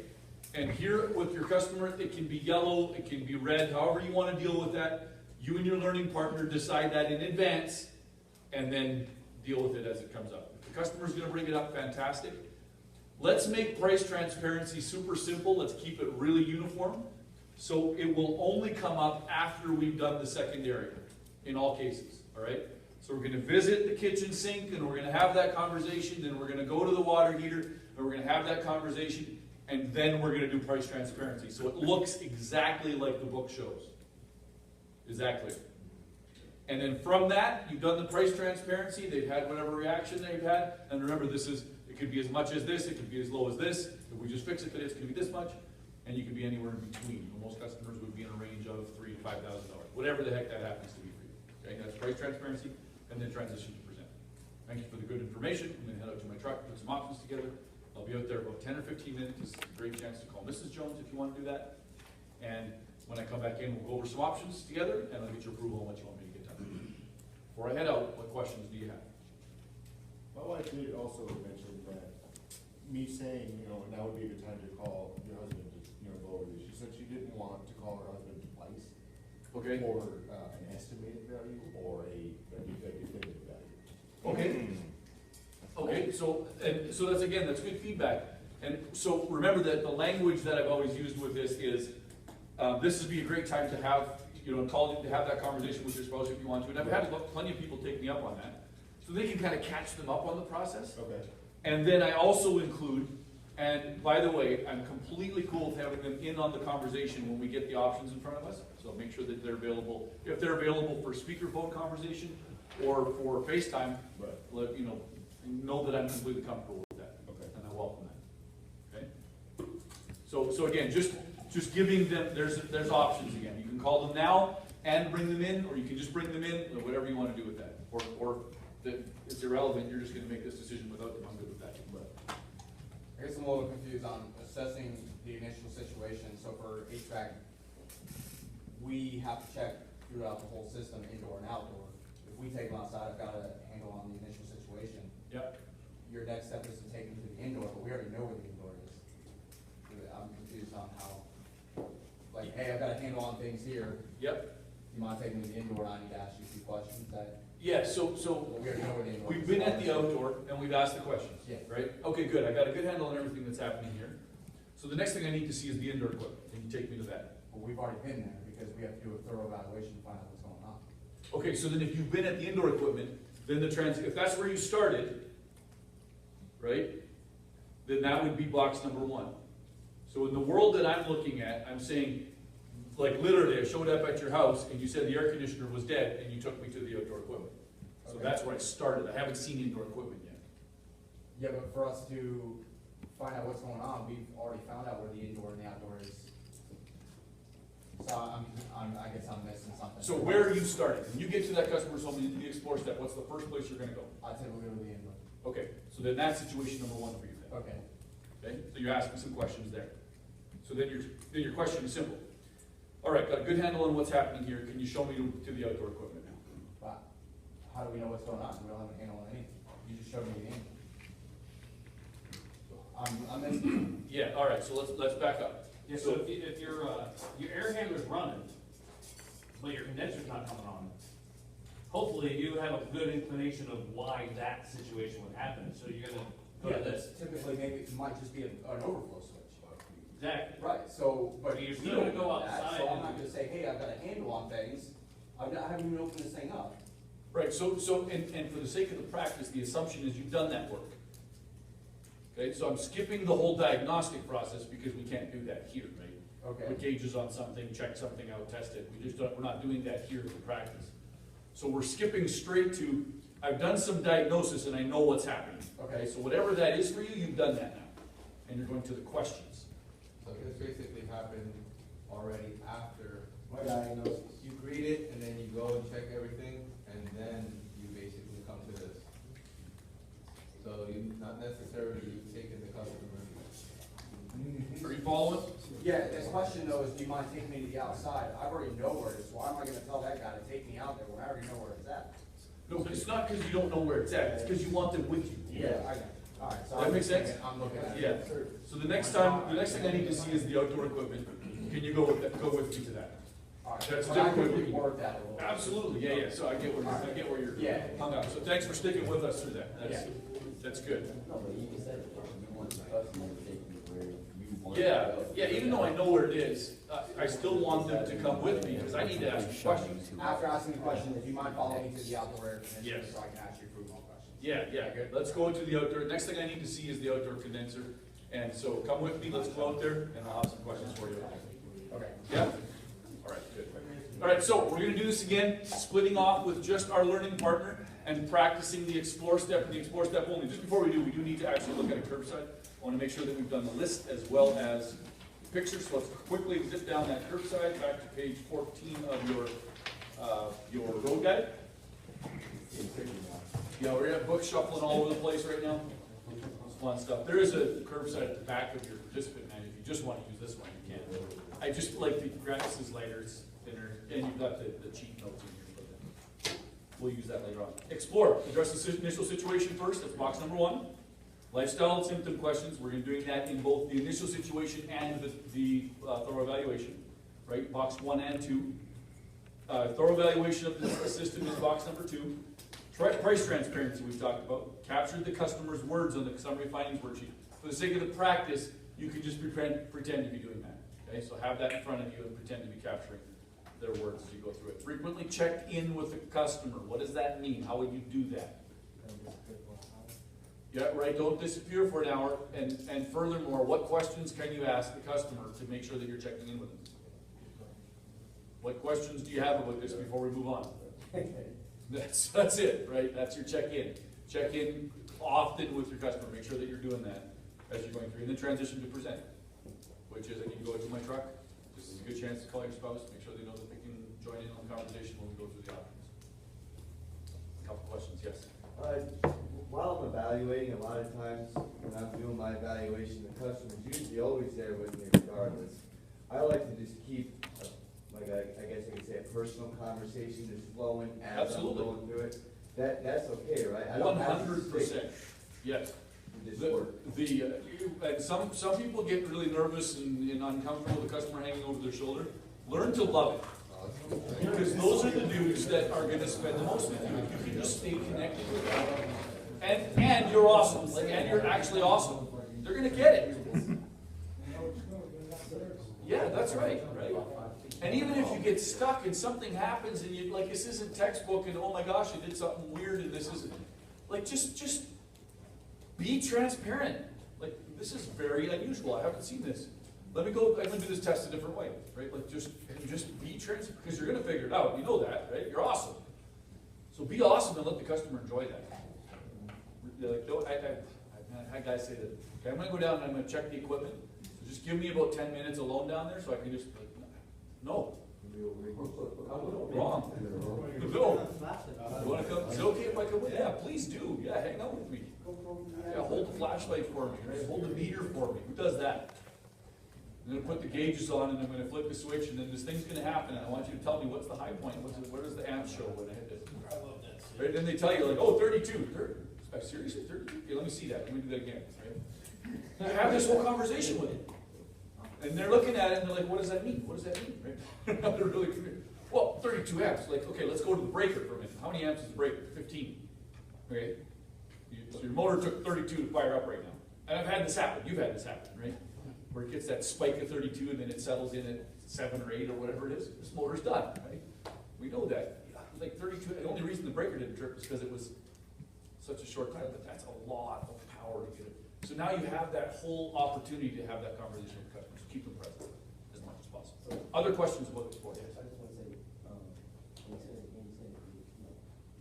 And here with your customer, it can be yellow, it can be red, however you wanna deal with that. You and your learning partner decide that in advance, and then deal with it as it comes up. If the customer's gonna bring it up, fantastic. Let's make price transparency super simple. Let's keep it really uniform. So it will only come up after we've done the secondary in all cases, all right? So we're gonna visit the kitchen sink and we're gonna have that conversation, then we're gonna go to the water heater and we're gonna have that conversation, and then we're gonna do price transparency. So it looks exactly like the book shows. Is that clear? And then from that, you've done the price transparency, they've had whatever reaction they've had, and remember this is, it could be as much as this, it could be as low as this. If we just fix it, it's gonna be this much, and you could be anywhere in between. Most customers would be in a range of $3,000 to $5,000, whatever the heck that happens to be for you. Okay, that's price transparency, and then transition to present. Thank you for the good information. I'm gonna head out to my truck, put some options together. I'll be out there about 10 or 15 minutes. It's a great chance to call Mrs. Jones if you want to do that. And when I come back in, we'll go over some options together, and I'll get your approval on what you want me to get done. Before I head out, what questions do you have? My wife did also mention that me saying, now would be a good time to call your husband to, go over this. She said she didn't want to call her husband twice. Okay. For an estimated value or a definitive value. Okay. Okay, so that's again, that's good feedback. And so remember that the language that I've always used with this is, this would be a great time to have, call to have that conversation with your spouse if you want to. And I've had plenty of people take me up on that. So they can kind of catch them up on the process. Okay. And then I also include, and by the way, I'm completely cool with having them in on the conversation when we get the options in front of us. So make sure that they're available. If they're available for speakerphone conversation or for FaceTime, let know that I'm completely comfortable with that. Okay. And I welcome that. Okay. So again, just giving them, there's options again. You can call them now and bring them in, or you can just bring them in, or whatever you want to do with that. Or that it's irrelevant, you're just going to make this decision without them. I'm good with that. But I guess I'm a little confused on assessing the initial situation. So for HVAC, we have to check throughout the whole system, indoor and outdoor. If we take them outside, I've got a handle on the initial situation. Yep. Your next step is to take them to the indoor, but we already know where the indoor is. I'm confused on how, like, hey, I've got a handle on things here. Yep. You mind taking me to the indoor and I need to ask you a few questions that? Yeah, so we already know where the indoor we've is. been at the outdoor and we've asked the questions. Yeah. Right? Okay, good. I got a good handle on everything that's happening here. So the next thing I need to see is the indoor equipment. Can you take me to that? Well, we've already been there because we have to do a thorough evaluation to find out what's going on. Okay, so then if you've been at the indoor equipment, then if that's where you started, right, then that would be box number 1. So in the world that I'm looking at, I'm saying, like literally, I showed up at your house and you said the air conditioner was dead and you took me to the outdoor equipment. So Okay. that's where I started. I haven't seen indoor equipment yet. Yeah, but for us to find out what's going on, we've already found out where the indoor and the outdoor is. So I guess I'm missing something. So where are you starting? When you get to that customer's home and into the Explore step, what's the first place you're gonna go? I'd say we'll go to the indoor. Okay, so then that's situation number 1 for you then. Okay. Okay, so you're asking some questions there. So then your question is simple. All right, got a good handle on what's happening here. Can you show me to the outdoor equipment now? But how do we know what's going on? We don't have a handle on anything. You just showed me the indoor. I'm missing. Yeah, all right, so let's back up. Yeah, so if your air handler's running, but your condenser's not coming on, hopefully you have a good inclination of why that situation would happen, so you're gonna go to this. Typically, maybe it might just be an overflow switch. Exactly. Right, so, but You're you still don't gonna go know that, outside so I'm and- not gonna say, hey, I've got a handle on things. I haven't even opened this thing up. Right, so and for the sake of the practice, the assumption is you've done that work. Okay, so I'm skipping the whole diagnostic process because we can't do that here, right? Okay. Put gauges on something, check something out, test it. We're not doing that here for practice. So we're skipping straight to, I've done some diagnosis and I know what's happening. Okay. So whatever that is for you, you've done that now. And you're going to the questions. So this basically happened already after Diagnosis. you greet it, and then you go and check everything, and then you basically come to this. So you not necessarily taking the customer. Are you following? Yeah, this question though is, do you mind taking me to the outside? I already know where it is, why am I gonna tell that guy to take me out there when I already know where it's at? No, it's not because you don't know where it's at, it's because you want them with you. I got it. All right, so That I'm makes just sense? thinking, I'm looking at it. Yeah, so the next time, the next thing I need to see is the outdoor equipment. Can you go with me to that? All right, That's but I different. could reword that a little bit. Absolutely, yeah, so I get where you're Yeah. hung up. So thanks for sticking with us through that. That's good. No, but you can say, you want the customer to take you where you want. Yeah, even though I know where it is, I still want them to come with me, because I need to ask you questions. After asking the question, do you mind following me to the outdoor air conditioner Yes. so I can ask you food more questions? Yeah, good. Let's go to the outdoor, next thing I need to see is the outdoor condenser. And so come with me, let's go out there, and I'll have some questions for you. Okay. Yeah? All right, good. All right, so we're gonna do this again, splitting off with just our learning partner and practicing the explore step and the explore step only. Just before we do need to actually look at a curbside. I wanna make sure that we've done the list as well as pictures. So let's quickly zip down that curbside, back to page 14 of your road guide. Yeah, we're gonna have books shuffling all over the place right now. It's fun stuff. There is a curbside at the back of your participant manual. If you just wanna use this one, you can. I just like the grass is lighter, it's thinner, and you've got the cheat notes in here for them. We'll use that later on. Explore, address the initial situation first, that's box number 1. Lifestyle and symptom questions, we're gonna be doing that in both the initial situation and the thorough evaluation, right? Box 1 and 2. Thorough evaluation of the system is box number 2. Price transparency we've talked about. Captured the customer's words on the summary findings worksheet. For the sake of the practice, you can just pretend to be doing that. Okay, so have that in front of you and pretend to be capturing their words as you go through it. Frequently check in with the customer. What does that mean? How would you do that? Yeah, right, don't disappear for an hour, and furthermore, what questions can you ask the customer to make sure that you're checking in with them? What questions do you have about this before we move on? That's it, right? That's your check-in. Check in often with your customer, make sure that you're doing that as you're going through, and then transition to present, which is I can go into my truck, this is a good chance to call your spouse, make sure they know that they can join in on the conversation when we go through the options. A couple questions, yes? While I'm evaluating, a lot of times when I'm doing my evaluation, the customer's usually always there with me regardless. I like to just keep, I guess I could say a personal conversation just flowing as I'm Absolutely. going through it. That's okay, right? I don't have to 100%, yes. This work. And some people get really nervous and uncomfortable with the customer hanging over their shoulder. Learn to love it. Because those are the dudes that are gonna spend the most with you. If you can just stay connected with them. And you're awesome, and you're actually awesome. They're gonna get it. Yeah, that's right. And even if you get stuck and something happens and you, like, this isn't textbook and oh my gosh, you did something weird and this isn't, like, just be transparent. Like, this is very unusual. I haven't seen this. I'm gonna do this test a different way, right? Like, just be transparent, because you're gonna figure it out. You know that, right? You're awesome. So be awesome and let the customer enjoy that. Like, I've had guys say that, okay, I'm gonna go down and I'm gonna check the equipment. So just give me about 10 minutes alone down there so I can just, like, no. Wrong. No. You wanna come? Is it okay if I come with? Yeah, please do. Yeah, hang out with me. Yeah, hold the flashlight for me, right? Hold the meter for me. Who does that? I'm gonna put the gauges on and I'm gonna flip the switch and then this thing's gonna happen and I want you to tell me what's the high point, where does the amp show when I hit this? I love that. Right, then they tell you like, oh, 32. Seriously, 32? Okay, let me see that. Let me do that again, right? You have this whole conversation with them. And they're looking at it and they're like, what does that mean? What does that mean, right? They're really confused. Well, 32 amps. Like, okay, let's go to the breaker for a minute. How many amps is the breaker? 15. Okay? So your motor took 32 to fire up right now. And I've had this happen. You've had this happen, right? Where it gets that spike of 32 and then it settles in at 7 or 8 or whatever it is. This motor's done, right? We know that. Like 32, the only reason the breaker didn't trip is because it was such a short time, but that's a lot of power to get it. So now you have that whole opportunity to have that conversation with customers. Keep them present as much as possible. Other questions about this board? Yes. I just want to say, you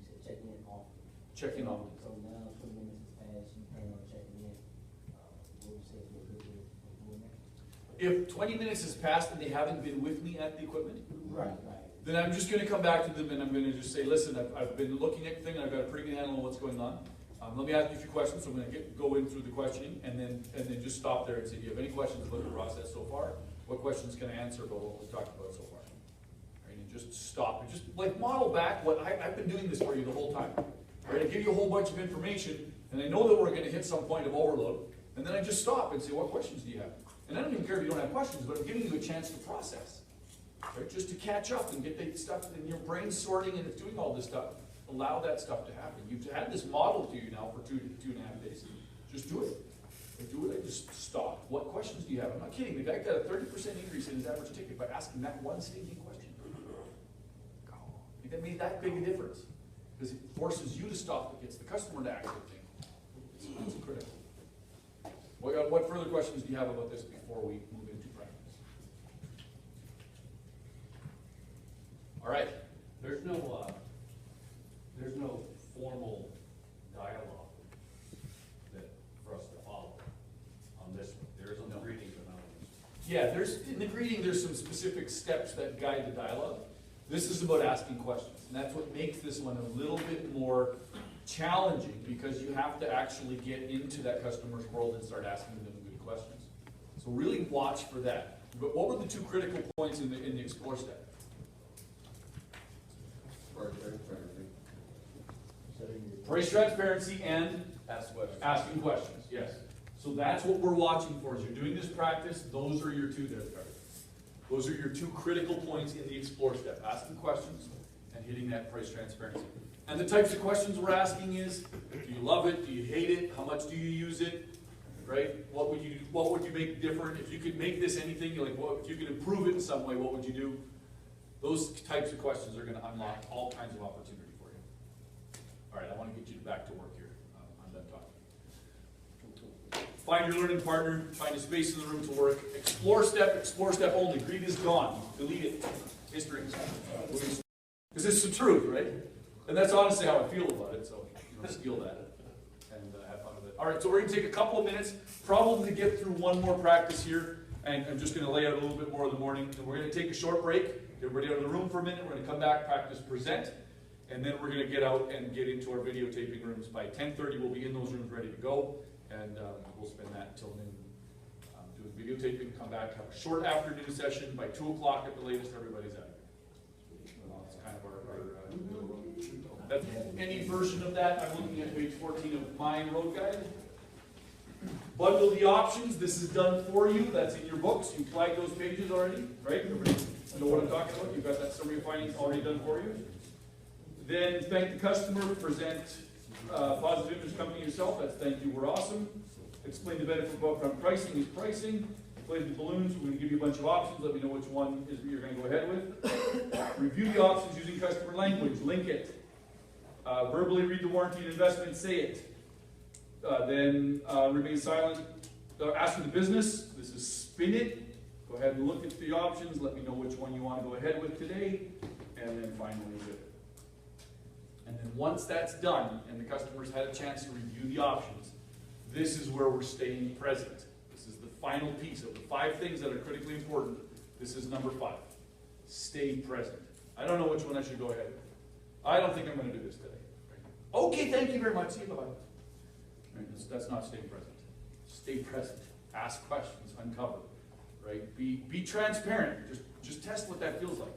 said check in often. Check in often. So now 20 minutes has passed, you plan on checking in. What would you say is a good way of doing that? if 20 minutes has passed and they haven't been with me at the equipment, Right. then I'm just gonna come back to them and I'm gonna just say, listen, I've been looking at the thing and I've got a pretty good handle on what's going on. Let me ask you a few questions, so I'm gonna go in through the questioning and then just stop there and say, do you have any questions about the process so far? What questions can I answer about what we've talked about so far? Right, and just stop and just like model back what I've been doing this for you the whole time. Right, I give you a whole bunch of information and I know that we're gonna hit some point of overload, and then I just stop and say, what questions do you have? And I don't even care if you don't have questions, but I'm giving you a chance to process. Right, just to catch up and get the stuff in your brain sorting and it's doing all this stuff. Allow that stuff to happen. You've had this model to you now for two and a half days. Just do it. I just stop. What questions do you have? I'm not kidding. The guy got a 30% increase in his average ticket by asking that one stinking question. That made that big a difference. Because it forces you to stop. It gets the customer to actually think. It's critical. What further questions do you have about this before we move into practice? All right. There's no formal dialogue that for us to follow on this one. There is no greeting, but not on this one. Yeah, in the greeting, there's some specific steps that guide the dialogue. This is about asking questions, and that's what makes this one a little bit more challenging, because you have to actually get into that customer's world and start asking them good questions. So really watch for that. But what were the two critical points in the explore step? Price transparency and asking questions, yes. So that's what we're watching for. As you're doing this practice, those are your two there, those are your two critical points in the explore step. Asking questions and hitting that price transparency. And the types of questions we're asking is, do you love it? Do you hate it? How much do you use it? Right? What would you make different? If you could make this anything, like if you could improve it in some way, what would you do? Those types of questions are going to unlock all kinds of opportunity for you. All right, I want to get you back to work here. I'm done talking. Find your learning partner, find a space in the room to work. Explore step only. Greed is gone. Delete it. History. Because it's the truth, right? And that's honestly how I feel about it, so steal that and have fun with it. All right, so we're going to take a couple of minutes, probably to get through one more practice here, and I'm just going to lay out a little bit more of the morning. And we're going to take a short break, get everybody out of the room for a minute. We're going to come back, practice, present, and then we're going to get out and get into our videotaping rooms. By 10:30, we'll be in those rooms ready to go, and we'll spend that until noon doing videotaping. Come back, have a short afternoon session. By 2 o'clock at the latest, everybody's out. That's kind of our that's any version of that. I'm looking at page 14 of my road guide. Bundle the options. This is done for you. That's in your books. You flagged those pages already, right? Everybody know what I'm talking about? You've got that summary of findings already done for you. Then thank the customer. Present positive image company yourself. That's thank you. We're awesome. Explain the benefit of upfront pricing is pricing. Play the balloons. We're going to give you a bunch of options. Let me know which one is you're going to go ahead with. Review the options using customer language. Link it. Verbally read the warranty and investment, say it. Then remain silent. Ask for the business. This is spin it. Go ahead and look at the options. Let me know which one you want to go ahead with today. And then finally do it. And then once that's done and the customer's had a chance to review the options, this is where we're staying present. This is the final piece of the 5 things that are critically important. This is number 5. Stay present. I don't know which one I should go ahead with. I don't think I'm going to do this today. Okay, thank you very much. See you, bye-bye. Right, that's not staying present. Stay present. Ask questions. Uncover. Right? Be transparent. Just test what that feels like.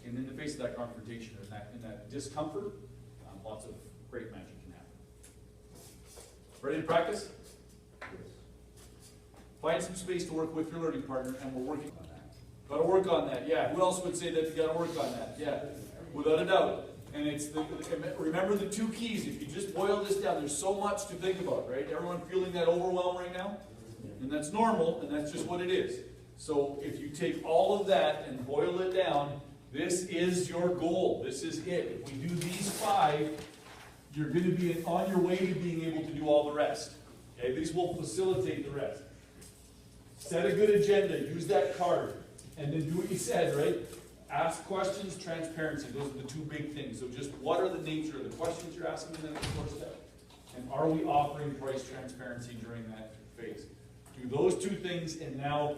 And in the face of that confrontation and that discomfort, lots of great magic can happen. Ready to practice? Yes. Find some space to work with your learning partner, and we're working on that. Got to work on that. Yeah. Who else would say that you got to work on that? Yeah. Without a doubt. And it's remember the 2 keys. If you just boil this down, there's so much to think about, right? Everyone feeling that overwhelm right now? And that's normal, and that's just what it is. So if you take all of that and boil it down, this is your goal. This is it. If we do these 5, you're going to be on your way to being able to do all the rest. Okay? These will facilitate the rest. Set a good agenda. Use that card. And then do what you said, right? Ask questions, transparency. Those are the 2 big things. So just what are the nature of the questions you're asking in the next step? And are we offering price transparency during that phase? Do those 2 things, and now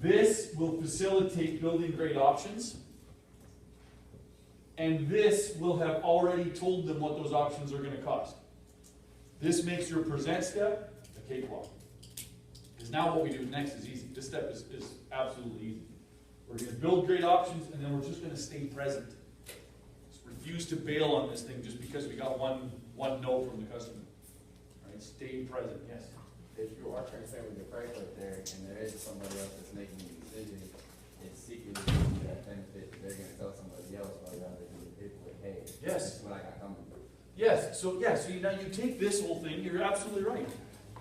This will facilitate building grade options. And this will have already told them what those options are going to cost. This makes your present step a cakewalk. Because now what we do next is easy. This step is absolutely easy. We're going to build grade options, and then we're just going to stay present. Just refuse to bail on this thing just because we got one no from the customer. All right, stay present. Yes. If you are transparent with your price right there, and there is somebody else that's making the decision, it's secretly that benefit, they're gonna tell somebody else while you're out there doing the paperwork, hey, Yes. this is what I got coming. Yes, so now you take this whole thing, you're absolutely right.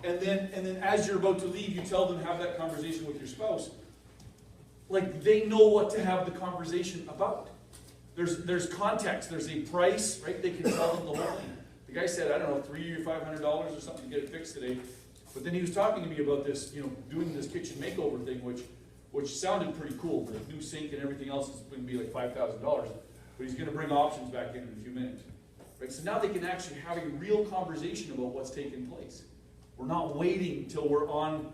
And then as you're about to leave, you tell them, have that conversation with your spouse. Like, they know what to have the conversation about. There's context, there's a price, right? They can tell them the whole thing. The guy said, I don't know, $300 or $500 or something to get it fixed today. But then he was talking to me about this, doing this kitchen makeover thing, which sounded pretty cool. The new sink and everything else is going to be like $5,000. But he's going to bring options back in a few minutes. Right? So now they can actually have a real conversation about what's taking place. We're not waiting till we're on,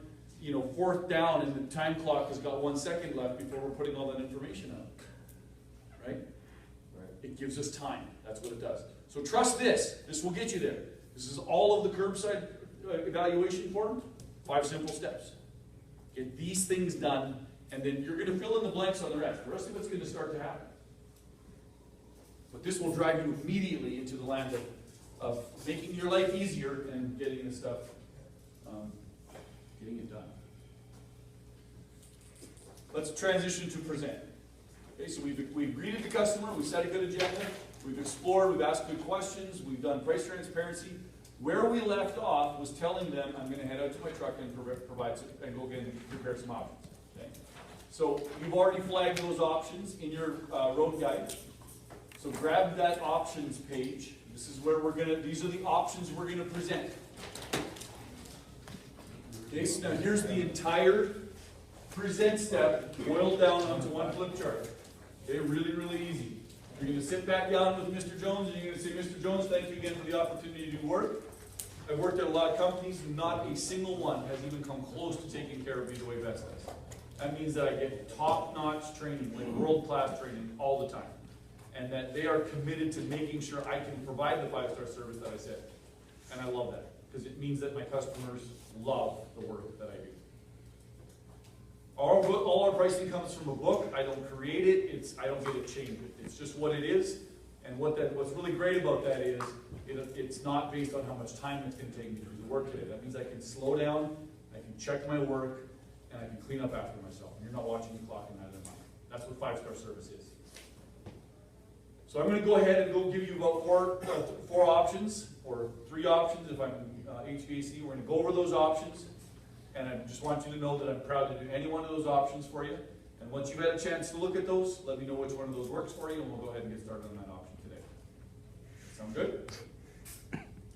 fourth down and the time clock has got 1 second left before we're putting all that information out. Right? It gives us time. That's what it does. So trust this. This will get you there. This is all of the curbside evaluation form. 5 simple steps. Get these things done, and then you're going to fill in the blanks on the rest. The rest of it's going to start to happen. But this will drive you immediately into the land of making your life easier and getting this stuff, getting it done. Let's transition to present. Okay, so we've greeted the customer, we've set a good agenda, we've explored, we've asked good questions, we've done price transparency. Where we left off was telling them, I'm going to head out to my truck and go get and prepare some options. Okay? So you've already flagged those options in your road guide. So grab that options page. This is where these are the options we're going to present. Okay, so now here's the entire present step boiled down onto one flip chart. Okay, really, really easy. You're going to sit back down with Mr. Jones and you're going to say, Mr. Jones, thank you again for the opportunity to do work. I've worked at a lot of companies, not a single one has even come close to taking care of me the way Best does. That means that I get top-notch training, like world-class training all the time. And that they are committed to making sure I can provide the 5-star service that I said. And I love that, because it means that my customers love the work that I do. All our pricing comes from a book. I don't create it. I don't get it changed. It's just what it is. And what's really great about that is it's not based on how much time it's going to take me to do the work today. That means I can slow down, I can check my work, and I can clean up after myself. And you're not watching me clock in out of the mind. That's what 5-star service is. So I'm going to go ahead and give you about four options, or 3 options if I'm HVAC. We're going to go over those options. And I just want you to know that I'm proud to do any one of those options for you. And once you've had a chance to look at those, let me know which one of those works for you, and we'll go ahead and get started on that option today. Sound good?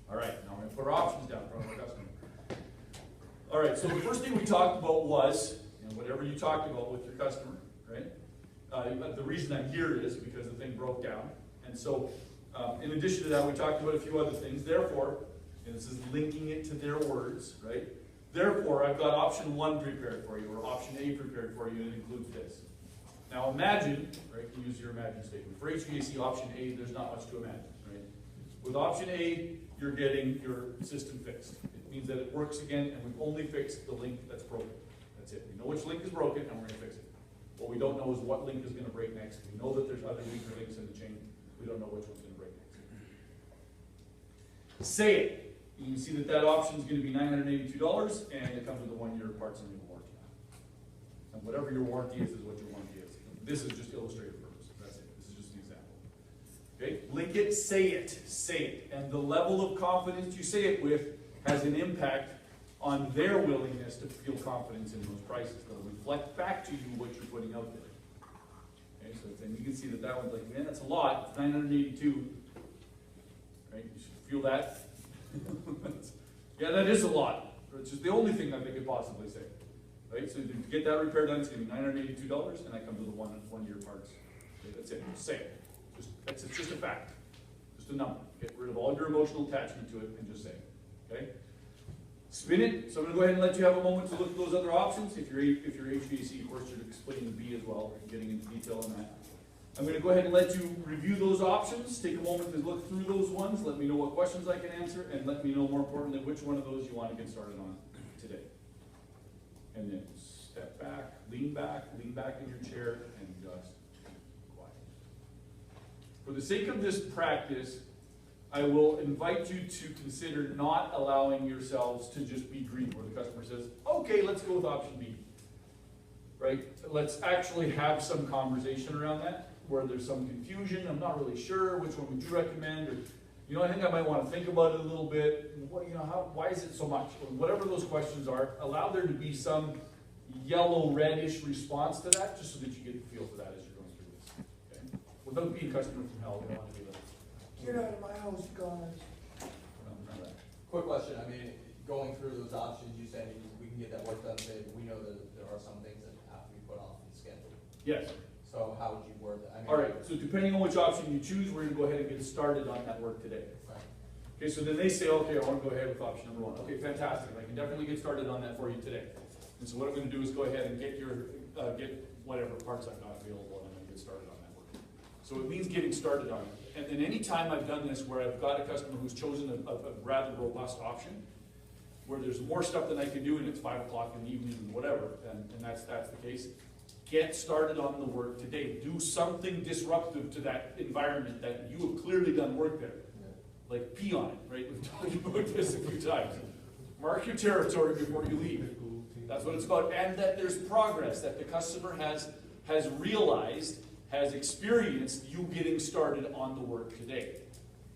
All right, now I'm going to put our options down in front of our customer. All right, so the first thing we talked about was, whatever you talked about with your customer, right? The reason I'm here is because the thing broke down. And so, in addition to that, we talked about a few other things. Therefore, and this is linking it to their words, right? Therefore, I've got option 1 prepared for you, or option A prepared for you, and it includes this. Now imagine, right, you use your imagine statement. For HVAC option A, there's not much to imagine, right? With option A, you're getting your system fixed. It means that it works again, and we've only fixed the link that's broken. That's it. We know which link is broken, and we're going to fix it. What we don't know is what link is going to break next. We know that there's other weaker links in the chain. We don't know which one's going to break next. Say it. You can see that option is going to be $982, and it comes with a 1-year parts and labor warranty. And whatever your warranty is what your warranty is. This is just illustrative purpose. That's it. This is just an example. Okay? Link it, say it, say it. And the level of confidence you say it with has an impact on their willingness to feel confidence in those prices. They'll reflect back to you what you're putting out there. Okay, so then you can see that one's like, man, that's a lot. It's 982. Right? You should feel that. Yeah, that is a lot. It's just the only thing that they could possibly say. Right? So to get that repair done, it's going to be $982, and that comes with a 1-year parts. Okay, that's it. Just say it. It's just a fact. Just a number. Get rid of all your emotional attachment to it and just say it. Okay? spin it. So I'm gonna go ahead and let you have a moment to look at those other options. If you're HVAC, of course, you're explaining the B as well, or getting into detail on that. I'm gonna go ahead and let you review those options, take a moment to look through those ones, let me know what questions I can answer, and let me know more importantly, which one of those you wanna get started on today. And then step back in your chair, and just quiet. For the sake of this practice, I will invite you to consider not allowing yourselves to just be green, where the customer says, okay, let's go with option B. Right? Let's actually have some conversation around that, where there's some confusion, I'm not really sure, which one would you recommend, or, you know, I think I might want to think about it a little bit, what, you know, why is it so much? Or whatever those questions are, allow there to be some yellow-reddish response to that, just so that you get the feel for that as you're going through this. Okay? Without being customer from hell, we don't want to be like, get out of my house, guys. None of that. Quick question, I mean, going through those options, you said we can get that work done today, but we know that there are some things that have to be put off the schedule. Yes. So how would you word that? I mean, All right, so depending on which option you choose, we're gonna go ahead and get started on that work today. Right. Okay, so then they say, okay, I wanna go ahead with option number one. Okay, fantastic, I can definitely get started on that for you today. And so what I'm gonna do is go ahead and get get whatever parts I've got available, and I'm gonna get started on that work. So it means getting started on it. And then any time I've done this where I've got a customer who's chosen a rather robust option, where there's more stuff than I can do and it's 5 o'clock in the evening and whatever, and that's the case, get started on the work today. Do something disruptive to that environment that you have clearly done work there. Like pee on it, right? We've talked about this a few times. Mark your territory before you leave. That's what it's about. And that there's progress, that the customer has realized, has experienced you getting started on the work today.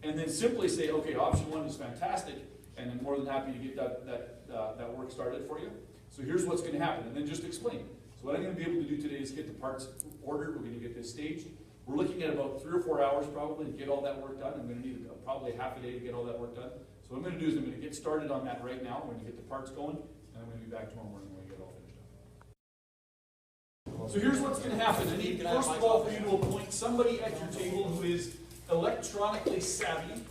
And then simply say, okay, option one is fantastic, and I'm more than happy to get that work started for you. So here's what's going to happen, and then just explain. So what I'm going to be able to do today is get the parts ordered. We're going to get this staged. We're looking at about 3 or 4 hours probably to get all that work done. I'm going to need probably half a day to get all that work done. So what I'm going to do is I'm going to get started on that right now. We're going to get the parts going, and I'm going to be back tomorrow morning when we get it all finished up. So here's what's going to happen. I need, first of all, for you to appoint somebody at your table who is electronically savvy.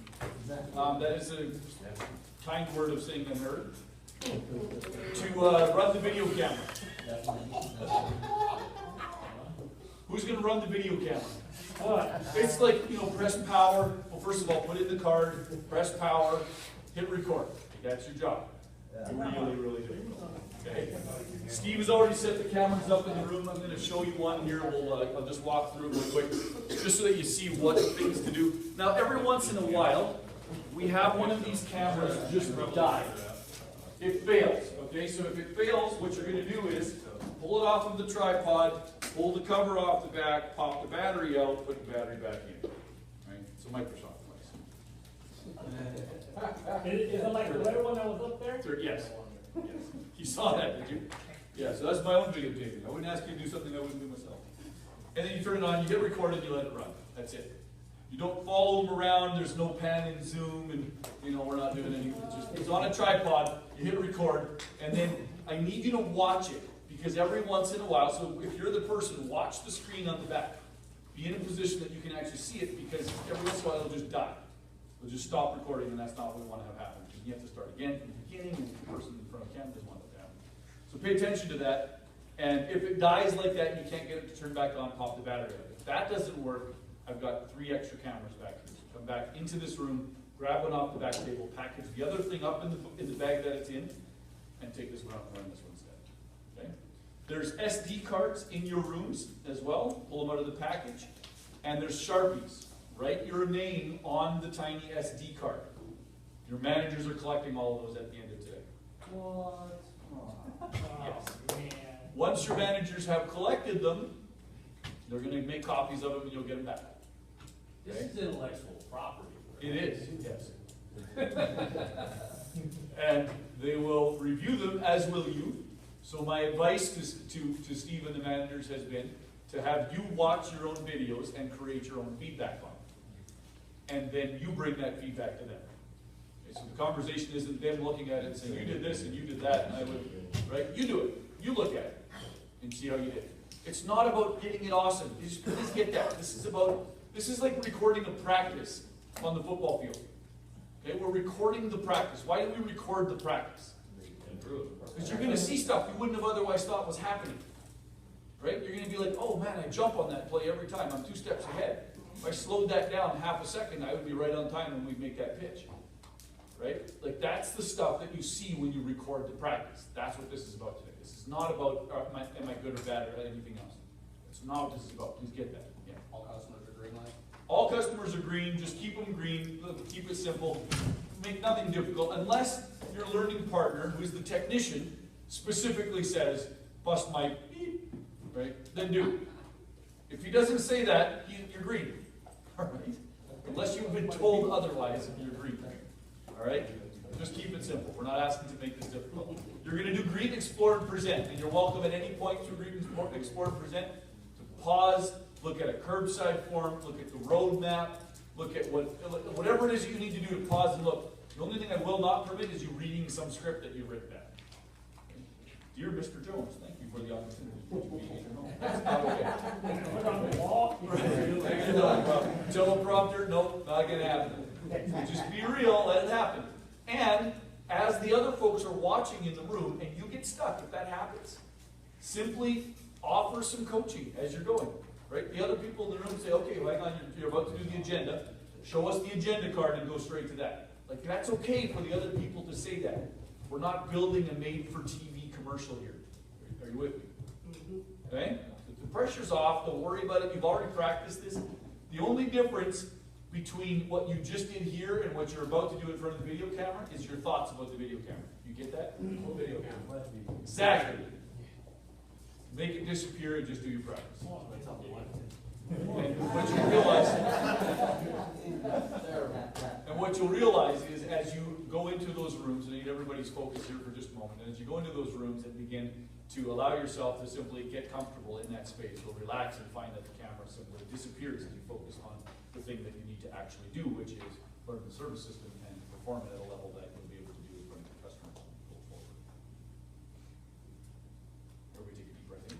That is a kind word of saying a nerd. To run the video camera. Who's going to run the video camera? It's like, you know, press power. Well, first of all, put in the card, press power, hit record. That's your job. You really do. Okay. Steve has already set the cameras up in the room. I'm going to show you one here. I'll just walk through it real quick, just so that you see what things to do. Now, every once in a while, we have one of these cameras just die. It fails. Okay, so if it fails, what you're going to do is pull it off of the tripod, pull the cover off the back, pop the battery out, put the battery back in. Right? It's a Microsoft device. Is it like the red one that was up there? Yes. Yes. You saw that, did you? Yeah, so that's my own videotaping. I wouldn't ask you to do something I wouldn't do myself. And then you turn it on, you hit record, and you let it run. That's it. You don't follow them around, there's no pan and zoom, and you know, we're not doing anything. It's on a tripod, you hit record, and then I need you to watch it, because every once in a while, so if you're the person, watch the screen on the back. Be in a position that you can actually see it, because every once in a while it'll just die. It'll just stop recording, and that's not what we want to have happen. You have to start again from the beginning, and the person in front of the camera doesn't want that to happen. So pay attention to that, and if it dies like that and you can't get it to turn back on, pop the battery out. If that doesn't work, I've got 3 extra cameras back here. So come back into this room, grab one off the back table, package the other thing up in the bag that it's in, and take this one out and run this one instead. Okay? There's SD cards in your rooms as well. Pull them out of the package. And there's Sharpies. Write your name on the tiny SD card. Your managers are collecting all of those at the end of today. What? Yes. Man. Once your managers have collected them, they're going to make copies of them and you'll get them back. This is intellectual property. It is, yes. And they will review them, as will you. So my advice to Steve and the managers has been to have you watch your own videos and create your own feedback on them. And then you bring that feedback to them. Okay, so the conversation isn't them looking at it and saying, you did this and you did that, and I would, right? You do it. You look at it and see how you did. It's not about getting it awesome. Please get that. This is like recording a practice on the football field. Okay, we're recording the practice. Why do we record the practice? Because you're gonna see stuff you wouldn't have otherwise thought was happening. Right? You're gonna be like, oh man, I jump on that play every time, I'm 2 steps ahead. If I slowed that down half a second, I would be right on time when we make that pitch. Right? Like that's the stuff that you see when you record the practice. That's what this is about today. This is not about, am I good or bad or anything else. That's not what this is about. Please get that. Yeah. All customers are green light? All customers are green, just keep them green, keep it simple, make nothing difficult, unless your learning partner, who is the technician, specifically says, bust my beep, right? Then do it. If he doesn't say that, you're green, all right? Unless you've been told otherwise, you're green, all right? Just keep it simple. We're not asking to make this difficult. You're going to do greet, explore, and present, and you're welcome at any point to greet, explore, and present, to pause, look at a curbside form, look at the roadmap, look at whatever it is you need to do to pause and look. The only thing I will not permit is you reading some script that you've written down. Dear Mr. Jones, thank you for the opportunity to be here. That's not okay. Put on the wall. Teleprompter, nope, not going to happen. So just be real, let it happen. And as the other folks are watching in the room and you get stuck, if that happens, simply offer some coaching as you're going. Right? The other people in the room say, okay, well, hang on, you're about to do the agenda. Show us the agenda card and go straight to that. Like, that's okay for the other people to say that. We're not building a made-for-TV commercial here. Are you with me? Okay? The pressure's off. Don't worry about it. You've already practiced this. The only difference between what you just did here and what you're about to do in front of the video camera is your thoughts about the video camera. You get that? What video camera? Exactly. Make it disappear and just do your practice. And what you'll realize is as you go into those rooms, and I need everybody's focus here for just a moment, and as you go into those rooms and begin to allow yourself to simply get comfortable in that space, you'll relax and find that the camera simply disappears as you focus on the thing that you need to actually do, which is learn the service system and perform it at a level that you'll be able to do in front of the customer going forward. Everybody take a deep breath in.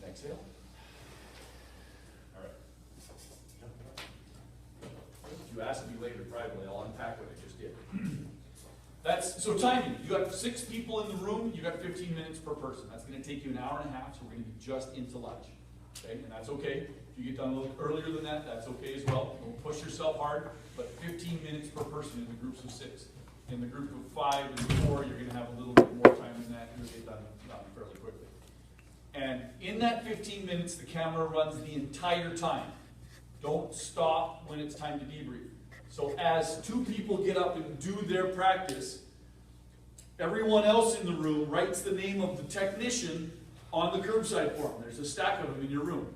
And exhale. You asked me later privately, I'll unpack what I just did. So timing, you got 6 people in the room, you got 15 minutes per person. That's going to take you an hour and a half, so we're going to be just into lunch. Okay, and that's okay. If you get done a little earlier than that, that's okay as well. Don't push yourself hard, but 15 minutes per person in the groups of 6. In the group of 5 and 4, you're going to have a little bit more time than that. You'll get done fairly quickly. And in that 15 minutes, the camera runs the entire time. Don't stop when it's time to debrief. So as 2 people get up and do their practice, everyone else in the room writes the name of the technician on the curbside form. There's a stack of them in your room.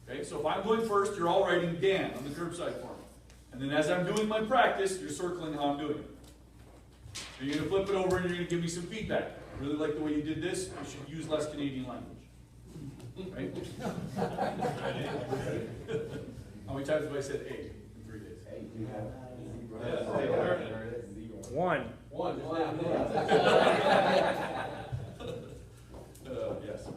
Okay, so if I'm going first, you're all writing Dan on the curbside form. And then as I'm doing my practice, you're circling how I'm doing it. So you're going to flip it over and you're going to give me some feedback. I really like the way you did this. You should use less Canadian language. Right? How many times have I said A in 3 days? Hey, you have. One. Yes.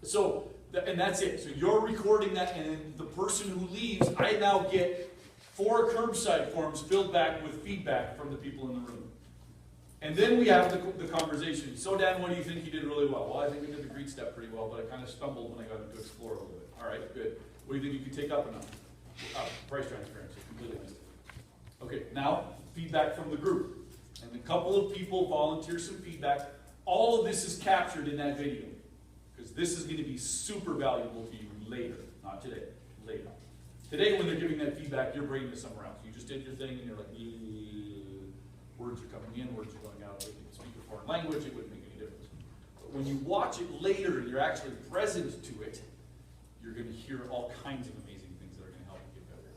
So, and that's it. So you're recording that, and the person who leaves, I now get 4 curbside forms filled back with feedback from the people in the room. And then we have the conversation. So Dan, what do you think you did really well? Well, I think we did the greet step pretty well, but I kind of stumbled when I got into explore a little bit. All right, good. What do you think you could take up enough? Price transparency, completely missed it. Okay, now feedback from the group. And a couple of people volunteer some feedback. All of this is captured in that video. Because this is going to be super valuable to you later. Not today, later. Today when they're giving that feedback, your brain is somewhere else. You just did your thing and you're like, words are coming in, words are going out. If you can speak a foreign language, it wouldn't make any difference. But when you watch it later and you're actually present to it, you're going to hear all kinds of amazing things that are going to help you get better.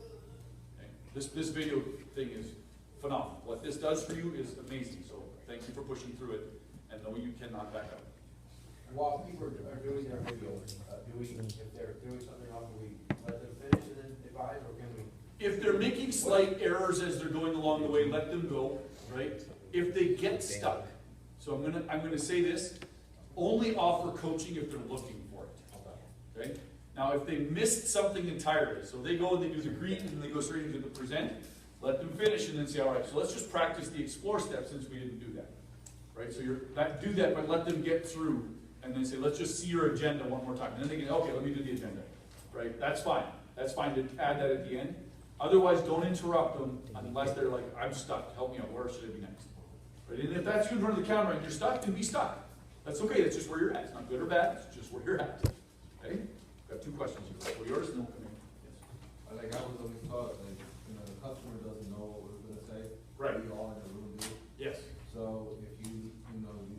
Okay? This video thing is phenomenal. What this does for you is amazing. So thank you for pushing through it, and know you cannot back up. While people are doing their video, if they're doing something wrong, do we let them finish and then advise, or can we? If they're making slight errors as they're going along the way, let them go, right? If they get stuck, so I'm gonna say this, only offer coaching if they're looking for it. Okay? Now if they missed something entirely, so they go and they do the greet and they go straight into the present, Let them finish and then say, all right, so let's just practice the explore step since we didn't do that. Right, so do that, but let them get through and then say, let's just see your agenda one more time. And then they can, okay, let me do the agenda. Right, that's fine. That's fine to add that at the end. Otherwise, don't interrupt them unless they're like, I'm stuck, help me out, where should I be next? Right, and if that's you in front of the camera and you're stuck, then be stuck. That's okay, that's just where you're at. It's not good or bad, it's just where you're at. Okay? Got 2 questions here. Well, yours, no, come here. Yes. I was always taught, like, the customer doesn't know what we're gonna say. Right. We all in the room do. Yes. So if you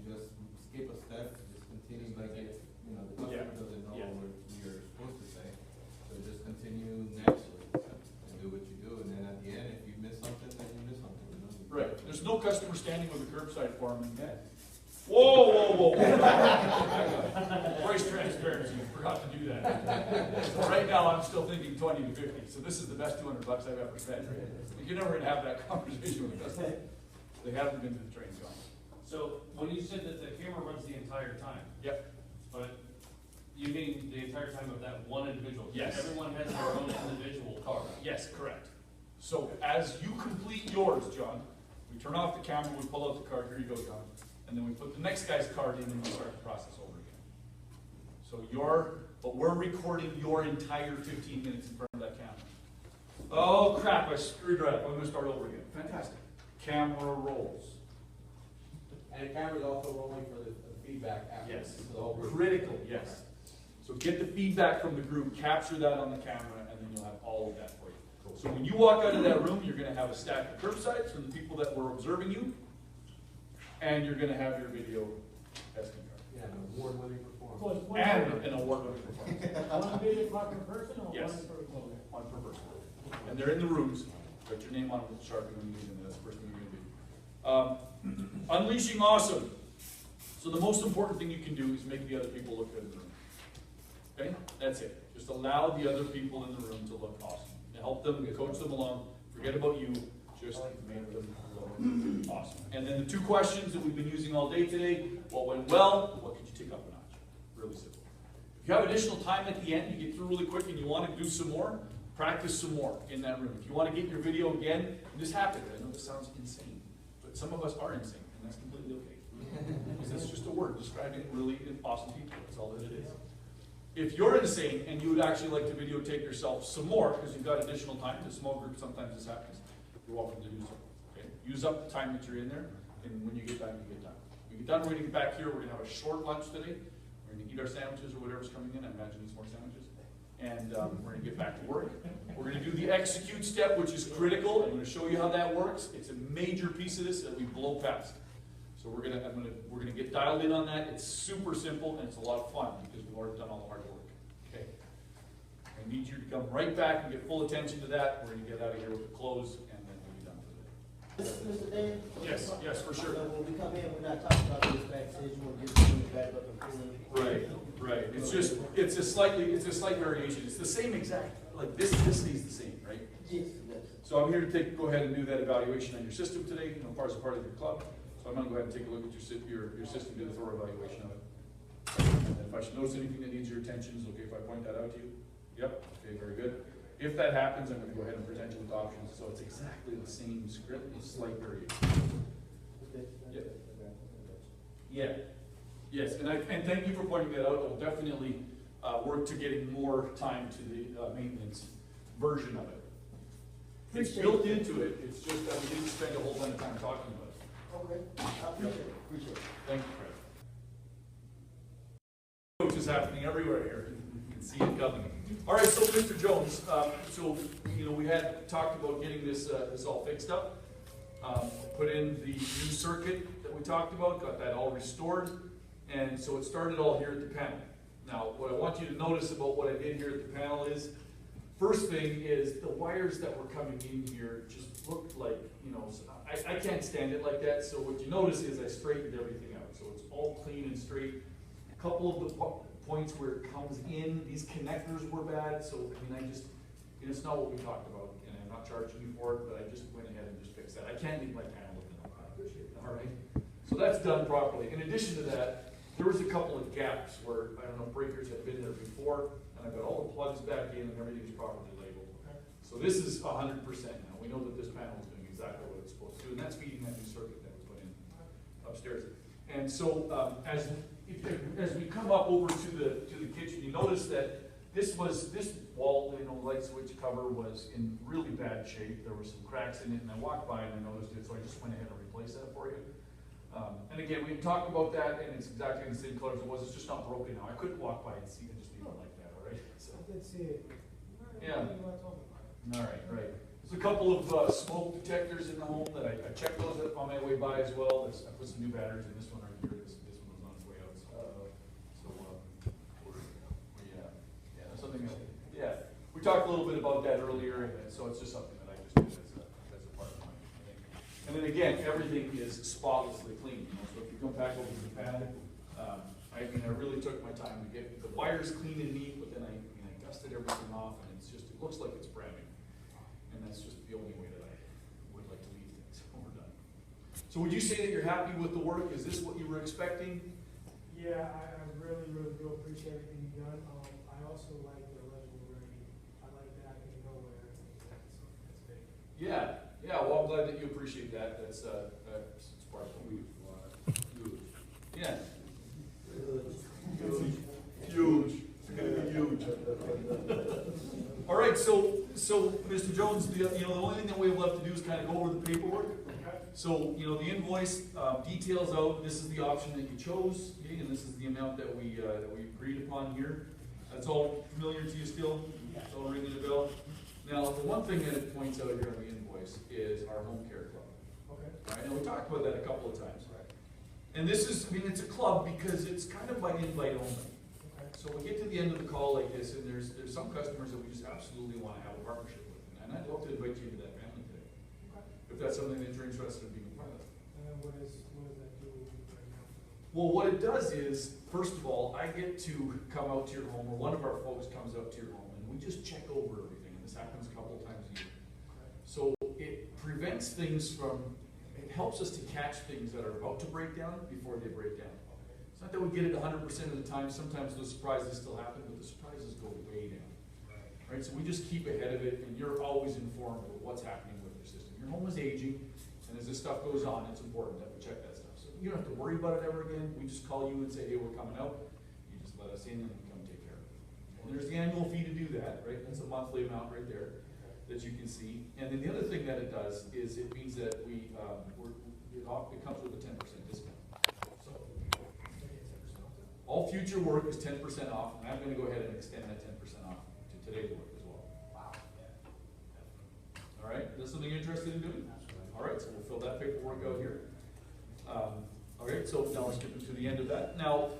just skip a step, just continue like it, the customer doesn't know what you're supposed to say. So just continue naturally and do what you do, and then at the end, if you miss something, then you miss something. Right. There's no customer standing with a curbside form and whoa. Price transparency, forgot to do that. So right now, I'm still thinking 20 to 50, so this is the best $200 I've ever spent. You're never gonna have that conversation with a customer. They haven't been to the training gone. So, when you said that the camera runs the entire time, Yep. but you mean the entire time of that one individual? Yes. Everyone has their own individual car. Yes, correct. So as you complete yours, John, we turn off the camera, we pull out the card, here you go, John. And then we put the next guy's card in and we start the process over again. So but we're recording your entire 15 minutes in front of that camera. Oh crap, I screwed right up. I'm gonna start over again. Fantastic. Camera rolls. And the camera's also rolling for the feedback after. Yes. The whole group. Critical, yes. So get the feedback from the group, capture that on the camera, and then you'll have all of that for you. So when you walk out of that room, you're gonna have a stack of curbsides from the people that were observing you, and you're gonna have your video testing card. Yeah, an award-winning performance. So it's one And per- an award-winning performance. one video per person or Yes. one per program? One per person. And they're in the rooms, put your name on it, Sharpie when you leave them, that's the first thing you're gonna do. Unleashing awesome. So the most important thing you can do is make the other people look good in the room. Okay, that's it. Just allow the other people in the room to look awesome. Help them, coach them along, forget about you, just make them look awesome. And then the 2 questions that we've been using all day today, what went well, what could you take up a notch? Really simple. If you have additional time at the end, you get through really quick and you want to do some more, practice some more in that room. If you want to get your video again, and this happened, I know this sounds insane, but some of us are insane, and that's completely okay. Because it's just a word describing really awesome people, that's all that it is. If you're insane and you would actually like to videotape yourself some more, because you've got additional time, in a small group sometimes this happens, you're welcome to do so. Okay? Use up the time that you're in there, and when you get done, you get done. When you get done, we're going to get back here, we're going to have a short lunch today. We're going to eat our sandwiches or whatever's coming in, I imagine it's more sandwiches. And we're going to get back to work. We're going to do the execute step, which is critical. I'm going to show you how that works. It's a major piece of this that we blow past. So we're going to get dialed in on that. It's super simple and it's a lot of fun because we've already done all the hard work. Okay. I need you to come right back and get full attention to that. We're going to get out of here with the close and then we'll be done for the day. Mr. Dan? Yes, for sure. When we come in, we're not talking about this backstage, we'll get the back up and pull. Right. It's a slight variation. It's the same exact, like this stays the same, right? Yes. So I'm here to go ahead and do that evaluation on your system today, as a part of your club. So I'm gonna go ahead and take a look at your system, do the thorough evaluation of it. And if I should notice anything that needs your attention, is it okay if I point that out to you? Yep, okay, very good. If that happens, I'm gonna go ahead and present you with options, so it's exactly the same script, with slight variation. Yeah. Yes, and thank you for pointing that out. I'll definitely work to getting more time to the maintenance version of it. It's built into it, it's just that we didn't spend a whole ton of time talking about it. Okay, I appreciate it. Thank you, Fred. Which is happening everywhere here. You can see it coming. All right, so Mr. Jones, we had talked about getting this all fixed up. Put in the new circuit that we talked about, got that all restored, and so it started all here at the panel. Now, what I want you to notice about what I did here at the panel is, first thing is the wires that were coming in here just looked like, I can't stand it like that, so what you notice is I straightened everything out. So it's all clean and straight. A couple of the points where it comes in, these connectors were bad, so it's not what we talked about, and I'm not charging you for it, but I just went ahead and just fixed that. I can't leave my panel looking like that. All right? So that's done properly. In addition to that, there was a couple of gaps where, breakers had been there before, and I got all the plugs back in and everything's properly labeled. So this is 100% now. We know that this panel is doing exactly what it's supposed to do, and that's feeding that new circuit that we put in upstairs. And so as we come up over to the kitchen, you notice that this wall, light switch cover was in really bad shape. There were some cracks in it, and I walked by and I noticed it, so I just went ahead and replaced that for you. And again, we can talk about that, and it's exactly the same color as it was. It's just not broken now. I couldn't walk by and see it, just leave it like that. All right. So, I did see it. yeah. All right. Right. There's a couple of smoke detectors in the home that I checked those up on my way by as well. I put some new batteries in this one right here. This one was on its way out. That's something that, we talked a little bit about that earlier, and so it's just something that I just did as a part of my thing. And then again, everything is spotlessly clean. So if you come back over to the pad, I really took my time to get the wires clean and neat, but then I dusted everything off, and it looks like it's brand new. And that's just the only way that I would like to leave things when we're done. So would you say that you're happy with the work? Is this what you were expecting? Yeah, I really, really do appreciate everything you've done. I also like the legible writing. I like that I can know where everything is at, so that's big. Yeah, well, I'm glad that you appreciate that. That's part of what we do. Yeah. Huge. All right, so Mr. Jones, the only thing that we have left to do is kind of go over the paperwork. So, the invoice details out, this is the option that you chose, okay, and this is the amount that we agreed upon here. That's all familiar to you still? It's all ringing a bell? Now, the one thing that it points out here on the invoice is our home care club. Okay. All right, and we talked about that a couple of times. And this is, it's a club because it's kind of by invite only. So we get to the end of the call like this, and there's some customers that we just absolutely want to have a partnership with. And I'd love to invite you into that family today. Okay. If that's something that you're interested in being a part of. And what does that do right now? Well, what it does is, first of all, I get to come out to your home, or one of our folks comes out to your home, and we just check over everything. And this happens a couple of times a year. Okay. So it prevents things from, it helps us to catch things that are about to break down before they break down. It's not that we get it 100% of the time. Sometimes those surprises still happen, but the surprises go way down. Right? So we just keep ahead of it, and you're always informed of what's happening with your system. Your home is aging, and as this stuff goes on, it's important that we check that stuff. So you don't have to worry about it ever again. We just call you and say, hey, we're coming out. You just let us in, and we come take care of it. And there's the annual fee to do that, right? That's a monthly amount right there that you can see. And then the other thing that it does is it means that it comes with a 10% discount. All future work is 10% off, and I'm going to go ahead and extend that 10% off to today's work as well. Wow. All right, is that something you're interested in doing? All right, so we'll fill that paperwork out here. All right, so now we're skipping to the end of that. Now,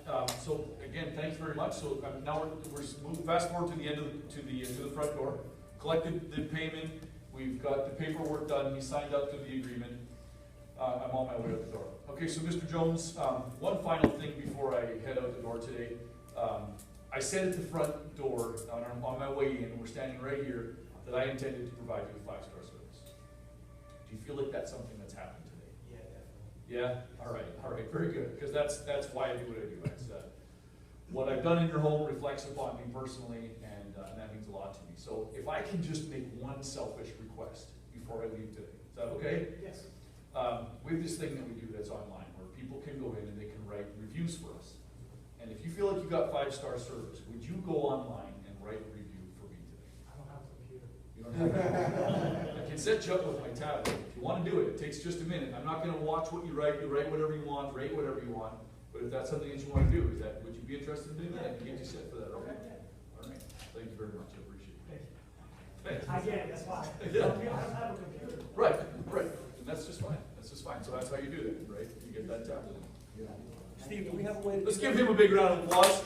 so again, thanks very much. So now we're moving fast forward to the end of to the front door. Collected the payment. We've got the paperwork done. He signed up to the agreement. I'm on my way out the door. Okay, so Mr. Jones, one final thing before I head out the door today. I said at the front door, on my way in, we're standing right here, that I intended to provide you with 5-star service. Do you feel like that's something that's happened today? Yeah, definitely. Yeah? All right, very good, because that's why I do what I do. It's, what I've done in your home reflects upon me personally, and that means a lot to me. So if I can just make one selfish request before I leave today, is that okay? Yes. We have this thing that we do that's online, where people can go in and they can write reviews for us. And if you feel like you got 5-star service, would you go online and write a review for me today? I don't have a computer. You don't have a I can set you up with my tablet. If you want to do it, it takes just a minute. I'm not going to watch what you write. You write whatever you want, rate whatever you want. But if that's something that you want to do, would you be interested in doing that? I can get you set for that, okay? All right. Thank you very much. I appreciate it. Thanks. I get it, that's why. Yeah. I don't have a computer. Right. And that's just fine. So that's how you do that, right? You get that tablet. Steve, do we have a way to? Let's give him a big round of applause.